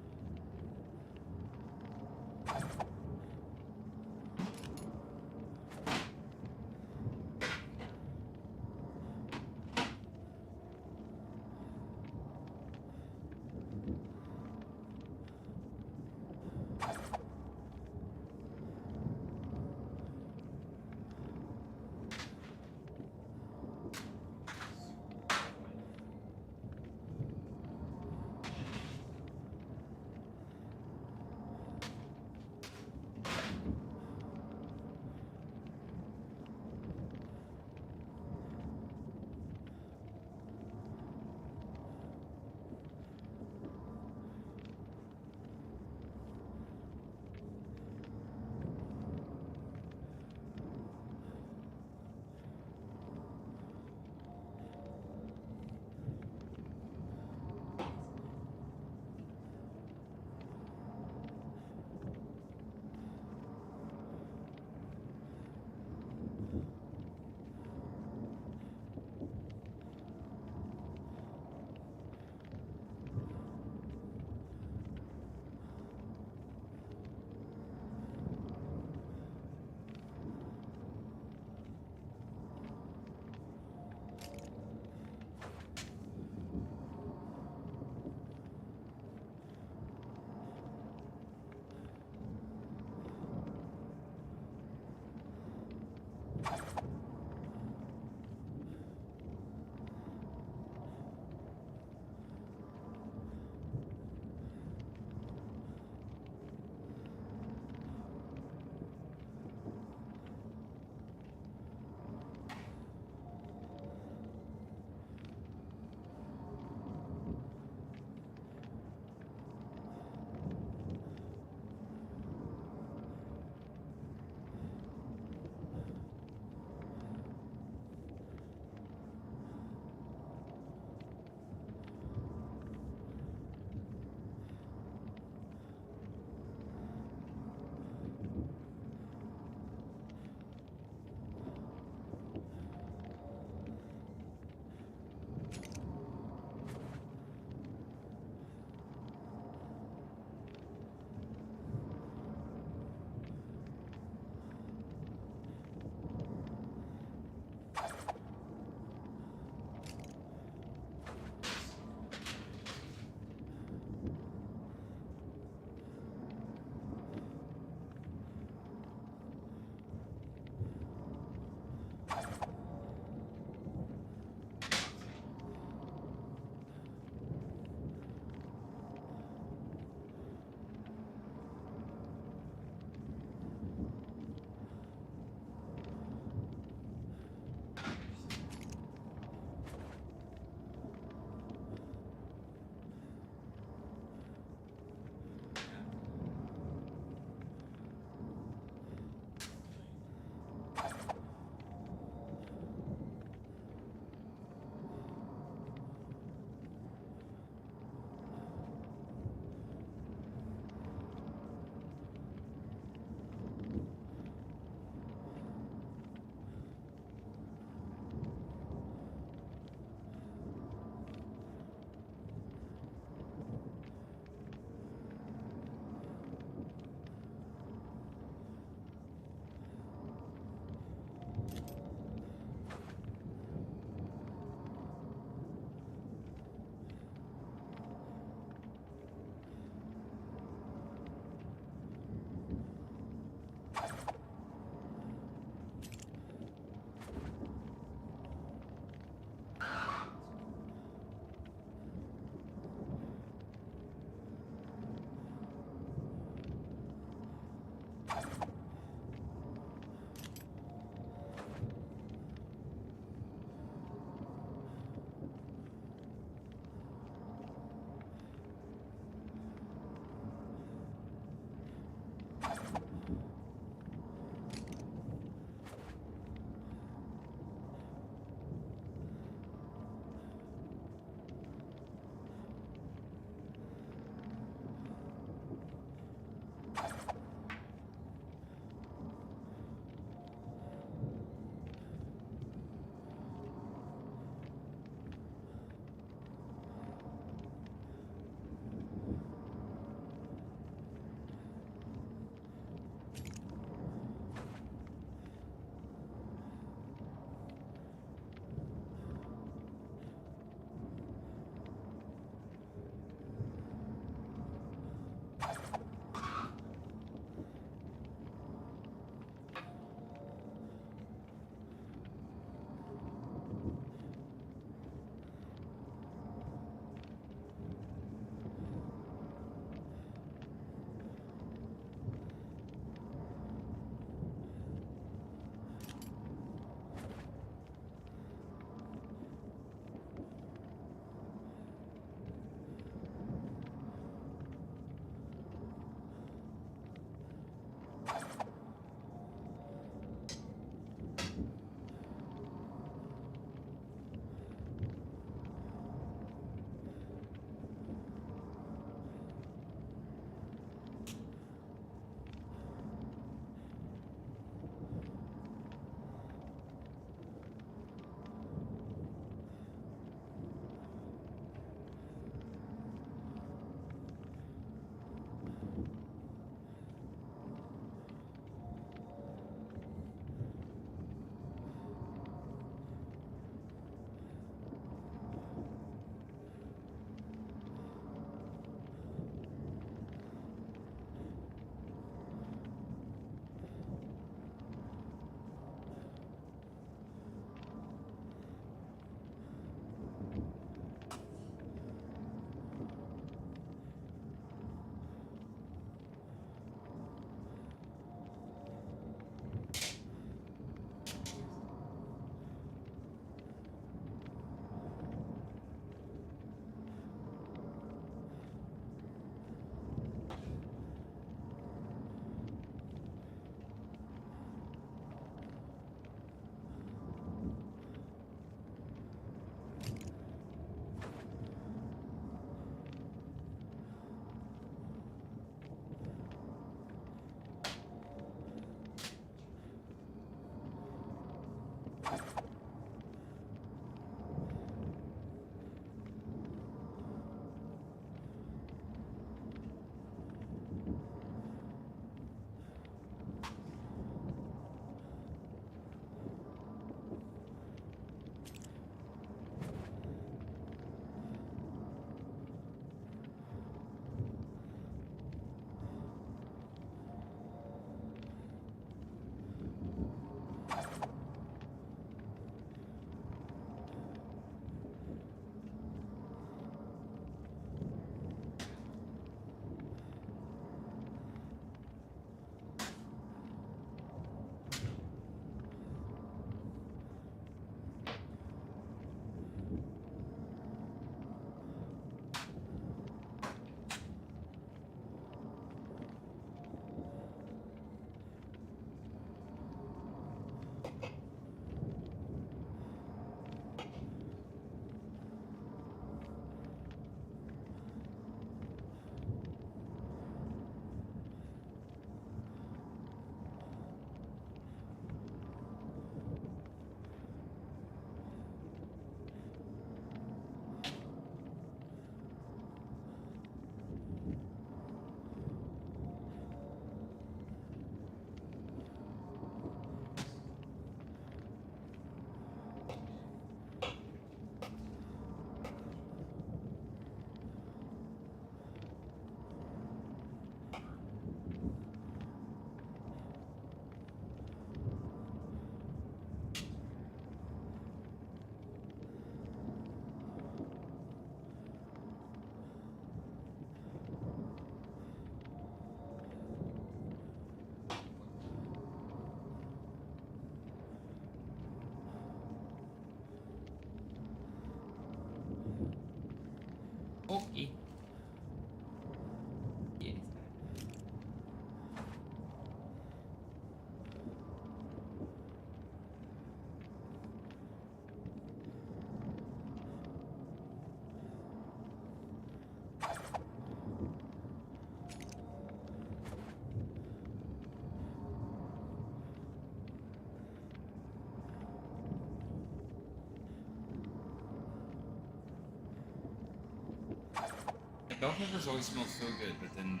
Bell peppers always smell so good, but then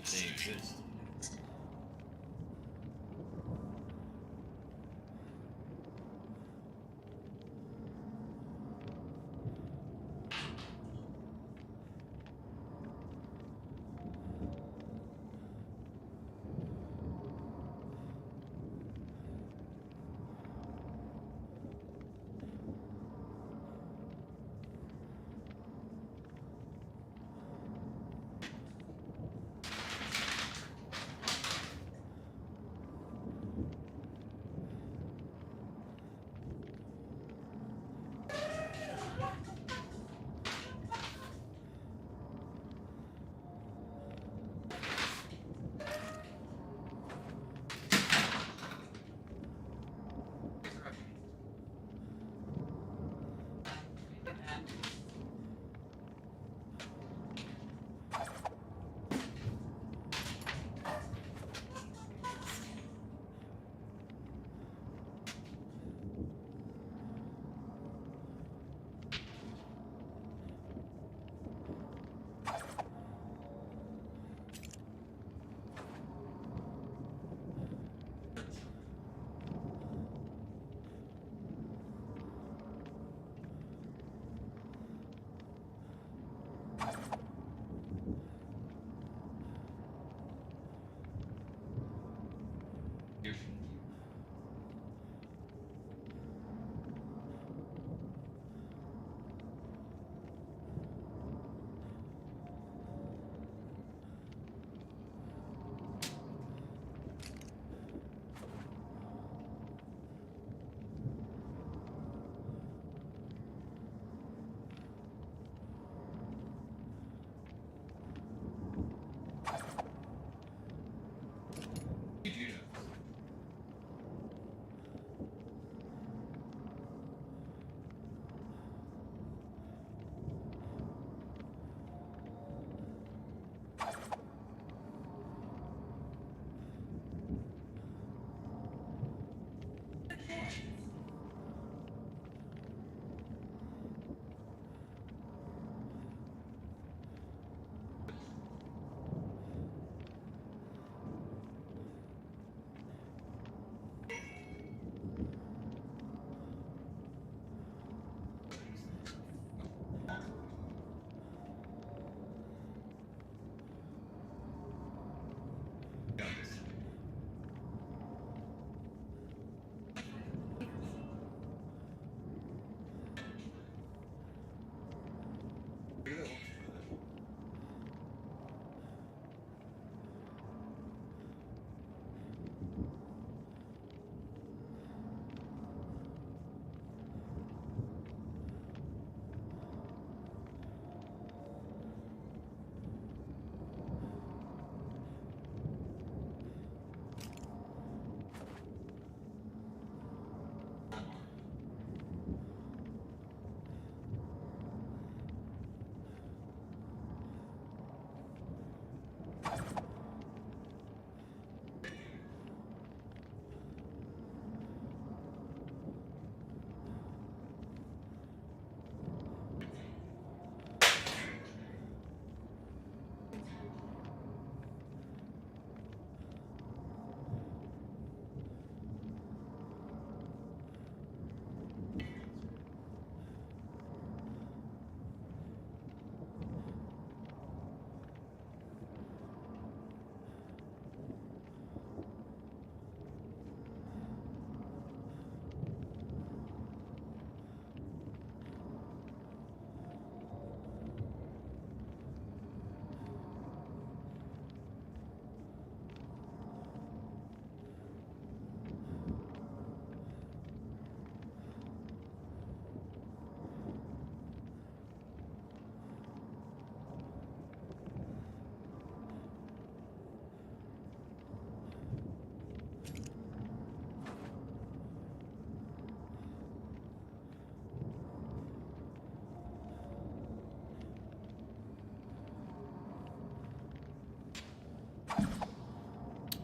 they exist.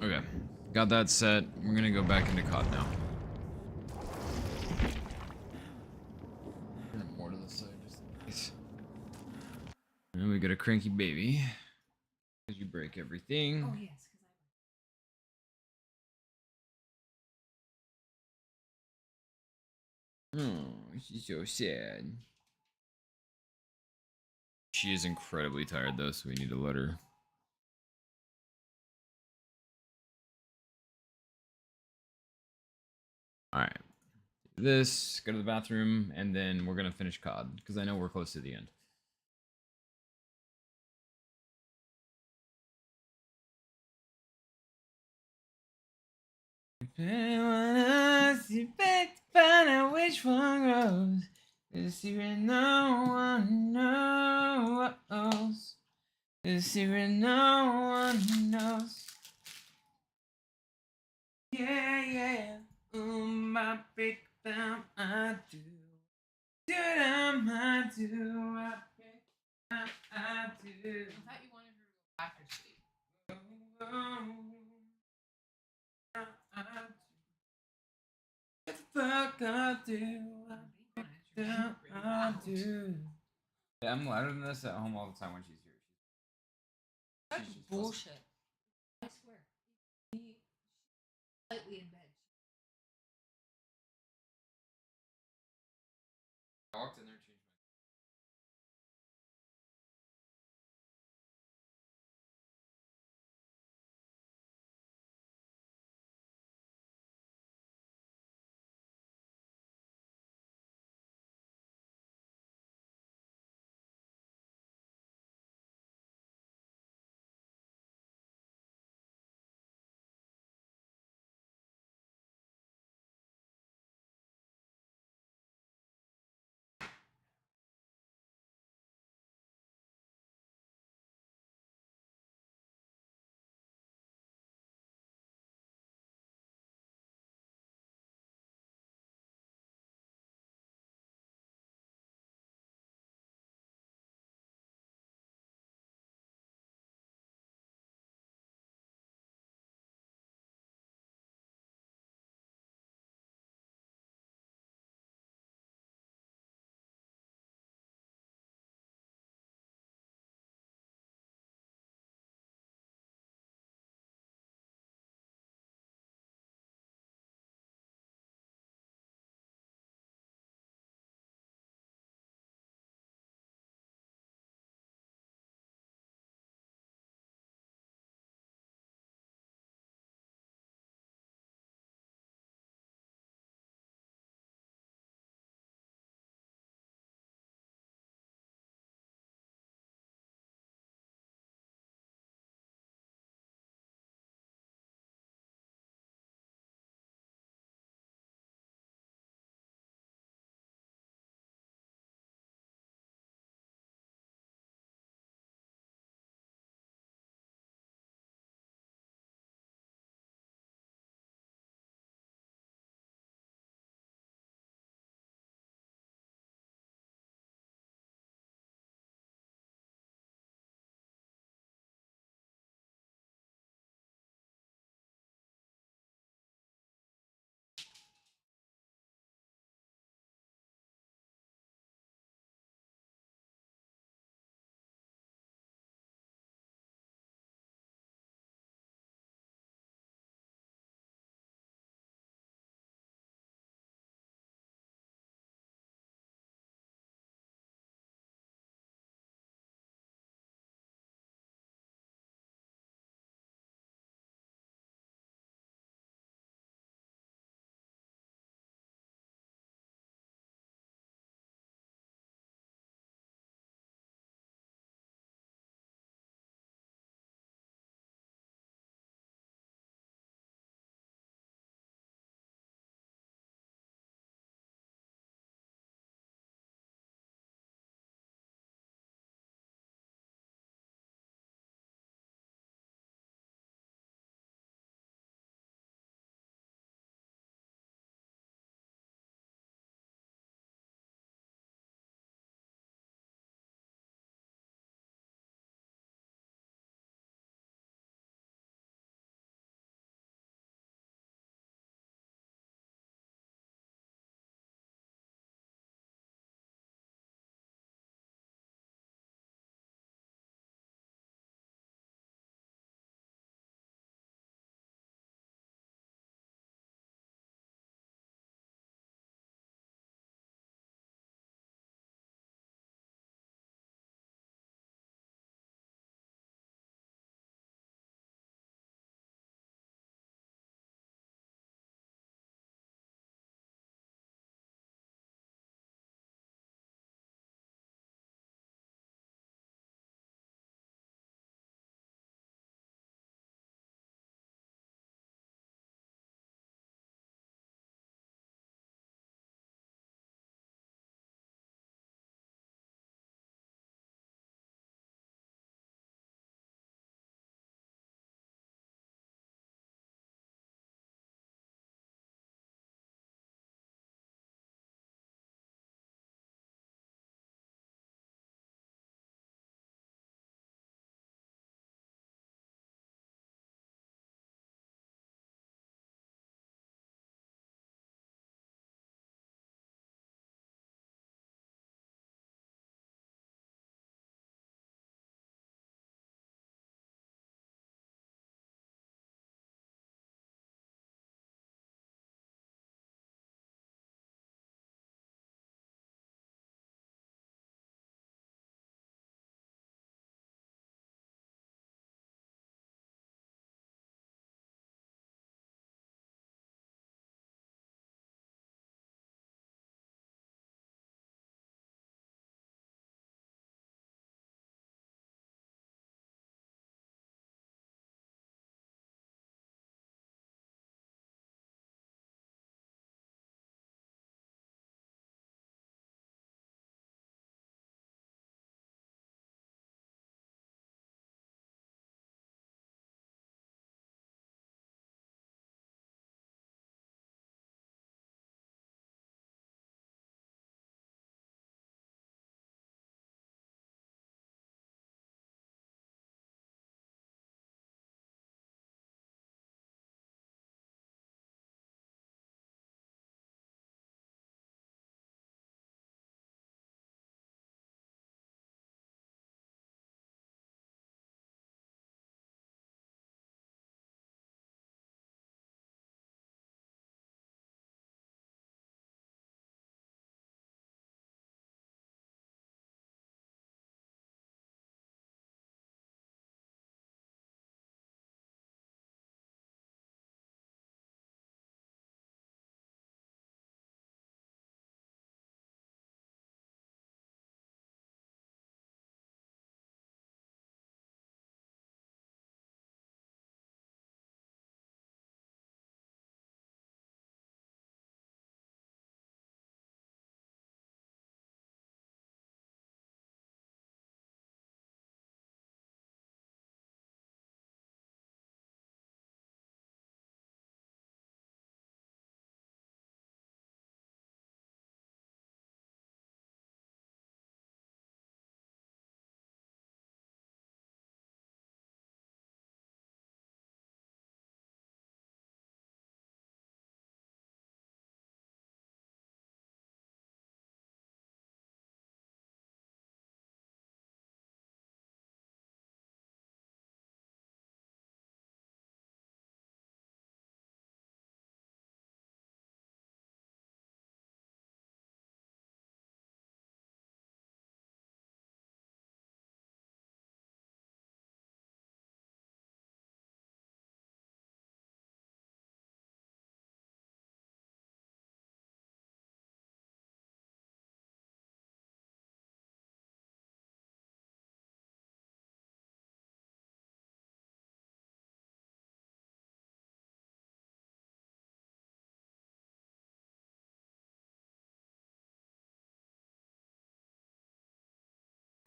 Okay, got that set. We're gonna go back into CoD now. More to the side, just in case. And we got a cranky baby. Cause you break everything. Oh yes, Oh, she's so sad. She is incredibly tired though, so we need to let her. Alright. This, go to the bathroom, and then we're gonna finish COD, because I know we're close to the end. Find out which one grows. The secret no one knows. The secret no one knows. Yeah, yeah. I pick them, I do. Do them, I do. I pick them, I do. I thought you wanted her to go back to sleep. What the fuck I do? I do. Yeah, I'm louder than this at home all the time when she's here. That's bullshit. I swear. She's slightly in bed. I walked in there.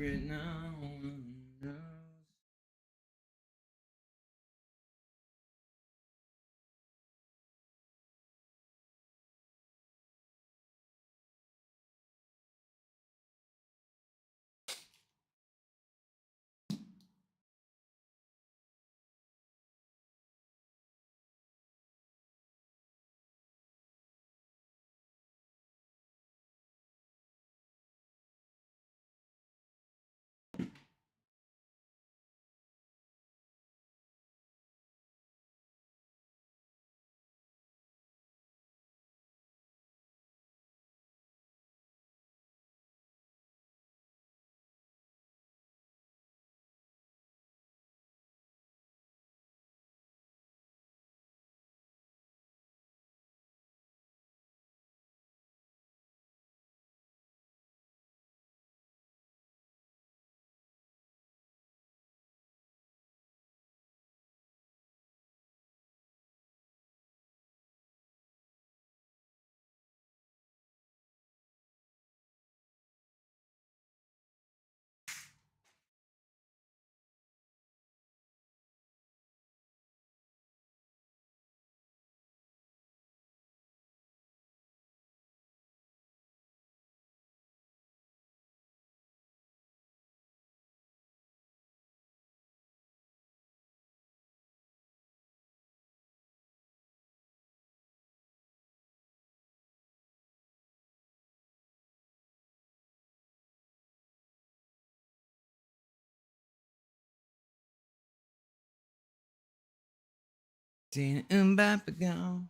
secret now. Go.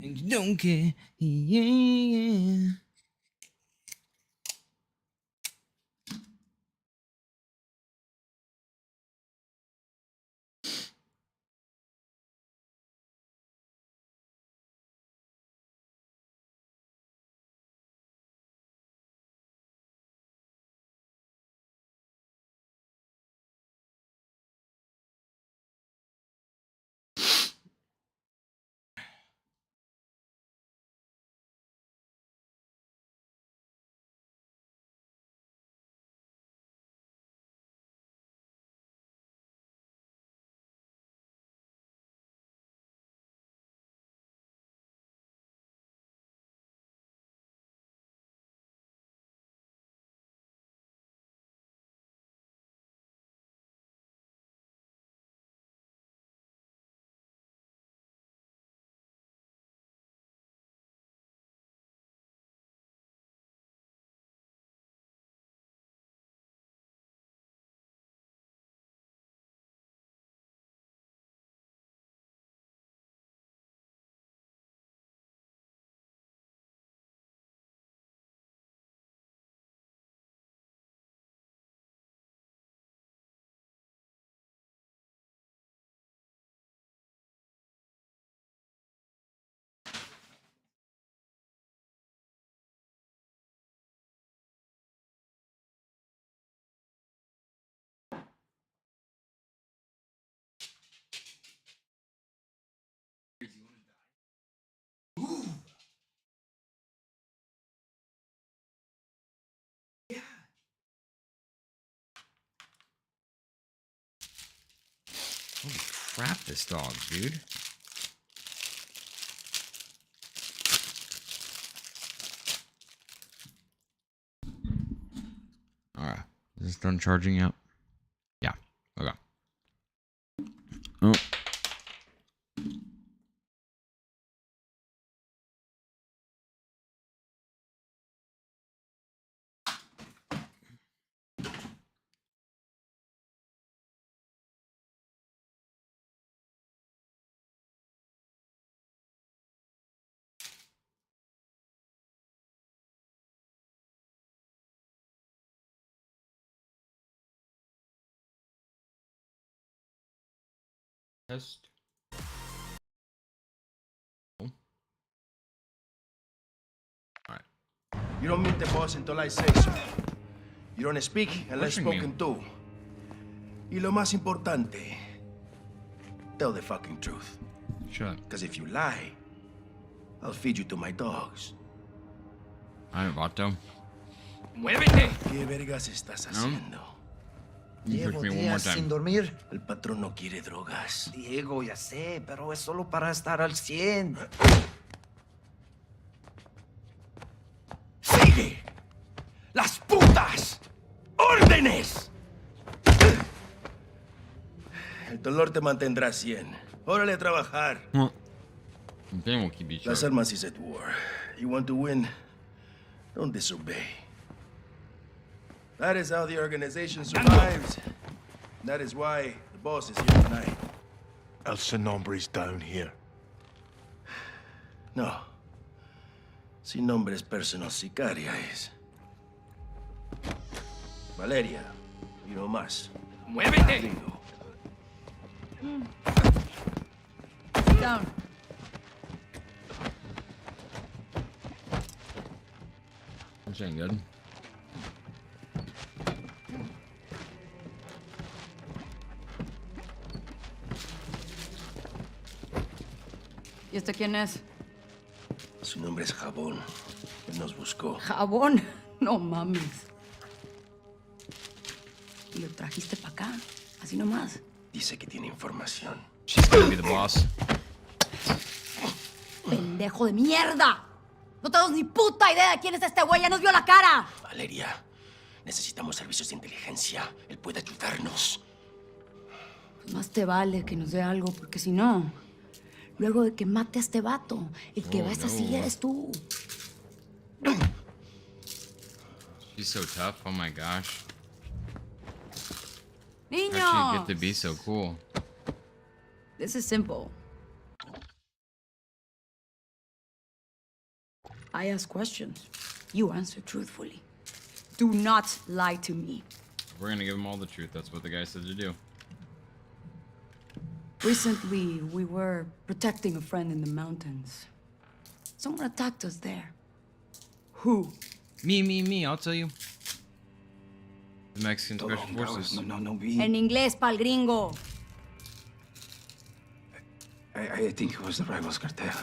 And you don't care. Yeah. Holy crap, this dog, dude. Alright. Is this done charging out? Yeah. Okay. Oh. Test. Alright. You don't meet the boss until I say so. You don't speak unless spoken to. Y lo más importante, tell the fucking truth. Shut up. Because if you lie, I'll feed you to my dogs. Alright, Vato. ¡Muévete! ¿Qué vergas estás haciendo? You push me one more time. dormir. El patrón no quiere drogas. Diego, ya sé, pero es solo para estar al 100. ¡Sigue! ¡Las putas! ¡Órdenes! El dolor te mantendrá a 100. Órale a trabajar. Then we'll keep each Las other. almas is at war. You want to win? Don't disobey. That is how the organization survives. That is why the boss is here tonight. El Nombre is down here. No. Sin nombre es personal sicaria es. Valeria, y no más. ¡Muévete! Down. This ain't good. ¿Y este quién es? Su nombre es Jabón. Él nos buscó. Jabón. No mames. ¿Y lo trajiste para acá? Así nomás. Dice que tiene información. She's gonna be the boss. ¡Pendejo de mierda! No tenemos ni puta idea de quién es este güey. ¡Ya nos vio la cara! Valeria, necesitamos servicios de inteligencia. Él puede ayudarnos. Pues más te vale que nos dé algo, porque si no, luego de que mate a este vato, el que va a esa silla eres tú. She's so tough. Oh my gosh. How'd she Niños! get to be so cool? This is simple. I ask questions. You answer truthfully. Do not lie to me. We're gonna give him all the truth. That's what the guy said to do. Recently, we were protecting a friend in the mountains. Someone attacked us there. Who? Me. I'll tell you. The Mexican Special Forces. En inglés, pa'l gringo. I think it was the rivals cartel.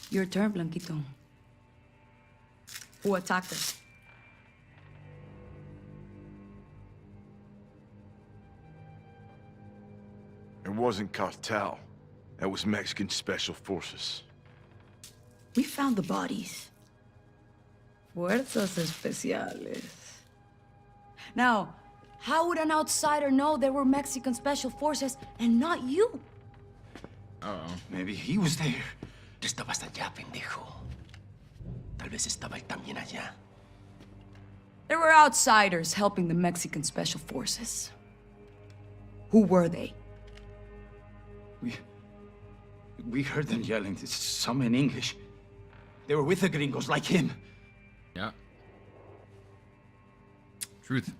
Your turn, Blanquito. Who attacked us? It wasn't cartel. It was Mexican Special Forces. We found the bodies. Fuerzas Especiales. Now, how would an outsider know there were Mexican Special Forces and not you? Uh-oh. Maybe he was there. Tú estabas allá, pendejo. Tal vez estaba él también allá. There were outsiders helping the Mexican Special Forces. Who were they? We heard them yelling, some in English. They were with the gringos, like him. Yeah. Truth.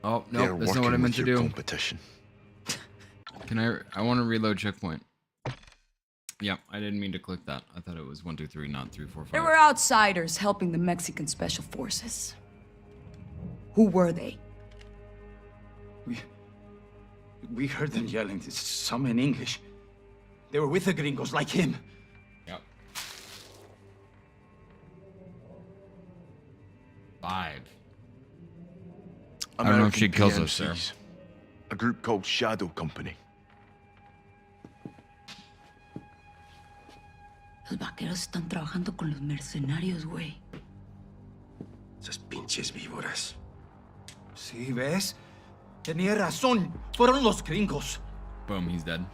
Oh, They're no, that's not what I working meant with to your do. competition. Can I want to reload checkpoint. Yeah, I didn't mean to click that. I thought it was 1, 2, 3, not 3, 4, 5. There were outsiders helping the Mexican Special Forces. Who were they? We heard them yelling, some in English. They were with the gringos, like him. Yep. 5. I don't know if she kills us, sir. A group called Shadow Company. Los vaqueros están trabajando con los mercenarios, güey. Esas pinches víboras. Sí, ¿ves? Tenía razón. Fueron los gringos. Boom, he's dead.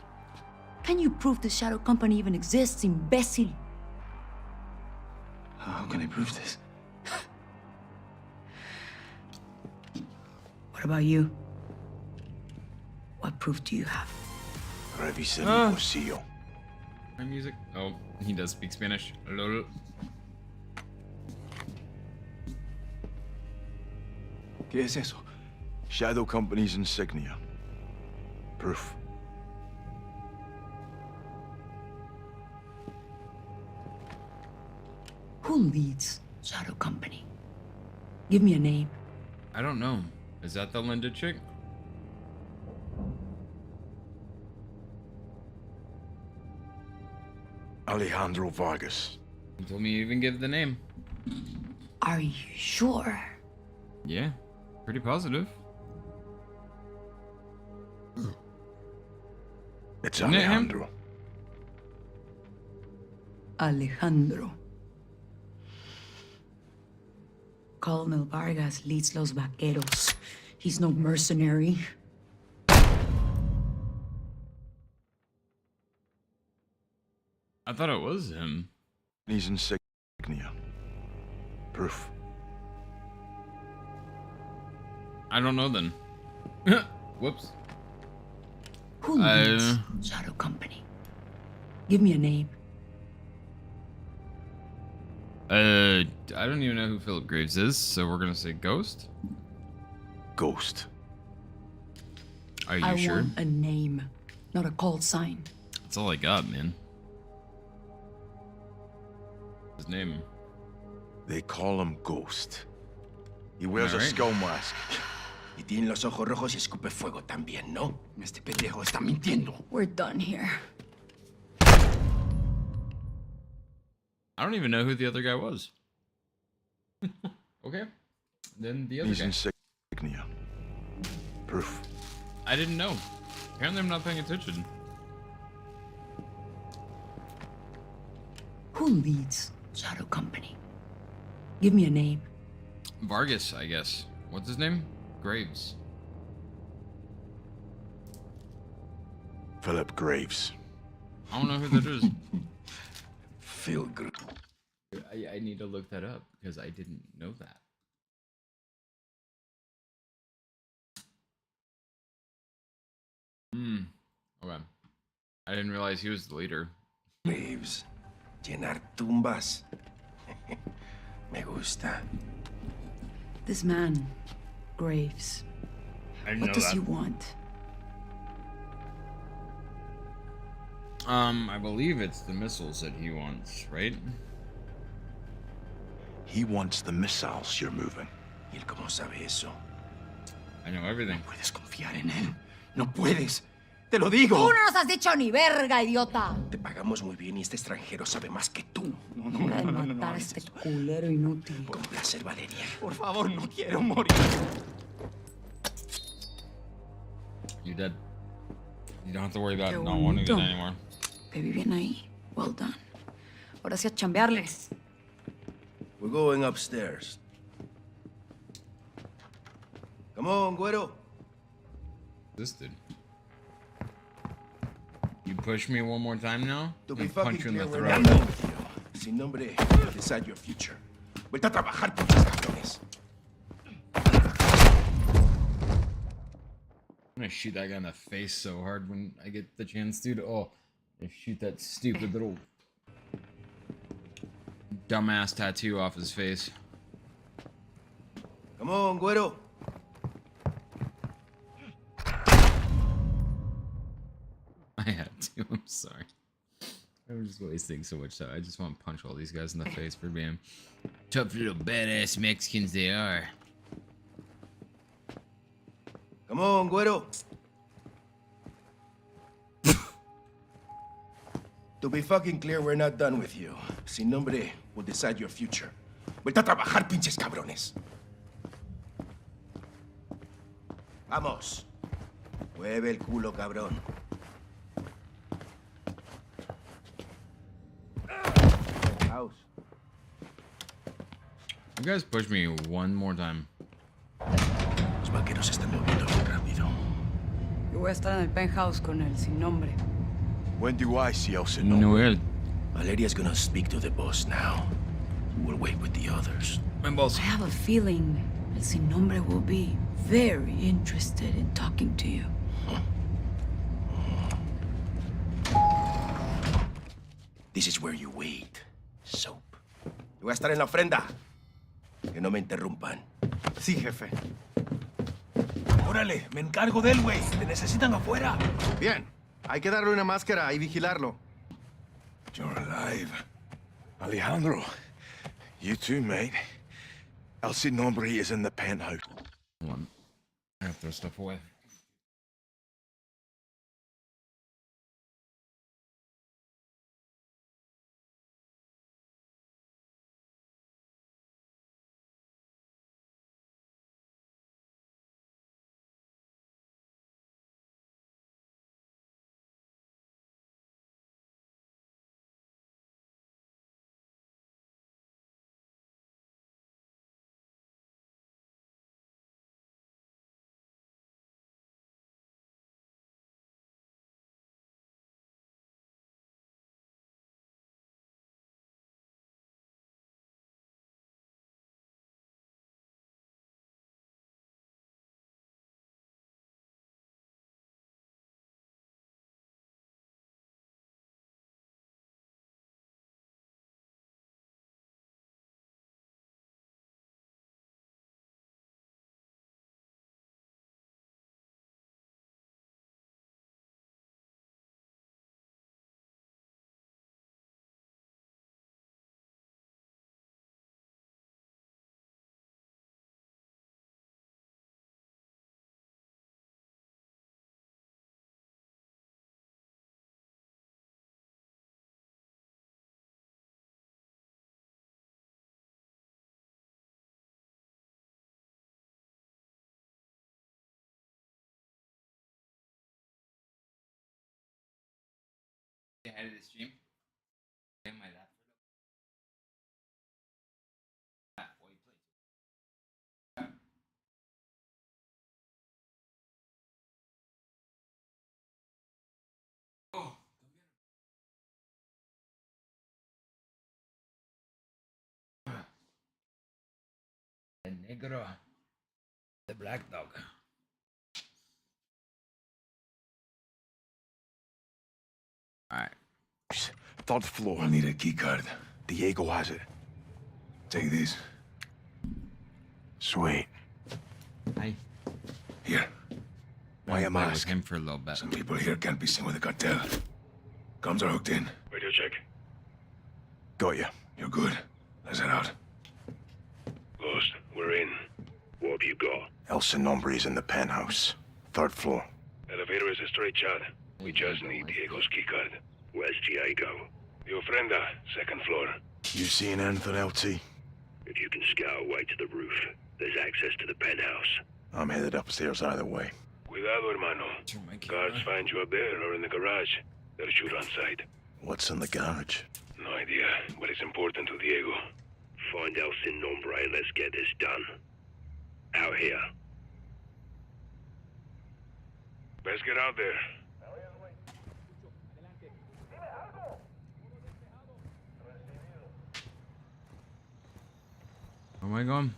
Can you prove the Shadow Company even exists, imbécil? How can I prove this? What about you? What proof do you have? Revisen mi bolsillo. My music. Oh, he does speak Spanish. Lol. ¿Qué es eso? Shadow Company's insignia. Proof. Who leads Shadow Company? Give me a name. I don't know. Is that the Linda chick? Alejandro Vargas. You told me you even give the name. Are you sure? Yeah, pretty positive. It's Isn't it him? Alejandro. Alejandro. Colonel Vargas leads los vaqueros. He's no mercenary. I thought it was him. His insignia. Proof. I don't know then. Whoops. Who leads Shadow Company? Give me a name. I don't even know who Philip Graves is, so we're gonna say Ghost. Ghost. Are you I sure? want a name, not a call sign. That's all I got, man. His name. They call him Ghost. He wears a Alright. skull mask. Y tiene los ojos rojos y escupe fuego también, ¿no? Este pendejo está mintiendo. We're done here. I don't even know who the other guy was. Okay. Then the other His guy. insignia. Proof. I didn't know. Apparently I'm not paying attention. Who leads Shadow Company? Give me a name. Vargas, I guess. What's his name? Graves. Philip Graves. I don't know who that is. Phil Graves. I need to look that up because I didn't know that. Okay. I didn't realize he was the leader. Graves. Llenar tumbas. Me gusta. This man, Graves. I didn't What know does that. he want? I believe it's the missiles that he wants, right? He wants the missiles you're moving. ¿Y él cómo sabe eso? I know everything. Puedes confiar en él. No puedes. Te lo digo. ¡Tú no nos has dicho ni verga, idiota! Te pagamos muy bien y este extranjero sabe más que tú. Hora de matar a este culero inútil. Con placer, Valeria. Por favor, no quiero morir. You're dead. You don't have to worry about Qué not wanting it bonito. anymore. Baby, bien ahí. Well done. Ahora sí a chambearle. We're going upstairs. Come on, güero. This dude. You push me one more time now? To I'm be gonna punch fucking you in the clear, we're throat. not done with you. Sin nombre, decide your future. Vuelta a trabajar, putos cabrones. I'm gonna shoot that guy in the face so hard when I get the chance, dude. Oh, I shoot that stupid little dumbass tattoo off his face. Come on, güero. I had to. I'm sorry. I'm just wasting so much time. I just want to punch all these guys in the face for being tough little badass Mexicans they are. Come on, güero. To be fucking clear, we're not done with you. Sin nombre, we'll decide your future. Vuelta a trabajar, pinches cabrones. Vamos. Mueve el culo, cabrón. House. You guys push me one more time. Los vaqueros se están moviendo muy rápido. Yo voy a estar en el penthouse con él, sin nombre. When do I see El Sin No, Nombre? Valeria's gonna speak to the boss now. We'll wait with the others. My boss. I have a feeling El Sin Nombre will be very interested in talking to you. This is where you wait. Soap. Yo voy a estar en la ofrenda. Que no me interrumpan. Sí, jefe. Órale, me encargo de él, güey. Te necesitan afuera. Bien. Hay que darle una máscara y vigilarlo. You're alive. Alejandro. You too, mate. El Sin Nombre is in the penthouse. Hold on. I have to throw stuff away. ahead of the stream. Am I that? Oh. El negro. The black dog. Alright. Third floor. I need a key card. Diego has it. Take this. Sweet. Hi. Here. Why a play with mask? him for a little bit. Some people here can't be seen with the cartel. Comms are hooked in. Radio check. Got you. You're good. Let's head out. Lost. We're in. What have you got? El Nombre's in the penthouse. Third floor. Elevator is a straight shot. We just need Diego's keycard. Where's Diego? The ofrenda, second floor. You seeing anything, LT? If you can scout way to the roof, there's access to the penthouse. I'm headed upstairs either way. Cuidado, hermano. Guards find you up there or in the garage. They'll shoot on sight. What's in the garage? No idea, but it's important to Diego. Find El Sin Nombre and let's get this done. Out here. Let's get out there. Where am I going?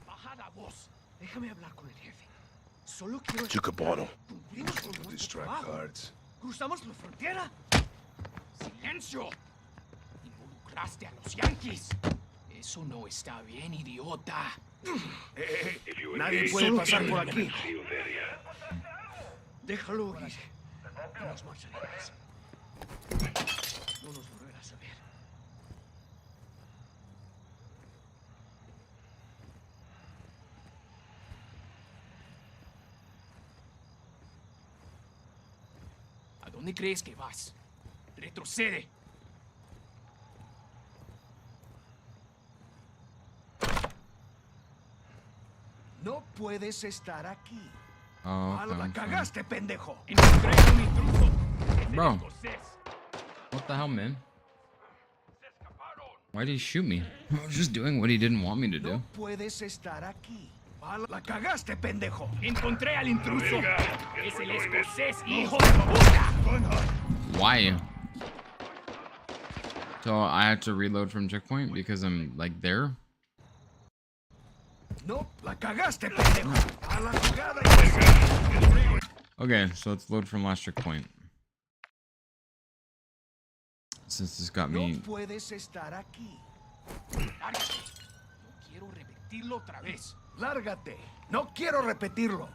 Baja la voz. Déjame hablar con el jefe. Solo quiero... Took a bottle. Cumplimos con nuestro Distract trabajo. cards. ¿Cruzamos la frontera? ¡Silencio! Involucraste a los yanquis. Eso no está bien, idiota. Nadie puede pasar por aquí. Déjalo ir. Y nos marcharemos. No nos volverás a ver. ¿A dónde crees que vas? Retrocede. No puedes estar aquí. Oh, La okay. cagaste, pendejo. Encontré un intruso. Bro. What the hell, man? Why did he shoot me? I was just doing what he didn't want me to do. No puedes estar aquí. La cagaste, pendejo. Encontré al intruso. Es el escocés, hijo de puta. Why? So I have to reload from checkpoint because I'm like there? No, la cagaste, pendejo. A la jugada y... Okay, so let's load from last checkpoint. Since this got me... No puedes estar aquí. Lárgate. No quiero repetirlo otra vez. Lárgate. No quiero repetirlo.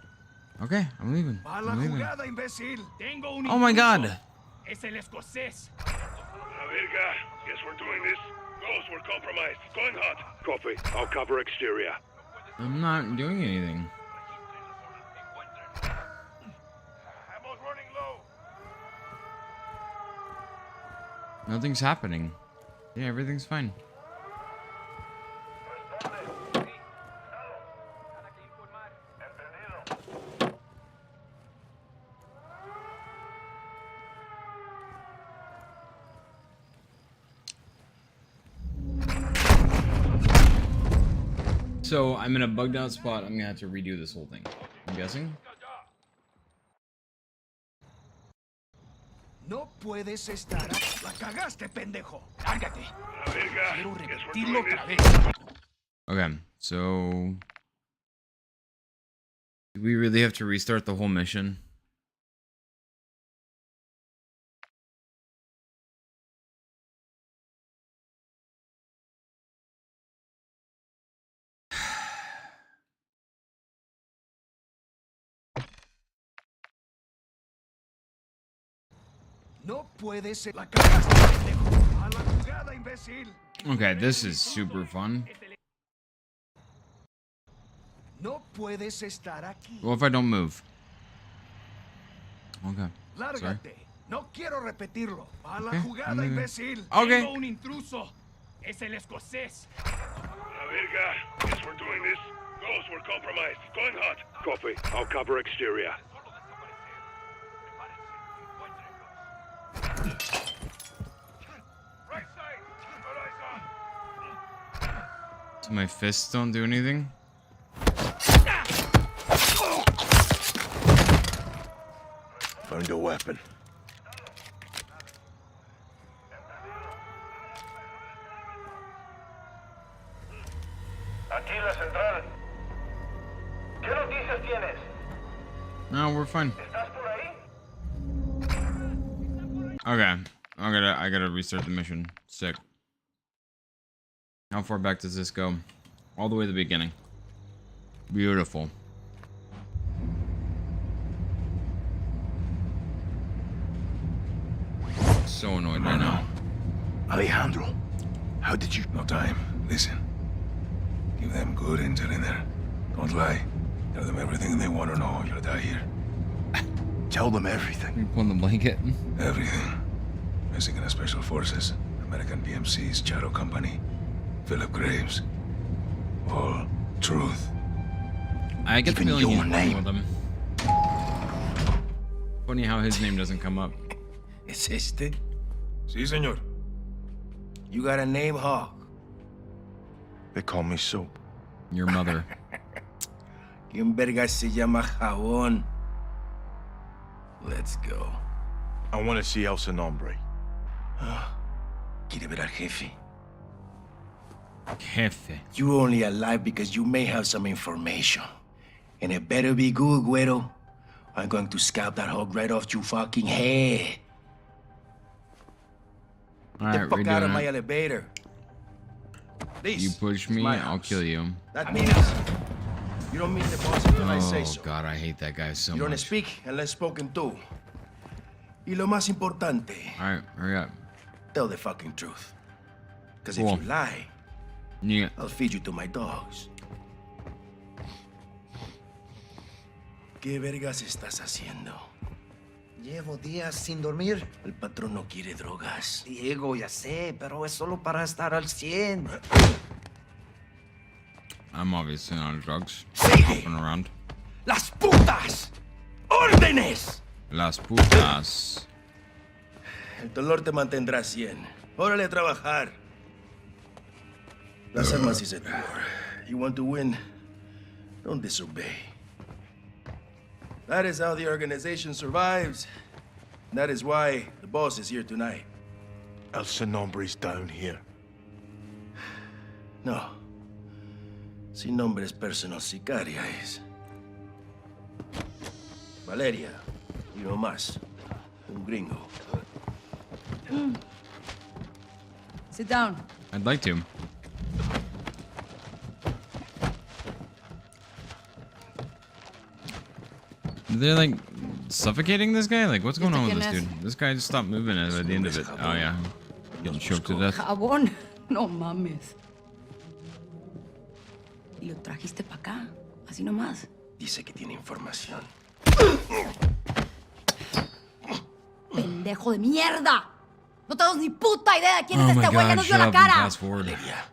Okay, I'm leaving. A la I'm leaving. jugada, imbécil. Tengo un Oh my intruso. god! Es el escocés. La verga. Guess we're doing this. Ghosts were compromised. Going hot. Copy. I'll cover exterior. I'm not doing anything. Ammo's running low. Nothing's happening. Yeah, everything's fine. So I'm in a bugged out spot. I'm gonna have to redo this whole thing. I'm guessing. No puedes estar aquí. La cagaste, pendejo. Lárgate. La verga. Quiero Guess we're repetirlo doing otra this. vez. Okay, so do we really have to restart the whole mission? No puedes... La cagaste, pendejo. A la jugada, imbécil. Okay, this is super fun. No puedes estar aquí. Well, if I don't move. Okay. Sorry. Lárgate. No quiero repetirlo. A la Okay, jugada, imbécil. Okay. Tengo un intruso. Es el escocés. La verga. Guess we're doing this. Ghost, we're compromised. Going hot. Copy. I'll cover exterior. Right side. Got eyes on. So my fists don't do anything? Found a weapon. Aquí la central. ¿Qué noticias tienes? No, we're fine. ¿Estás por ahí? Okay. I gotta restart the mission. Sick. How far back does this go? All the way to the beginning. Beautiful. So annoyed right now. Alejandro, how did you... No time. Listen. Give them good intel in there. Don't lie. Tell them everything they want to know. You'll die here. Tell them everything. You pulling the blanket? Everything. Mexican Special Forces, American PMC's Shadow Company, Philip Graves. All truth. I get the Even feeling he's your playing name. with them. Funny how his name doesn't come up. ¿Es este? Sí, señor. You got a name, Hawk? They call me Soap. Your mother. ¿Quién verga se llama Jabón? Let's go. I want to see El Nombre. ¿Quiere ver al jefe? Jefe. You only alive because you may have some information. And it better be good, Güero. I'm going to scalp that hog right off your fucking head. Alright, Get the fuck out of redoing my it. elevator. You push me, I'll kill you. That means you don't meet the boss until I say Oh so. god, I hate that guy so You don't much. speak unless spoken to. Y lo más importante, Alright, hurry up. tell the fucking truth. Because Cool. if you lie, Yeah. I'll feed you to my dogs. ¿Qué vergas estás haciendo? Llevo días sin dormir. El patrón no quiere drogas. Diego, ya sé, pero es solo para estar al 100. I'm obviously on drugs. Sigue. Hopping around. ¡Las putas! ¡Órdenes! Las putas. El dolor te mantendrá 100. Órale a trabajar. Las armas is at war. You want to win? Don't disobey. That is how the organization survives. And that is why the boss is here tonight. El Nombre's down here. No. Sin nombre es personal sicaria es. Valeria, y no más. Un gringo. Sit down. I'd like to. They're like suffocating this guy? Like, what's going on with this dude? This guy just stopped moving at the end of it. Oh, yeah. Getting choked to death. Jabón. No mames. Y lo trajiste para acá. Así nomás. Dice que tiene información. Pendejo de mierda. No tenemos ni puta idea de quién es Oh my este güey que god, nos dio shut la up and cara. fast forward. Valeria,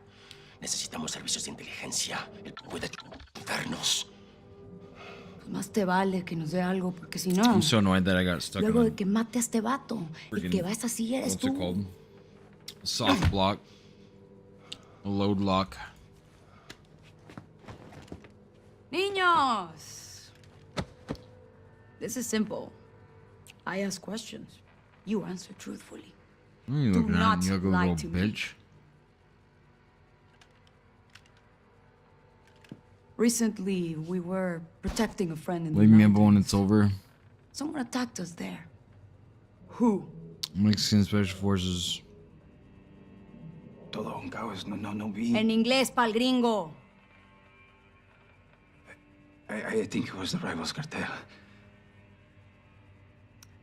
necesitamos servicios de inteligencia. Él puede ayudarnos. Pues más te vale que nos dé algo, porque si no... I'm so annoyed that I got stuck Luego in de que mate a este vato, el freaking- que va a esta silla eres what's it tú. called? A soft block. A load lock. Niños! This is simple. I ask questions. You answer truthfully. What are you Do looking at, not you ugly lie little to me. bitch? Recently, we were protecting a friend in the Leave me up mountains. when it's over. Someone attacked us there. Who? Mexican Special Forces. Todo un caos, no vi. En inglés, pa'l gringo. I think it was the rivals cartel.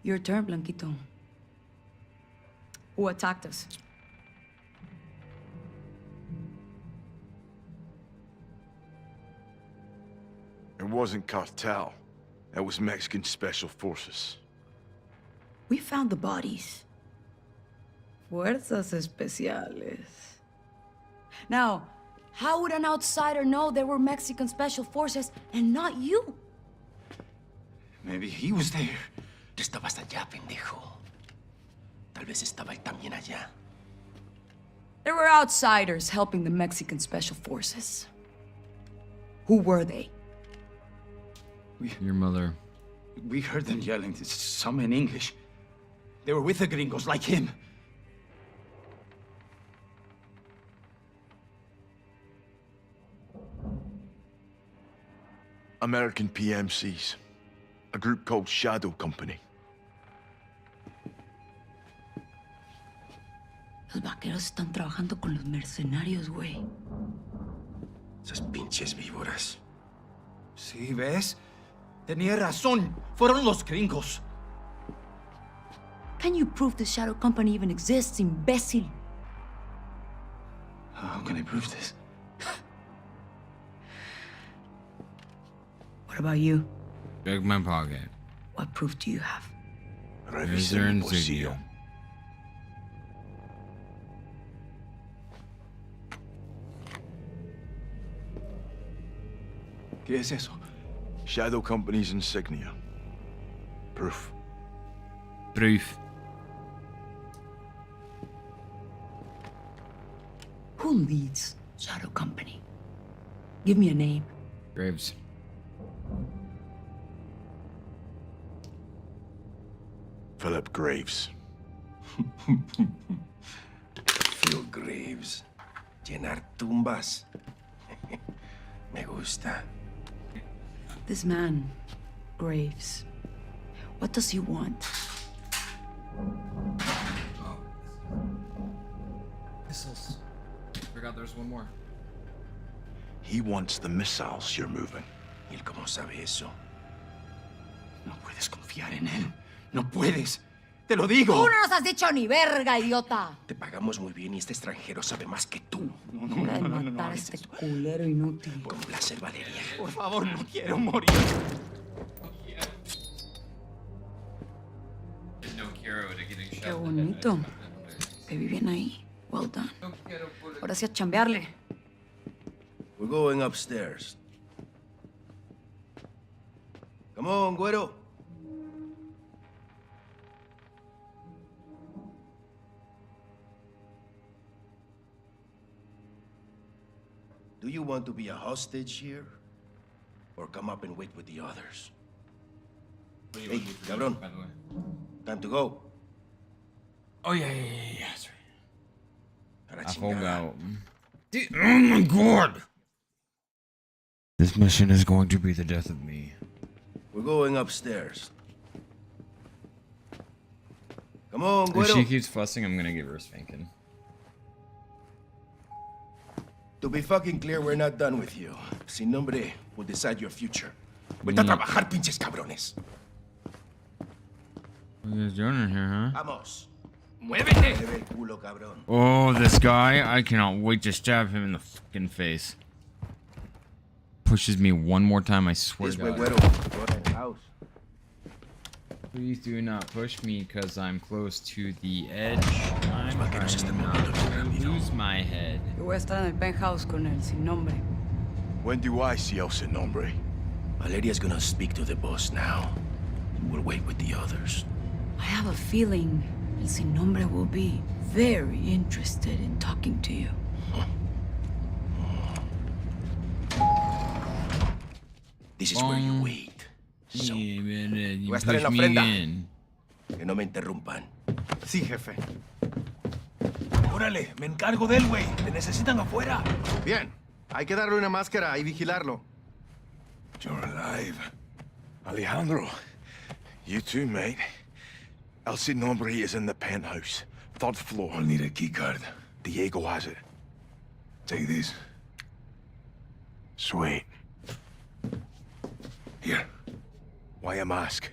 Your turn, Blanquito. Who attacked us? wasn't cartel. That was Mexican Special Forces. We found the bodies. Fuerzas Especiales. Now, how would an outsider know they were Mexican Special Forces and not you? Maybe he was there. Tú estabas allá, pendejo. Tal vez estaba él también allá. There were outsiders helping the Mexican Special Forces. Who were they? Your mother. We heard them yelling, some in English. They were with the gringos, like him. American PMCs. A group called Shadow Company. Los vaqueros están trabajando con los mercenarios, güey. Esas pinches víboras. Sí, ¿ves? Tenía razón. Fueron los gringos. Can you prove the Shadow Company even exists, imbécil? How can I prove this? What about you? Check my pocket. What proof do you have? There's their insignia. ¿Qué es eso? Shadow Company's insignia. Proof. Proof. Who leads Shadow Company? Give me a name. Graves. Philip Graves. Phil Graves. Llenar tumbas. Me gusta. This man, Graves, what does he want? Missiles. Forgot there's one more. He wants the missiles you're moving. ¿Y él cómo sabe eso? No puedes confiar en él. No puedes. Te lo digo. ¡Tú no nos has dicho ni verga, idiota! Te pagamos muy bien y este extranjero sabe más que tú. Hora de matar a este culero inútil. Por un placer, Valeria. Por favor, no quiero morir. Qué bonito. Te vi bien ahí. Well done. Ahora sí a chambearle. We're going upstairs. Come on, güero. Do you want to be a hostage here? Or come up and wait with the others? Hey, cabrón. Time to go. Oh, yeah. Sorry. A la I chingada. forgot. Dude, oh my god! This mission is going to be the death of me. We're going upstairs. Come on, If güero. she keeps fussing, I'm gonna give her a spanking. To be fucking clear, we're not done with you. Sin nombre will decide your future. Vete a trabajar, pinches cabrones. What are you guys doing in here, huh? Vamos. Muévete. Mueve el culo, cabrón. Oh, this guy. I cannot wait to stab him in the fucking face. Pushes me one more time, I swear This to way, God. güero. Go to the house. Please do not push me, because I'm close to the edge. I'm trying not to lose my head. Yo voy a estar en el penthouse con él, sin nombre. When do I see El Sin Nombre? Valeria's gonna speak to the boss now. We'll wait with the others. I have a feeling El Sin Nombre will be very interested in talking to you. This is where you wait. So, Yeah, man, you voy a estar en push la me ofrenda. again. Que no me interrumpan. Sí, jefe. Órale, me encargo de él, güey. Te necesitan afuera. Bien. Hay que darle una máscara y vigilarlo. You're alive. Alejandro. You too, mate. El Sin Nombre is in the penthouse. 3rd floor. I'll need a keycard. Diego has it. Take this. Sweet. Here. Why a mask?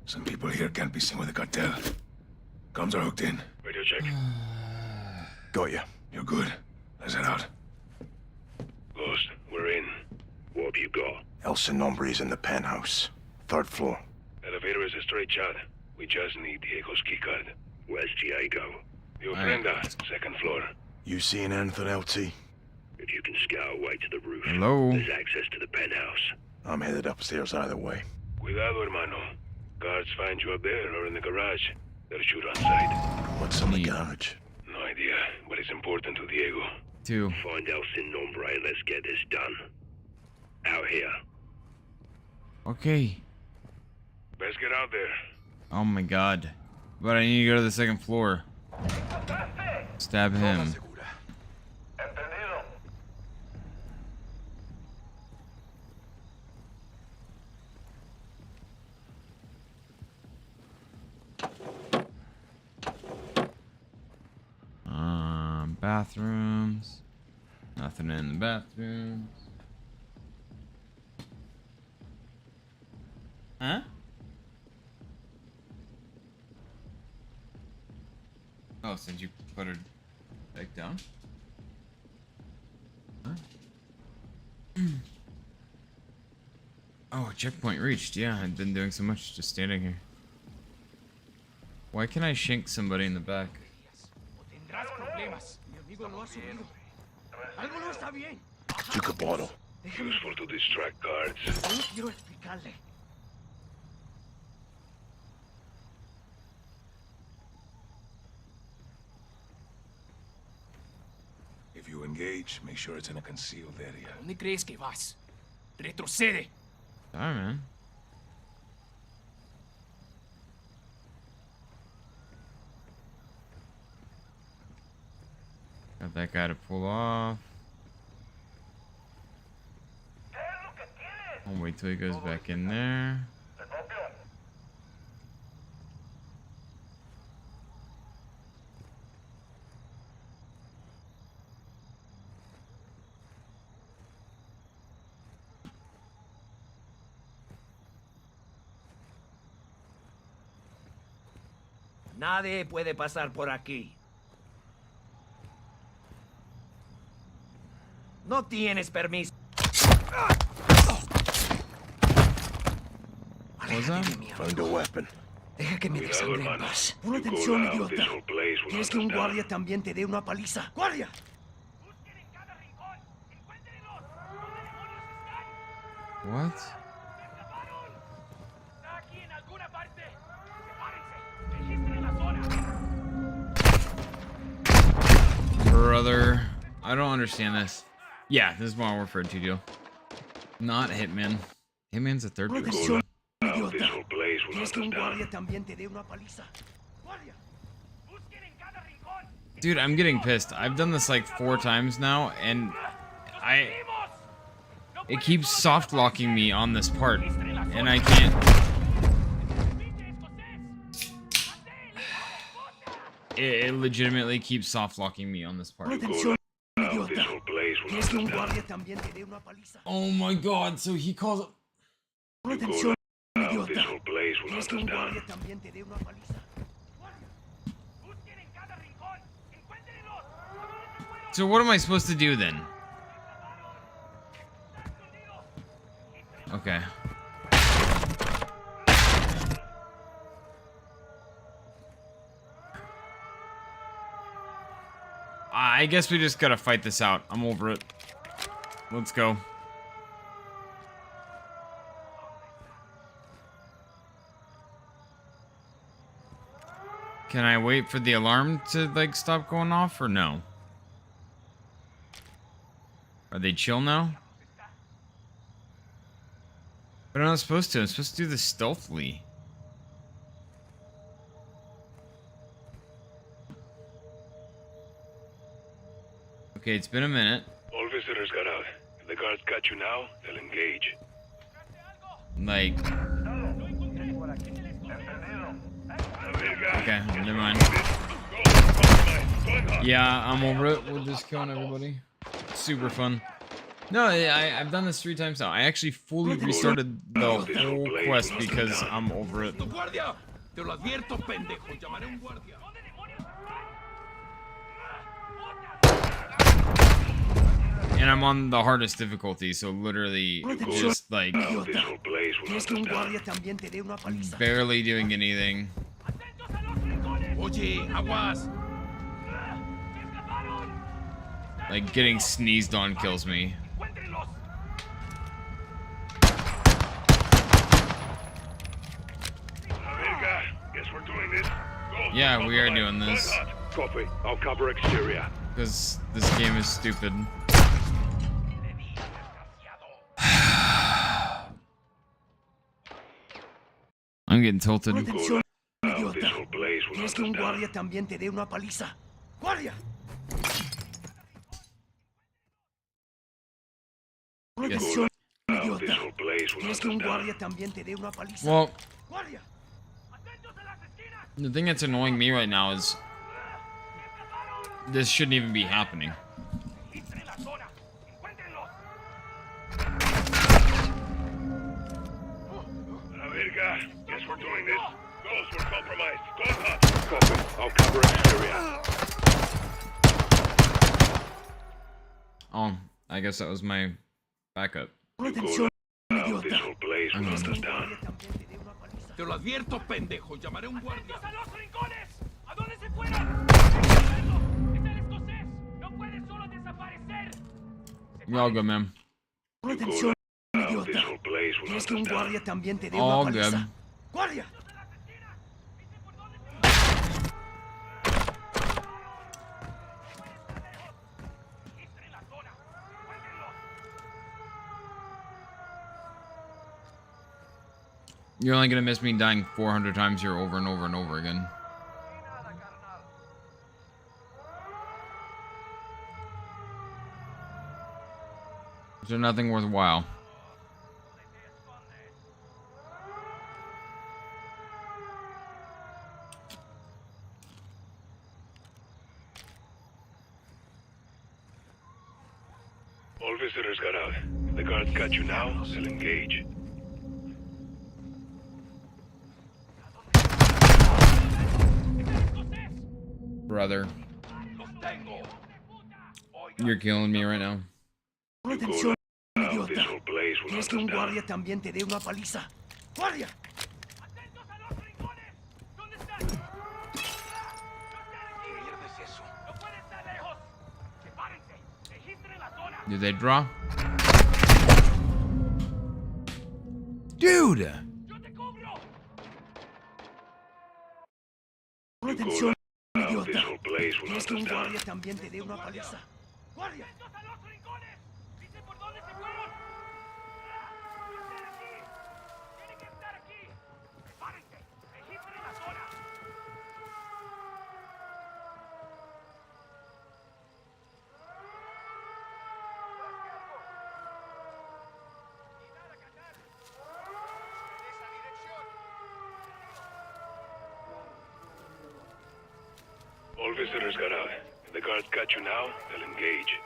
Some people here can't be seen with the cartel. Comms are hooked in. Radio check. Got ya. You're good. Let's head out. Ghost, we're in. What have you got? El Sinombri's in the penthouse. 3rd floor. Elevator is a straight shot. We just need Diego's keycard. Where's Diego? The ofrenda, 2nd floor. You seeing anything, LT? If you can scour right to the roof, Hello? there's access to the penthouse. I'm headed upstairs either way. Cuidado, hermano. Guards find you up there or in the garage. They'll shoot on sight. What's in the garage? No idea, but it's important to Diego. 2. Find El Sinombre and let's get this done. Out here. Okay. Let's get out there. Oh my god. But I need to go to the 2nd floor. Stab him. Bathrooms. Nothing in the bathrooms. Huh? Oh, since you put her back down? Huh? Oh, checkpoint reached. Yeah, I've been doing so much just standing here. Why can't I shank somebody in the back? Took a bottle. Useful to distract guards. If you engage, make sure it's in a concealed area. ¿Dónde crees que vas? Retrocede. Sorry, man. Got that guy to pull off. I'll wait till he goes back in there. Nadie puede pasar por aquí. No tienes permiso. Found a weapon. Deja que me desangre en paz. Pon atención, idiota. ¿Quieres que un guardia también te dé una paliza? ¡Guardia! What? Brother, I don't understand this. Yeah, this is Modern Warfare 2 deal. Not Hitman. Hitman's a 3rd person. Dude, I'm getting pissed. I've done this like 4 times now, and it keeps soft locking me on this part, and I can't. It legitimately keeps soft locking me on this part. Oh my god, so he calls it. So what am I supposed to do then? Okay. I guess we just gotta fight this out. I'm over it. Let's go. Can I wait for the alarm to like stop going off or no? Are they chill now? But I'm not supposed to. I'm supposed to do this stealthily. Okay, it's been a minute. All visitors got out. If the guards got you now, they'll engage. Like... Okay, never mind. Yeah, I'm over it. We're just killing everybody. Super fun. No, I've done this 3 times now. I actually fully restarted the whole quest because I'm over it. And I'm on the hardest difficulty, so literally just like barely doing anything. Oye, aguas. Like getting sneezed on kills me. Guess we're doing this. Yeah, we are doing this. Copy. I'll cover exterior. Because this game is stupid. I'm getting tilted. Atención, idiota. ¿Quieres que un guardia también te dé una paliza? ¡Guardia! Atención, idiota. ¿Quieres que un guardia también te dé una paliza? Well, ¡Guardia! the thing that's annoying me right now is this shouldn't even be happening. Guess we're doing this. Goals were compromised. Go hot. Copy. I'll cover exterior. Oh, I guess that was my backup. Atención, idiota. Te lo advierto, pendejo. Llamaré a un guardia. ¡A los rincones! ¿A dónde se fueron? ¡Es el escocés! ¡No puede solo desaparecer! You're all good, man. Atención, idiota. ¿Quieres que un guardia también te dé una All paliza? good. ¡Guardia! You're only gonna miss me dying 400 times here over and over and over again. Is there nothing worthwhile? All visitors got out. The guards got you now. They'll engage. Brother. You're killing me right now. Atención, idiota. ¿Quieres que un guardia también te dé una paliza? ¡Guardia! Did they draw? Dude! Atención, idiota. ¿Quieres que un guardia también te dé una paliza? ¡Guardia! All visitors got out. The guards got you now. They'll engage.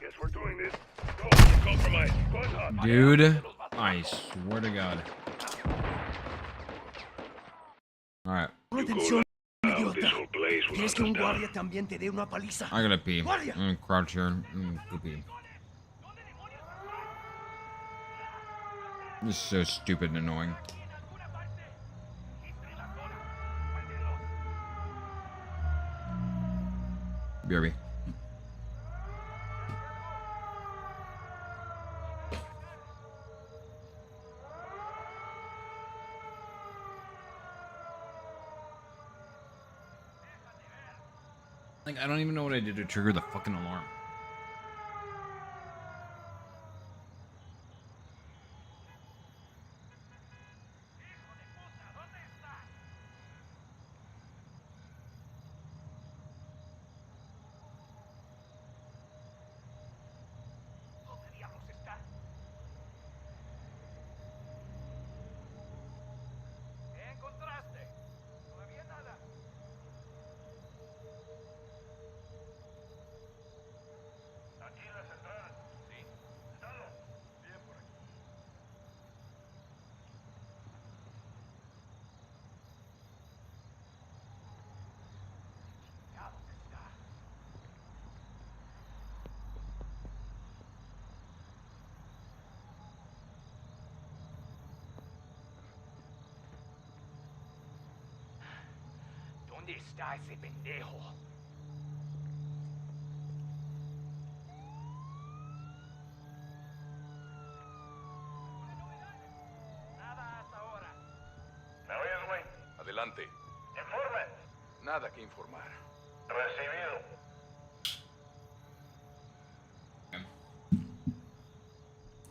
Guess we're doing this. Go, compromise. Go hot. Dude, I swear to God. Alright. Atención, idiota. ¿Quieres que un guardia también te dé una paliza? I gotta pee. I'm ¡Guardia! gonna crouch here and go pee. This is so stupid and annoying. BRB. Like, I don't even know what I did to trigger the fucking alarm. ¿Dónde está ese pendejo? ¿Me oyes, güey? Adelante. Informe. Nada que informar. Recibido.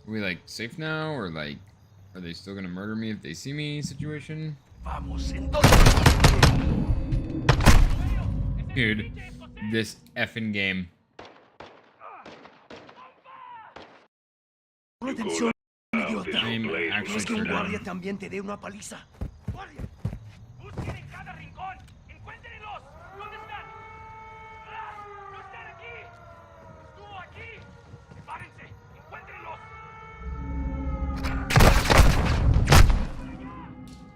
Are we like safe now, or like, are they still gonna murder me if they see me? Situation. Dude, this effing game. Pon atención, idiota. I'm actually ¿Quieres que un triggered. guardia también te dé una paliza? ¡Guardia! ¡Busquen en cada rincón! ¡Encuéntrenlos! ¿Dónde están? ¡Ah! ¡No están aquí! ¡Estuvo aquí! ¡Sepárense! ¡Encuéntrenlos!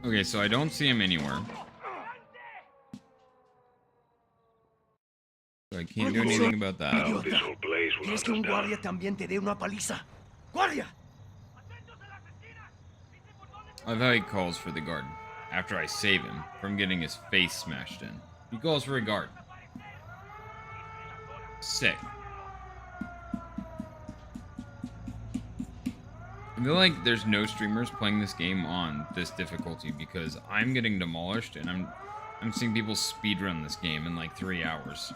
Okay, so I don't see him anywhere. So I can't do anything about that. Idiota. ¿Quieres que un guardia también te dé una paliza? ¡Guardia! I love how he calls for the guard after I save him from getting his face smashed in. He calls for a guard. Sick. I feel like there's no streamers playing this game on this difficulty because I'm getting demolished and I'm seeing people speedrun this game in like 3 hours.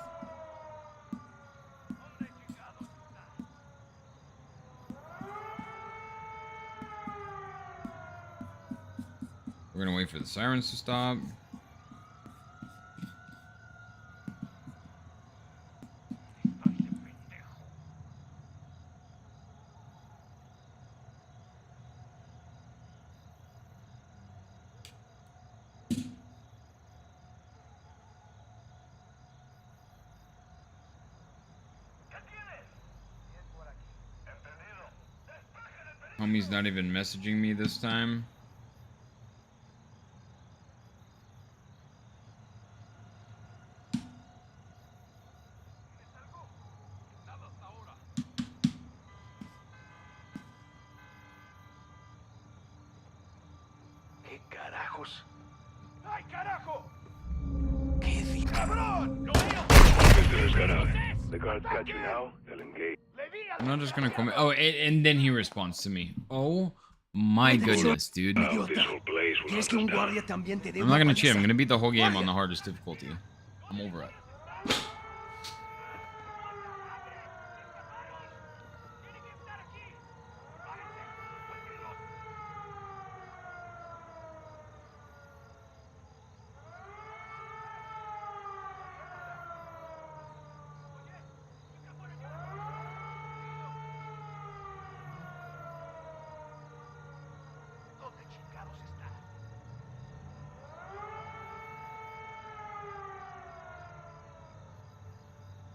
We're gonna wait for the sirens to stop. Homie's not even messaging me this time. ¿Qué carajos? ¡Ay, carajo! ¿Qué di... ¡Cabrón! ¡Lo veo! The guards got you now. They'll engage. I'm not just gonna comment. Oh, and then he responds to me. Oh my goodness, dude. I'm not gonna cheat. I'm gonna beat the whole game on the hardest difficulty. I'm over it.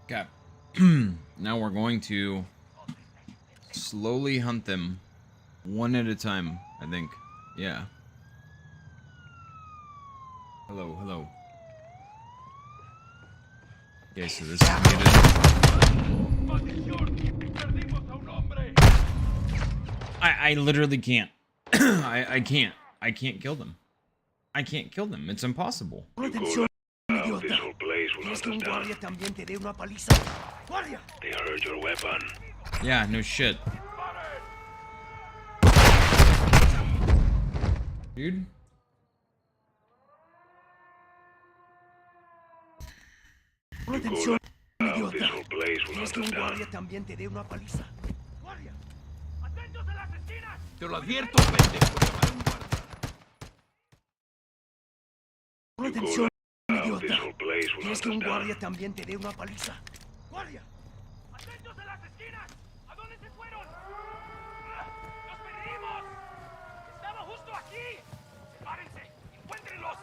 Okay. Now we're going to slowly hunt them one at a time, I think. Yeah. Hello, hello. Okay, so this is muted. I literally can't. I can't. I can't kill them. I can't kill them. It's impossible. ¿Quieres que un guardia también te dé una paliza? ¡Guardia! They heard your weapon. Yeah, no shit. Dude. Pon atención, idiota. ¿Quieres que un guardia también te dé una paliza? ¡Guardia! ¡Atentos a las esquinas! Te lo advierto, pendejo. Pon atención, idiota. ¿Quieres que un guardia también te dé una paliza? ¡Guardia! ¡Atentos a las esquinas! ¿A dónde se fueron? ¡Los perdimos! ¡Estaba justo aquí! ¡Sepárense! ¡Encuéntrenlos!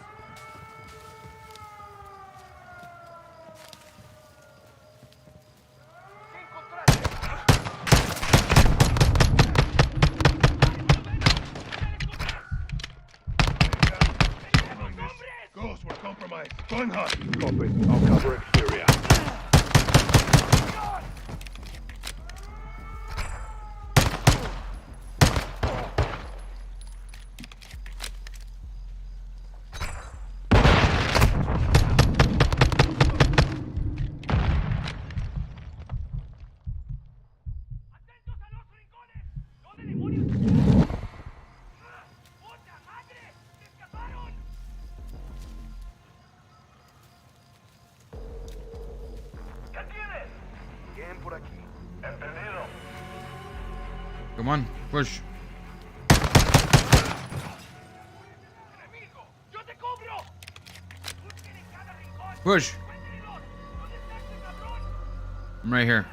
¿Qué encontraste? Ghost, we're compromised. Going hard. Copy. I'll cover exterior. Come on, push. Push. I'm right here.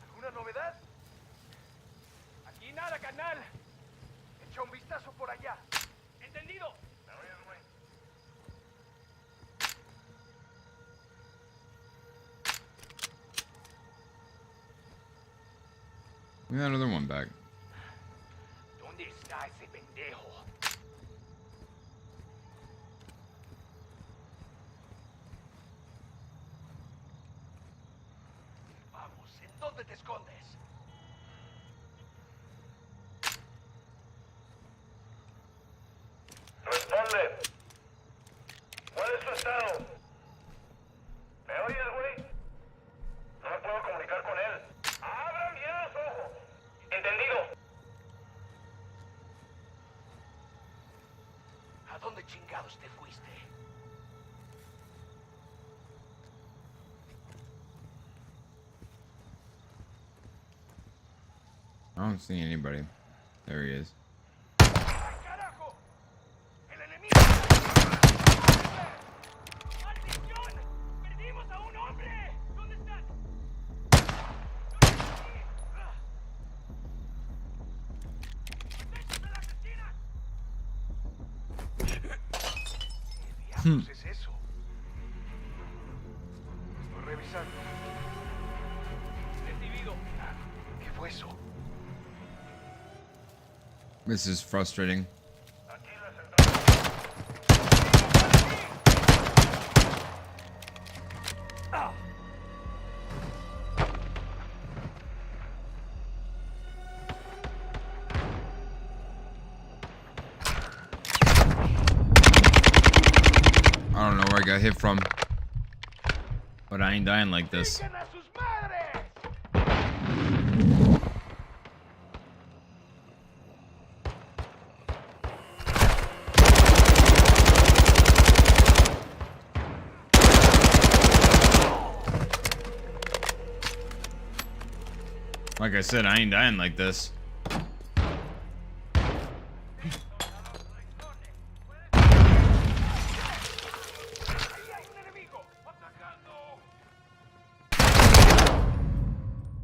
¿Alguna novedad? Aquí nada, carnal. Echa un vistazo por allá. ¿Entendido? We got another one back. ¿Dónde está ese pendejo? Vamos, ¿en dónde te escondes? Responde. ¿Cuál es tu estado? ¿Me oyes, güey? No me puedo comunicar con él. ¡Abran bien los ojos! ¿Entendido? ¿A dónde chingados te fuiste? I don't see anybody. There he is. ¡Carajo! ¡El enemigo! ¡Maldición! ¡Perdimos a un hombre! ¿Dónde están? ¿Qué diablos es eso? Estoy revisando. Recibido. ¿Qué fue eso? This is frustrating. I don't know where I got hit from, but I ain't dying like this. Like I said, I ain't dying like this.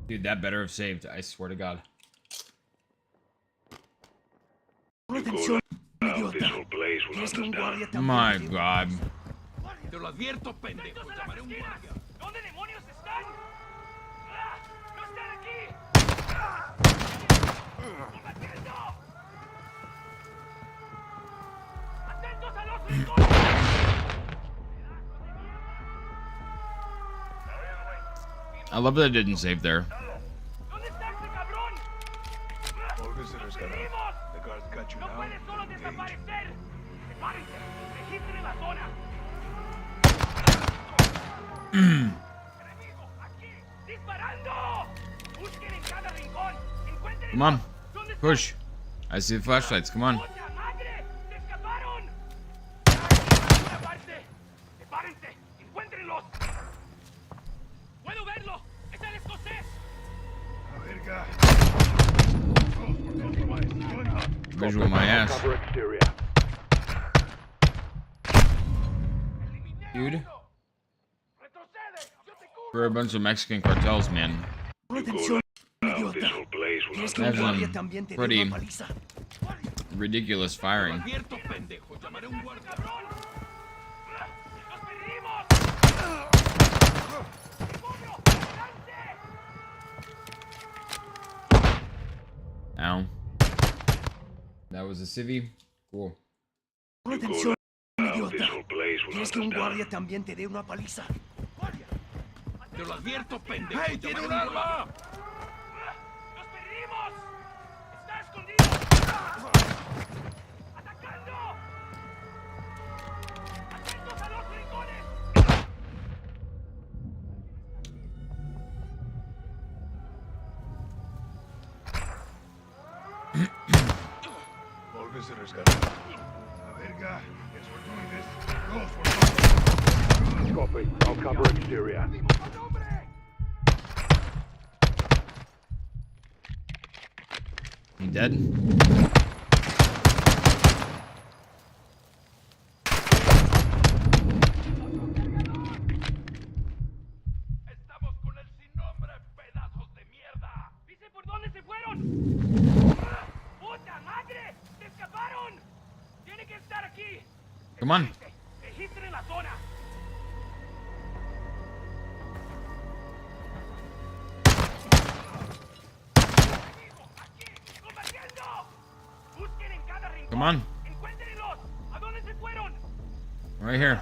Dude, that better have saved, I swear to God. My God. Te lo advierto, pendejo. Llamaré un guardia. ¿Dónde demonios están? ¡No están aquí! ¡Combatiendo! ¡Atentos a los rincones! I love that it didn't save there. ¿Dónde está ese cabrón? All visitors got out. The guards got you ¡No now. puedes solo desaparecer! ¡Prepárense! ¡Registren en la zona! ¡Enemigo! ¡Aquí! ¡Disparando! ¡Busquen en cada rincón! ¡Encuentren! Come on, push. I see the flashlights, come on. ¡Madre! ¡Se escaparon! ¡En una parte! ¡Prepárense! ¡Encuéntrenlos! ¡Puedo verlo! ¡Es el escocés! Verga. Visual my ass. Dude. For a bunch of Mexican cartels, man. That's some pretty ridiculous firing. Ow. That was a civvy? Cool. Pon atención, idiota. ¿Quieres que un guardia también te dé una paliza? ¡Guardia! ¡Te lo advierto, pendejo! ¡Hey, tiene un arma! ¡Los perdimos! ¡Está escondido! ¡Atacando! ¡Atentos a los rincones! Copy. I'll cover exterior. He dead? Come on. Come on. Right here.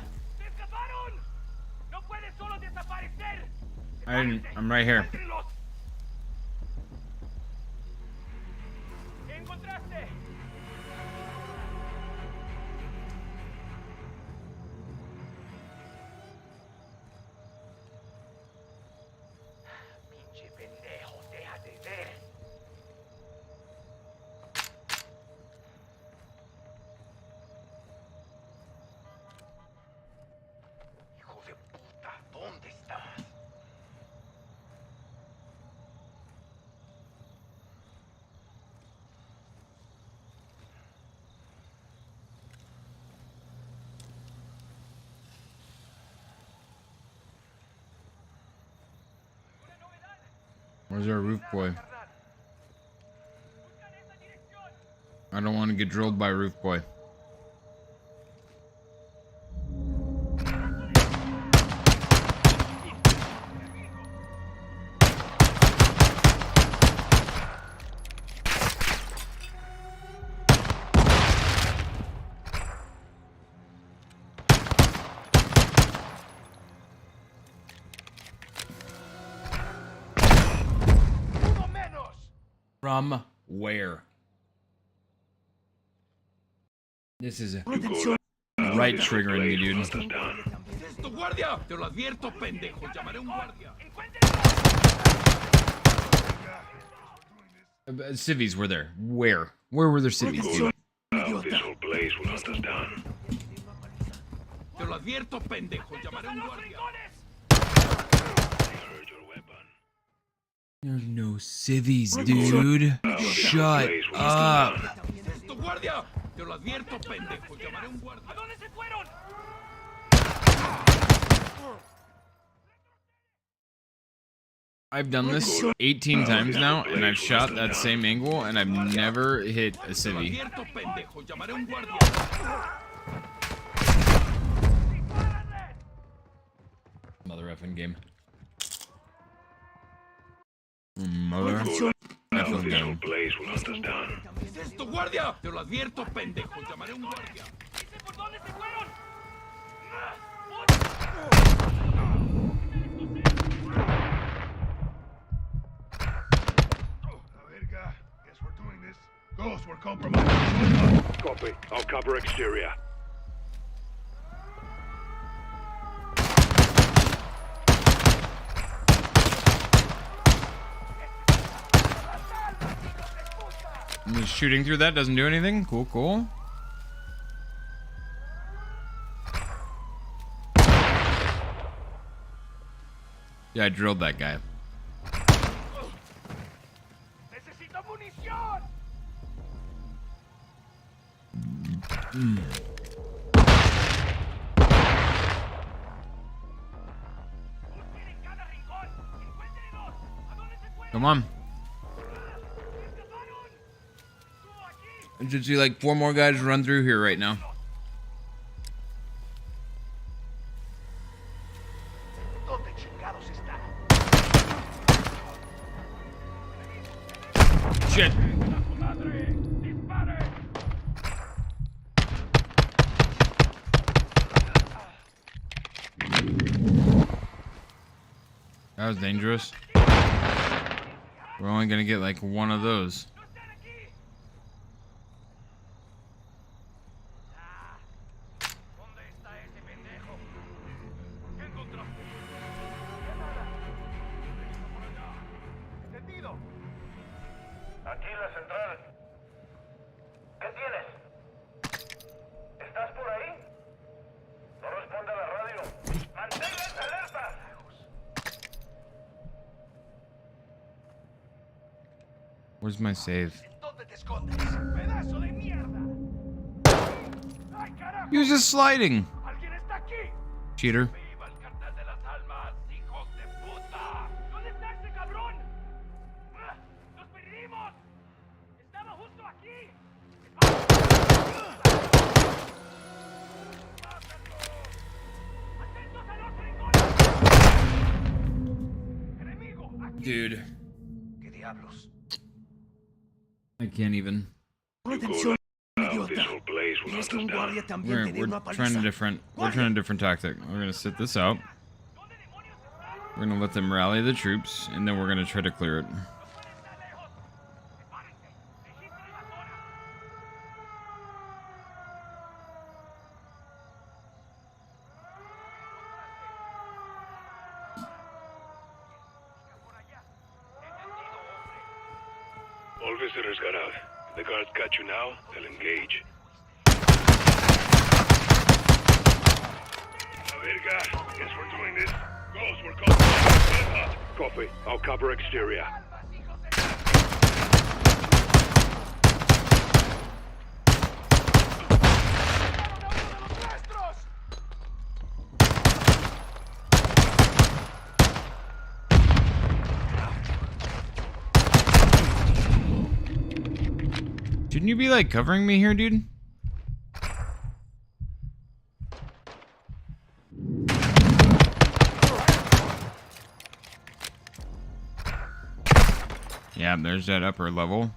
I'm right here. Where's our roof boy? I don't want to get drilled by roof boy. From where? This is right triggering me, dude. ¡Esto, guardia! Te lo advierto, pendejo. Llamaré un guardia. Civvies were there. Where? Where were there civvies, dude? This whole place will hunt us down. Te lo advierto, pendejo. Llamaré un guardia. There's no civvies, dude. Shut up. ¡Esto, guardia! Te lo advierto, pendejo. Llamaré un guardia. ¿A dónde se fueron? I've done this 18 times now, and I've shot that same angle, and I've never hit a civvy. Mother effing game. Mother effing game. ¡Esto, guardia! Te lo advierto, pendejo. Llamaré un guardia. ¿Dice por dónde se fueron? Guess we're doing this. Ghost, we're compromised. Copy. I'll cover exterior. Just shooting through that doesn't do anything. Cool, cool. Yeah, I drilled that guy. Come on. I just see like 4 more guys run through here right now. Shit. That was dangerous. We're only gonna get like one of those. Aquí la central. ¿Qué tienes? ¿Estás Where's my save? He was just sliding. Cheater. Dude. I can't even. We're trying a different tactic. We're gonna sit this out. We're gonna let them rally the troops, and then we're gonna try to clear it. All visitors got out. The guards got you now, they'll engage. Verga, guess we're doing this. Ghost, we're called. Copy. I'll cover exterior. Shouldn't you be like covering me here, dude? Yeah, there's that upper level.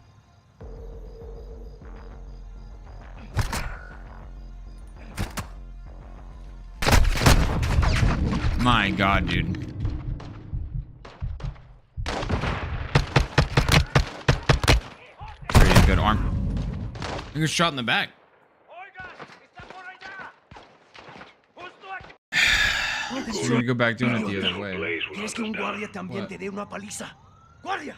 My God, dude. Pretty good arm. I got shot in the back. We're gonna go back doing it the other way. ¿Quieres que un guardia también te dé una paliza? ¡Guardia!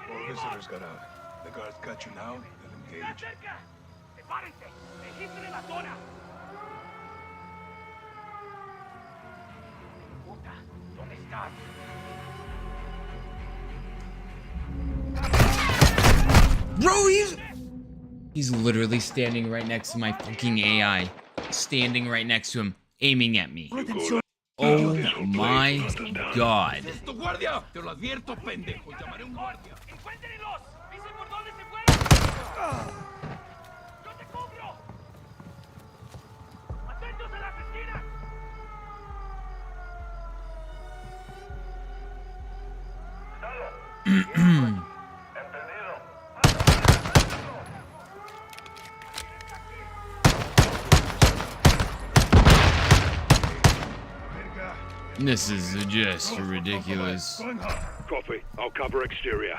All visitors got out. The guards got you now, they'll engage. ¡Prepárense! ¡Registren la zona! Puta, ¿dónde estás? Bro, he's literally standing right next to my fucking AI. Standing right next to him, aiming at me. Oh my God. ¡Esto, guardia! Te lo advierto, pendejo. Llamaré un guardia. ¡Encuéntrenlos! ¡Dicen por dónde se fueron! ¡Yo te cubro! ¡Atentos a las esquinas! This is just ridiculous. Copy. I'll cover exterior.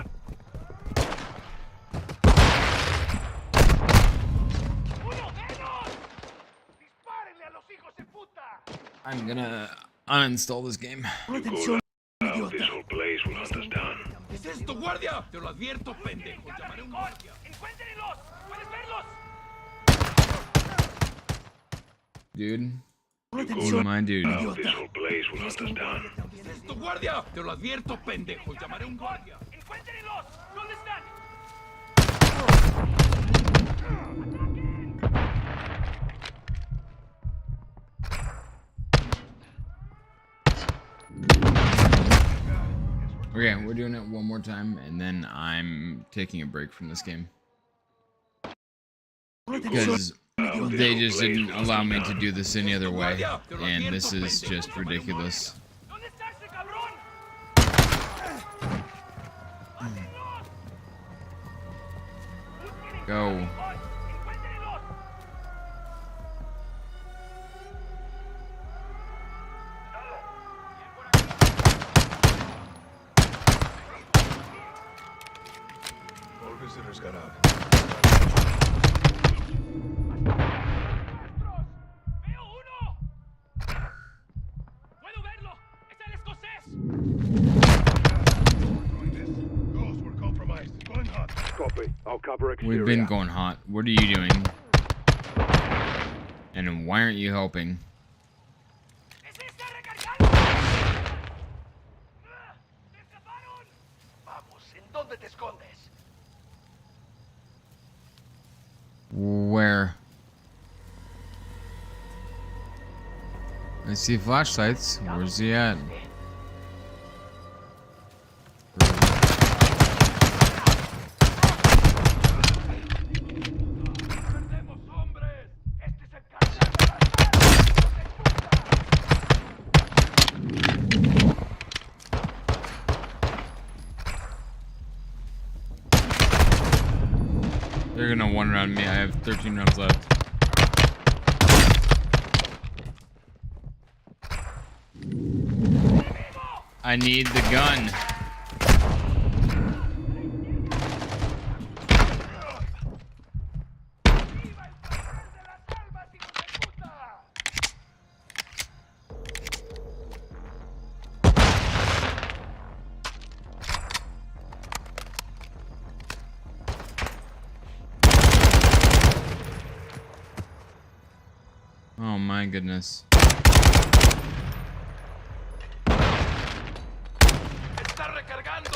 I'm gonna uninstall this game. Now this whole place will hunt us down. ¿Qué es esto, guardia? Te lo advierto, pendejo. Llamaré un guardia. ¡Encuéntrenlos! ¿Puedes verlos? Dude. Oh my dude. Now this whole place will hunt us down. ¿Qué es esto, guardia? Te lo advierto, pendejo. Llamaré un guardia. ¡Encuéntrenlos! ¿Dónde están? Okay, we're doing it one more time, and then I'm taking a break from this game. Because they just didn't allow me to do this any other way, and this is just ridiculous. Go. All visitors got out. Copy. I'll cover We've been going hot. What are you doing? And why aren't you helping? Vamos, ¿en dónde te escondes? Where? I see flashlights. Where's he at? They're gonna one round me. I have 13 rounds left. I need the gun. Oh my goodness. ¡Está recargando!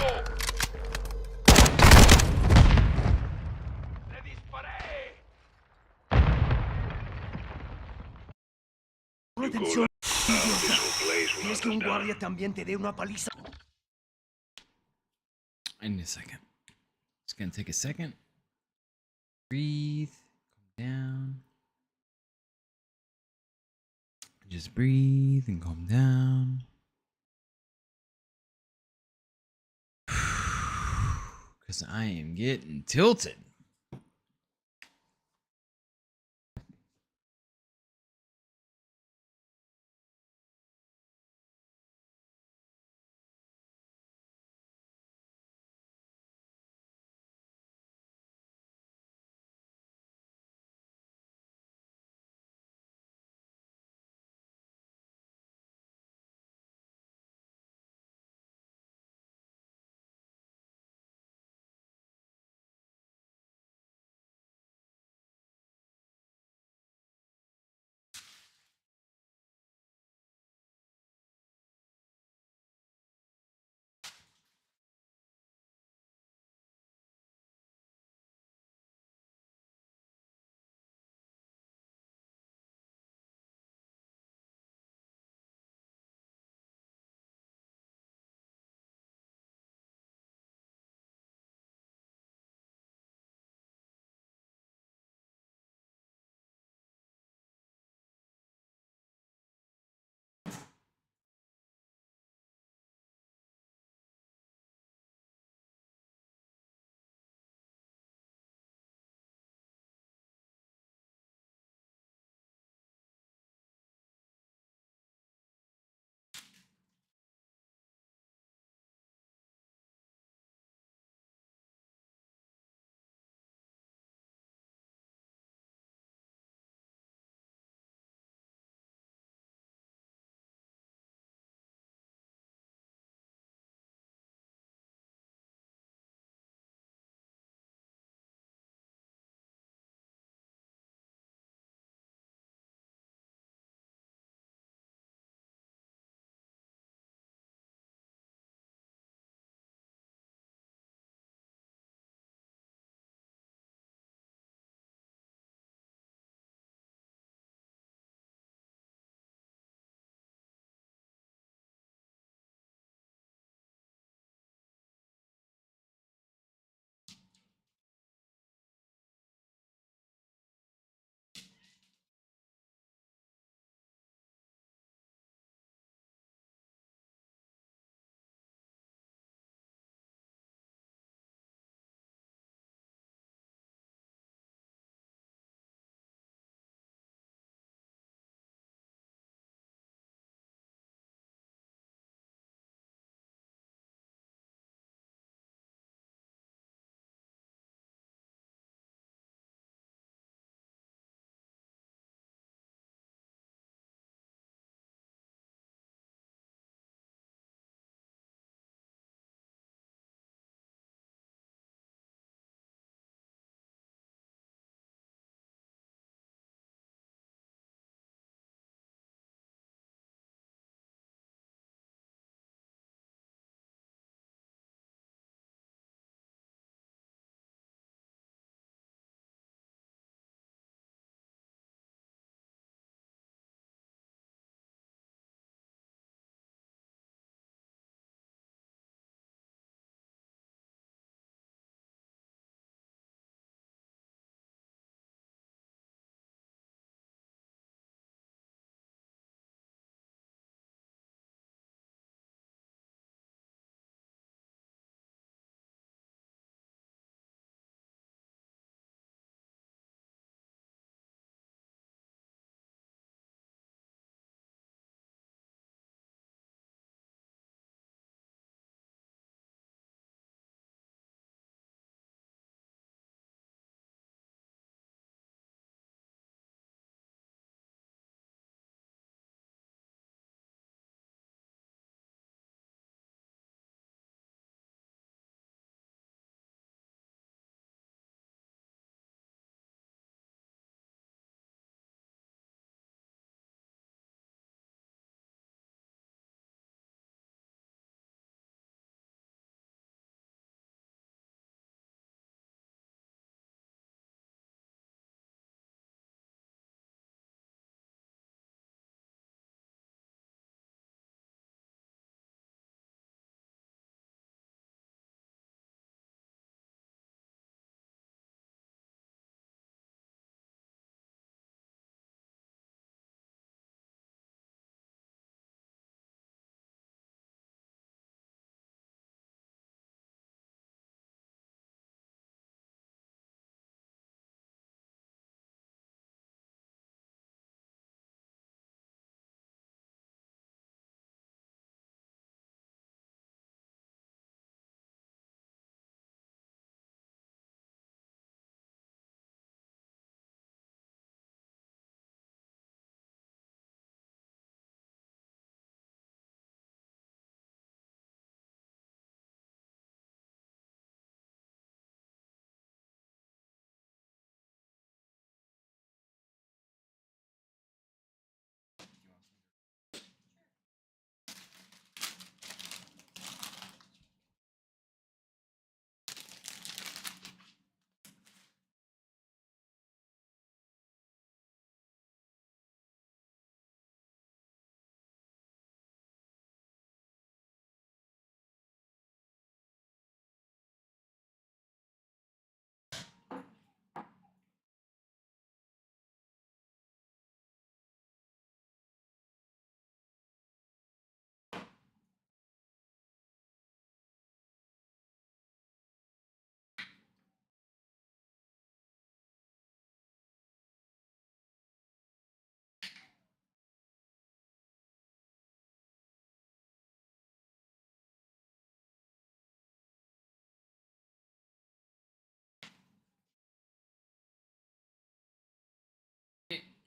¡Le disparé! Pon atención, idiota. ¿Quieres que un guardia también te dé una paliza? I need a second. It's gonna take a second. Breathe. Calm down. Just breathe and calm down. Because I am getting tilted.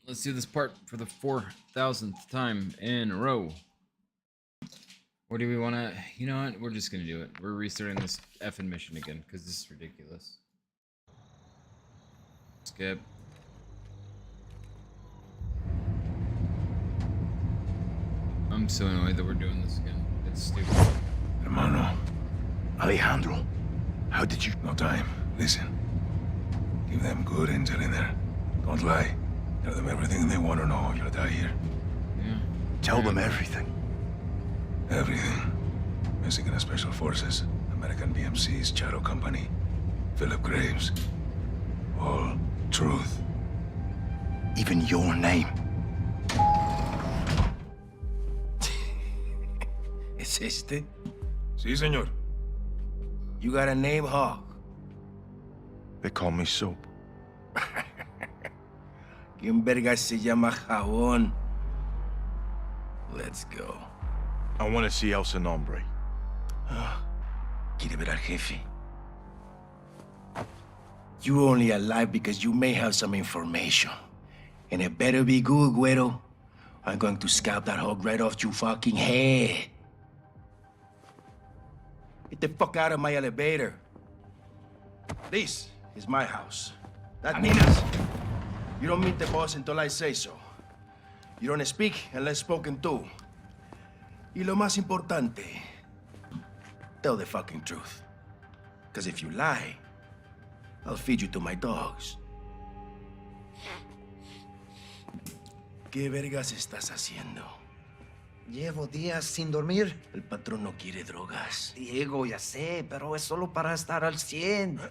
Let's do this part for the 4,000th time in a row. Or do we want to... You know what? We're just going to do it. We're restarting this effing mission again, because this is ridiculous. Skip. I'm so annoyed that we're doing this again. It's stupid. Hermano. Alejandro. How did you... No time. Listen. Give them good intel in there. Don't lie. Tell them everything they want to know. You'll die here. Yeah. Tell them everything. Everything. Mexican Special Forces, American BMC's Shadow Company, Philip Graves. All truth. Even your name. ¿Es este? Sí, señor. You got a name, Hawk? They call me Soap. ¿Quién verga se llama Jabón? Let's go. I want to see El Nombre. ¿Quiere ver al jefe? You're only alive because you may have some information. And it better be good, güero. I'm going to scalp that hog right off your fucking head. Get the fuck out of my elevator. This is my house. That means you don't meet the boss until I say so. You don't speak unless spoken to. Y lo más importante, tell the fucking truth. Because if you lie, I'll feed you to my dogs. ¿Qué vergas estás haciendo? Llevo días sin dormir. El patrón no quiere drogas. Diego, ya sé, pero es solo para estar al 100.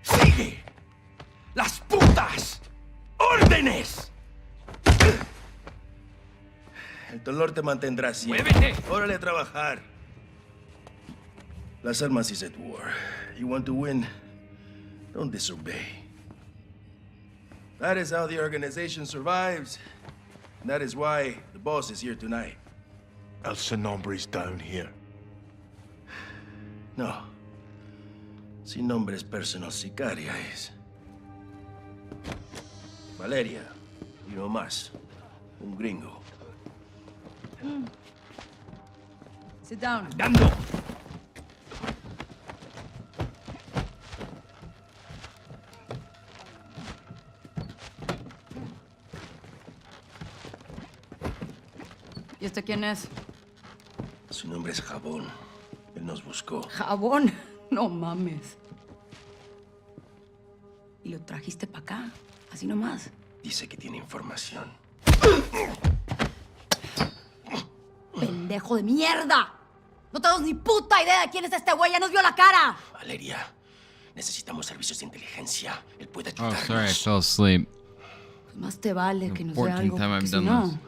¡Sigue! ¡Las putas! ¡Órdenes! El dolor te mantendrá así. ¡Muévete! Órale a trabajar. Las almas is at war. You want to win? Don't disobey. That is how the organization survives. And that is why the boss is here tonight. El Nombre's down here. No. Sin nombre es personal sicaria es. Valeria, y no más. Un gringo. Sit down. ¡Dando! ¿Y este quién es? Su nombre es Jabón. Él nos buscó. Jabón. No mames. Y lo trajiste para acá, así nomás. Dice que tiene información. ¡Pendejo de mierda! No tenemos ni puta idea de quién es este güey, ya nos vio la cara. Valeria, necesitamos servicios de inteligencia. Él puede Oh, ayudarnos. sorry, I fell asleep. Pues más te vale que nos dé 14th algo, time porque I've si done no, this.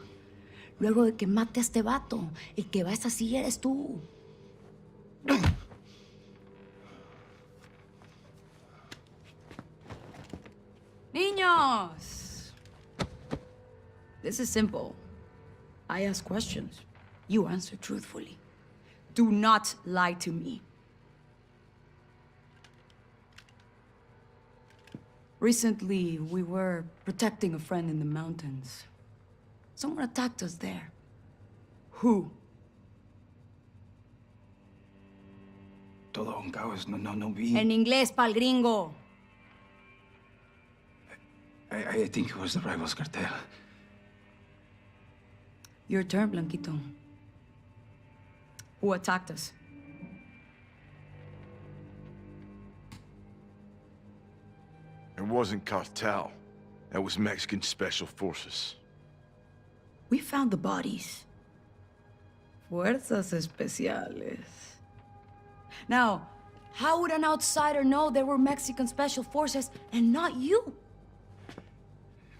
luego de que mate a este vato, el que va a esa silla eres tú. Niños! This is simple. I ask questions. You answer truthfully. Do not lie to me. Recently, we were protecting a friend in the mountains. Someone attacked us there. Who? Todo un caos, no vi. En inglés, pa'l gringo. I think it was the rivals cartel. Your turn, Blanquito. Who attacked us? It wasn't cartel. That was Mexican Special Forces. We found the bodies. Fuerzas Especiales. Now, how would an outsider know they were Mexican Special Forces and not you?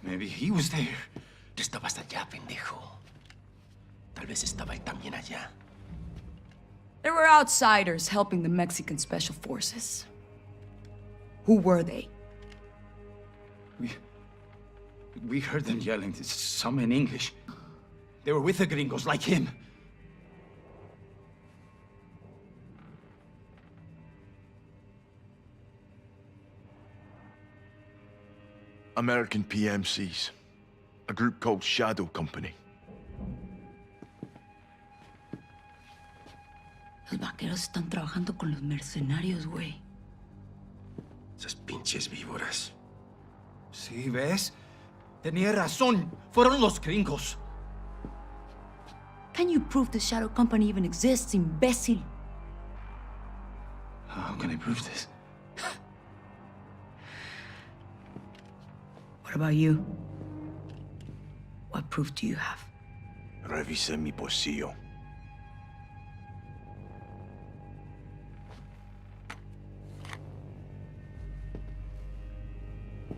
Maybe he was there. Tú estabas allá, pendejo. Tal vez estaba él también allá. There were outsiders helping the Mexican Special Forces. Who were they? We heard them yelling, some in English. They were with the gringos, like him. American PMCs. A group called Shadow Company. Los vaqueros están trabajando con los mercenarios, güey. Esas pinches víboras. Sí, ¿ves? Tenía razón. Fueron los gringos. Can you prove the Shadow Company even exists, imbécil? How can I prove this? What about you? What proof do you have? Revisé mi bolsillo.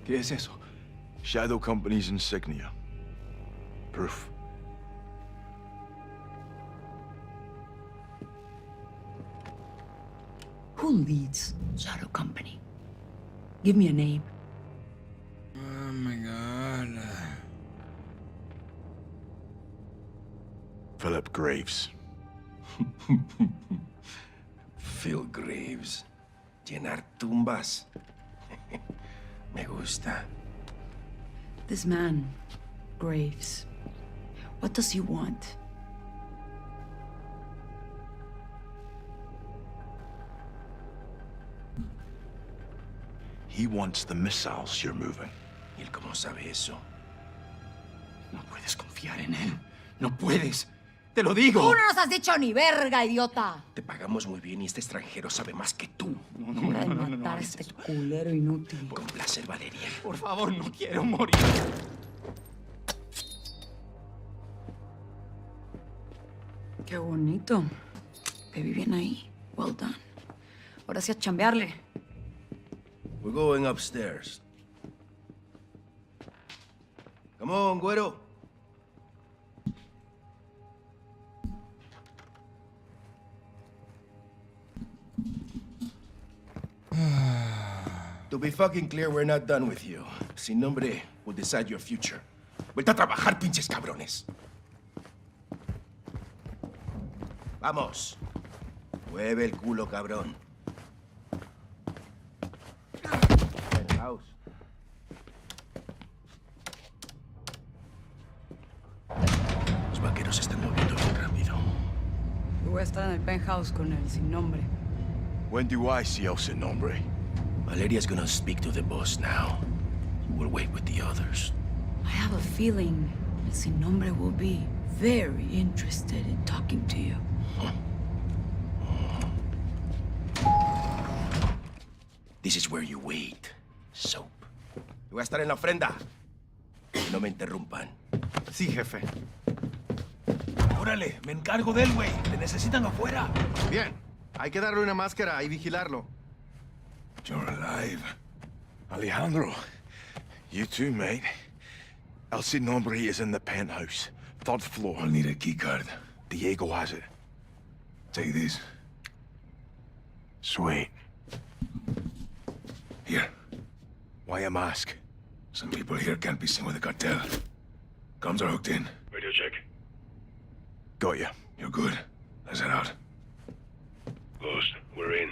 ¿Qué es eso? Shadow Company's insignia. Proof. Who leads Shadow Company? Give me a name. Oh my god. Philip Graves. Phil Graves. Llenar tumbas. Me gusta. This man, Graves, what does he want? He wants the missiles you're moving. ¿Y él cómo sabe eso? No puedes confiar en él. No puedes. Te lo digo. ¡Tú no nos has dicho ni verga, idiota! Te pagamos muy bien y este extranjero sabe más que tú. Hora de matar a este culero inútil. Con placer, Valeria. Por favor, no quiero morir. Qué bonito. Te vi bien ahí. Well done. Ahora sí a chambearle. We're going upstairs. Come on, güero. To be fucking clear, we're not done with you. Sin nombre will decide your future. Vuelta a trabajar, pinches cabrones. Vamos. Mueve el culo, cabrón. House. Los vaqueros se están moviendo bien rápido. Yo voy a estar en el penthouse con él, sin nombre. When do I see El Sin Nombre? Valeria's gonna speak to the boss now. We'll wait with the others. I have a feeling El Sin Nombre will be very interested in talking to you. This is where you wait. Soap. Yo voy a estar en la ofrenda. Que no me interrumpan. Sí, jefe. Órale, me encargo de él, güey. Te necesitan afuera. Bien. Hay que darle una máscara y vigilarlo. You're alive. Alejandro. You too, mate. El Sin Nombre is in the penthouse. 3rd floor. I'll need a keycard. Diego has it. Take this. Sweet. Here. Why a mask? Some people here can't be seen with the cartel. Comms are hooked in. Radio check. Got ya. You're good. Let's head out. Ghost, we're in.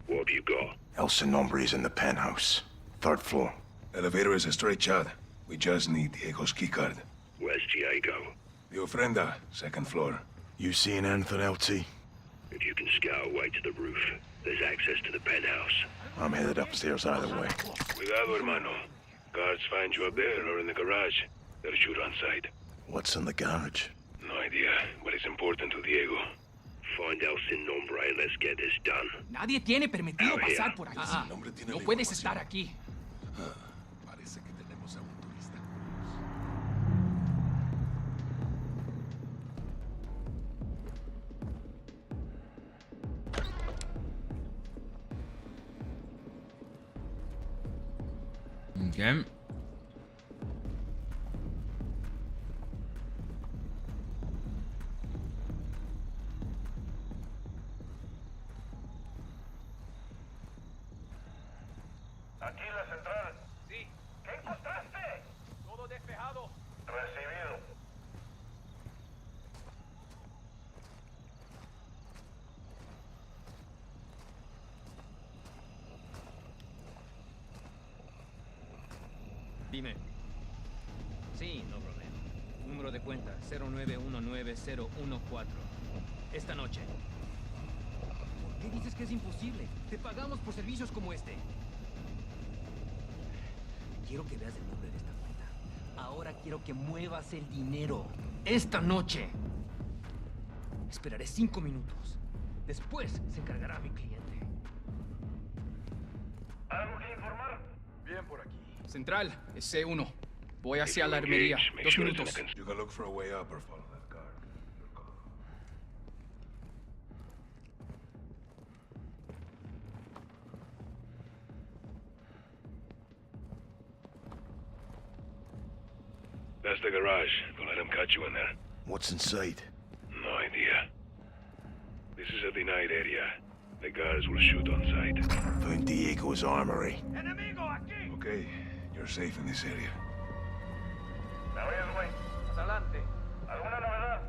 What have you got? El Sin Nombre is in the penthouse. 3rd floor. Elevator is a straight shot. We just need Diego's keycard. Where's Diego? The ofrenda, 2nd floor. You seeing anything, LT? If you can scout away to the roof, there's access to the penthouse. I'm headed upstairs either way. Cuidado, hermano. Guards find you up there or in the garage. They'll shoot on sight. What's in the garage? No idea, but it's important to Diego. Find El Sin Nombre and let's get this done. Nadie tiene permitido Out here. pasar por aquí. No puedes estar aquí. Parece que tenemos a un turista. Okay. Aquí la central. Sí. ¿Qué encontraste? Todo despejado. Recibido. Dime. Sí, no problema. Número de cuenta 0919014. Esta noche. ¿Por qué dices que es imposible? Te pagamos por servicios como este. Quiero que veas el nombre de esta cuenta. Ahora quiero que muevas el dinero. Esta noche. Esperaré 5 minutos. Después se encargará mi cliente. ¿Algo que informar? Bien por aquí. Central, es C1. Voy hacia la armería. 2 minutos. You can look for a way up or follow that guard. That's the garage. Don't let them catch you in there. What's inside? No idea. This is a denied area. The guards will shoot on sight. Found Diego's armory. Okay, you're safe in this area. ¿Me oyes, güey? Adelante. ¿Alguna novedad?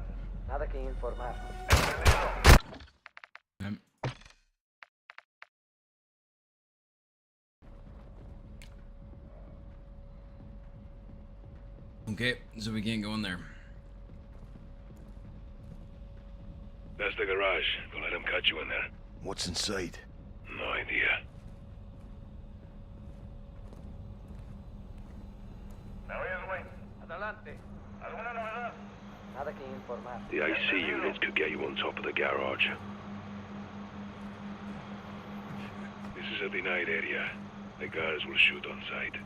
Nada que informar. Okay, so we can't go in there. That's the garage. Don't let them catch you in there. What's inside? No idea. ¿Me oyes, güey? Adelante. ¿Alguna novedad? Nada que informar. The AC units could get you on top of the garage. This is a denied area. The guards will shoot on sight.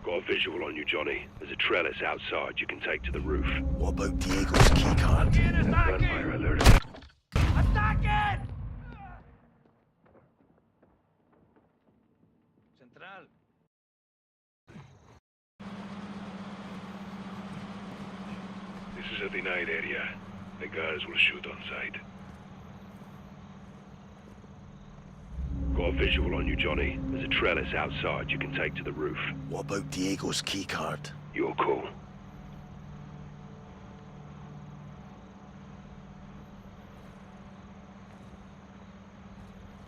Got a visual on you, Johnny. There's a trellis outside you can take to the roof. What about Diego's keycard? Gunfire alert. ¡Ataquen! Central. This is a denied area. The guards will shoot on sight. Got a visual on you, Johnny. There's a trellis outside you can take to the roof. What about Diego's keycard? Your call.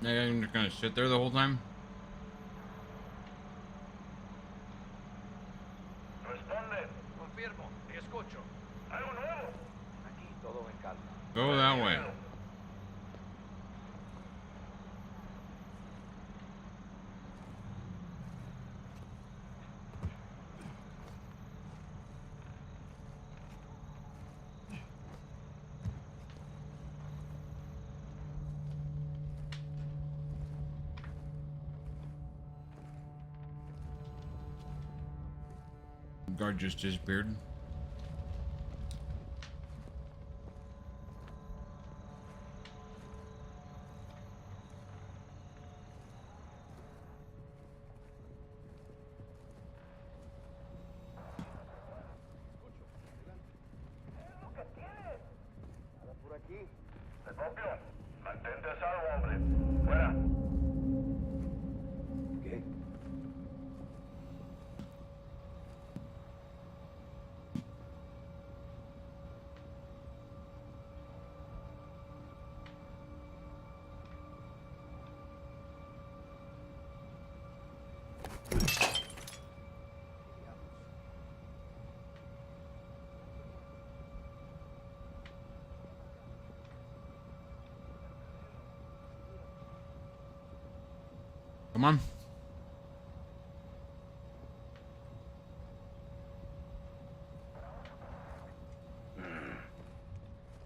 I'm just gonna sit there the whole time. Responde. Confirmo. Te escucho. ¿Algo nuevo? Aquí todo en calma. Go that way. Guard just disappeared. Por aquí. Te copio. Mantente a salvo, hombre. Fuera. ¿Qué? Come on.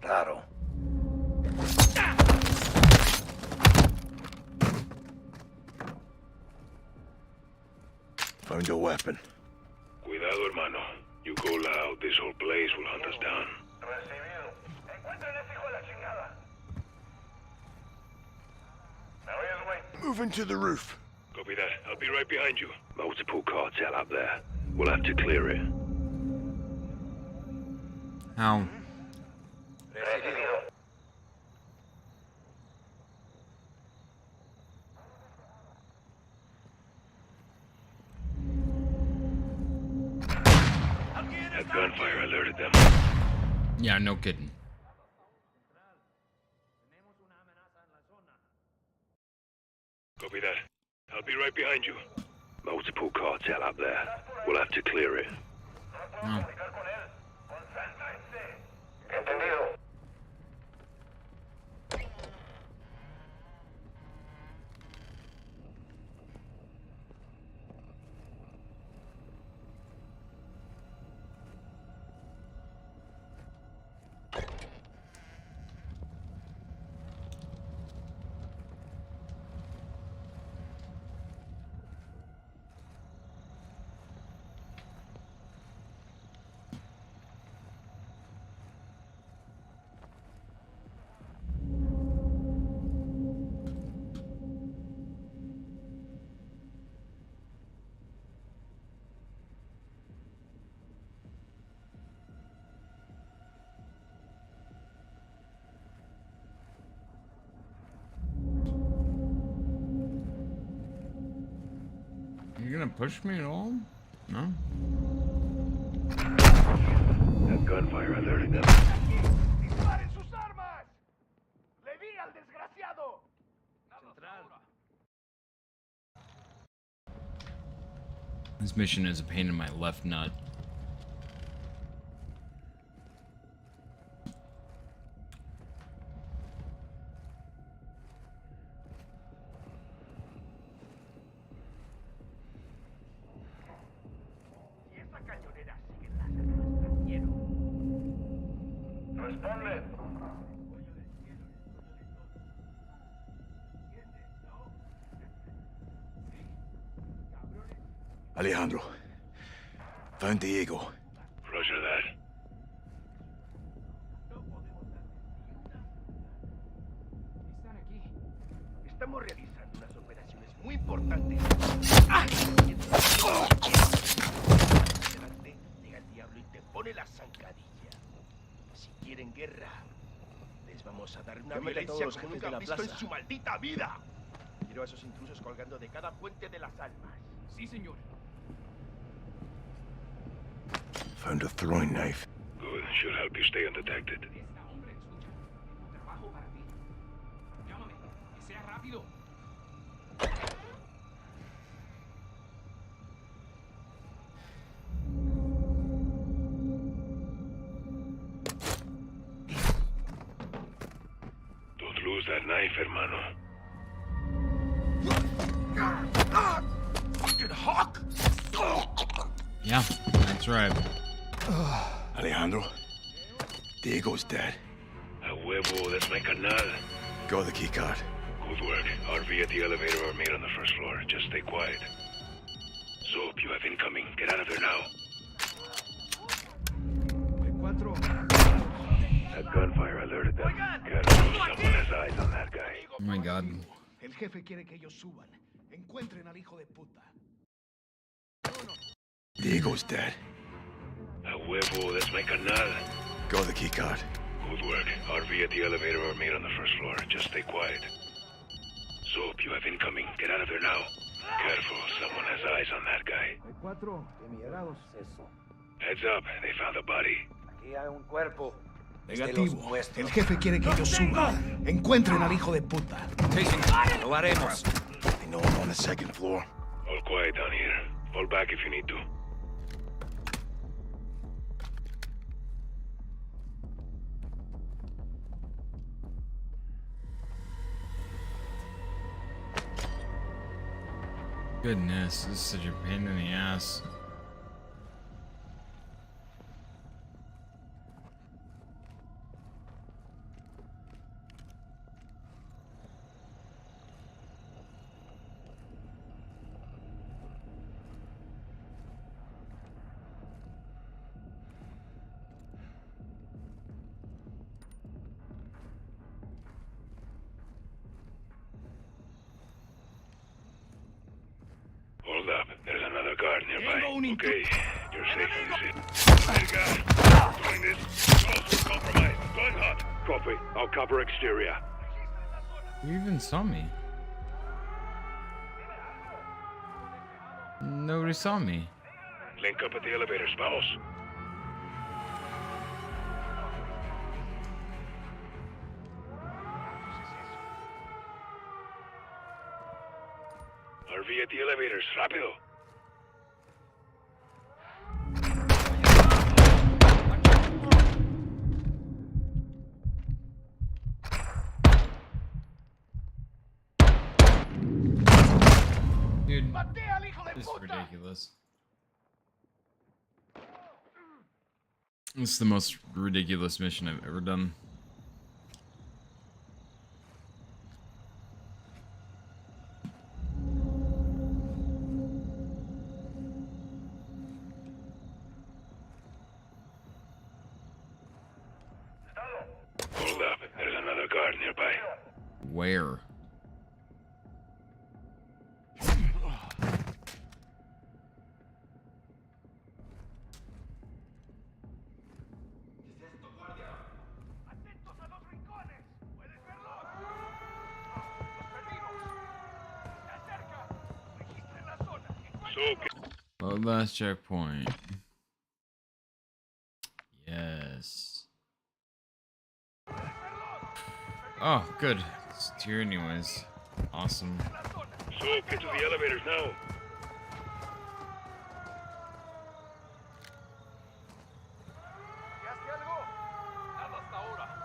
Claro. Found your weapon. Cuidado, hermano. You go loud, this whole place will hunt us down. Recibido. Encuentren ese hijo de la chingada. ¿Me oyes, güey? Moving to the roof. Copy that. I'll be right behind you. Multiple cartel up there. We'll have to clear it. How? Recibido. That gunfire alerted them. Yeah, no kidding. Copy that. I'll be right behind you. Multiple cartel up there. We'll have to clear it. No. Entendido. You gonna push me at all? No? That gunfire alerted them. ¡Disparen sus armas! ¡Le di al desgraciado! This mission is a pain in my left nut. Si esa cañonera sigue en láser del extranjero. Responde. Alejandro. Found Diego. Roger that. Están aquí. Estamos realizando unas operaciones muy importantes. Delante llega el diablo y te pone la zancadilla. Si quieren guerra, les vamos a dar una Llámate a todos violencia los como jefes nunca de la han visto en plaza. su maldita vida. Quiero a esos intrusos colgando de cada puente de las almas. Sí, señor. Found a throwing knife. Good. Should help you stay undetected. Esta, hombre, escucha. Un trabajo para ti. Llámame. Que sea rápido. Don't lose that knife, hermano. Fucking hawk! Yeah, that's right. Alejandro. Diego's dead. A huevo, that's my canal. Go the keycard. Good work. RV at the elevator are made on the first floor. Just stay quiet. Soap, you have incoming. Get out of there now. That gunfire alerted them. Careful, someone has eyes on that guy. Oh my god. El jefe quiere que ellos suban. Encuentren al hijo de puta. Diego's dead. A huevo, that's my canal. Go the keycard. Good work. RV at the elevator are made on the first floor. Just stay quiet. Soap, you have incoming. Get out of there now. Careful, someone has eyes on that guy. Hay cuatro. Heads up, they found a body. Aquí hay un cuerpo. Negativo. El jefe quiere que ellos suban. Encuentren al hijo de puta. Lo haremos. I know I'm on the second floor. All quiet down here. Fall back if you need to. Goodness, this is such a pain in the ass. Hold up. There's another guard nearby. Okay, you're safe in the city. Hey, guy. Doing this. Also compromised. Going hot. Copy. I'll cover exterior. You even saw me. Nobody saw me. Link up at the elevators, vamos. RV at the elevators, rápido. This is ridiculous. This is the most ridiculous mission I've ever done. Hold up. There's another guard nearby. Where? Well, last checkpoint. Yes. Oh, good. It's here anyways. Awesome. So, get to the elevators now.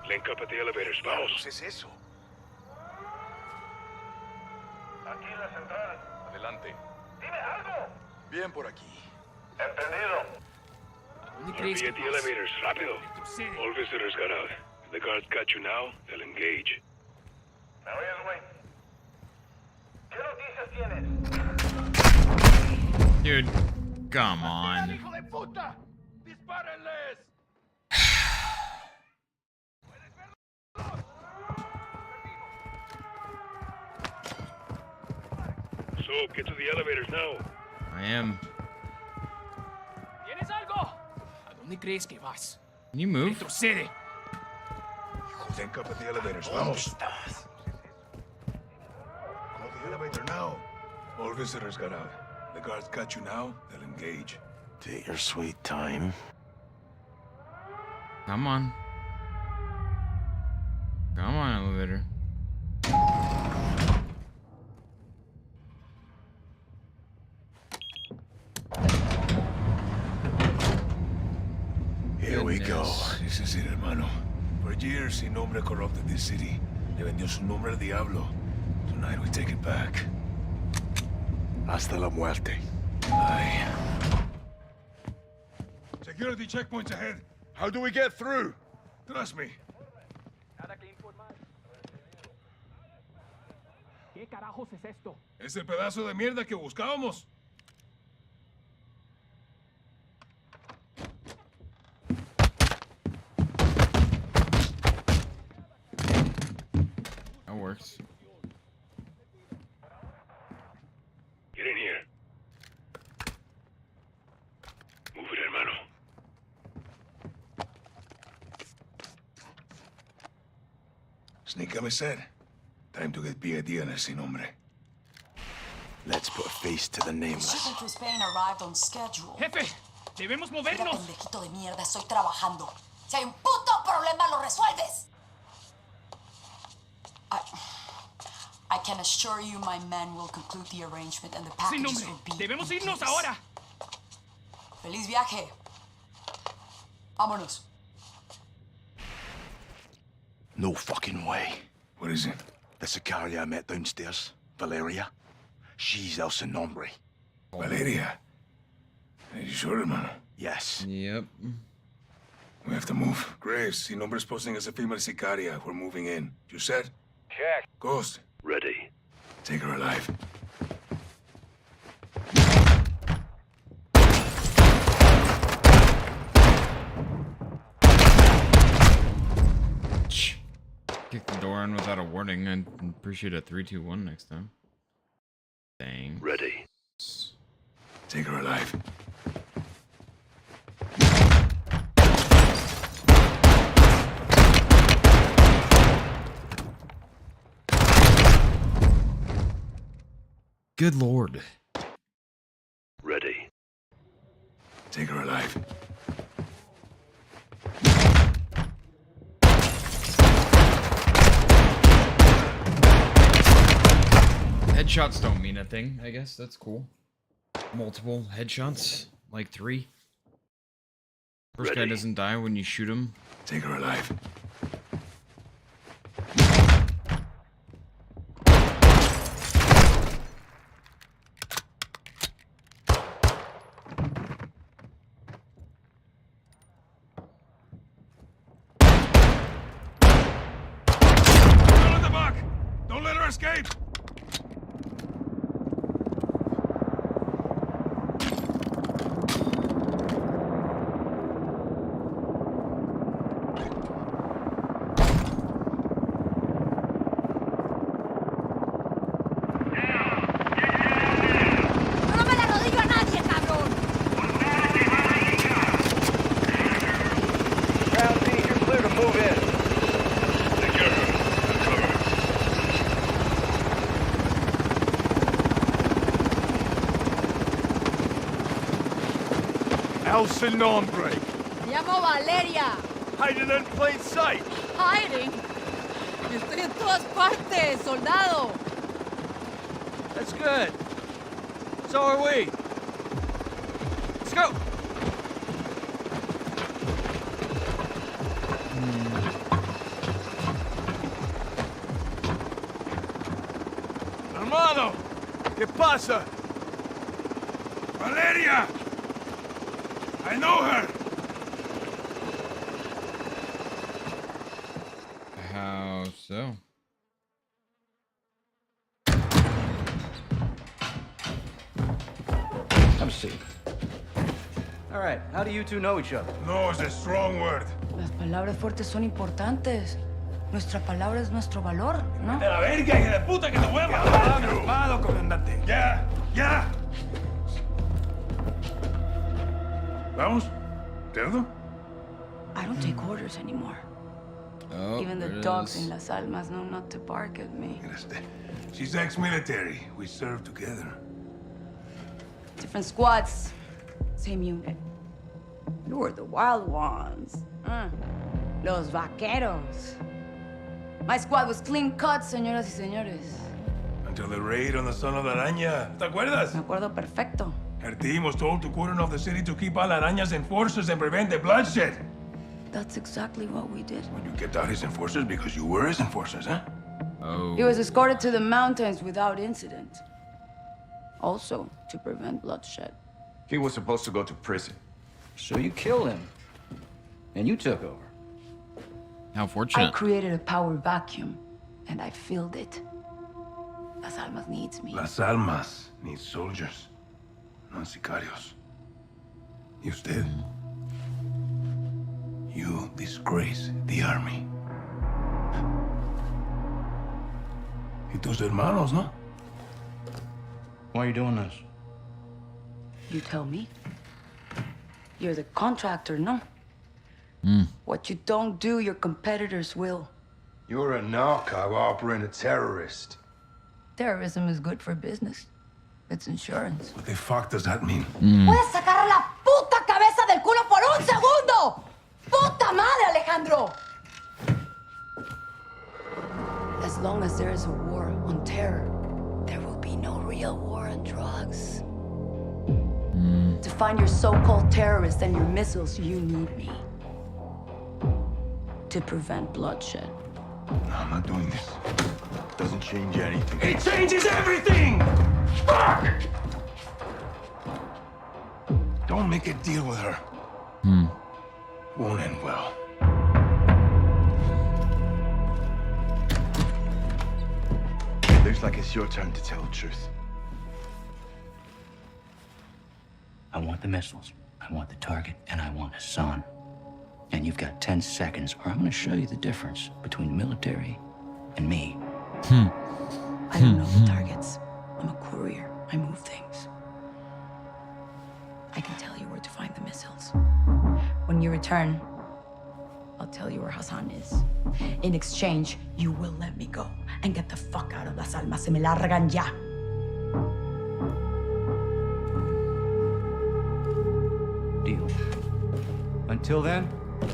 Link up at the elevators, vamos. ¿Qué es eso? Aquí la central. Adelante. Dime algo. Bien por aquí. Entendido. Be at the elevators, rápido. All visitors got out. If the guards got you now, they'll engage. ¿Me oyes, güey? ¿Qué noticias tienes? Dude, come on. ¡Hijo de puta! ¡Dispárenles! So, get to the elevators now. I am. ¿Tienes algo? ¿A dónde crees que vas? Can you move? Retrocede. Link up at the elevators, vamos. Call the elevator now. All visitors got out. The guards got you now, they'll engage. Take your sweet time. Come on. Come on, elevator. Here we go. This is it, hermano. For years, Sin Nombre corrupted this city. Le vendió su nombre al diablo. Tonight we take it back. Hasta la muerte. Aye. Security checkpoints ahead. How do we get through? Trust me. ¿Qué carajos es esto? Es el pedazo de mierda que buscábamos. That works. Get in here. Move it, hermano. Sneak up, said. Time to get PID on el Sin Nombre. Let's put a face to the nameless. Shipment to Spain arrived on schedule. Jefe, debemos Mira, movernos. pendejito de mierda, estoy trabajando. Si hay un puto problema, lo resuelves. I can assure you my men will conclude the arrangement and the Sin packages nombre, will be debemos in irnos place. ahora. ¡Feliz viaje! Vámonos. No fucking way. What is it? The Sicaria I met downstairs, Valeria. She's El Sin Nombre. Valeria? Are you sure, hermano? Yes. Yep. We have to move. Graves, Sin Nombre's posting as a female Sicaria. We're moving in. You said? Check. Ghost. Ready. Take her alive. Kick the door in without a warning. I'd appreciate a 3, 2, 1 next time. Dang. Ready. Take her alive. Good lord. Ready. Take her alive. Headshots don't mean a thing, I guess. That's cool. Multiple headshots, like 3. First guy doesn't die when you shoot him. Take her alive. escape! Torr1bl3. Me llamo Valeria. Hiding in plain sight. Hiding. Estoy en todas partes, soldado. That's good. So are we. Let's go. Hermano, ¿qué pasa? Valeria! I know her! How so? Have a seat. All right, how do you two know each other? No is a strong word. Las palabras fuertes son importantes. Nuestra palabra es nuestro valor, ¿no? ¡De la verga, hija de puta, que te voy a matar! ¡Calmado, comandante! ¡Ya! ¡Ya! ¿Vamos? ¿Cerdo? I don't take orders anymore. Oh, Even the there it dogs is. in Las Almas know not to bark at me. She's ex-military. We served together. Different squads, same unit. You were the wild ones. Los vaqueros. My squad was clean cut, señoras y señores. Until the raid on the Son of Araña. ¿Te acuerdas? Me acuerdo perfecto. Her team was told to cordon off the city to keep all Araña's enforcers and prevent the bloodshed. That's exactly what we did. But you kept out his enforcers because you were his enforcers, huh? Oh. He was escorted to the mountains without incident. Also, to prevent bloodshed. He was supposed to go to prison. So you killed him. And you took over. How I fortunate. created a power vacuum, and I filled it. Las Almas needs me. Las Almas need soldiers, not sicarios. Y usted? You disgrace the army. Y tus hermanos, ¿no? Why are you doing this? You tell me. You're the contractor, no? What you don't do, your competitors will. You're a narco harboring a terrorist. Terrorism is good for business. It's insurance. What the fuck does that mean? ¡Puedes sacar la puta cabeza del culo por un segundo! ¡Puta madre, Alejandro! As long as there is a war on terror, there will be no real war on drugs. To find your so-called terrorists and your missiles, you need me. To prevent bloodshed. No, I'm not doing this. Doesn't change anything. It changes everything! Fuck! Don't make a deal with her. Won't end well. Looks like it's your turn to tell the truth. I want the missiles, I want the target, and I want Hassan. And you've got 10 seconds, or I'm gonna show you the difference between military and me. I don't know the targets. I'm a courier. I move things. I can tell you where to find the missiles. When you return, I'll tell you where Hassan is. In exchange, you will let me go and get the fuck out of Las Almas. Se me largan ya. Deal. Until then,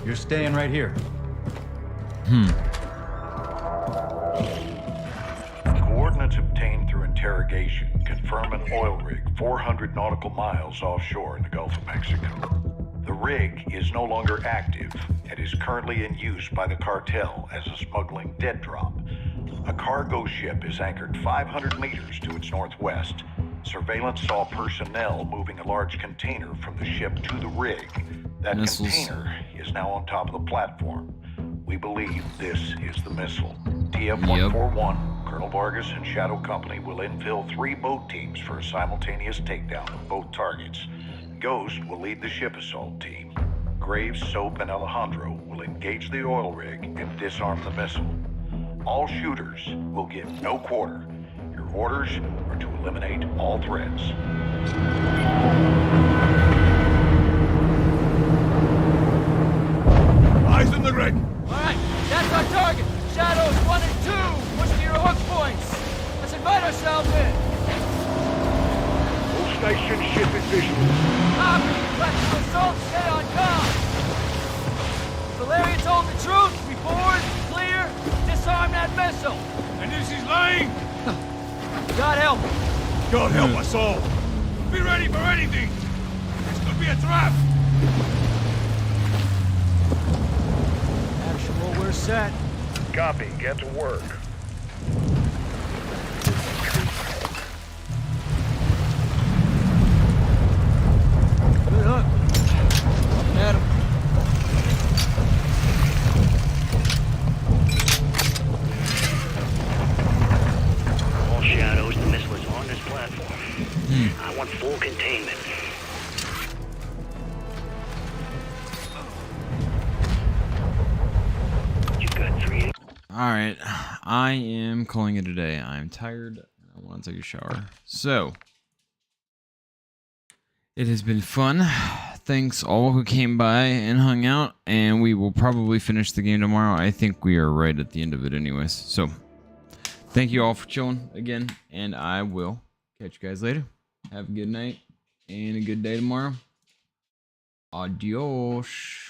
you're staying right here. Coordinates obtained through interrogation confirm an oil rig 400 nautical miles offshore in the Gulf of Mexico. The rig is no longer active and is currently in use by the cartel as a smuggling dead drop. A cargo ship is anchored 500 meters to its northwest. Surveillance saw personnel moving a large container from the ship to the rig. That container is now on top of the platform. We believe this is the missile. TF-141 Colonel Vargas and Shadow Company will infill 3 boat teams for a simultaneous takedown of both targets. Ghost will lead the ship assault team. Graves, Soap, and Alejandro will engage the oil rig and disarm the missile. All shooters will give no quarter. Your orders are to eliminate all threats. Eyes on the rig. Alright, that's our target. Shadows 1 and 2. Push to your hook points. Let's invite ourselves in. All station ship is visual. Copy. Flexible assault, stay on comm. Valeria told the truth. We board, clear, disarm that missile. And this is lying? God help. God help us all. Be ready for anything. This could be a trap. Actual, we're set. Copy. Get to work. Good hook. At him. All Shadows, the missile is on this platform. I want full containment. You got 3. Alright, I am calling it a day. I'm tired. I want to take a shower. So, it has been fun. Thanks all who came by and hung out. And we will probably finish the game tomorrow. I think we are right at the end of it anyways. So, thank you all for chilling again. And I will catch you guys later. Have a good night and a good day tomorrow. Adios.